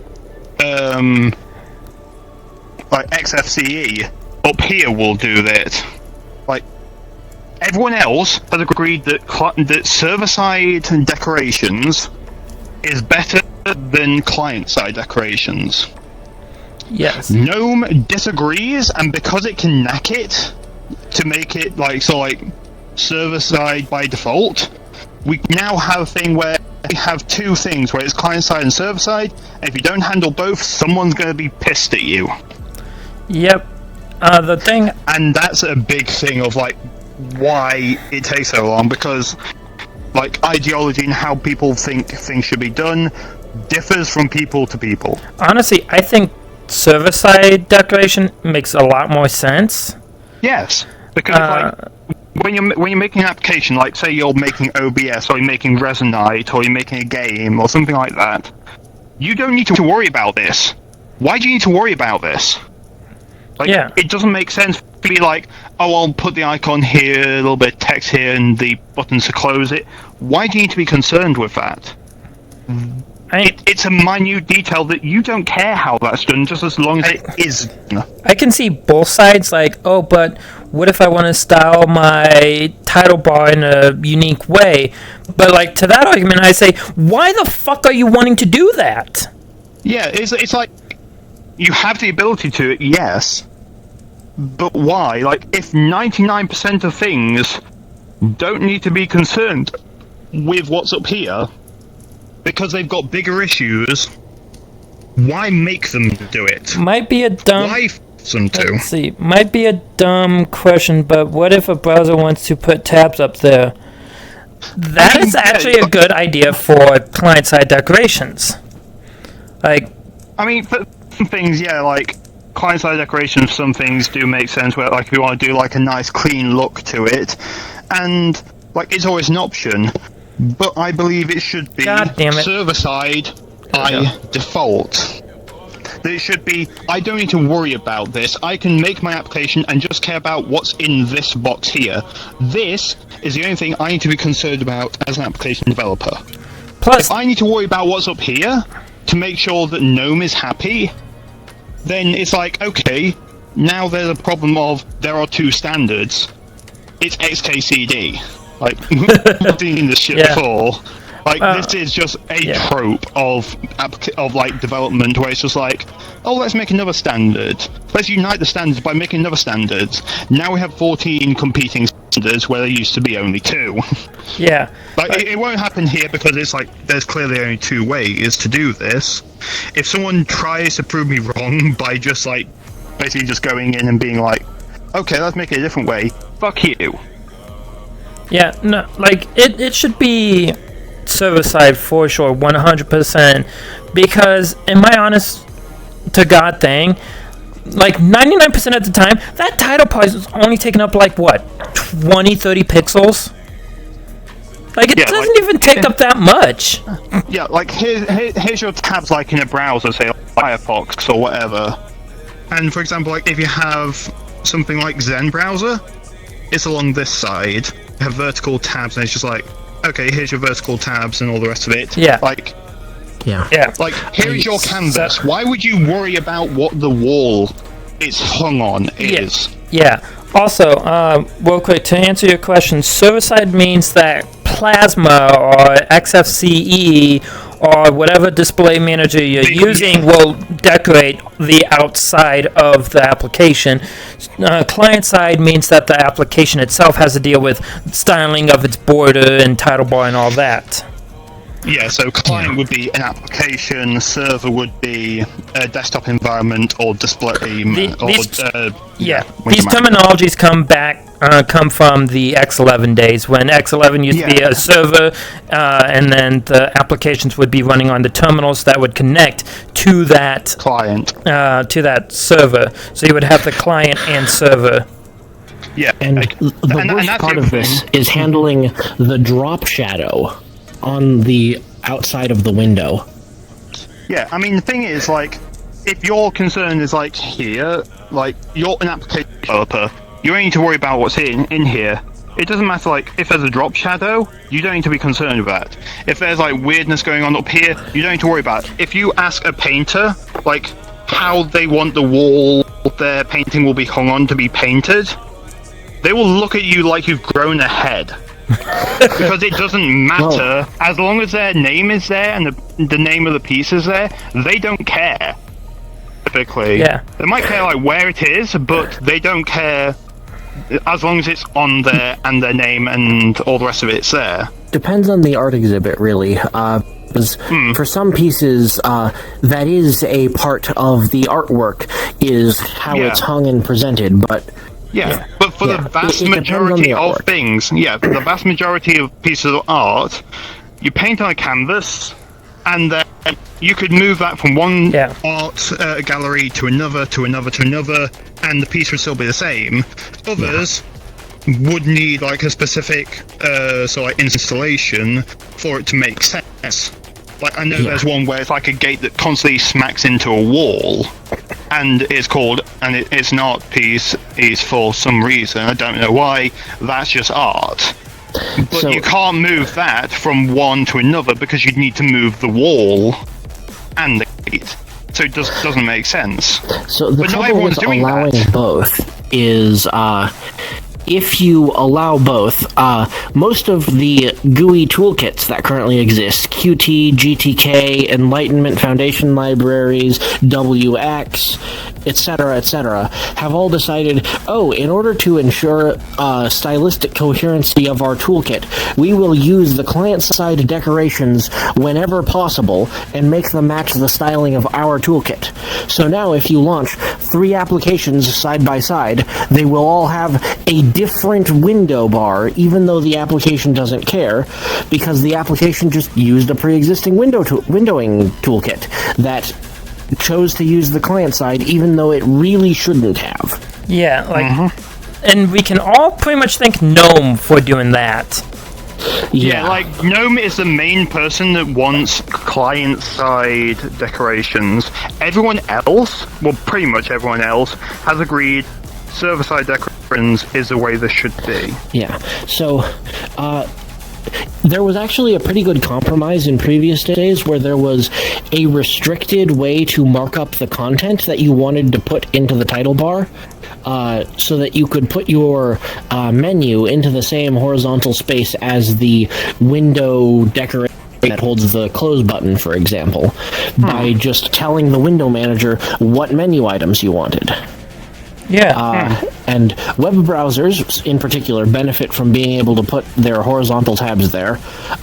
like XFCE up here will do that. Like everyone else has agreed that server-side decorations is better than client-side decorations.
Yes.
GNOME disagrees, and because it can knack it to make it like server-side by default, we now have a thing where we have two things where it's client-side and server-side, and if you don't handle both, someone's going to be pissed at you.
Yep. The thing...
And that's a big thing of like why it takes so long, because like ideology and how people think things should be done differs from people to people.
Honestly, I think server-side decoration makes a lot more sense.
Yes, because like when you're making an application, like say you're making OBS or you're making Resonite or you're making a game or something like that, you don't need to worry about this. Why do you need to worry about this? Like,
yeah.
It doesn't make sense to be like, oh, I'll put the icon here, a little bit of text here, and the buttons to close it. Why do you need to be concerned with that? It's a minute detail that you don't care how that's done, just as long as it is done.
I can see both sides, like, oh, but what if I want to style my title bar in a unique way? But, like, to that argument, I say, why the fuck are you wanting to do that?
Yeah, it's like, you have the ability to, yes, but why? Like, if 99% of things don't need to be concerned with what's up here, because they've got bigger issues, why make them do it?
Might be a dumb...
Why force them to?
Let's see. Might be a dumb question, but what if a browser wants to put tabs up there? That is actually a good idea for client-side decorations. Like...
I mean, for some things, yeah, like, client-side decorations, some things do make sense, where, like, if you want to do, like, a nice, clean look to it, and, like, it's always an option, but I believe it should be server-side by default. That it should be, I don't need to worry about this, I can make my application and just care about what's in this box here. This is the only thing I need to be concerned about as an application developer.
Plus,
if I need to worry about what's up here, to make sure that GNOME is happy, then it's like, okay, now there's a problem of there are two standards. It's XKCD. Like, I've seen this shit before. Like, this is just a trope of like development where it's just like, oh, let's make another standard. Let's unite the standards by making another standard. Now we have 14 competing standards where there used to be only 2.
Yeah.
Like, it won't happen here because it's like, there's clearly only 2 ways to do this. If someone tries to prove me wrong by just like, basically just going in and being like, okay, let's make it a different way, fuck you.
Yeah, no, like, it should be server-side for sure, 100%, because, in my honest to God thing, like, 99% of the time, that title part is only taking up, like, what, 20, 30 pixels? Like, it doesn't even take up that much.
Yeah, like, here's your tabs, like, in a browser, say, Firefox or whatever. And, for example, like, if you have something like Zen browser, it's along this side. You have vertical tabs, and it's just like, okay, here's your vertical tabs and all the rest of it.
Yeah.
Like,
yeah.
Like, here's your canvas. Why would you worry about what the wall it's hung on is?
Yeah. Also, real quick, to answer your question, server-side means that Plasma or XFCE or whatever display manager you're using will decorate the outside of the application. Client-side means that the application itself has to deal with styling of its border and title bar and all that.
Yeah, so client would be an application, server would be a desktop environment or display.
These terminologies come from the X11 days, when X11 used to be a server, and then the applications would be running on the terminals that would connect to that
client,
to that server. So you would have the client and server.
Yeah,
and the worst part of this is handling the drop shadow on the outside of the window.
Yeah, I mean, the thing is, like, if your concern is like here, like you're an application developer, you don't need to worry about what's in here. It doesn't matter, like, if there's a drop shadow, you don't need to be concerned about it. If there's, like, weirdness going on up here, you don't need to worry about it. If you ask a painter, like, how they want the wall their painting will be hung on to be painted, they will look at you like you've grown a head. Because it doesn't matter. As long as their name is there and the name of the piece is there, they don't care. Typically.
Yeah.
They might care, like, where it is, but they don't care as long as it's on there and their name and all the rest of it's there.
Depends on the art exhibit, really. For some pieces, that is a part of the artwork, is how it's hung and presented, but...
Yeah, but for the vast majority of things, for the vast majority of pieces of art, you paint on a canvas, and then you could move that from one art gallery to another, and the piece would still be the same. Others would need like a specific installation for it to make sense. Like I know there's one where it's like a gate that constantly smacks into a wall, and it's called, and it's an art piece is for some reason, I don't know why, that's just art. But you can't move that from one to another because you'd need to move the wall and the gate. So it doesn't make sense.
So the trouble with allowing both is if you allow both, most of the GUI toolkits that currently exist, Qt, GTK, Enlightenment Foundation libraries, WX, etc., have all decided, in order to ensure stylistic coherency of our toolkit, we will use the client-side decorations whenever possible and make them match the styling of our toolkit. So now if you launch 3 applications side by side, they will all have a different window bar, even though the application doesn't care, because the application just used a pre-existing windowing toolkit that chose to use the client side, even though it really shouldn't have.
Yeah, like, and we can all pretty much thank GNOME for doing that.
Yeah, like GNOME is the main person that wants client-side decorations. Everyone else, well, pretty much everyone else, has agreed server-side decorations is the way this should be.
Yeah, so, there was actually a pretty good compromise in previous days where there was a restricted way to mark up the content that you wanted to put into the title bar, so that you could put your menu into the same horizontal space as the window decoration that holds the close button, for example, by just telling the window manager what menu items you wanted. And web browsers, in particular, benefit from being able to put their horizontal tabs there.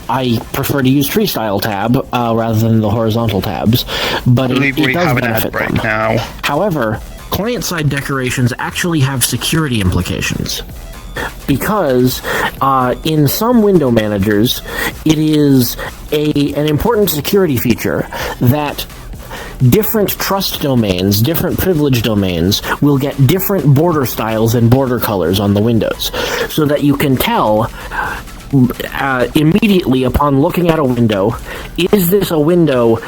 I prefer to use tree style tab rather than the horizontal tabs, but it does benefit them.
Now.
However, client-side decorations actually have security implications. Because in some window managers, it is an important security feature that different trust domains, different privilege domains, will get different border styles and border colors on the windows, so that you can tell immediately upon looking at a window, is this window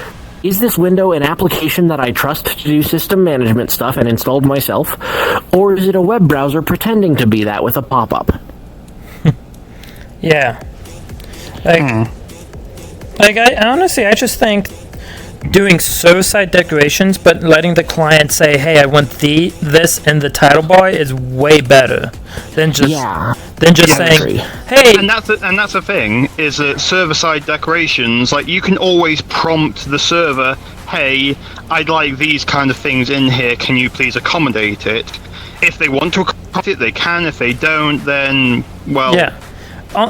an application that I trust to do system management stuff and installed myself, or is it a web browser pretending to be that with a pop-up?
Yeah. I honestly, I just think doing server-side decorations, but letting the client say, "Hey, I want this in the title bar," is way better than just saying, "Hey."
And that's the thing, is that server-side decorations, like, you can always prompt the server, "Hey, I'd like these kind of things in here. Can you please accommodate it?" If they want to accommodate it, they can. If they don't, then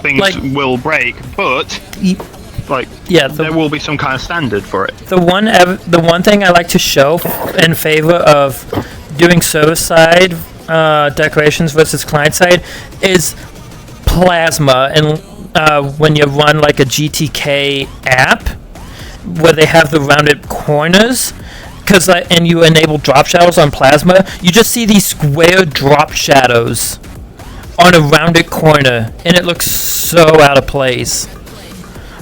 things will break. But there will be some kind of standard for it.
The one thing I like to show in favor of doing server-side decorations versus client-side is Plasma, and when you run like a GTK app where they have the rounded corners, and you enable drop shadows on Plasma, you just see these square drop shadows on a rounded corner, and it looks so out of place.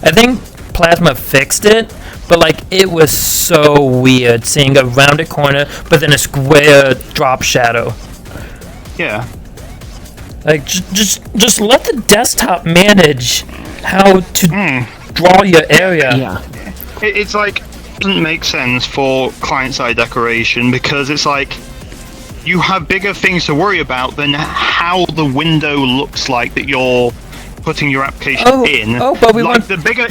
I think Plasma fixed it, but like it was so weird seeing a rounded corner, but then a square drop shadow.
Yeah.
Like just let the desktop manage how to draw your area.
Yeah.
It's like, it doesn't make sense for client-side decoration because it's like you have bigger things to worry about than how the window looks like that you're putting your application in.
Oh, but we
like
want
the bigger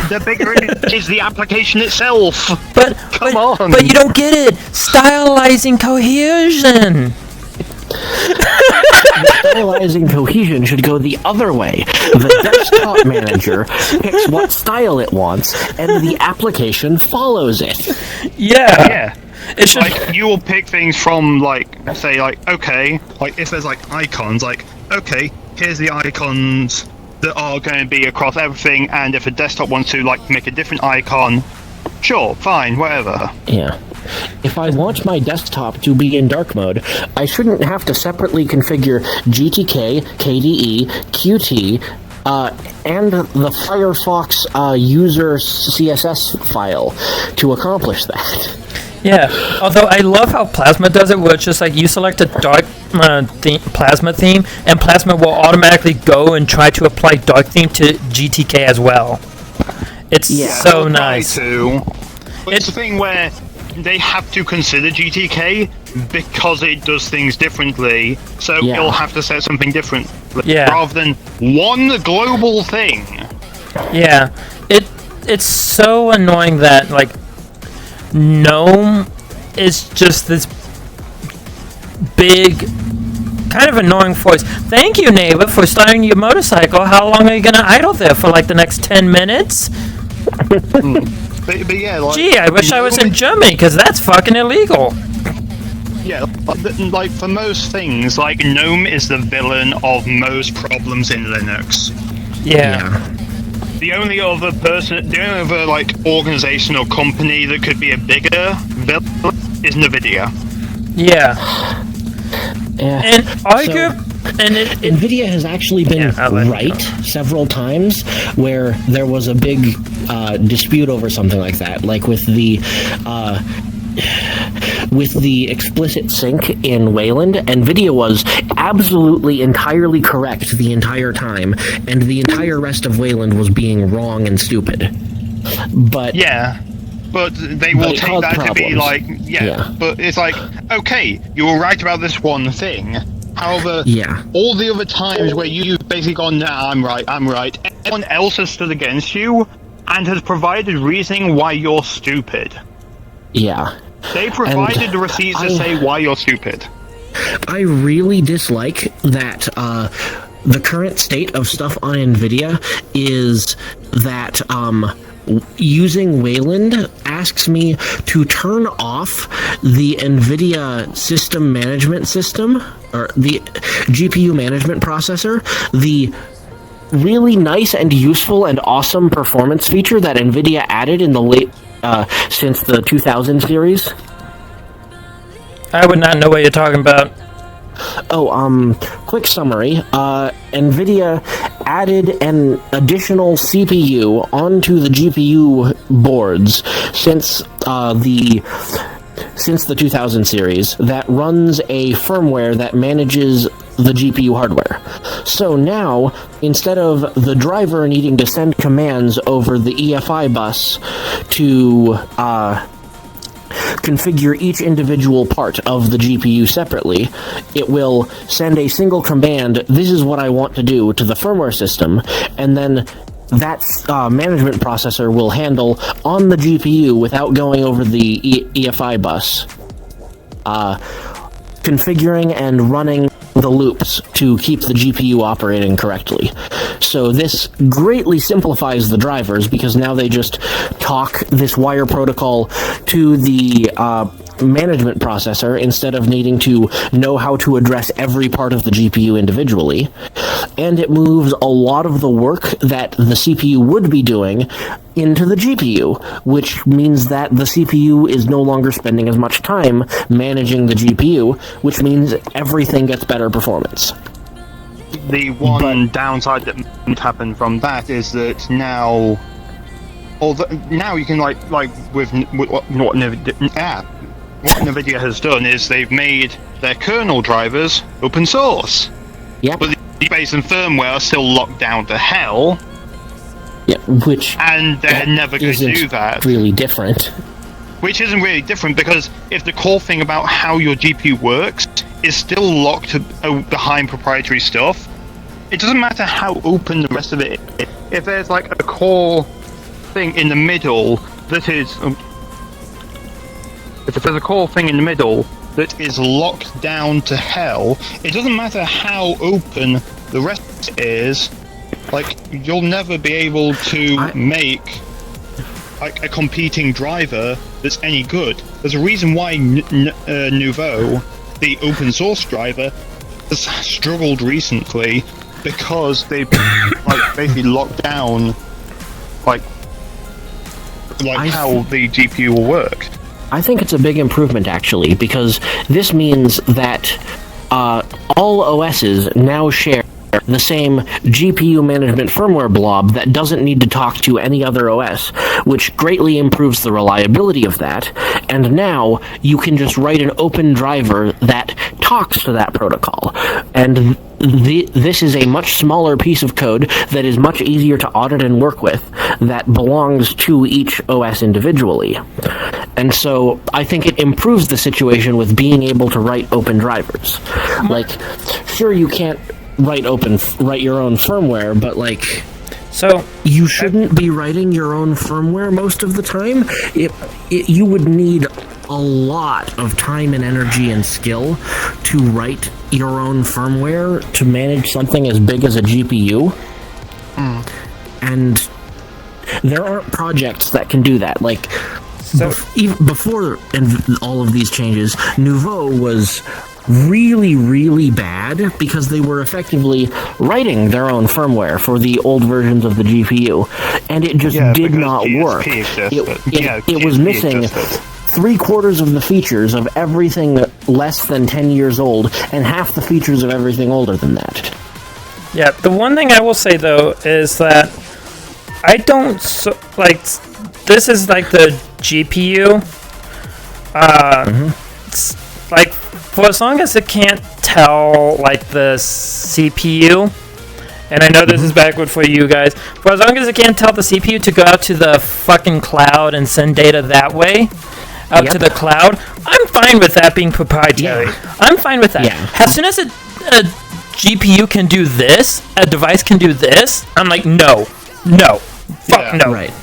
is the application itself.
But
Come on.
But you don't get it. Stylizing cohesion.
Stylizing cohesion should go the other way. The desktop manager picks what style it wants, and the application follows it.
Yeah. It should.
Like, you will pick things from, like, say, like, okay, like, if there's, like, icons, like, okay, here's the icons that are going to be across everything, and if a desktop wants to, like, make a different icon, sure, fine, whatever.
Yeah. If I want my desktop to be in dark mode, I shouldn't have to separately configure GTK, KDE, Qt, and the Firefox user CSS file to accomplish that.
Yeah, although I love how Plasma does it, where it's just like you select a dark Plasma theme, and Plasma will automatically go and try to apply dark theme to GTK as well. It's so nice.
But it's a thing where they have to consider GTK because it does things differently, so it'll have to set something different rather than one global thing.
Yeah, it's so annoying that like GNOME is just this big, kind of annoying voice. Thank you, neighbor, for starting your motorcycle. How long are you gonna idle there for? Like the next 10 minutes?
But yeah, like,
gee, I wish I was in Germany because that's fucking illegal.
Yeah, like for most things, like GNOME is the villain of most problems in Linux.
Yeah.
The only other like organization or company that could be a bigger villain is NVIDIA.
Yeah. And
NVIDIA has actually been right several times where there was a big dispute over something like that, like with the explicit sync in Wayland. NVIDIA was absolutely entirely correct the entire time, and the entire rest of Wayland was being wrong and stupid. But
but they will take that
problems.
to be like, but it's like, okay, you were right about this one thing. However, all the other times where you've basically gone, nah, I'm right, everyone else has stood against you and has provided reasoning why you're stupid.
Yeah.
They provided the receipts to say why you're stupid.
I really dislike that the current state of stuff on NVIDIA is that using Wayland asks me to turn off the NVIDIA system management system, or the GPU management processor, the really nice and useful and awesome performance feature that NVIDIA added in the late, since the 2000 series.
I would not know what you're talking about.
Quick summary. NVIDIA added an additional CPU onto the GPU boards since the 2000 series that runs a firmware that manages the GPU hardware. So now, instead of the driver needing to send commands over the EFI bus to configure each individual part of the GPU separately, it will send a single command, this is what I want to do, to the firmware system, and then that management processor will handle on the GPU without going over the EFI bus, configuring and running the loops to keep the GPU operating correctly. So this greatly simplifies the drivers because now they just talk this wire protocol to the management processor instead of needing to know how to address every part of the GPU individually. And it moves a lot of the work that the CPU would be doing into the GPU, which means that the CPU is no longer spending as much time managing the GPU, which means everything gets better performance.
The one downside that might happen from that is that now now you can like with what NVIDIA has done is they've made their kernel drivers open source.
Yep.
But the base and firmware are still locked down to hell.
Yeah, which
and they're never going to do that.
Really different.
Which isn't really different because if the core thing about how your GPU works is still locked behind proprietary stuff, it doesn't matter how open the rest of it is. If there's like a core thing in the middle that is, if there's a core thing in the middle that is locked down to hell, it doesn't matter how open the rest is. Like, you'll never be able to make like a competing driver that's any good. There's a reason why Nouveau, the open source driver, has struggled recently because they like basically locked down like how the GPU will work.
I think it's a big improvement actually, because this means that all OSs now share the same GPU management firmware blob that doesn't need to talk to any other OS, which greatly improves the reliability of that, and now you can just write an open driver that talks to that protocol. And this is a much smaller piece of code that is much easier to audit and work with, that belongs to each OS individually. And so I think it improves the situation with being able to write open drivers. Like, sure, you can't write your own firmware, but like,
so
you shouldn't be writing your own firmware most of the time. You would need a lot of time and energy and skill to write your own firmware to manage something as big as a GPU. And there aren't projects that can do that. Like, even before all of these changes, Nouveau was really, really bad because they were effectively writing their own firmware for the old versions of the GPU, and it just did not work. It was missing 3/4 of the features of everything less than 10 years old, and half the features of everything older than that.
Yeah, the one thing I will say though is that I don't this is like the GPU. Like, for as long as it can't tell like the CPU, and I know this is backward for you guys, for as long as it can't tell the CPU to go out to the fucking cloud and send data that way, out to the cloud, I'm fine with that being proprietary. I'm fine with that. As soon as a GPU can do this, a device can do this, I'm like, no. Fuck no.
Right.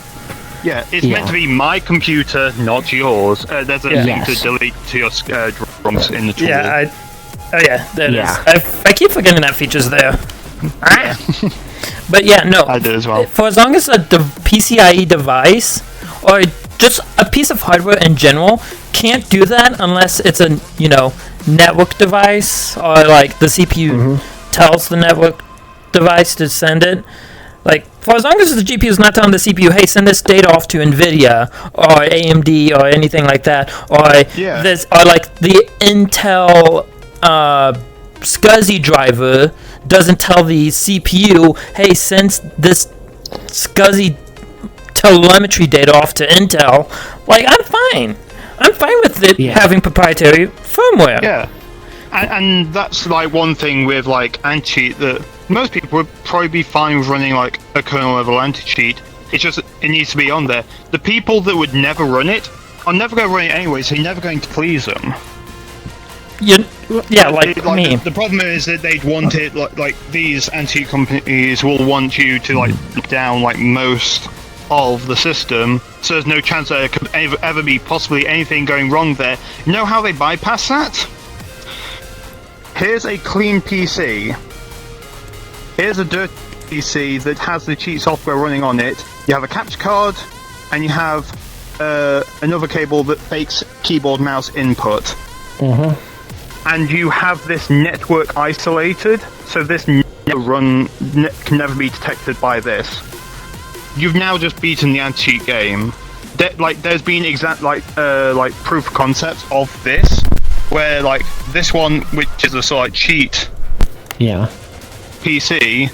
Yeah, it's meant to be my computer, not yours. There's a link to delete to your drums in the tool.
Yeah, there it is. I keep forgetting that feature's there. But yeah, no.
I did as well.
For as long as a PCIe device, or just a piece of hardware in general, can't do that unless it's a, network device, or like the CPU tells the network device to send it. Like, for as long as the GPU is not telling the CPU, hey, send this data off to NVIDIA or AMD or anything like that, or this, or like the Intel SCSI driver doesn't tell the CPU, hey, send this SCSI telemetry data off to Intel. Like, I'm fine. I'm fine with it having proprietary firmware.
Yeah, and that's like one thing with like anti-cheat that most people would probably be fine with running like a kernel level anti-cheat. It's just it needs to be on there. The people that would never run it are never going to run it anyway, so you're never going to please them.
Like me.
The problem is that they'd want it like these anti-cheat companies will want you to like lock down like most of the system, so there's no chance that there could ever be possibly anything going wrong there. You know how they bypass that? Here's a clean PC. Here's a dirty PC that has the cheat software running on it. You have a capture card, and you have another cable that fakes keyboard mouse input. And you have this network isolated, so this can never be detected by this. You've now just beaten the anti-cheat game. There's been exact proof of concept of this, where like this one, which is a sort of cheat PC,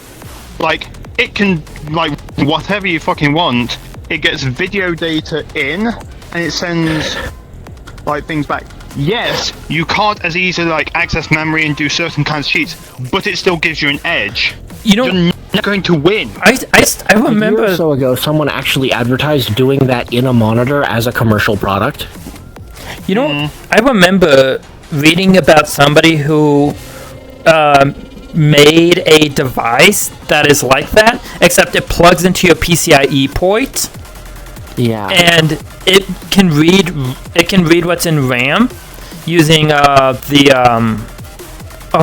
like it can like whatever you fucking want, it gets video data in, and it sends like things back. Yes, you can't as easily like access memory and do certain kinds of cheats, but it still gives you an edge.
You know,
You're not going to win.
I
A year
remember.
or so ago, someone actually advertised doing that in a monitor as a commercial product.
You know, I remember reading about somebody who made a device that is like that, except it plugs into your PCIe port,
Yeah.
and it can read what's in RAM using I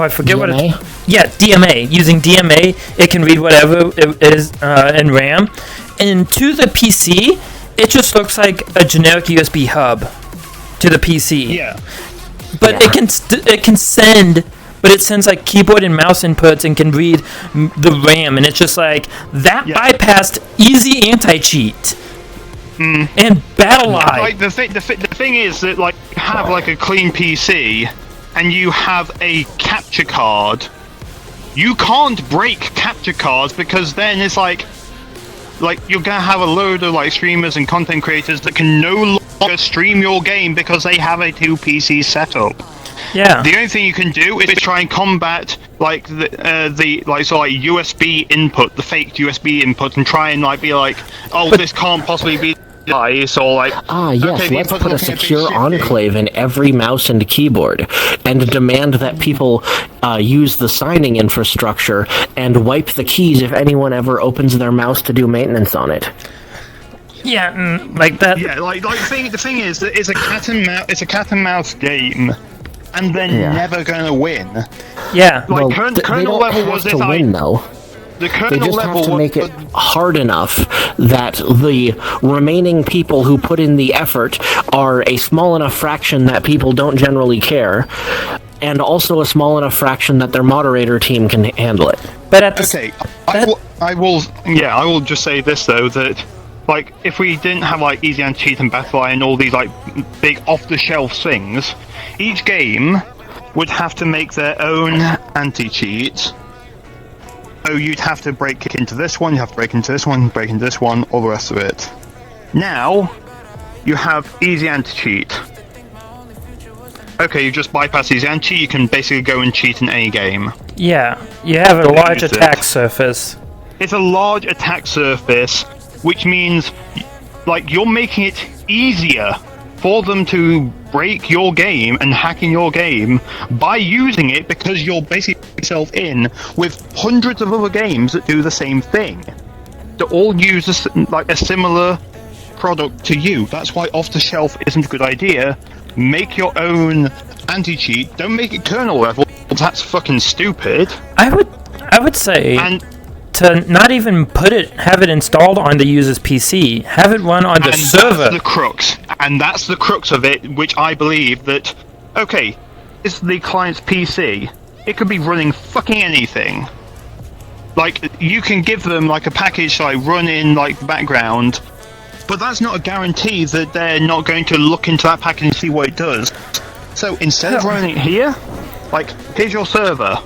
forget what
DMA?
it. Yeah, DMA. Using DMA, it can read whatever it is in RAM, and to the PC, it just looks like a generic USB hub to the PC.
Yeah.
But
Yeah.
it can send, but it sends like keyboard and mouse inputs and can read the RAM, and it's just like that bypassed easy anti-cheat and BattleEye.
Like the thing is that like you have like a clean PC and you have a capture card. You can't break capture cards because then it's like you're gonna have a load of like streamers and content creators that can no longer stream your game because they have a 2 PC setup.
Yeah.
The only thing you can do is try and combat like the USB input, the fake USB input, and try and like be like, oh, this can't possibly be device, or like,
Yes,
okay, the
let's
input's
put a
looking a bit
secure
shitty.
enclave in every mouse and keyboard, and demand that people use the signing infrastructure and wipe the keys if anyone ever opens their mouse to do maintenance on it.
Yeah, like that.
Yeah, the thing is that it's a cat and mouse game, and they're
Yeah.
never gonna win.
Yeah.
Like
They
kernel
don't
level
have
was
to
if
win, though.
the
They
kernel
just
level
have to
was,
make it hard enough that the remaining people who put in the effort are a small enough fraction that people don't generally care, and also a small enough fraction that their moderator team can handle it.
But at the
Okay, I will just say this though, that like if we didn't have like Easy Anti-Cheat and BattleEye and all these like big off-the-shelf things, each game would have to make their own anti-cheat. So you'd have to break into this one, you have to break into this one, break into this one, all the rest of it. Now, you have Easy Anti-Cheat. Okay, you just bypass Easy Anti-Cheat, you can basically go and cheat in any game.
yeah, you have a large
use it.
attack surface.
It's a large attack surface, which means like you're making it easier for them to break your game and hack in your game by using it, because you're basically putting yourself in with hundreds of other games that do the same thing. They all use a similar product to you. That's why off the shelf isn't a good idea. Make your own anti-cheat. Don't make it kernel level. That's fucking stupid.
I would say
And
to not even have it installed on the user's PC, have it run on the server.
That's the crux. And that's the crux of it, which I believe that, okay, it's the client's PC. It could be running fucking anything. Like, you can give them, like, a package to, like, run in, like, the background, but that's not a guarantee that they're not going to look into that package and see what it does. So, instead of running it here, like, here's your server.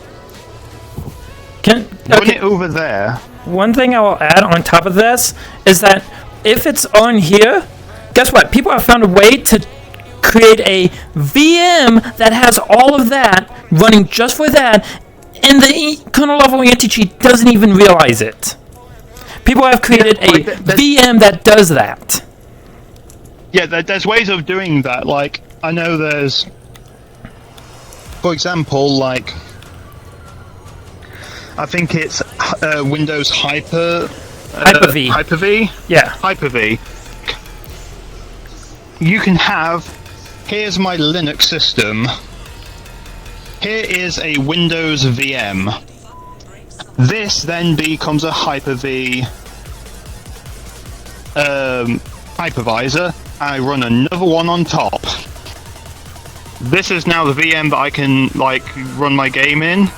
Run it over there.
One thing I will add on top of this is that if it's on here, guess what? People have found a way to create a VM that has all of that running just for that, and the kernel level anti-cheat doesn't even realize it. People have created a VM that does that.
Yeah, there's ways of doing that. Like, I know there's, for example, like, I think it's Windows
Hyper-V.
Hyper-V?
Yeah.
Hyper-V. You can have, here's my Linux system. Here is a Windows VM. This then becomes a Hyper-V hypervisor. I run another one on top. This is now the VM that I can, like, run my game in.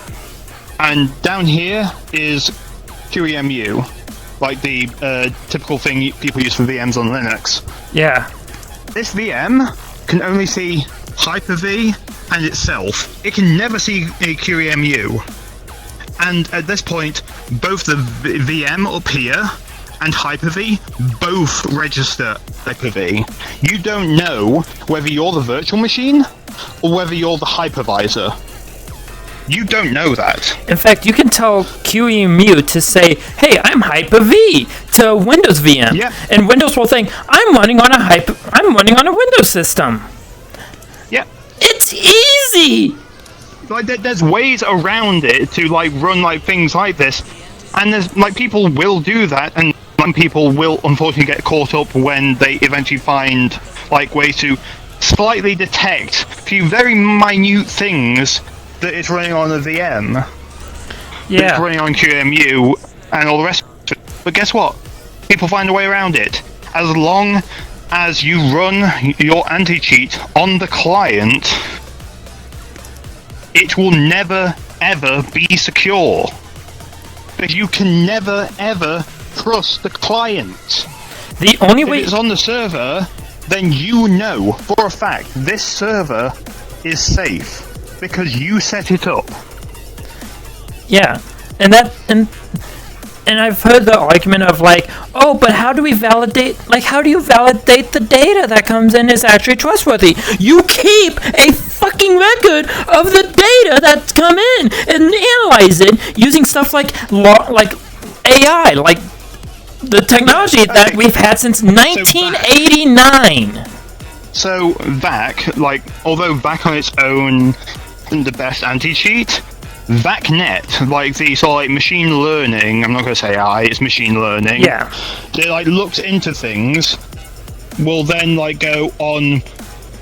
And down here is QEMU, like the typical thing people use for VMs on Linux.
Yeah.
This VM can only see Hyper-V and itself. It can never see a QEMU. And at this point, both the VM up here and Hyper-V both register Hyper-V. You don't know whether you're the virtual machine or whether you're the hypervisor. You don't know that.
In fact, you can tell QEMU to say, "Hey, I'm Hyper-V" to Windows VM,
Yeah.
and Windows will think, "I'm running on a Windows system."
Yeah.
It's easy.
Like there's ways around it to like run like things like this, and there's like people will do that, and some people will unfortunately get caught up when they eventually find like ways to slightly detect a few very minute things that it's running on a VM,
Yeah.
it's running on QEMU, and all the rest of it. But guess what? People find a way around it. As long as you run your anti-cheat on the client, it will never ever be secure. But you can never ever trust the client.
The only
If
way
it's on the server, then you know for a fact this server is safe because you set it up.
Yeah, and I've heard the argument of like, oh, but how do you validate the data that comes in is actually trustworthy? You keep a fucking record of the data that's come in and analyze it using stuff like AI, like the technology that we've had since 1989.
So VAC, like, although VAC on its own isn't the best anti-cheat, VACnet, like the sort of like machine learning, I'm not going to say AI, it's machine learning.
Yeah.
They like looks into things, will then like go on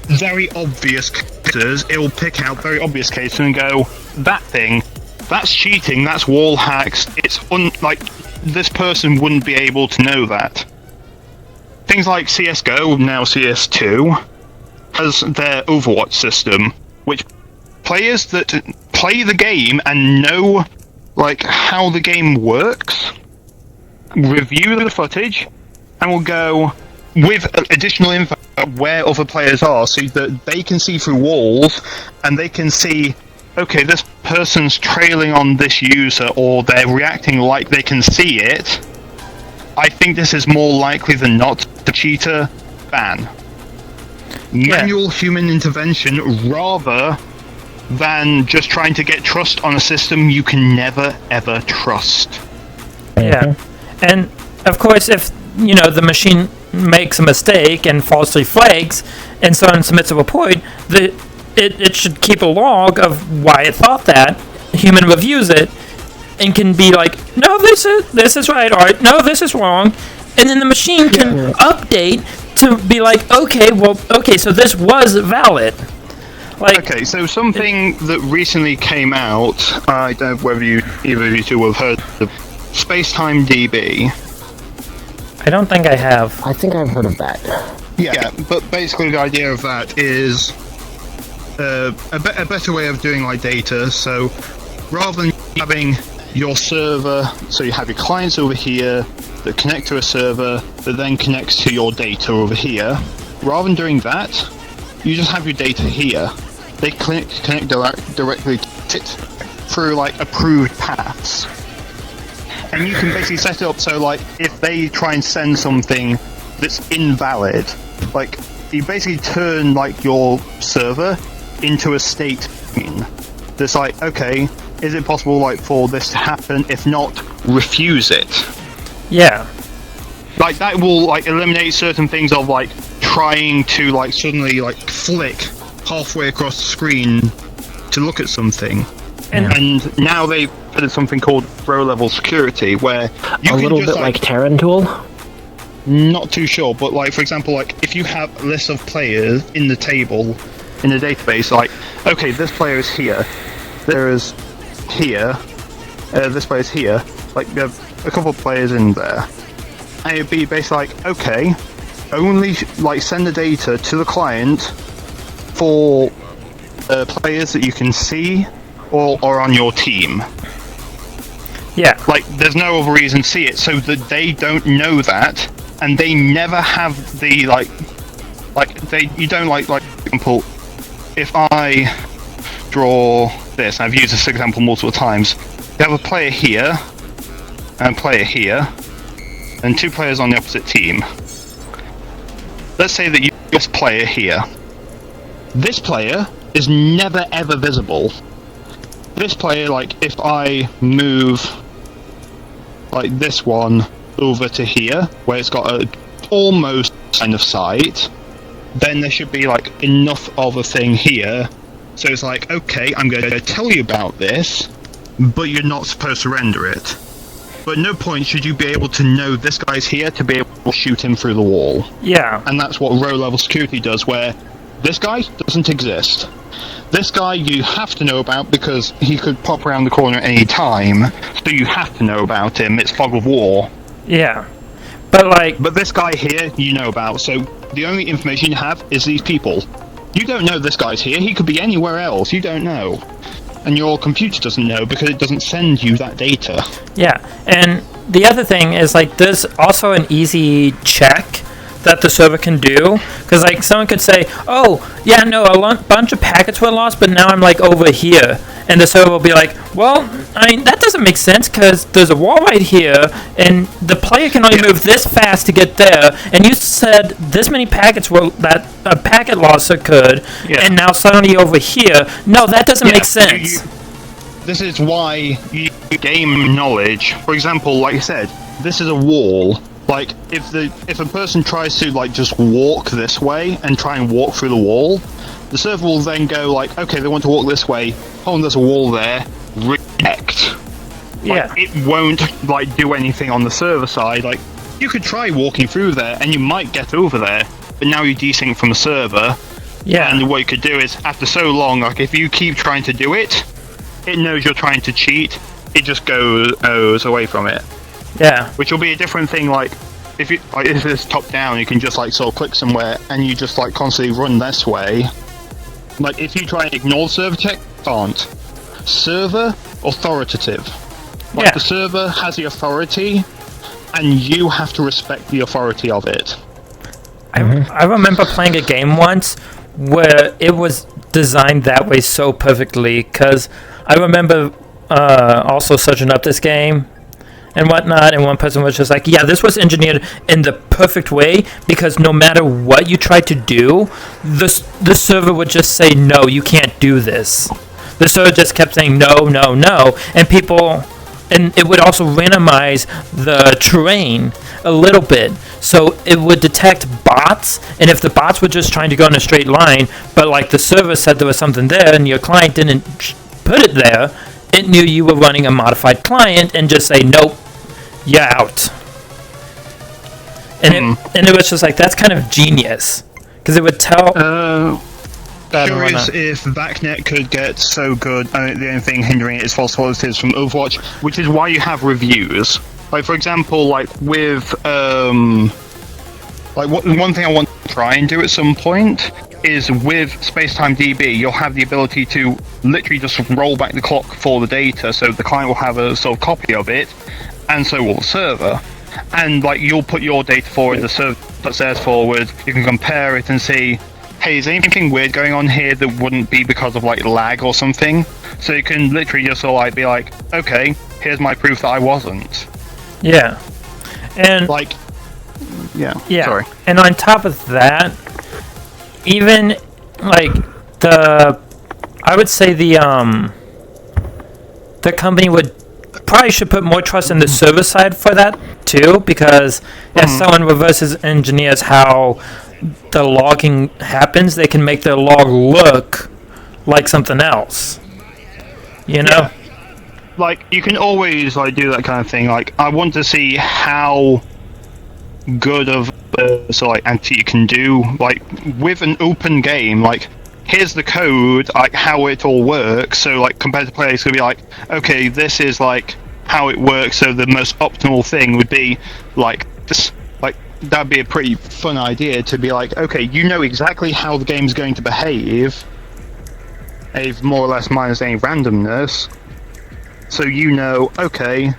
very obvious cases, it will pick out very obvious cases and go, that thing, that's cheating, that's wall hacks, it's like, this person wouldn't be able to know that. Things like CSGO, now CS2, has their Overwatch system, which players that play the game and know like how the game works review the footage and will go with additional info where other players are so that they can see through walls and they can see, okay, this person's trailing on this user or they're reacting like they can see it. I think this is more likely than not the cheater ban. Manual human intervention rather than just trying to get trust on a system you can never ever trust.
Yeah, and of course, if the machine makes a mistake and falsely flags, and someone submits a report, it should keep a log of why it thought that. Human reviews it and can be like, no, this is right, or no, this is wrong, and then the machine can update to be like, okay, so this was valid. Like,
okay, so something that recently came out, I don't know whether either of you two have heard of Spacetime DB.
I don't think I have.
I think I've heard of that.
Yeah, but basically the idea of that is a better way of doing like data. So rather than having your server, so you have your clients over here that connect to a server that then connects to your data over here, rather than doing that, you just have your data here. They connect directly to it through like approved paths. And you can basically set it up so like if they try and send something that's invalid, like you basically turn like your server into a state machine. That's like, okay, is it possible like for this to happen? If not, refuse it.
Yeah.
Like that will like eliminate certain things of like trying to like suddenly like flick halfway across the screen to look at something. And now they've added something called row-level security, where you
a
can
little
just,
bit like Terran Tool.
Not too sure, but like for example, like if you have a list of players in the table, in the database, like okay, this player is here, there is here, this player is here, like you have a couple of players in there, and it'd be basically like, okay, only like send the data to the client for players that you can see or are on your team.
Yeah.
Like, there's no other reason to see it, so that they don't know that, and they never have the, you don't, like, for example, if I draw this, and I've used this example multiple times, you have a player here, and a player here, and and 2 players on the opposite team. Let's say that you have this player here. This player is never ever visible. This player, like, if I move, like, this one over to here, where it's got a almost line of sight, then there should be, like, enough of a thing here. So it's like, okay, I'm going to tell you about this, but you're not supposed to render it. But at no point should you be able to know this guy's here to be able to shoot him through the wall.
Yeah.
And that's what row-level security does, where this guy doesn't exist. This guy you have to know about because he could pop around the corner at any time, so you have to know about him. It's fog of war.
Yeah. But
this guy here, you know about, so the only information you have is these people. You don't know this guy's here, he could be anywhere else, you don't know. And your computer doesn't know because it doesn't send you that data.
Yeah, and the other thing is, like, there's also an easy check that the server can do, because, like, someone could say, oh, yeah, no, bunch of packets were lost, but now I'm, like, over here, and the server will be like, well, I mean, that doesn't make sense, because there's a wall right here, and the player can only move this fast to get there, and you said this many packets were, that a packet loss occurred, and now suddenly over here, no, that doesn't make sense.
This is why you game knowledge. For example, like I said, this is a wall. Like, if a person tries to, like, just walk this way and try and walk through the wall, the server will then go, like, okay, they want to walk this way, oh, there's a wall there, reject. Like, it won't, like, do anything on the server side. Like, you could try walking through there, and you might get over there, but now you desync from the server.
Yeah.
And what you could do is, after so long, like, if you keep trying to do it, it knows you're trying to cheat, it just goes away from it.
Yeah.
Which will be a different thing, like, if it's top down, you can just, like, sort of click somewhere, and you just, like, constantly run this way. Like, if you try and ignore the server check, can't. Server, authoritative. Like, the server has the authority, and you have to respect the authority of it.
I remember playing a game once where it was designed that way so perfectly, because I remember also searching up this game and whatnot, and one person was just like, yeah, this was engineered in the perfect way, because no matter what you tried to do, the server would just say, no, you can't do this. The server just kept saying, no, no, no, and it would also randomize the terrain a little bit, so it would detect bots, and if the bots were just trying to go in a straight line, but, like, the server said there was something there, and your client didn't put it there, it knew you were running a modified client, and just say, nope, you're out. And it was just like, that's kind of genius, because it would tell...
Curious if VACnet could get so good, the only thing hindering it is false positives from Overwatch, which is why you have reviews. Like, for example, like, with, like, one thing I want to try and do at some point is with Spacetime DB, you'll have the ability to literally just roll back the clock for the data, so the client will have a sort of copy of it, and so will the server. And, like, you'll put your data forward, the server puts theirs forward, you can compare it and see, hey, is there anything weird going on here that wouldn't be because of, like, lag or something? So you can literally just sort of, like, be like, okay, here's my proof that I wasn't.
Yeah. And...
like... Yeah, sorry.
And on top of that, even, like, I would say the company probably should put more trust in the server side for that, too, because if someone reverses engineers how the logging happens, they can make their log look like something else. You know?
Yeah. Like, you can always, like, do that kind of thing. Like, I want to see how good of anti you can do, like, with an open game. Like, here's the code, like, how it all works, so, like, compared to players could be like, okay, this is, like, how it works, so the most optimal thing would be, like, this. Like, that'd be a pretty fun idea to be like, okay, you know exactly how the game's going to behave, more or less minus any randomness, so you know, okay,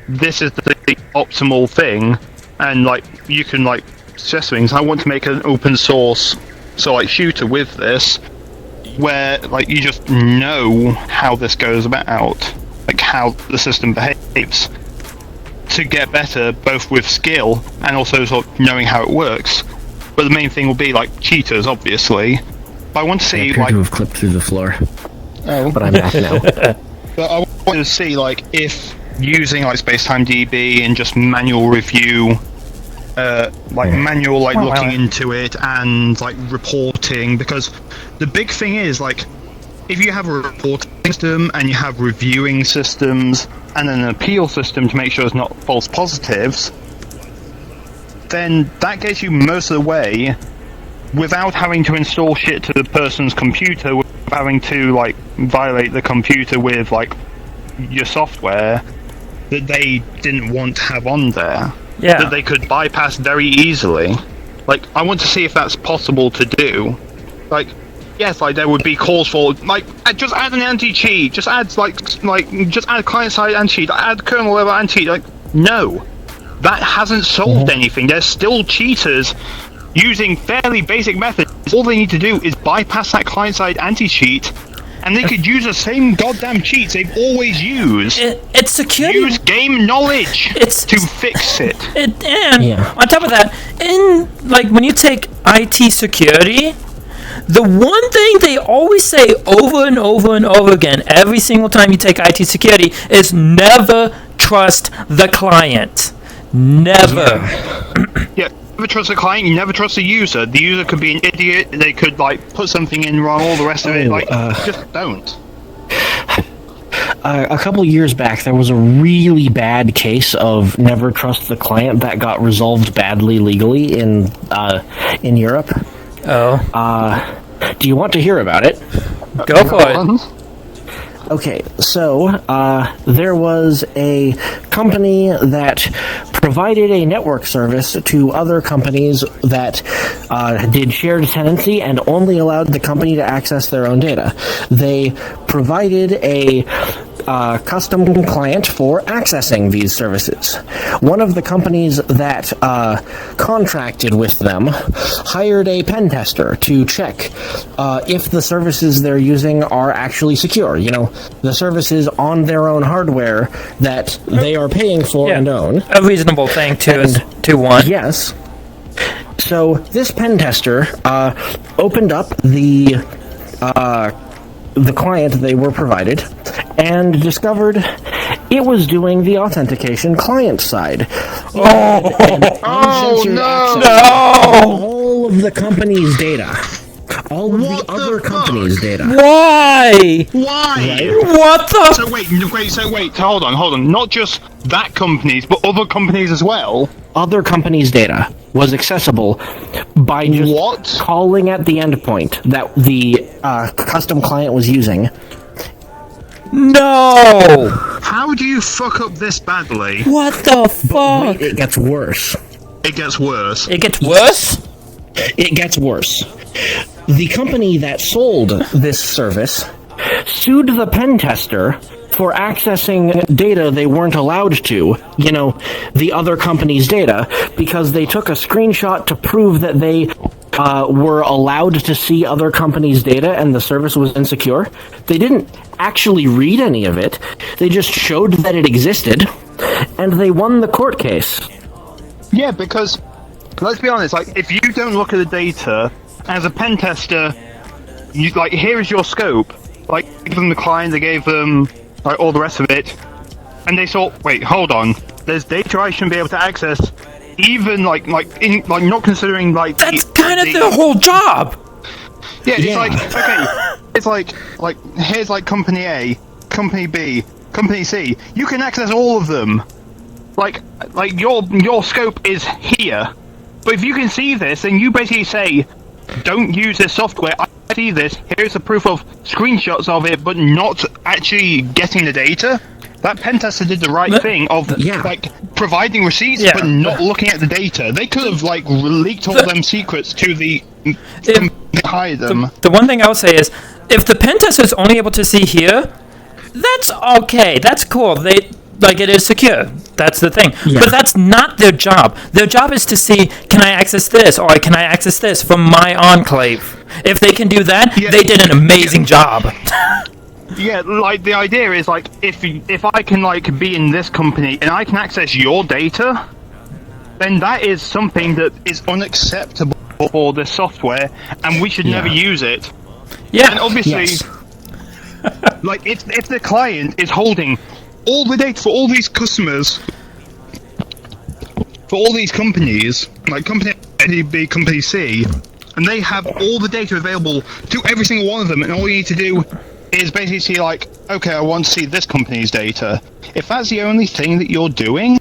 this is the optimal thing, and, like, you can, like, suggest things. I want to make an open source, so, like, shooter with this, where, like, you just know how this goes about, like, how the system behaves. to get better, both with skill and also sort of knowing how it works. But the main thing will be like cheaters, obviously. But I want to
I
see
appear
like.
to have clipped through the floor,
Oh.
but I'm back now.
But I want to see like if using like Spacetime DB and just manual review, manual looking into it and like reporting, because the big thing is like if you have a reporting system and you have reviewing systems and an appeal system to make sure it's not false positives, then that gets you most of the way without having to install shit to the person's computer, without having to like violate the computer with like your software that they didn't want to have on there.
Yeah.
That they could bypass very easily. Like, I want to see if that's possible to do. Like, yes, like there would be calls for like just add an anti-cheat, just add just add client-side anti-cheat, add kernel-level anti-cheat. Like, no, that hasn't solved anything. There's still cheaters using fairly basic methods. All they need to do is bypass that client-side anti-cheat, and they could use the same goddamn cheats they've always used.
It's security.
Use game knowledge to fix it.
And on top of that, when you take IT security, the one thing they always say over and over and over again, every single time you take IT security, is never trust the client. Never.
Yeah. Never trust the client, you never trust the user. The user could be an idiot, they could like put something in wrong, all the rest of it, just don't.
A couple years back, there was a really bad case of never trust the client that got resolved badly legally in Europe.
Oh.
Do you want to hear about it?
Go for it.
Okay, so there was a company that provided a network service to other companies that did shared tenancy and only allowed the company to access their own data. They provided a custom client for accessing these services. One of the companies that contracted with them hired a pen tester to check if the services they're using are actually secure. You know, the services on their own hardware that they are paying for and own.
A reasonable thing to want.
Yes. So this pen tester opened up the client they were provided and discovered it was doing the authentication client side.
Oh no!
All of the company's data. All of the other company's data.
Why?
Why?
What the?
So wait, hold on. Not just that company's, but other companies as well.
Other companies' data was accessible by just calling at the endpoint that the custom client was using.
No!
How do you fuck up this badly?
What the fuck?
Wait, it gets worse.
It gets worse.
It gets worse?
It gets worse. The company that sold this service sued the pen tester for accessing data they weren't allowed to, you know, the other company's data, because they took a screenshot to prove that they were allowed to see other companies' data and the service was insecure. They didn't actually read any of it. They just showed that it existed, and they won the court case.
Yeah, because, let's be honest, like, if you don't look at the data, as a pen tester, you, like, here is your scope. Like, give them the client, they gave them, like, all the rest of it, and they thought, wait, hold on, there's data I shouldn't be able to access, even, not considering, like...
That's kind of the whole job!
Yeah, it's like, okay, it's like, here's, like, Company A, Company B, Company C, you can access all of them. Like your scope is here. But if you can see this, then you basically say, don't use this software, I see this, here's the proof of screenshots of it, but not actually getting the data. That pen tester did the right thing of, like, providing receipts, but not looking at the data. They could have, like, leaked all them secrets to the hide them.
The one thing I would say is, if the pen tester is only able to see here, that's okay, that's cool. It is secure. That's the thing. Yeah. But that's not their job. Their job is to see, can I access this, or can I access this from my enclave? If they can do that, they did an amazing job.
Yeah, like the idea is like if I can like be in this company and I can access your data, then that is something that is unacceptable for the software, and we should never use it.
Yeah.
And obviously,
Yes.
like if the client is holding all the data for all these customers, for all these companies, like company A, B, company C, and they have all the data available to every single one of them, and all you need to do is basically see like, okay, I want to see this company's data. If that's the only thing that you're doing,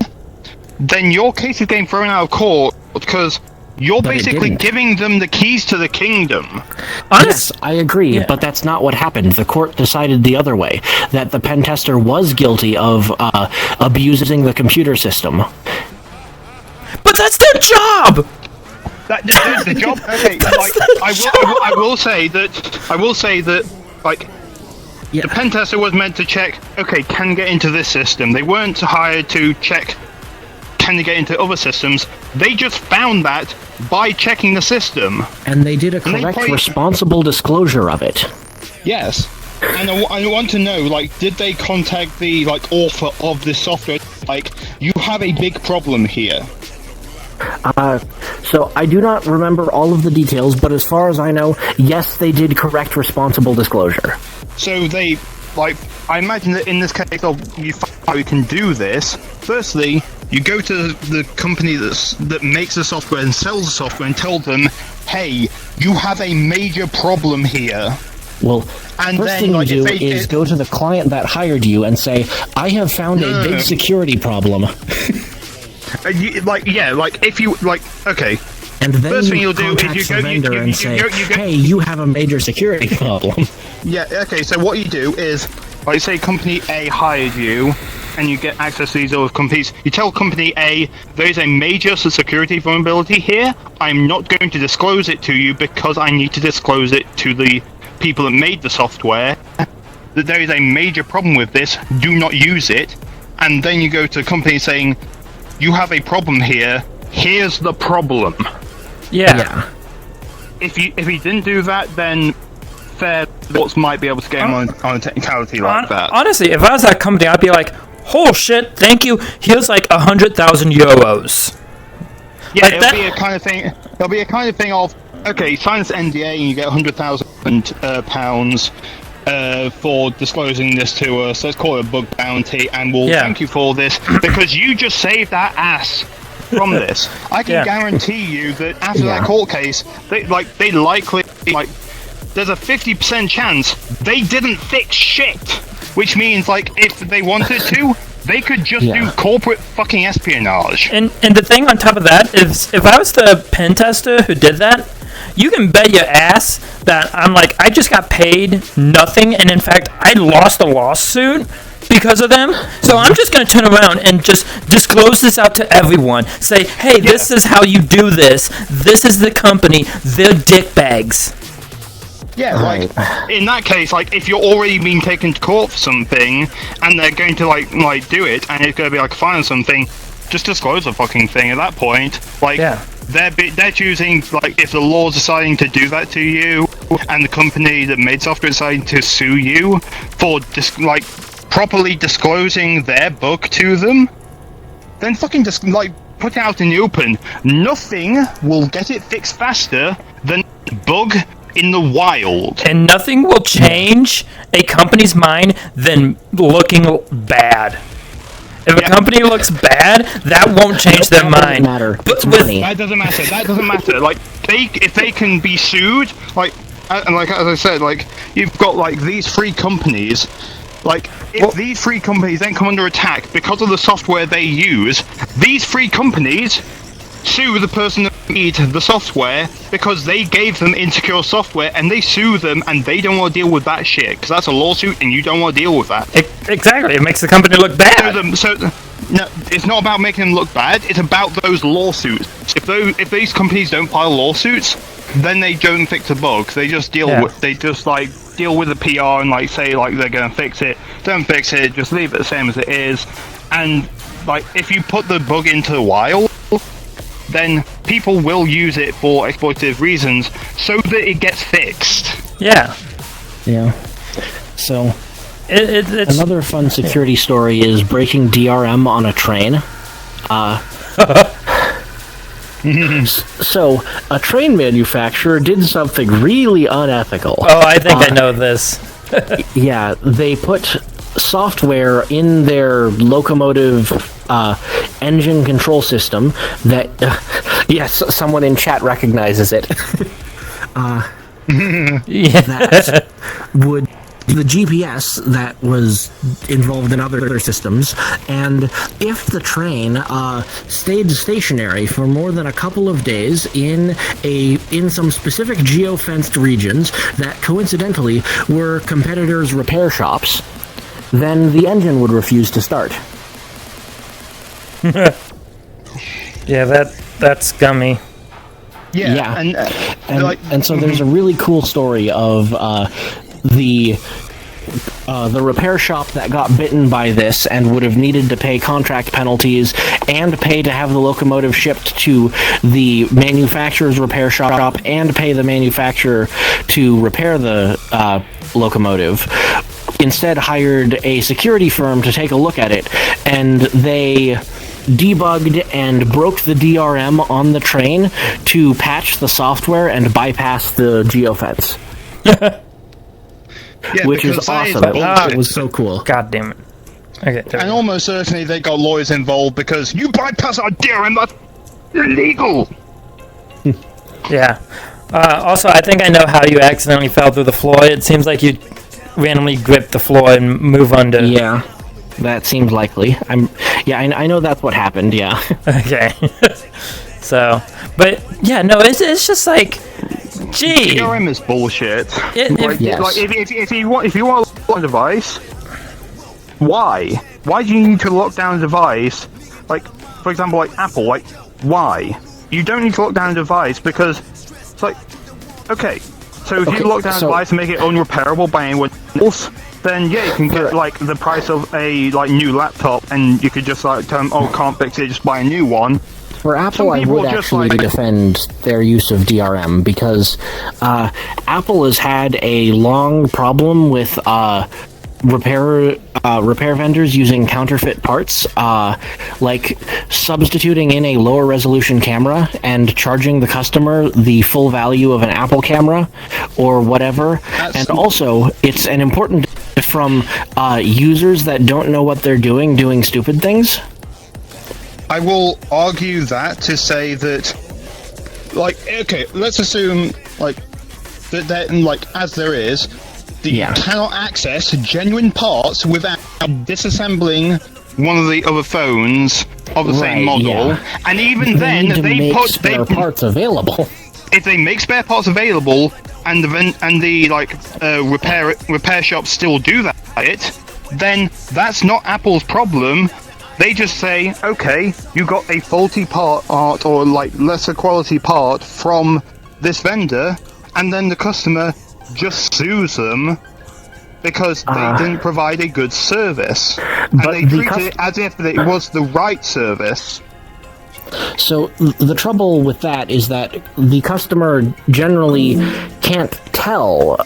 then your case is getting thrown out of court because you're
But it
basically
didn't.
giving them the keys to the kingdom.
Yes, I agree,
Yeah.
but that's not what happened. The court decided the other way, that the pen tester was guilty of abusing the computer system.
But that's their job!
That the job. Okay, like I will say that like
Yeah.
the pen tester was meant to check. Okay, can get into this system. They weren't hired to check. Can they get into other systems? They just found that by checking the system.
And they did a
they
correct,
played-
responsible disclosure of it.
Yes. And I want to know, like, did they contact the like author of this software? Like, you have a big problem here.
So I do not remember all of the details, but as far as I know, yes, they did correct, responsible disclosure.
So they, like, I imagine that in this case of you find out you can do this. Firstly, you go to the company that makes the software and sells the software and tell them, hey, you have a major problem here.
Well,
And
first
then,
thing
like,
you
if
do
they-
is go to the client that hired you and say, I have found a big security problem.
If you, like, okay.
And then
First thing
you
you'll do is
contact
you
the
go-
vendor and say,
you go-
hey, you have a major security problem.
Yeah, okay, so what you do is, like, say company A hired you, and you get access to these other companies. You tell company A, there is a major security vulnerability here. I'm not going to disclose it to you because I need to disclose it to the people that made the software. That there is a major problem with this, do not use it. And then you go to the company saying, you have a problem here, here's the problem.
Yeah.
If you didn't do that, then fair thoughts might be able to get him on a technicality like that.
Honestly, if I was that company, I'd be like, oh shit, thank you. Here's like 100,000 euros.
Yeah,
like
it'll
that-
be a kind of thing. There'll be a kind of thing of, okay, sign this NDA and you get £100,000 pounds for disclosing this to us. Let's call it a bug bounty, and we'll
Yeah.
thank you for this because you just saved our ass from this. I can
Yeah.
guarantee you that after that court case, they likely there's a 50% chance they didn't fix shit. Which means, like, if they wanted to, they could just do corporate fucking espionage.
And the thing on top of that is, if I was the pen tester who did that, you can bet your ass that I'm like, I just got paid nothing, and in fact, I lost a lawsuit because of them. So I'm just going to turn around and just disclose this out to everyone. Say, hey, this is how you do this. This is the company. They're dickbags.
Yeah, like, in that case, like, if you're already being taken to court for something, and they're going to, like do it, and it's going to be, like, a fine or something, just disclose the fucking thing at that point. Like, they're choosing, like, if the law's deciding to do that to you, and the company that made software deciding to sue you for, properly disclosing their bug to them, then fucking just, put it out in the open. Nothing will get it fixed faster than bug in the wild.
And nothing will change a company's mind than looking bad. If a company looks bad, that won't change their mind.
Matter.
But
It's
with
money.
That doesn't matter. That doesn't matter. Like, if they can be sued, as I said, like, you've got, like, these three companies. Like, if these three companies then come under attack because of the software they use, these three companies sue the person that made the software because they gave them insecure software, and they sue them, and they don't want to deal with that shit because that's a lawsuit, and you don't want to deal with that.
Exactly, it makes the company look bad.
No, it's not about making them look bad. It's about those lawsuits. If these companies don't file lawsuits, then they don't fix a bug. They just deal with the PR and like say like they're gonna fix it. Don't fix it. Just leave it the same as it is. And like if you put the bug into the wild, then people will use it for exploitative reasons so that it gets fixed.
Yeah.
Yeah. So,
it's
Another fun security story is breaking DRM on a train. So, a train manufacturer did something really unethical.
Oh, I think I know this.
Yeah, they put software in their locomotive engine control system that, yes, someone in chat recognizes it. That would the GPS that was involved in other systems, and if the train stayed stationary for more than a couple of days in some specific geo-fenced regions that coincidentally were competitors' repair shops, then the engine would refuse to start.
Yeah, that's scummy.
Yeah.
And so there's a really cool story of the repair shop that got bitten by this and would have needed to pay contract penalties and pay to have the locomotive shipped to the manufacturer's repair shop and pay the manufacturer to repair the locomotive. Instead hired a security firm to take a look at it, and they debugged and broke the DRM on the train to patch the software and bypass the geofence.
Yeah,
which is awesome. It was so cool.
God damn it. Okay.
And almost certainly they got lawyers involved because you bypass our DRM, that's illegal!
Yeah. Also, I think I know how you accidentally fell through the floor. It seems like you randomly grip the floor and move under.
Yeah, that seems likely. I know that's what happened. Yeah.
Okay. So, but yeah, no, it's just like, gee.
DRM is bullshit. If you want to lock down a device, why? Why do you need to lock down a device? Like, for example, like Apple. Like, why? You don't need to lock down a device because it's like, okay. So if you lock down a device and make it unrepairable by anyone else, then yeah, you can get like the price of a new laptop, and you could just like tell them, oh, can't fix it, just buy a new one.
For Apple, I would actually defend their use of DRM because Apple has had a long problem with repair vendors using counterfeit parts, like substituting in a lower resolution camera and charging the customer the full value of an Apple camera or whatever. And also, it's an important from users that don't know what they're doing stupid things.
I will argue that to say that, like, okay, let's assume, like, that as there is, that you cannot access genuine parts without disassembling one of the other phones of the same model, and even then they put spare
parts available.
If they make spare parts available, and the repair shops still do that, then that's not Apple's problem. They just say, okay, you got a faulty part or like lesser quality part from this vendor, and then the customer just sues them because they didn't provide a good service. And they treated it as if it was the right service.
So the trouble with that is that the customer generally can't tell.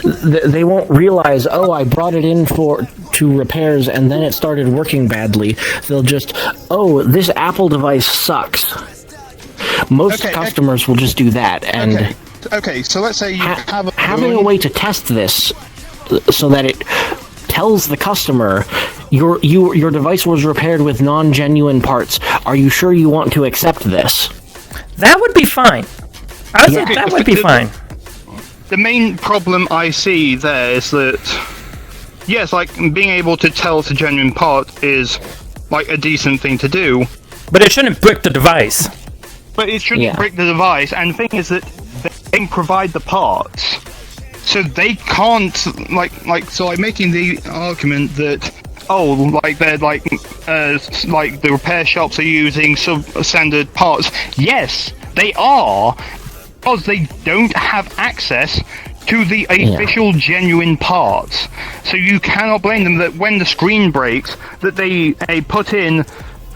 They won't realize, oh, I brought it in to repairs and then it started working badly. They'll just, oh, this Apple device sucks. Most customers will just do that. And
okay, so let's say you have
having a way to test this so that it tells the customer your device was repaired with non-genuine parts. Are you sure you want to accept this?
That would be fine. I think that would be fine.
The main problem I see there is that, yes, like being able to tell it's a genuine part is like a decent thing to do.
But it shouldn't brick the device.
But it shouldn't brick the device, and the thing is that they provide the parts. So they can't, so I'm making the argument that, they're like the repair shops are using substandard parts. Yes, they are, because they don't have access to the official genuine parts. So you cannot blame them that when the screen breaks, that they put in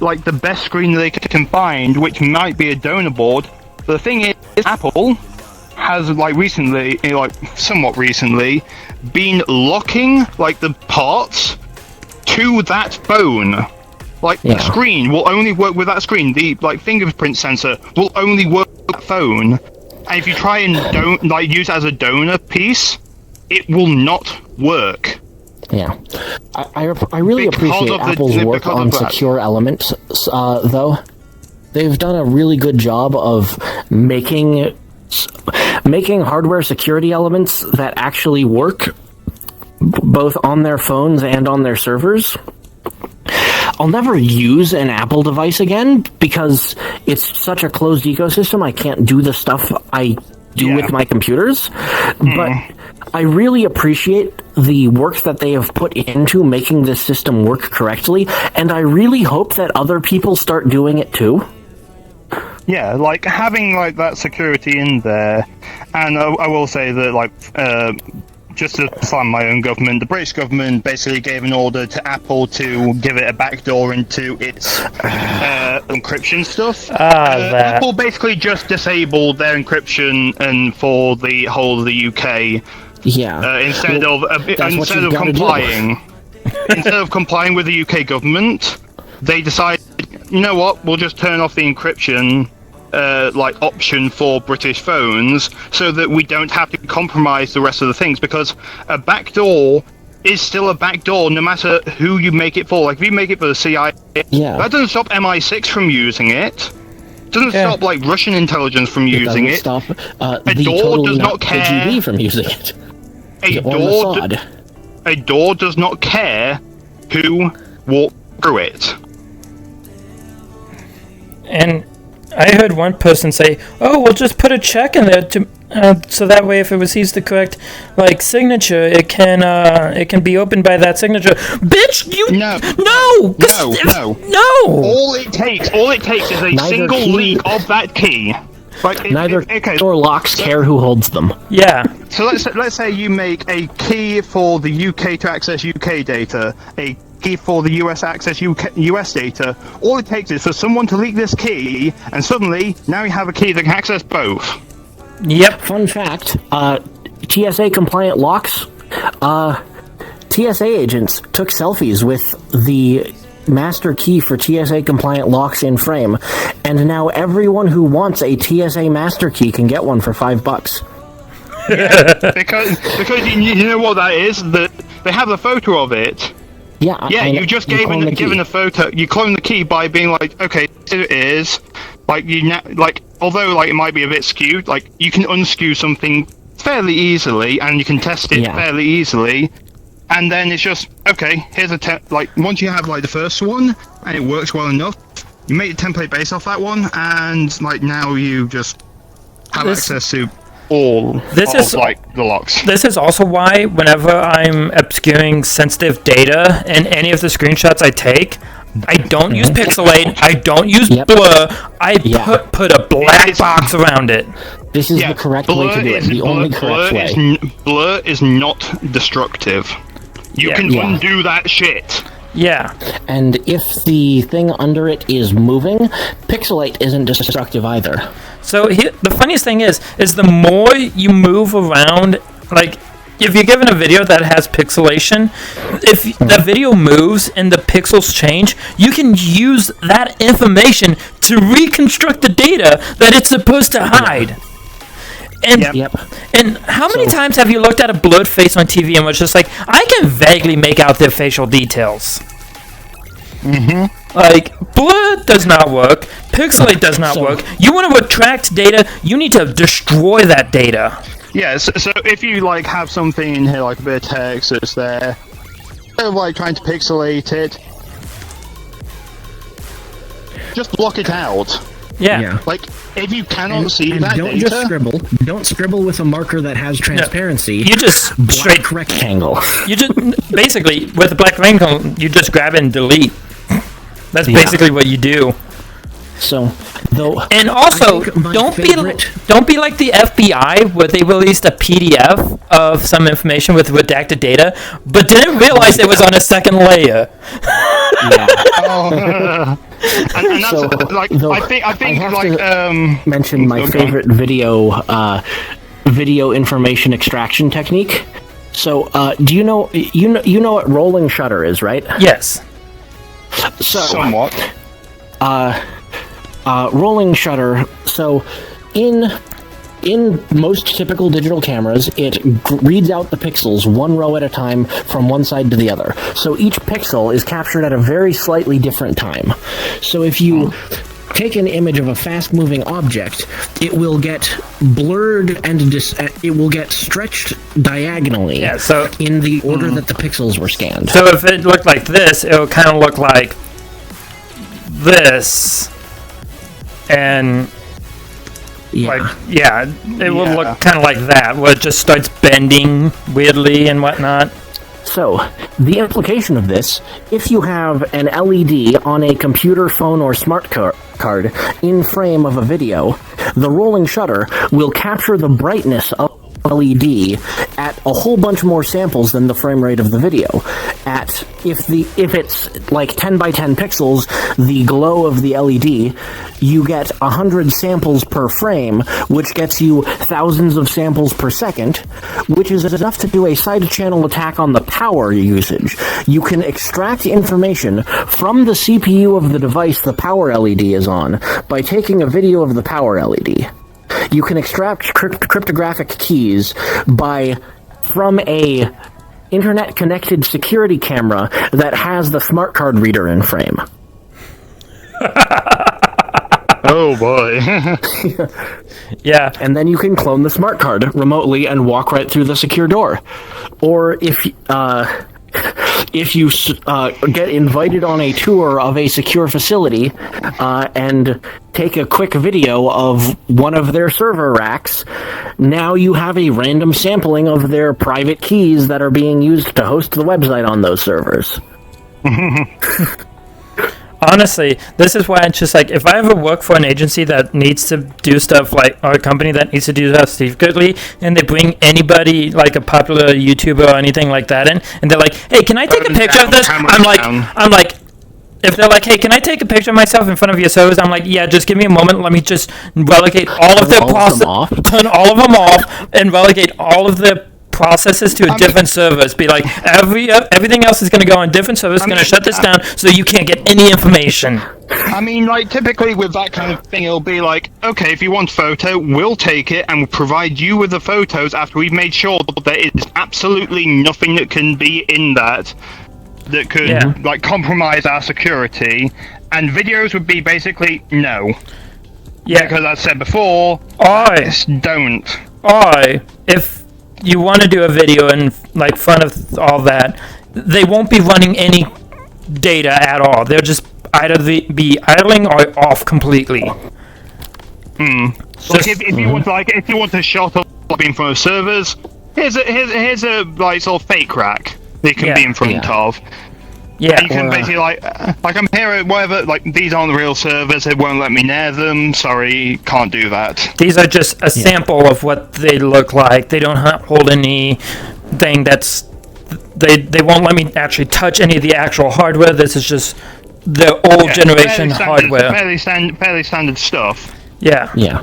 like the best screen they can find, which might be a donor board. The thing is, Apple, has like recently, like somewhat recently, been locking like the parts to that phone. Like the screen will only work with that screen. The like fingerprint sensor will only work with that phone. And if you try and don't like use it as a donor piece, it will not work.
Yeah, I really appreciate Apple's work on secure elements, though. They've done a really good job of making hardware security elements that actually work, both on their phones and on their servers. I'll never use an Apple device again because it's such a closed ecosystem. I can't do the stuff I do with my computers. But I really appreciate the work that they have put into making this system work correctly, and I really hope that other people start doing it too.
Yeah, like having like that security in there, and I will say that like just to slam my own government, the British government basically gave an order to Apple to give it a backdoor into its encryption stuff. Apple basically just disabled their encryption and for the whole of the UK.
Yeah.
Instead of complying, instead of complying with the UK government, they decided, you know what? We'll just turn off the encryption. Like option for British phones, so that we don't have to compromise the rest of the things. Because a backdoor is still a backdoor, no matter who you make it for. Like if you make it for the CIA, that doesn't stop MI6 from using it. Doesn't stop like Russian intelligence from using it.
Stop
a door does not care.
KGB from using it.
A door does not care who walked through it.
And I heard one person say, "Oh, we'll just put a check in there to, so that way, if it receives the correct like signature, it can be opened by that signature." Bitch, no. All
it takes is a single leak of that key. Like
Neither door locks care who holds them.
Yeah.
So let's say you make a key for the UK to access UK data, a key for the US access US data. All it takes is for someone to leak this key, and suddenly now you have a key that can access both.
Yep.
Fun fact: TSA compliant locks. TSA agents took selfies with the master key for TSA compliant locks in frame, and now everyone who wants a TSA master key can get one for $5.
Yeah, because you know what that is? That they have the photo of it.
Yeah,
you just given a photo. You clone the key by being like, okay, here it is. Like although like it might be a bit skewed, like you can unskew something fairly easily, and you can test it fairly easily. And then it's just okay. Here's a like once you have like the first one and it works well enough, you make a template based off that one, and like now you just have access to all like the locks.
This is also why whenever I'm obscuring sensitive data in any of the screenshots I take, I don't use pixelate, I don't use blur, I put a black box around it.
This is the correct way to do it, the only correct way.
Blur is not destructive. You can undo that shit.
Yeah.
And if the thing under it is moving, pixelate isn't destructive either.
So the funniest thing is the more you move around, like if you're given a video that has pixelation, if the video moves and the pixels change, you can use that information to reconstruct the data that it's supposed to hide. And and how many times have you looked at a blurred face on TV and was just like, I can vaguely make out their facial details? Like, blur does not work, pixelate does not work. You want to retract data, you need to destroy that data.
Yeah, so if you like have something in here, like a bit of text that's there, instead of like trying to pixelate it, just block it out.
Yeah.
Like, if you cannot see that
don't
data...
just scribble. Don't scribble with a marker that has transparency.
You just
straight rectangle.
You just basically with the black rectangle, you just grab it and delete. That's basically what you do.
So, though,
and also don't be like the FBI where they released a PDF of some information with redacted data, but didn't realize it was on a second layer.
And that's like I think
I have to mention my favorite video video information extraction technique. So, do you know what rolling shutter is, right?
Yes.
So,
Somewhat.
rolling shutter. So, in most typical digital cameras, it reads out the pixels one row at a time from one side to the other. So each pixel is captured at a very slightly different time. So if you take an image of a fast-moving object, it will get blurred and it will get stretched diagonally in the order that the pixels were scanned.
So if it looked like this, it would kind of look like this, and it would look kind of like that, where it just starts bending weirdly and whatnot.
So, the implication of this, if you have an LED on a computer, phone, or smart card in frame of a video, the rolling shutter will capture the brightness of LED at a whole bunch more samples than the frame rate of the video. If it's like 10 by 10 pixels, the glow of the LED, you get 100 samples per frame, which gets you thousands of samples per second, which is enough to do a side channel attack on the power usage. You can extract information from the CPU of the device the power LED is on by taking a video of the power LED. You can extract cryptographic keys from a internet-connected security camera that has the smart card reader in frame.
Oh boy.
Yeah.
And then you can clone the smart card remotely and walk right through the secure door. Or if you get invited on a tour of a secure facility and take a quick video of one of their server racks, now you have a random sampling of their private keys that are being used to host the website on those servers.
Honestly, this is why it's just like, if I ever work for an agency that needs to do stuff like, or a company that needs to do stuff secretly, and they bring anybody, like a popular YouTuber or anything like that in, and they're like, hey, can I take a picture of this? I'm like, if they're like, hey, can I take a picture of myself in front of your servers? I'm like, yeah, just give me a moment. Let me just relegate all of their turn all of them off, and relegate all of the processes to a different service. Be like, everything else is going to go on different service. Going to shut this down so you can't get any information.
I mean, like, typically with that kind of thing, it'll be like, okay, if you want a photo, we'll take it and we'll provide you with the photos after we've made sure that there is absolutely nothing that can be in that could like compromise our security. And videos would be basically no. Yeah, because as I said before, don't.
If you want to do a video in like front of all that, they won't be running any data at all. They'll just either be idling or off completely.
Like if you want to shot up in front of servers, here's a like sort of fake rack that you can be in front of. Yeah, and you can basically like I'm here at whatever, like, these aren't the real servers, they won't let me near them, sorry, can't do that.
These are just a sample of what they look like. They don't hold anything that's, they won't let me actually touch any of the actual hardware. This is just the old generation hardware.
Fairly standard stuff.
Yeah.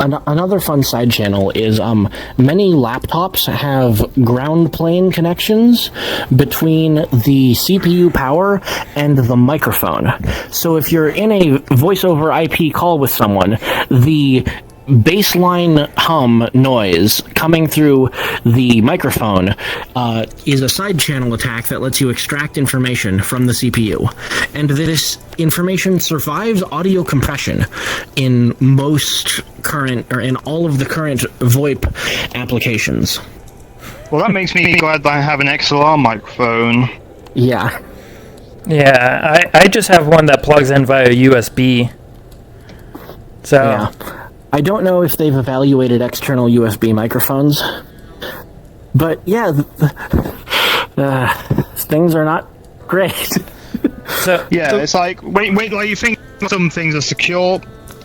Another fun side channel is many laptops have ground plane connections between the CPU power and the microphone. So if you're in a voice over IP call with someone, the baseline hum noise coming through the microphone is a side channel attack that lets you extract information from the CPU. And this information survives audio compression in most current, or in all of the current VoIP applications.
Well, that makes me glad that I have an XLR microphone.
Yeah.
Yeah, I just have one that plugs in via USB. So...
yeah. I don't know if they've evaluated external USB microphones, but yeah, things are not great.
So
yeah, it's like, wait, like, you think some things are secure?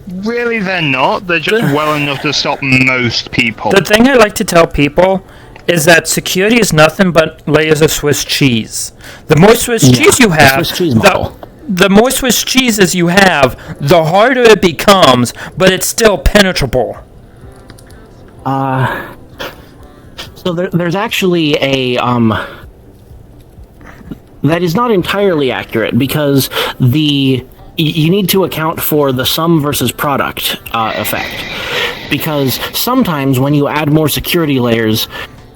Really, they're not. They're just well enough to stop most people.
The thing I like to tell people is that security is nothing but layers of Swiss cheese. The more Swiss cheese you have, the more Swiss cheeses you have, the harder it becomes, but it's still penetrable.
So there's actually a that is not entirely accurate because you need to account for the sum versus product effect. Because sometimes when you add more security layers,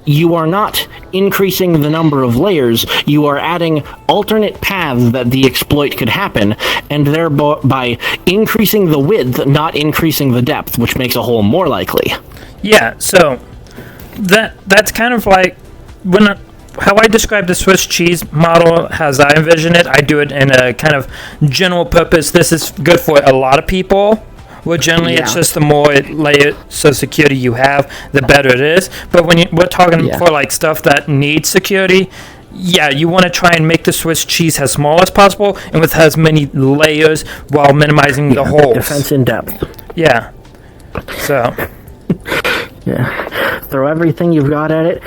you are not increasing the number of layers, you are adding alternate paths that the exploit could happen, and thereby increasing the width, not increasing the depth, which makes a hole more likely.
Yeah, so that's kind of like how I describe the Swiss cheese model as I envision it. I do it in a kind of general purpose. This is good for a lot of people. Well, generally, it's just the more layers of security you have, the better it is. But when we're talking for like stuff that needs security, you want to try and make the Swiss cheese as small as possible and with as many layers while minimizing the holes.
Defense in depth.
Yeah. So.
Yeah. Throw everything you've got at it.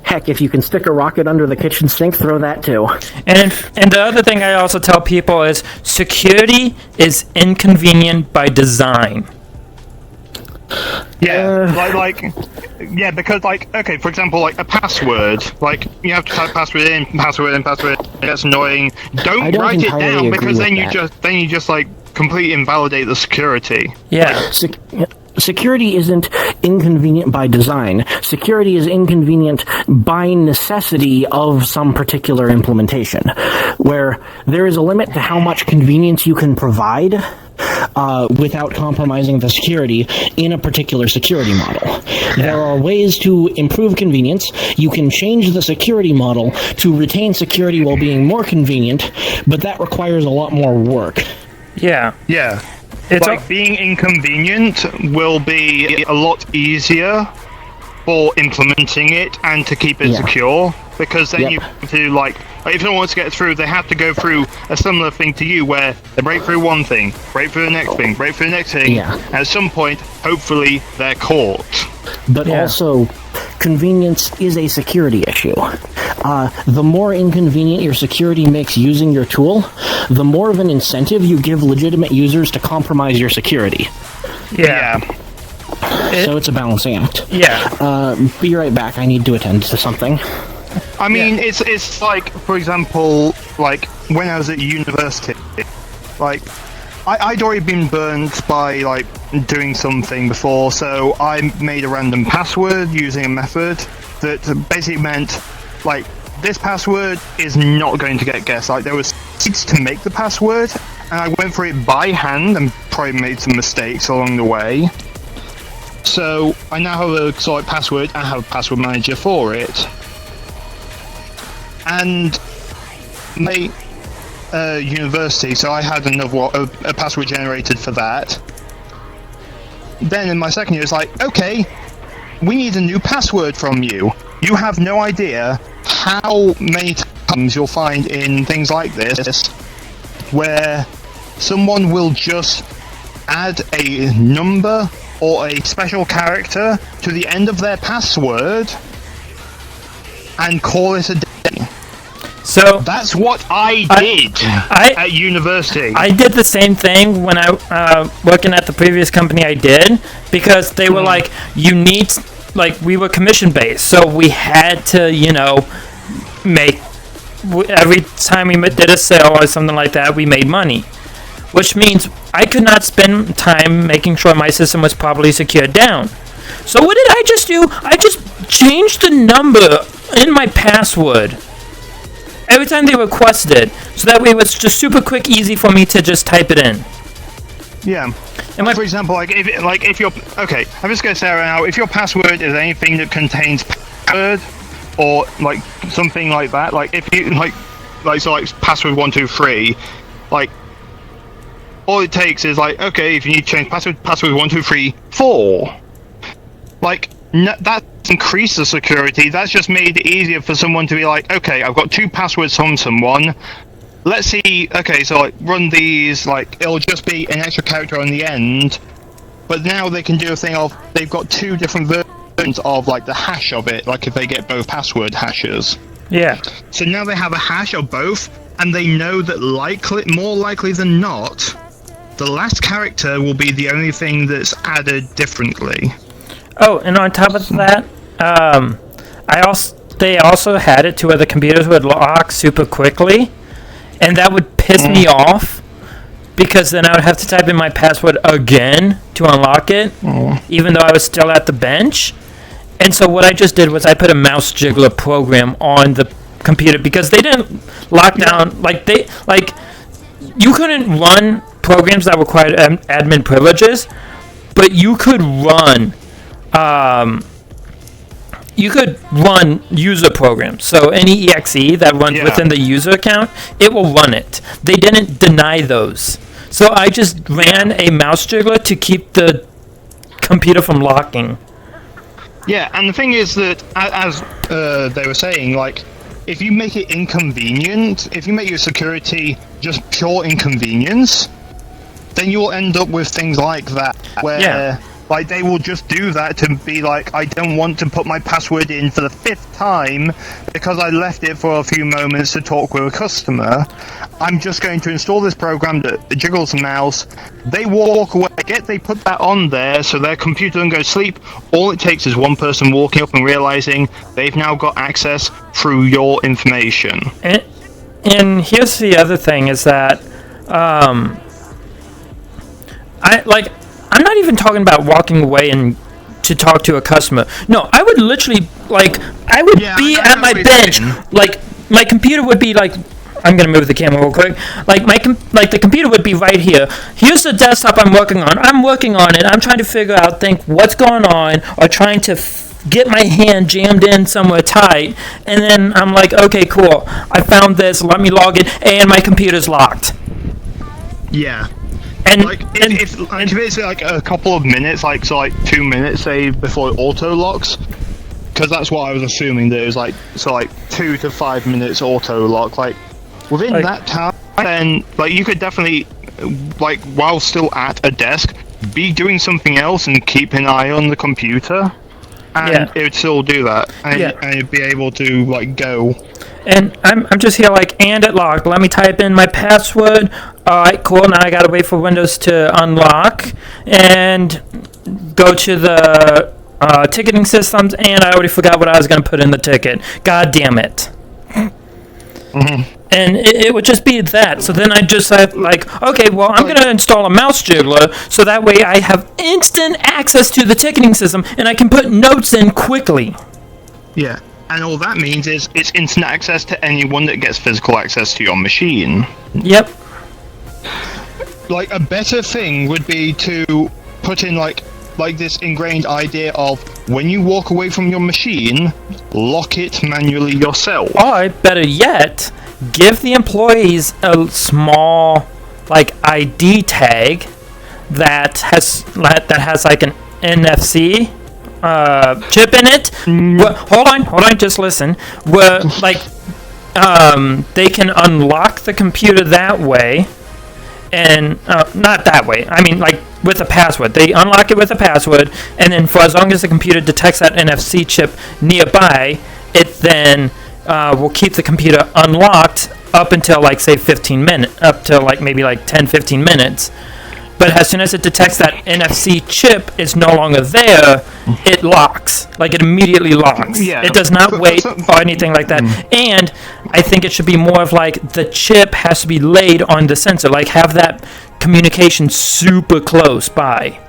Heck, if you can stick a rocket under the kitchen sink, throw that too.
And the other thing I also tell people is security is inconvenient by design.
Yeah, because okay, for example, like a password, like you have to type password in, it gets annoying. Don't write it down because then you just like completely invalidate the security.
Yeah.
Security isn't inconvenient by design. Security is inconvenient by necessity of some particular implementation, where there is a limit to how much convenience you can provide without compromising the security in a particular security model. Yeah. There are ways to improve convenience. You can change the security model to retain security while being more convenient, but that requires a lot more work.
Yeah.
Yeah. It's being inconvenient will be a lot easier for implementing it and to keep it secure, because then you have to, like, if someone wants to get through, they have to go through a similar thing to you, where they break through one thing, break through the next thing, break through the next thing, and at some point, hopefully, they're caught.
But also, convenience is a security issue. The more inconvenient your security makes using your tool, the more of an incentive you give legitimate users to compromise your security.
Yeah.
So it's a balancing act.
Yeah.
Be right back. I need to attend to something.
I mean, it's like, for example, like when I was at university, like I'd already been burned by like doing something before, so I made a random password using a method that basically meant like this password is not going to get guessed. Like there was seeds to make the password, and I went for it by hand and probably made some mistakes along the way. So I now have a solid password. I have a password manager for it. And my university, so I had a password generated for that. Then in my second year, it's like, okay, we need a new password from you. You have no idea how many times you'll find in things like this where someone will just add a number or a special character to the end of their password and call it a day.
So
that's what I did at university.
I did the same thing when I working at the previous company I did, because they were like, you need, like, we were commission based, so we had to, you know, make, every time we did a sale or something like that, we made money, which means I could not spend time making sure my system was properly secured down. So what did I just do? I just changed the number in my password every time they requested it, so that way it was just super quick, easy for me to just type it in.
Yeah. And for example, if you're okay, I'm just gonna say right now, if your password is anything that contains password or like something like that, like if you like password 123, like all it takes is like, okay, if you need to change password 1234, like that increase the security. That's just made it easier for someone to be like, okay, I've got two passwords from someone. Let's see. Okay, so like run these. Like it'll just be an extra character on the end. But now they can do a thing of they've got two different versions of like the hash of it. Like if they get both password hashes.
Yeah.
So now they have a hash of both, and they know that more likely than not, the last character will be the only thing that's added differently.
Oh, and on top of that, they also had it to where the computers would lock super quickly, and that would piss me off because then I would have to type in my password again to unlock it, even though I was still at the bench. And so what I just did was I put a mouse jiggler program on the computer because they didn't lock down you couldn't run programs that required admin privileges, but you could run user programs. So any exe that runs within the user account, it will run it. They didn't deny those. So I just ran a mouse jiggler to keep the computer from locking.
Yeah, and the thing is that, as they were saying, like, if you make it inconvenient, if you make your security just pure inconvenience, then you'll end up with things like that, where, like, they will just do that to be like, I don't want to put my password in for the 5th time because I left it for a few moments to talk with a customer. I'm just going to install this program that jiggles the mouse. They walk away, they put that on there so their computer doesn't go to sleep. All it takes is one person walking up and realizing they've now got access through your information.
And here's the other thing is that, I'm not even talking about walking away and to talk to a customer. No, I would literally, I would be at my bench. Like, my computer would be like, I'm gonna move the camera real quick. The computer would be right here. Here's the desktop I'm working on. I'm working on it. I'm trying to think what's going on, or trying to get my hand jammed in somewhere tight. And then I'm like, okay, cool. I found this. Let me log in, and my computer's locked.
Yeah.
And
if it's like a couple of minutes, 2 minutes, say, before it auto locks, because that's what I was assuming that it was 2 to 5 minutes auto lock. Within that time, then you could definitely, while still at a desk, be doing something else and keep an eye on the computer, and it would still do that, and you'd be able to go.
And I'm just here and it locked. Let me type in my password. Alright, cool. Now I gotta wait for Windows to unlock and go to the ticketing systems, and I already forgot what I was gonna put in the ticket. God damn it. And it would just be that. So then I just have okay, well, I'm gonna install a mouse jiggler so that way I have instant access to the ticketing system and I can put notes in quickly.
Yeah. And all that means is it's instant access to anyone that gets physical access to your machine.
Yep.
A better thing would be to put in this ingrained idea of when you walk away from your machine, lock it manually yourself.
Or better yet, give the employees a small ID tag that has an NFC chip in it. Hold on, just listen. Where they can unlock the computer that way, and not that way. I mean, with a password. They unlock it with a password, and then for as long as the computer detects that NFC chip nearby, it then will keep the computer unlocked up until say 15 minutes, up to maybe 10-15 minutes. But as soon as it detects that NFC chip is no longer there, it locks. It immediately locks.
Yeah.
It does not wait or anything like that. And I think it should be more of the chip has to be laid on the sensor. Have that communication super close by.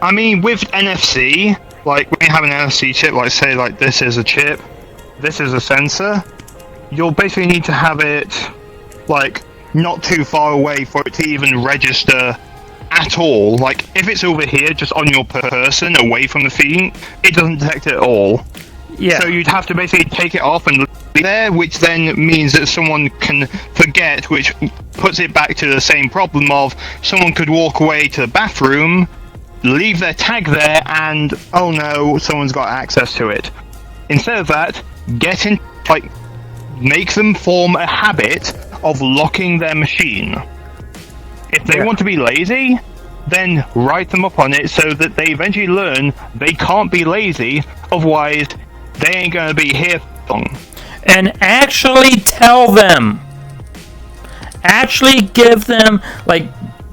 I mean, with NFC, when you have an NFC chip, say this is a chip, this is a sensor, you'll basically need to have it not too far away for it to even register at all. If it's over here, just on your person, away from the thing, it doesn't detect it at all.
Yeah.
So you'd have to basically take it off and leave it there, which then means that someone can forget, which puts it back to the same problem of someone could walk away to the bathroom, leave their tag there, and oh no, someone's got access to it. Instead of that, make them form a habit of locking their machine. If they want to be lazy, then write them up on it so that they eventually learn they can't be lazy, otherwise they ain't gonna be here long.
And actually tell them. Actually give them,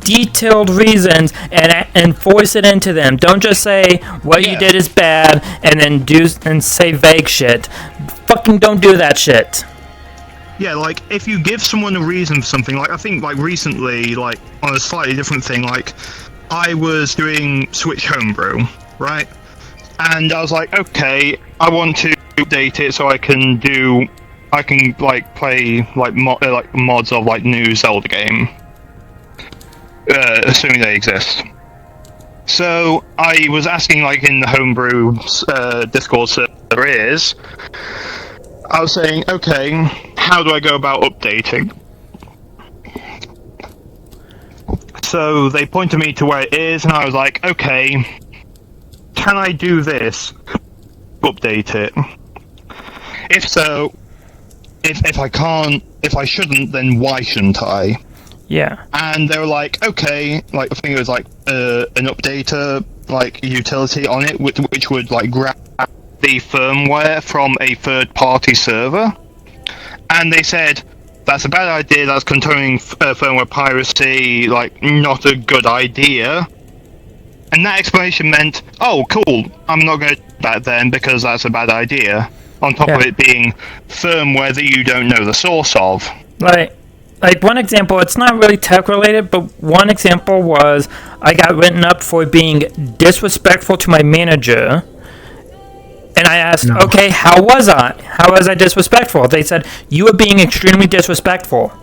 detailed reasons and force it into them. Don't just say what you did is bad and then say vague shit. Fucking don't do that shit.
Yeah, like, if you give someone a reason for something, like, I think, like, recently, like, on a slightly different thing, like, I was doing Switch Homebrew, right? And I was like, okay, I want to update it so I can like, play, like, mods of, like, new Zelda game. Assuming they exist. So, I was asking, like, in the Homebrew Discord server I was saying, okay, how do I go about updating? So they pointed me to where it is, and I was like, okay, can I do this? Update it. If so, if I can't, if I shouldn't, then why shouldn't I?
Yeah.
And they were like, okay, like, I think it was like an updater, like, utility on it, which would, like, grab the firmware from a third-party server, and they said that's a bad idea. That's condoning firmware piracy. Like, not a good idea. And that explanation meant, oh, cool. I'm not going to do that then because that's a bad idea. On top of it being firmware that you don't know the source of.
Like one example, it's not really tech related, but one example was I got written up for being disrespectful to my manager. And I asked, okay, how was I? How was I disrespectful? They said, you were being extremely disrespectful.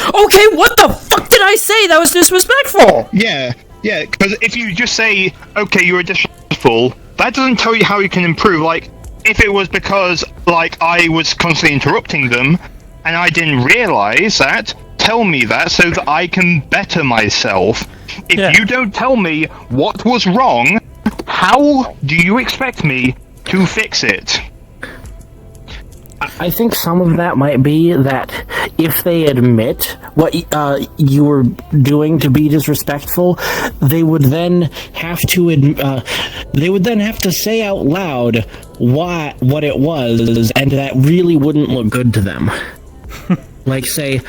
Okay, what the fuck did I say that was disrespectful?
Yeah, because if you just say, okay, you were disrespectful, that doesn't tell you how you can improve. Like, if it was because, like, I was constantly interrupting them, and I didn't realize that, tell me that so that I can better myself. If you don't tell me what was wrong, how do you expect me to fix it?
I think some of that might be that if they admit what you were doing to be disrespectful, they would then have to say out loud what it was, and that really wouldn't look good to them. Like saying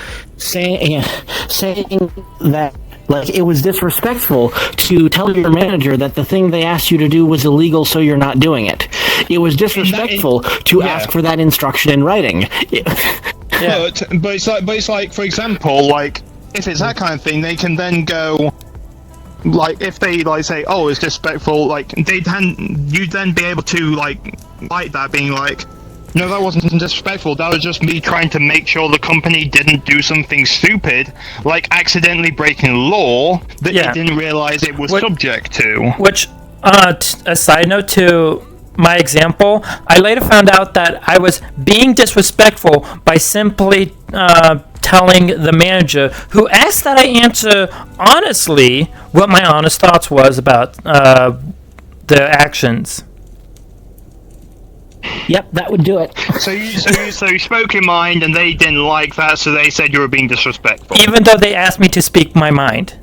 that. Like, it was disrespectful to tell your manager that the thing they asked you to do was illegal, so you're not doing it. It was disrespectful to ask for that instruction in writing.
But it's like, for example, like, if it's that kind of thing, they can then go, like, if they, like, say, oh, it's disrespectful, like, you'd then be able to, like, fight that, being like, no, that wasn't disrespectful. That was just me trying to make sure the company didn't do something stupid, like accidentally breaking law that it didn't realize it was subject to.
Which, a side note to my example, I later found out that I was being disrespectful by simply telling the manager, who asked that I answer honestly what my honest thoughts was about the actions.
Yep, that would do it.
So you spoke your mind, and they didn't like that, so they said you were being disrespectful.
Even though they asked me to speak my mind,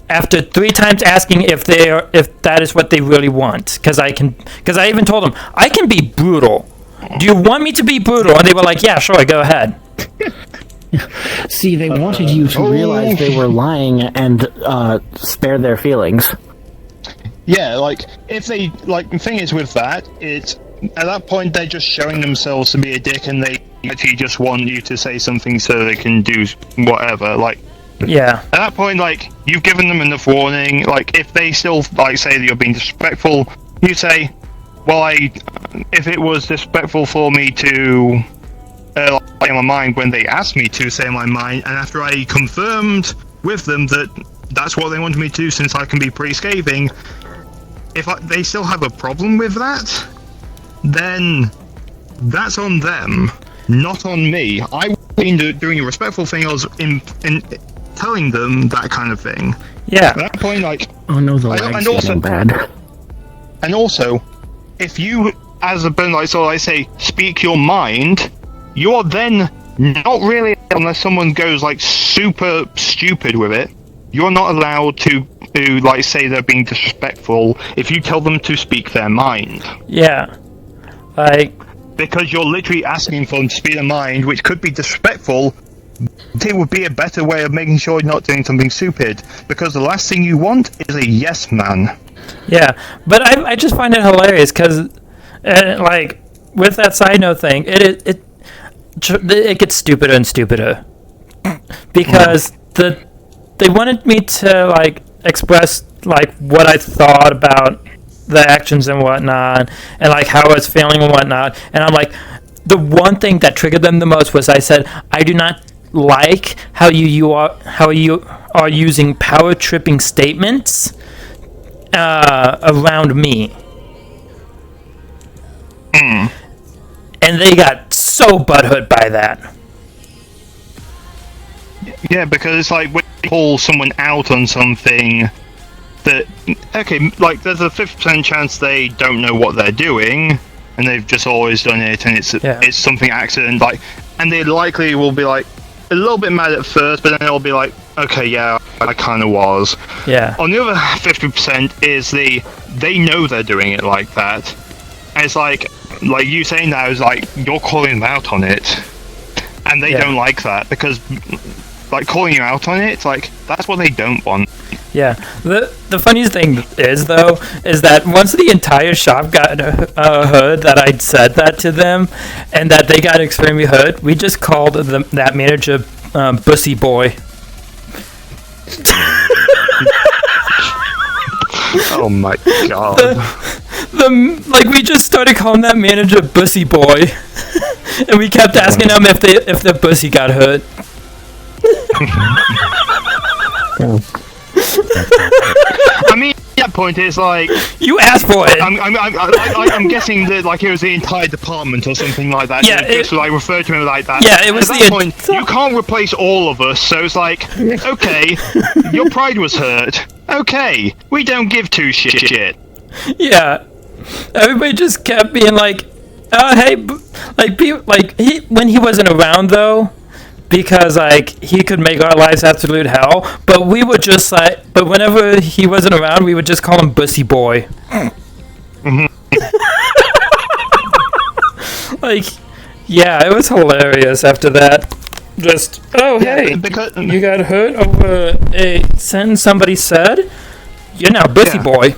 after 3 times asking if that is what they really want, because I even told them I can be brutal. Do you want me to be brutal? And they were like, yeah, sure, go ahead.
See, they wanted you to realize they were lying and spare their feelings.
Yeah, like, if they, like, the thing is with that, it's, at that point, they're just showing themselves to be a dick, and they actually just want you to say something so they can do whatever. Like,
yeah.
At that point, like, you've given them enough warning. Like, if they still, like, say that you're being disrespectful, you say, well, if it was disrespectful for me to say my mind when they asked me to say my mind, and after I confirmed with them that that's what they wanted me to do, since I can be pretty scathing, if they still have a problem with that, then that's on them, not on me. I was doing a respectful thing. I was in telling them that kind of thing.
Yeah.
At that point, like,
oh no, the lag's getting bad.
And also, if you, as a burn light, so I say, speak your mind, you're then not really, unless someone goes like super stupid with it, you're not allowed to like say they're being disrespectful if you tell them to speak their mind.
Yeah.
Because you're literally asking for them to speak their mind, which could be disrespectful, it would be a better way of making sure you're not doing something stupid. Because the last thing you want is a yes man.
Yeah, but I just find it hilarious because, like, with that side note thing, it gets stupider and stupider because they wanted me to like express like what I thought about the actions and whatnot, and like how I was feeling and whatnot, and I'm like, the one thing that triggered them the most was I said I do not like how you are using power tripping statements around me. And they got so butthurt by that.
Yeah, because it's like when you call someone out on something that, okay, like there's a 50% chance they don't know what they're doing, and they've just always done it, and it's something accident, like, and they likely will be like a little bit mad at first, but then they'll be like, okay, yeah, I kind of was.
Yeah.
On the other 50% is they know they're doing it like that, and it's like you saying that is like you're calling them out on it, and they don't like that because, like, calling you out on it, like that's what they don't want.
Yeah. The funniest thing is though is that once the entire shop got heard that I'd said that to them, and that they got extremely hurt, we just called that manager Bussy Boy.
Oh my god.
Like we just started calling that manager Bussy Boy, and we kept asking them if the bussy got hurt.
I mean, that point is like
you asked for it.
I'm guessing that like it was the entire department or something like that.
Yeah,
just like referred to him like that.
Yeah, it was
at that point. You can't replace all of us, so it's like, okay, your pride was hurt. Okay, we don't give two shit.
Yeah, everybody just kept being like, hey, when he wasn't around though, because like he could make our lives absolute hell. But we would just like, but whenever he wasn't around, we would just call him Bussy Boy. Like, yeah, it was hilarious after that. Just, hey,
because
you got hurt over a sentence somebody said? You're now Bussy Boy.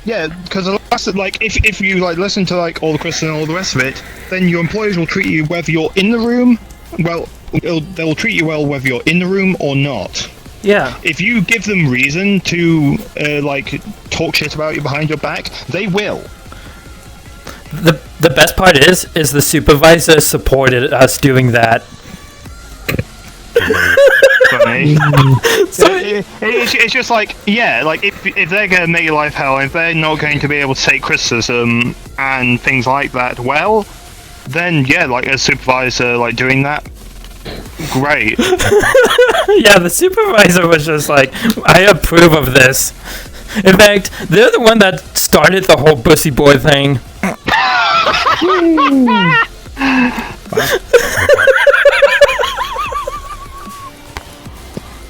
Yeah, because like if you like listen to like all the questions and all the rest of it, then your employers will treat you whether you're in the room. Well, they'll treat you well whether you're in the room or not.
Yeah.
If you give them reason to like talk shit about you behind your back, they will.
The best part is the supervisor supported us doing that.
Funny. So it's just like, yeah, like if they're gonna make your life hell, if they're not going to be able to take criticism and things like that, well, then yeah, like a supervisor like doing that, great.
Yeah, the supervisor was just like, I approve of this. In fact, they're the one that started the whole Bussy Boy thing.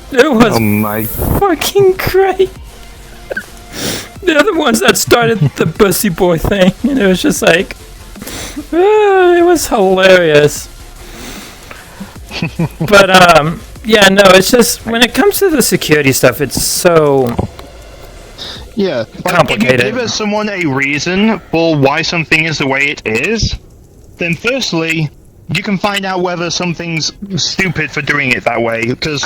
It was fucking great. They're the ones that started the Bussy Boy thing, and it was just like, it was hilarious. But yeah, no, it's just when it comes to the security stuff, it's so complicated.
If you give someone a reason for why something is the way it is, then firstly, you can find out whether something's stupid for doing it that way. Because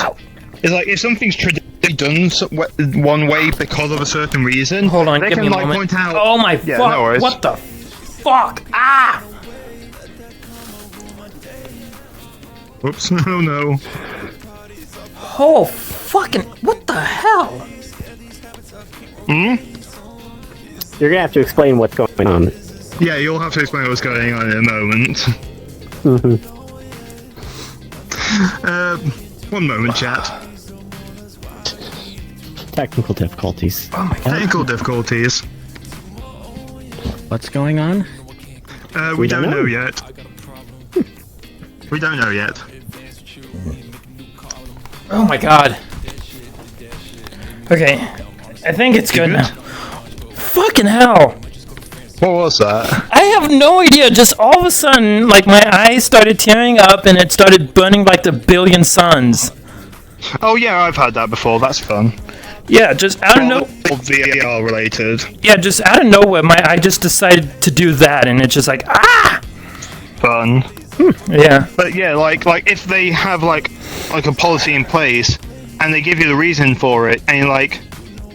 it's like if something's traditionally done one way because of a certain reason,
hold on,
they
give
can
me a
like
moment.
point out.
Oh my
yeah,
fuck!
No worries.
What the fuck? Ah!
Whoops! No.
Oh fucking! What the hell?
Hmm.
You're gonna have to explain what's going on.
Yeah, you'll have to explain what's going on in a moment. One moment, chat.
Technical difficulties.
Oh my god.
Technical difficulties.
What's going on?
We don't know yet. We don't know yet.
Oh my god. Okay, I think it's good now. Fucking hell!
What was that?
I I have no idea. Just all of a sudden, like, my eyes started tearing up and it started burning like the billion suns.
Oh yeah, I've had that before. That's fun.
Yeah, just out of nowhere.
VR related.
Yeah, just out of nowhere, my eye just decided to do that, and it's just like, ah!
Fun.
Yeah.
But yeah, like if they have like a policy in place and they give you the reason for it, and you're like,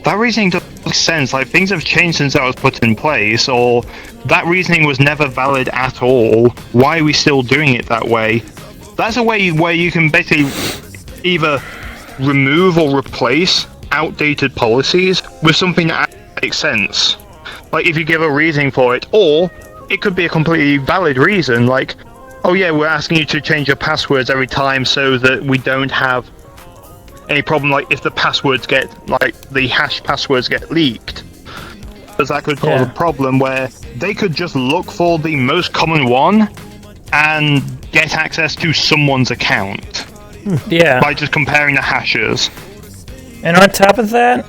that reasoning doesn't make sense. Like, things have changed since that was put in place, or that reasoning was never valid at all. Why are we still doing it that way? That's a way where you can basically either remove or replace outdated policies with something that makes sense. Like, if you give a reasoning for it, or it could be a completely valid reason, like, oh yeah, we're asking you to change your passwords every time so that we don't have any problem, like if the passwords get, like the hash passwords get leaked, because that could cause a problem where they could just look for the most common one and get access to someone's account.
Yeah.
By just comparing the hashes.
And on top of that,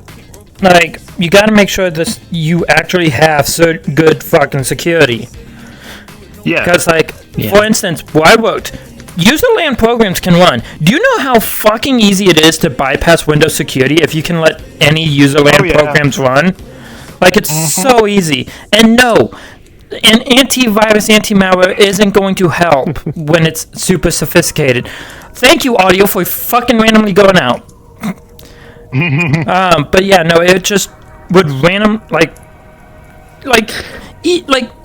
like, you gotta make sure that you actually have good fucking security.
Yeah.
Because, like, for instance, where I worked, user-land programs can run. Do you know how fucking easy it is to bypass Windows security if you can let any user-land programs run? Like, it's so easy. And no, an antivirus, anti-malware isn't going to help when it's super sophisticated. Thank you, audio, for fucking randomly going out. But yeah, no, it just would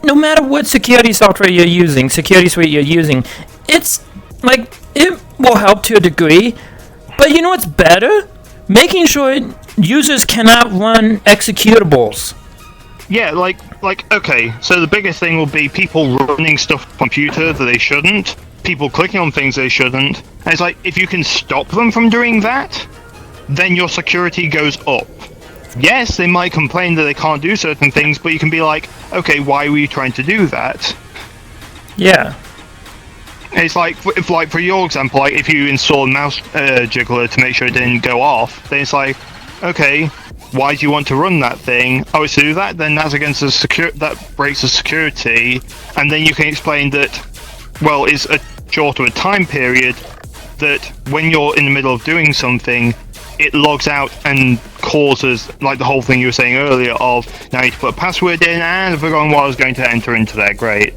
no matter what security software you're using, security suite you're using, it's like, it will help to a degree, but you know what's better? Making sure users cannot run executables.
Yeah, like okay, so the biggest thing will be people running stuff on computer that they shouldn't, people clicking on things they shouldn't, and it's like, if you can stop them from doing that, then your security goes up. Yes, they might complain that they can't do certain things, but you can be like, okay, why were you trying to do that?
Yeah.
It's like, if, like, for your example, like, if you install a mouse jiggler to make sure it didn't go off, then it's like, okay, why do you want to run that thing? Oh, it's to do that? Then that's against the that breaks the security, and then you can explain that, well, it's a short of a time period, that when you're in the middle of doing something, it logs out and causes, like the whole thing you were saying earlier of, now you need to put a password in, and I've forgotten what I was going to enter into there. Great.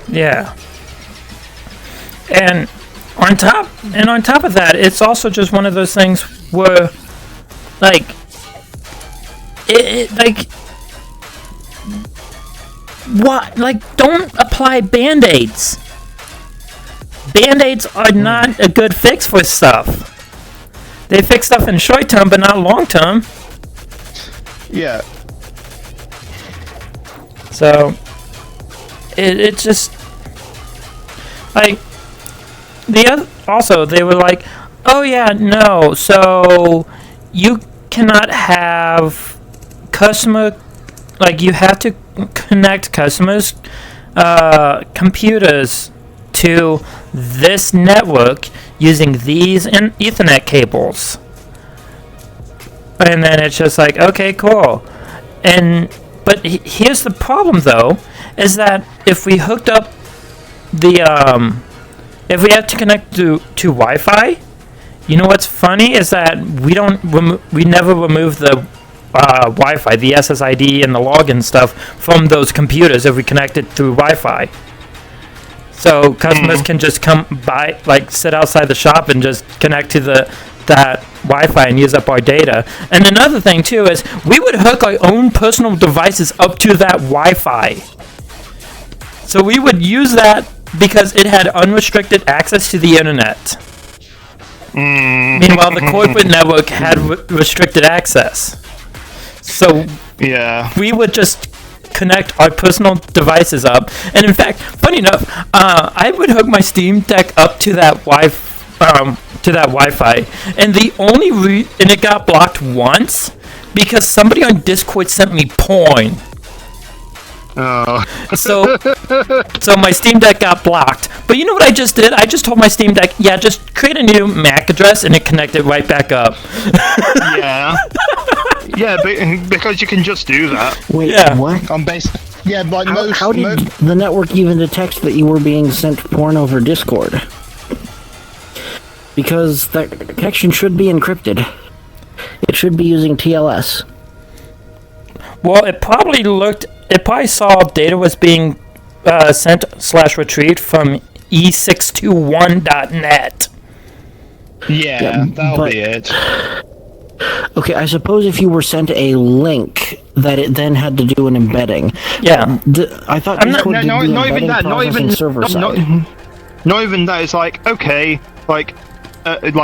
Yeah. And on top of that, it's also just one of those things where, like, what? Like, don't apply Band-Aids. Band-Aids are not a good fix for stuff. They fix stuff in short term, but not long term.
Yeah.
So, it's just, like, also, they were like, oh yeah, no, so you cannot have you have to connect customers' computers to this network using these Ethernet cables. And then it's just like, okay, cool. But here's the problem, though, is that if we hooked up if we have to connect to Wi-Fi, you know what's funny is that we never remove the Wi-Fi, the SSID and the login stuff from those computers if we connect it through Wi-Fi. So customers can just come by, like, sit outside the shop and just connect to that Wi-Fi and use up our data. And another thing too is we would hook our own personal devices up to that Wi-Fi. So we would use that because it had unrestricted access to the internet. Meanwhile, the corporate network had restricted access. So we would just connect our personal devices up. And in fact, funny enough, I would hook my Steam Deck up to that Wi-Fi, and the only and it got blocked once because somebody on Discord sent me porn. So my Steam Deck got blocked. But you know what I just did? I just told my Steam Deck, yeah, just create a new MAC address, and it connected right back up.
Yeah, because you can just do that.
Wait, what?
Yeah, like
How did the network even detect that you were being sent porn over Discord? Because that connection should be encrypted. It should be using TLS.
Well, it probably saw data was being sent/retrieved from e621.net.
Yeah, that'll be it.
Okay, I suppose if you were sent a link, that it then had to do an embedding.
Yeah.
I thought Discord did the embedding processing server side.
Not even that. It's like, okay,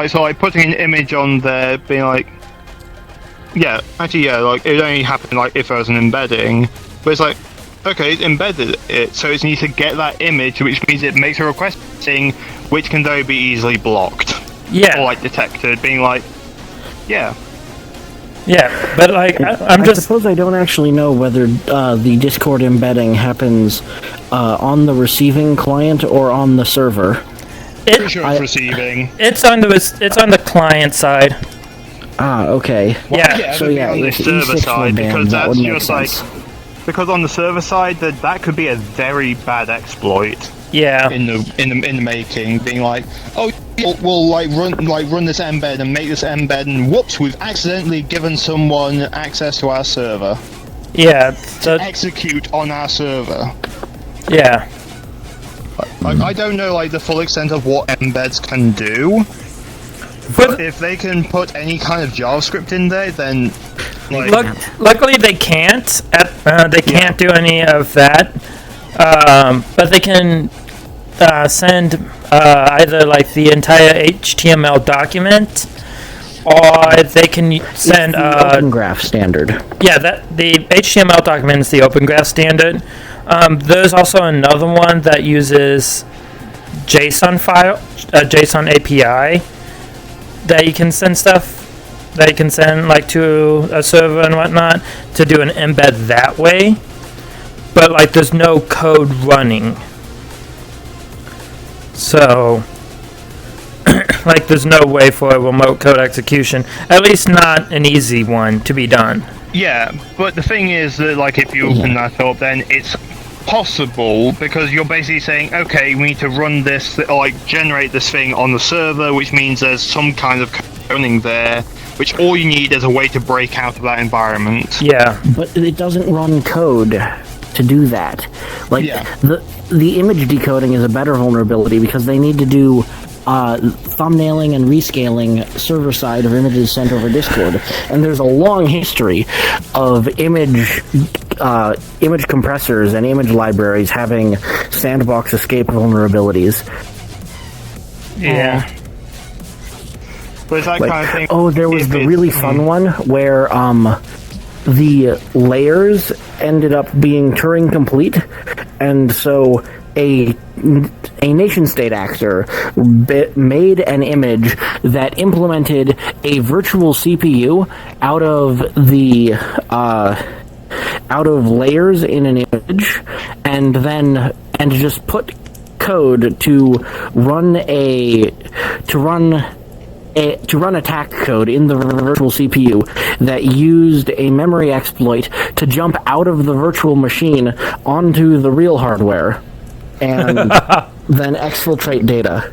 so putting an image on there, being like, like it only happened like if there was an embedding, but it's like, okay, it embedded it, so it needs to get that image, which means it makes a request saying, which can though be easily blocked.
Yeah.
Or like detected, being like, yeah.
Yeah, but like, I
suppose I don't actually know whether the Discord embedding happens on the receiving client or on the server.
Pretty sure it's receiving.
It's on the client side.
Ah, okay.
Yeah.
So on the server side, because that's just like, because on the server side that could be a very bad exploit.
Yeah.
In the making, being like, oh, we'll run this embed and make this embed, and whoops, we've accidentally given someone access to our server.
Yeah.
To execute on our server.
Yeah.
I don't know like the full extent of what embeds can do. But if they can put any kind of JavaScript in there, then
luckily they can't. They can't do any of that. But they can send either like the entire HTML document, or they can send
the Open Graph standard.
Yeah, the HTML document is the Open Graph standard. There's also another one that uses JSON JSON API that you can send stuff. That you can send like to a server and whatnot to do an embed that way. But like there's no code running. So like there's no way for a remote code execution. At least not an easy one to be done.
Yeah, but the thing is that like if you open that up, then it's possible, because you're basically saying, okay, we need to run this, like generate this thing on the server, which means there's some kind of code running there, which all you need is a way to break out of that environment.
Yeah.
But it doesn't run code to do that. Like, the image decoding is a better vulnerability because they need to do thumbnailing and rescaling server side of images sent over Discord, and there's a long history of image compressors and image libraries having sandbox escape vulnerabilities.
Yeah.
But it's that kind of thing.
Oh, there was the really fun one where the layers ended up being Turing complete, and so a nation-state actor made an image that implemented a virtual CPU out of layers in an image, and just put code to run attack code in the virtual CPU that used a memory exploit to jump out of the virtual machine onto the real hardware and then exfiltrate data.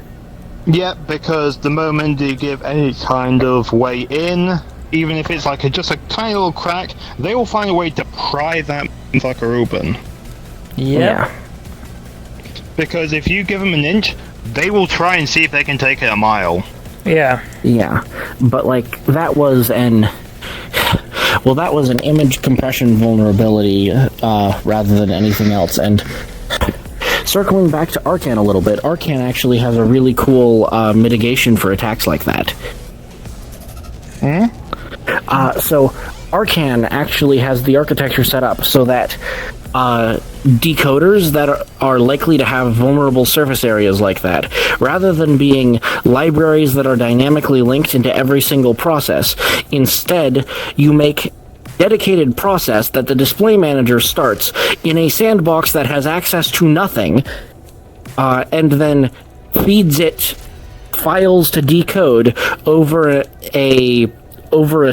Yeah, because the moment you give any kind of way in, even if it's like just a tiny little crack, they will find a way to pry that fucker open.
Yeah.
Because if you give them an inch, they will try and see if they can take it a mile.
Yeah.
Yeah. But like that was an image compression vulnerability rather than anything else. And circling back to Arcan a little bit, Arcan actually has a really cool mitigation for attacks like that. So Arcan actually has the architecture set up so that decoders that are likely to have vulnerable surface areas like that, rather than being libraries that are dynamically linked into every single process, instead you make dedicated process that the display manager starts in a sandbox that has access to nothing, and then feeds it files to decode over a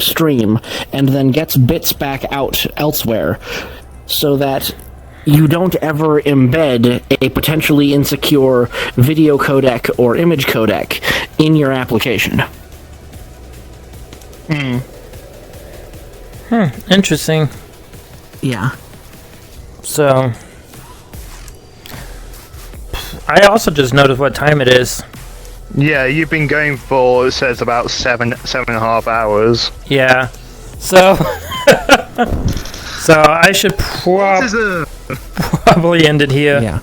stream, and then gets bits back out elsewhere, so that you don't ever embed a potentially insecure video codec or image codec in your application.
Interesting.
Yeah.
So, I also just noticed what time it is.
Yeah, you've been going for, it says, about 7.5 hours.
Yeah. So, so I should probably end it here.
Yeah.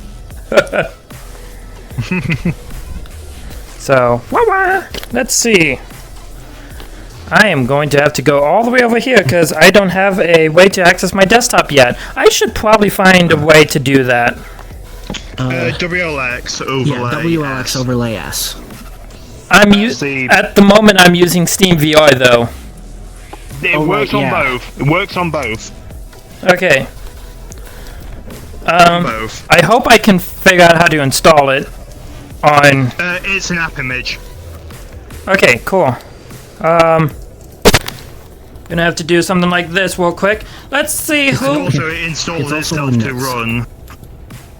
So, let's see. I am going to have to go all the way over here because I don't have a way to access my desktop yet. I should probably find a way to do that.
WLX overlay.
Yeah, WLX overlay S.
At the moment, I'm using Steam VR though.
It works on both. It works on both.
Okay.
Both.
I hope I can figure out how to install it on.
It's an app image.
Okay, cool. Gonna have to do something like this real quick. Let's see who.
Also, it installs itself to run.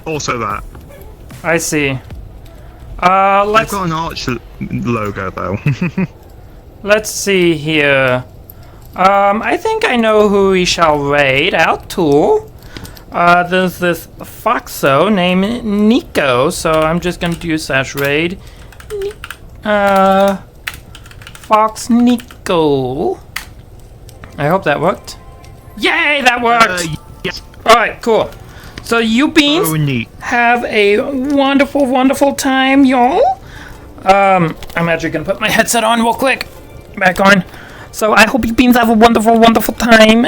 Also that.
I see.
I've
Let's.
got an Arch logo though.
Let's see here. I think I know who we shall raid out to. There's this Foxo named Nico, so I'm just gonna do /raid. Fox Nico. I hope that worked. Yay, that worked!
Yes.
Alright, cool. So you beans have a wonderful, wonderful time, y'all. I'm actually gonna put my headset on real quick. Back on. So I hope you beans have a wonderful, wonderful time.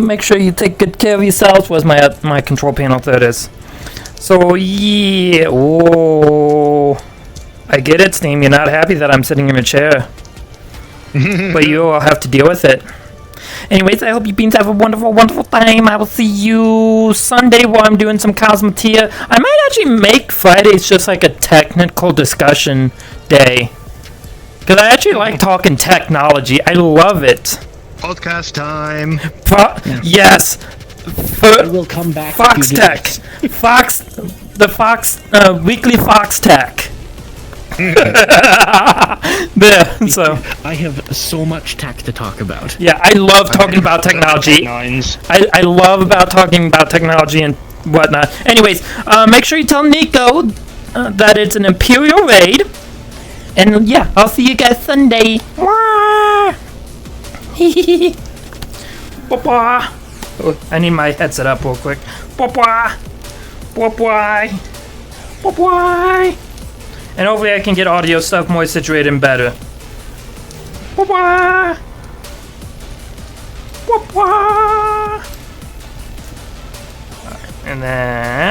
Make sure you take good care of yourselves. Where's my control panel? There it is. So yeah, whoa. I get it, Steam. You're not happy that I'm sitting in a chair. But you all have to deal with it. Anyways, I hope you beans have a wonderful, wonderful time. I will see you Sunday while I'm doing some Cosmetia. I might actually make Fridays just like a technical discussion day. Because I actually like talking technology. I love it.
Podcast time.
Yes.
I will come back.
Fox Tech. The Fox, weekly Fox Tech. There, so
I have so much tech to talk about.
yeah, I love talking about technology. I love about talking about technology and whatnot. Anyways, make sure you tell Nico that it's an Imperial raid. And yeah, I'll see you guys Sunday. Bye-bye. Oh, I need my headset up real quick. Bye-bye. Bye-bye. Bye-bye. And hopefully I can get audio stuff more situated and better. Bye-bye. Bye-bye. And then